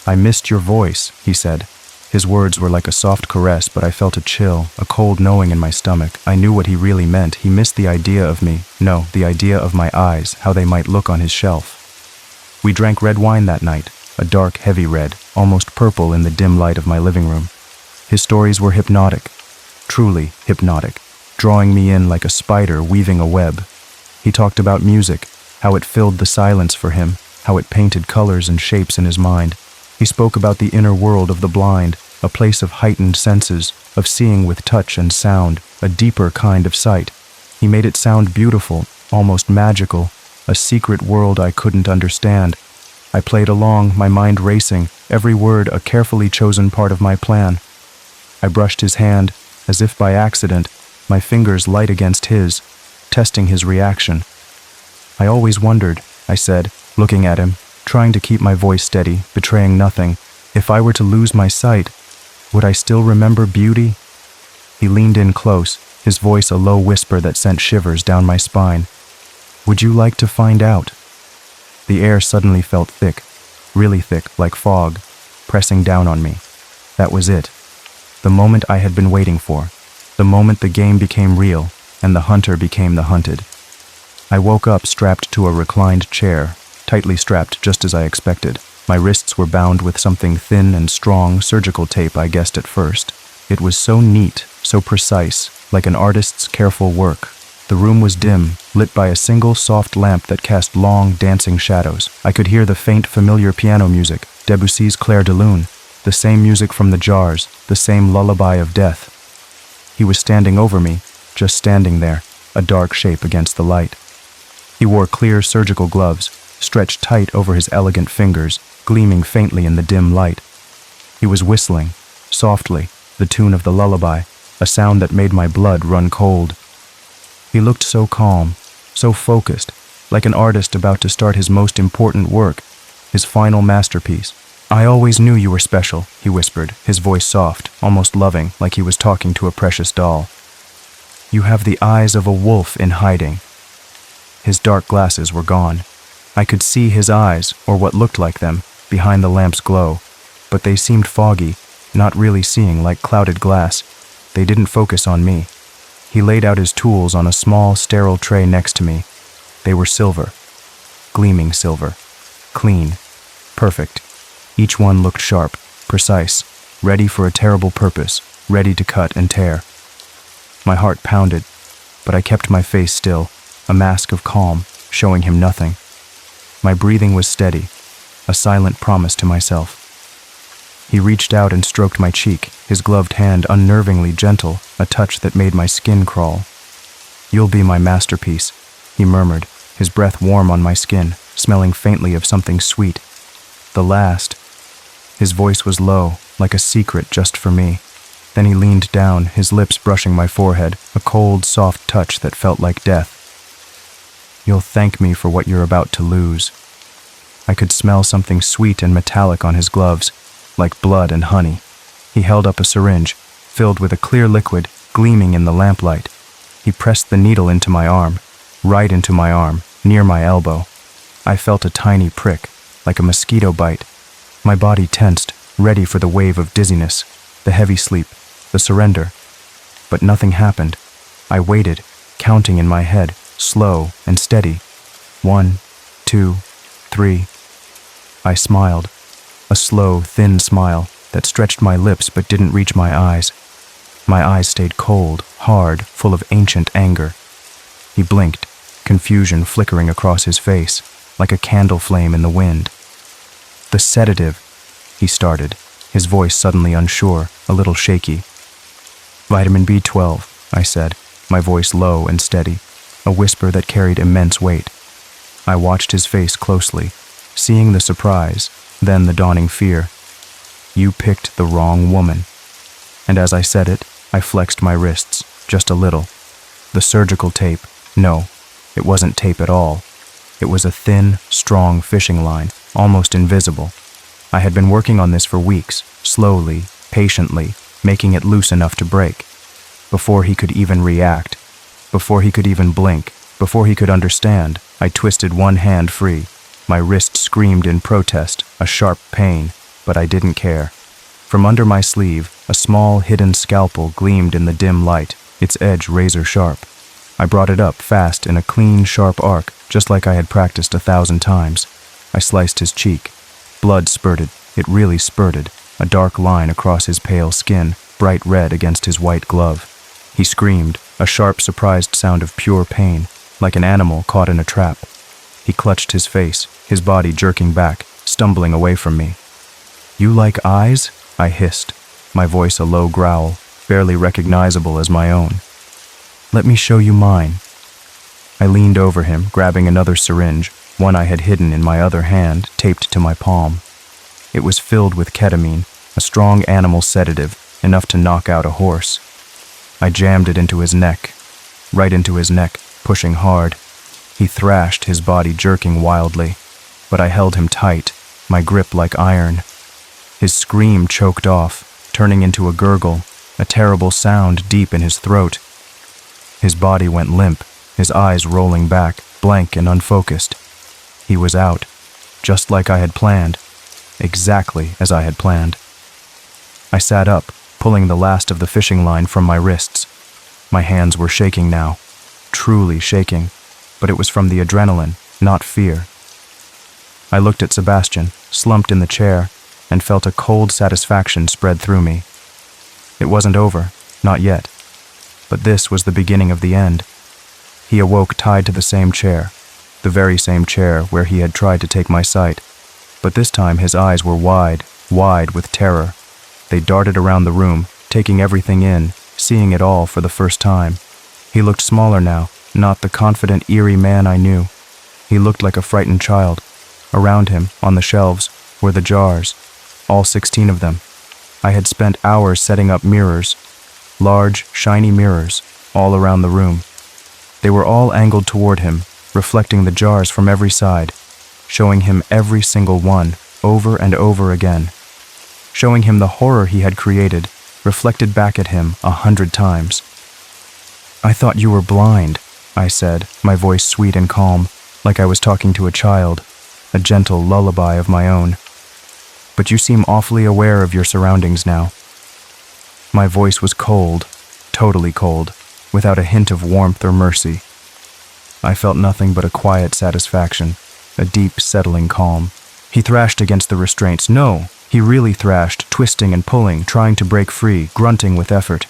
A: "I missed your voice," he said. His words were like a soft caress, but I felt a chill, a cold knowing in my stomach. I knew what he really meant. He missed the idea of me. No, the idea of my eyes, how they might look on his shelf. We drank red wine that night, a dark, heavy red, almost purple in the dim light of my living room. His stories were hypnotic, truly hypnotic, drawing me in like a spider weaving a web. He talked about music, how it filled the silence for him, how it painted colors and shapes in his mind. He spoke about the inner world of the blind, a place of heightened senses, of seeing with touch and sound, a deeper kind of sight. He made it sound beautiful, almost magical, a secret world I couldn't understand. I played along, my mind racing, every word a carefully chosen part of my plan. I brushed his hand, as if by accident, my fingers light against his, testing his reaction. "I always wondered," I said, looking at him, trying to keep my voice steady, betraying nothing. "If I were to lose my sight, would I still remember beauty?" He leaned in close, his voice a low whisper that sent shivers down my spine. "Would you like to find out?" The air suddenly felt thick, really thick, like fog, pressing down on me. That was it. The moment I had been waiting for. The moment the game became real, and the hunter became the hunted. I woke up strapped to a reclined chair, tightly strapped just as I expected. My wrists were bound with something thin and strong, surgical tape I guessed at first. It was so neat, so precise, like an artist's careful work. The room was dim, lit by a single soft lamp that cast long, dancing shadows. I could hear the faint, familiar piano music, Debussy's Clair de Lune, the same music from the jars, the same lullaby of death. He was standing over me, just standing there, a dark shape against the light. He wore clear surgical gloves, stretched tight over his elegant fingers, gleaming faintly in the dim light. He was whistling, softly, the tune of the lullaby, a sound that made my blood run cold. He looked so calm, so focused, like an artist about to start his most important work, his final masterpiece. "I always knew you were special," he whispered, his voice soft, almost loving, like he was talking to a precious doll. "You have the eyes of a wolf in hiding." His dark glasses were gone. I could see his eyes, or what looked like them, behind the lamp's glow, but they seemed foggy, not really seeing like clouded glass. They didn't focus on me. He laid out his tools on a small, sterile tray next to me. They were silver. Gleaming silver. Clean. Perfect. Each one looked sharp, precise, ready for a terrible purpose, ready to cut and tear. My heart pounded, but I kept my face still, a mask of calm, showing him nothing. My breathing was steady, a silent promise to myself. He reached out and stroked my cheek, his gloved hand unnervingly gentle, a touch that made my skin crawl. "You'll be my masterpiece," he murmured, his breath warm on my skin, smelling faintly of something sweet. "The last." His voice was low, like a secret just for me. Then he leaned down, his lips brushing my forehead, a cold, soft touch that felt like death. "You'll thank me for what you're about to lose." I could smell something sweet and metallic on his gloves, like blood and honey. He held up a syringe, filled with a clear liquid, gleaming in the lamplight. He pressed the needle into my arm, right into my arm, near my elbow. I felt a tiny prick, like a mosquito bite. My body tensed, ready for the wave of dizziness, the heavy sleep, the surrender. But nothing happened. I waited, counting in my head, slow and steady. 1, 2, 3. I smiled, a slow, thin smile that stretched my lips but didn't reach my eyes. My eyes stayed cold, hard, full of ancient anger. He blinked, confusion flickering across his face, like a candle flame in the wind. "The sedative," he started, his voice suddenly unsure, a little shaky. "Vitamin B12, I said, my voice low and steady, a whisper that carried immense weight. I watched his face closely, seeing the surprise, then the dawning fear. "You picked the wrong woman." And as I said it, I flexed my wrists, just a little. The surgical tape, no, it wasn't tape at all. It was a thin, strong fishing line, almost invisible. I had been working on this for weeks, slowly, patiently, making it loose enough to break. Before he could even react, before he could even blink, before he could understand, I twisted one hand free. My wrist screamed in protest, a sharp pain, but I didn't care. From under my sleeve, a small hidden scalpel gleamed in the dim light, its edge razor sharp. I brought it up fast in a clean, sharp arc, just like I had practiced 1,000 times. I sliced his cheek. Blood spurted, it really spurted, a dark line across his pale skin, bright red against his white glove. He screamed, a sharp, surprised sound of pure pain, like an animal caught in a trap. He clutched his face, his body jerking back, stumbling away from me. "You like eyes?" I hissed, my voice a low growl, barely recognizable as my own. "Let me show you mine." I leaned over him, grabbing another syringe, one I had hidden in my other hand, taped to my palm. It was filled with ketamine, a strong animal sedative, enough to knock out a horse. I jammed it into his neck, right into his neck, pushing hard. He thrashed, his body jerking wildly, but I held him tight, my grip like iron. His scream choked off, turning into a gurgle, a terrible sound deep in his throat. His body went limp, his eyes rolling back, blank and unfocused. He was out, just like I had planned, exactly as I had planned. I sat up, pulling the last of the fishing line from my wrists. My hands were shaking now, truly shaking, but it was from the adrenaline, not fear. I looked at Sebastian, slumped in the chair, and felt a cold satisfaction spread through me. It wasn't over, not yet, but this was the beginning of the end. He awoke tied to the same chair, the very same chair where he had tried to take my sight, but this time his eyes were wide, wide with terror. They darted around the room, taking everything in, seeing it all for the first time. He looked smaller now, not the confident, eerie man I knew. He looked like a frightened child. Around him, on the shelves, were the jars, all 16 of them. I had spent hours setting up mirrors, large, shiny mirrors, all around the room. They were all angled toward him, reflecting the jars from every side, showing him every single one, over and over again, showing him the horror he had created, reflected back at him 100 times. "I thought you were blind," I said, my voice sweet and calm, like I was talking to a child, a gentle lullaby of my own. But you seem awfully aware of your surroundings now. My voice was cold, totally cold, without a hint of warmth or mercy. I felt nothing but a quiet satisfaction, a deep, settling calm. He thrashed against the restraints. No, he really thrashed, twisting and pulling, trying to break free, grunting with effort.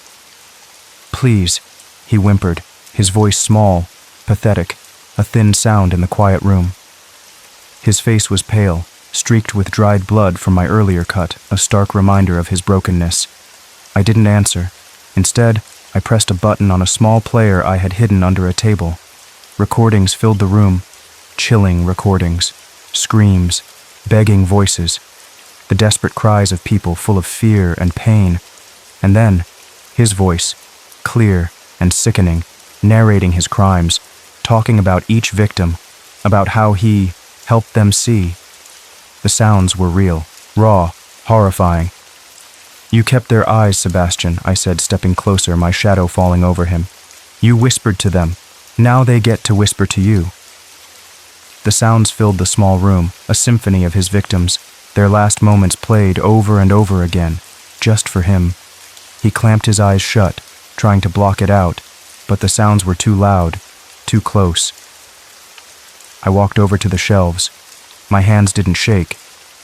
A: Please, he whimpered, his voice small, pathetic, a thin sound in the quiet room. His face was pale, streaked with dried blood from my earlier cut, a stark reminder of his brokenness. I didn't answer. Instead, I pressed a button on a small player I had hidden under a table. Recordings filled the room, chilling recordings, screams, begging voices, the desperate cries of people full of fear and pain. And then, his voice, clear and sickening, narrating his crimes, talking about each victim, about how he helped them see. The sounds were real, raw, horrifying. You kept their eyes, Sebastian, I said, stepping closer, my shadow falling over him. You whispered to them. Now they get to whisper to you. The sounds filled the small room, a symphony of his victims, their last moments played over and over again, just for him. He clamped his eyes shut, trying to block it out, but the sounds were too loud, too close. I walked over to the shelves. My hands didn't shake.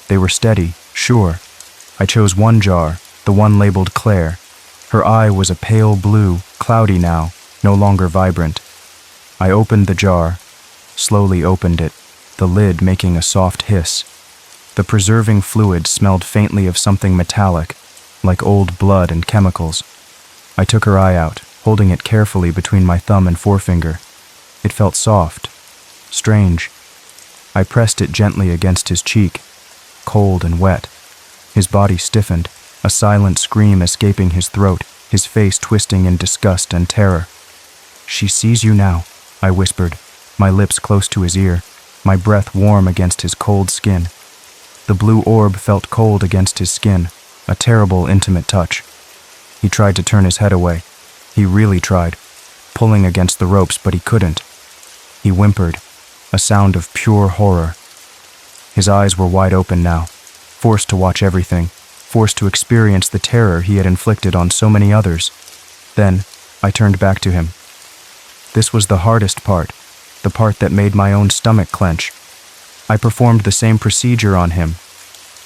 A: They were steady, sure. I chose one jar, the one labeled Claire. Her eye was a pale blue, cloudy now, no longer vibrant. I opened the jar, slowly opened it, the lid making a soft hiss. The preserving fluid smelled faintly of something metallic, like old blood and chemicals. I took her eye out, holding it carefully between my thumb and forefinger. It felt soft, strange. I pressed it gently against his cheek, cold and wet. His body stiffened, a silent scream escaping his throat, his face twisting in disgust and terror. She sees you now, I whispered, my lips close to his ear, my breath warm against his cold skin. The blue orb felt cold against his skin, a terrible, intimate touch. He tried to turn his head away. He really tried, pulling against the ropes, but he couldn't. He whimpered, a sound of pure horror. His eyes were wide open now, forced to watch everything, forced to experience the terror he had inflicted on so many others. Then, I turned back to him. This was the hardest part, the part that made my own stomach clench. I performed the same procedure on him,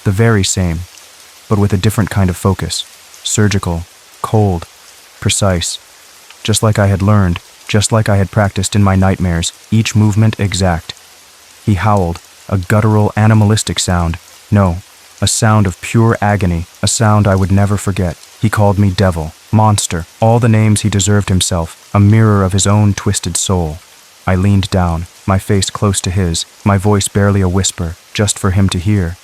A: the very same, but with a different kind of focus, surgical, cold, precise, just like I had learned, just like I had practiced in my nightmares, each movement exact. He howled, a guttural, animalistic sound. No, a sound of pure agony, a sound I would never forget. He called me devil, monster, all the names he deserved himself, a mirror of his own twisted soul. I leaned down, my face close to his, my voice barely a whisper, just for him to hear.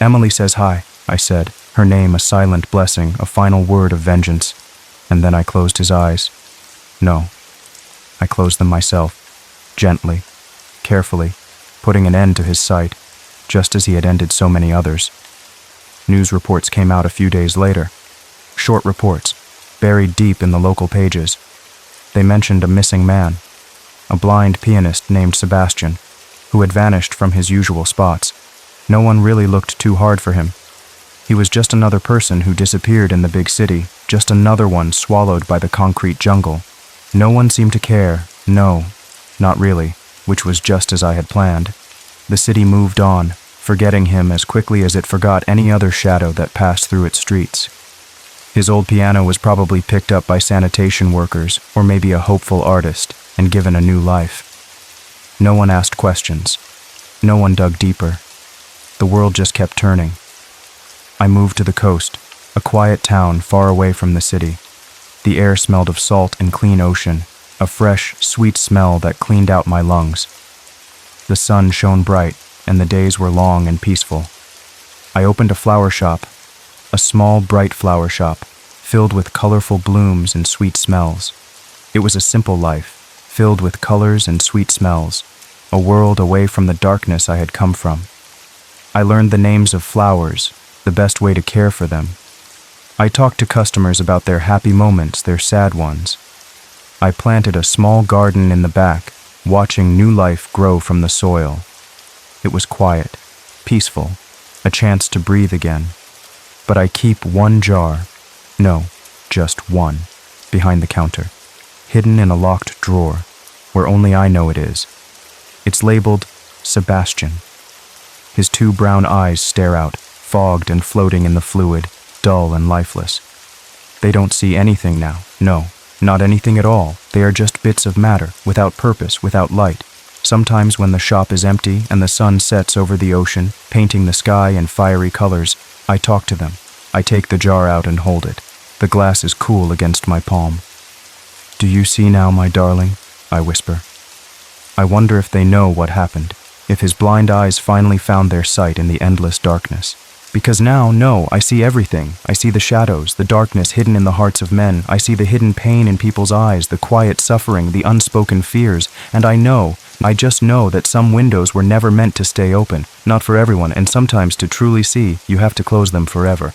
A: Emily says hi, I said, her name a silent blessing, a final word of vengeance. And then I closed his eyes. No, I closed them myself, gently, carefully, putting an end to his sight, just as he had ended so many others. News reports came out a few days later. Short reports, buried deep in the local pages. They mentioned a missing man, a blind pianist named Sebastian, who had vanished from his usual spots. No one really looked too hard for him. He was just another person who disappeared in the big city, just another one swallowed by the concrete jungle. No one seemed to care, no, not really, which was just as I had planned. The city moved on, forgetting him as quickly as it forgot any other shadow that passed through its streets. His old piano was probably picked up by sanitation workers, or maybe a hopeful artist, and given a new life. No one asked questions. No one dug deeper. The world just kept turning. I moved to the coast, a quiet town far away from the city. The air smelled of salt and clean ocean, a fresh, sweet smell that cleaned out my lungs. The sun shone bright, and the days were long and peaceful. I opened a flower shop, a small, bright flower shop, filled with colorful blooms and sweet smells. It was a simple life, filled with colors and sweet smells, a world away from the darkness I had come from. I learned the names of flowers, the best way to care for them. I talked to customers about their happy moments, their sad ones. I planted a small garden in the back, watching new life grow from the soil. It was quiet, peaceful, a chance to breathe again. But I keep one jar, no, just one, behind the counter, hidden in a locked drawer, where only I know it is. It's labeled Sebastian. His two brown eyes stare out, fogged and floating in the fluid, dull and lifeless. They don't see anything now, no, not anything at all. They are just bits of matter, without purpose, without light. Sometimes when the shop is empty and the sun sets over the ocean, painting the sky in fiery colors, I talk to them. I take the jar out and hold it. The glass is cool against my palm. "Do you see now, my darling?" I whisper. I wonder if they know what happened, if his blind eyes finally found their sight in the endless darkness. Because now, no, I see everything. I see the shadows, the darkness hidden in the hearts of men. I see the hidden pain in people's eyes, the quiet suffering, the unspoken fears. And I just know that some windows were never meant to stay open, not for everyone, and sometimes to truly see, you have to close them forever.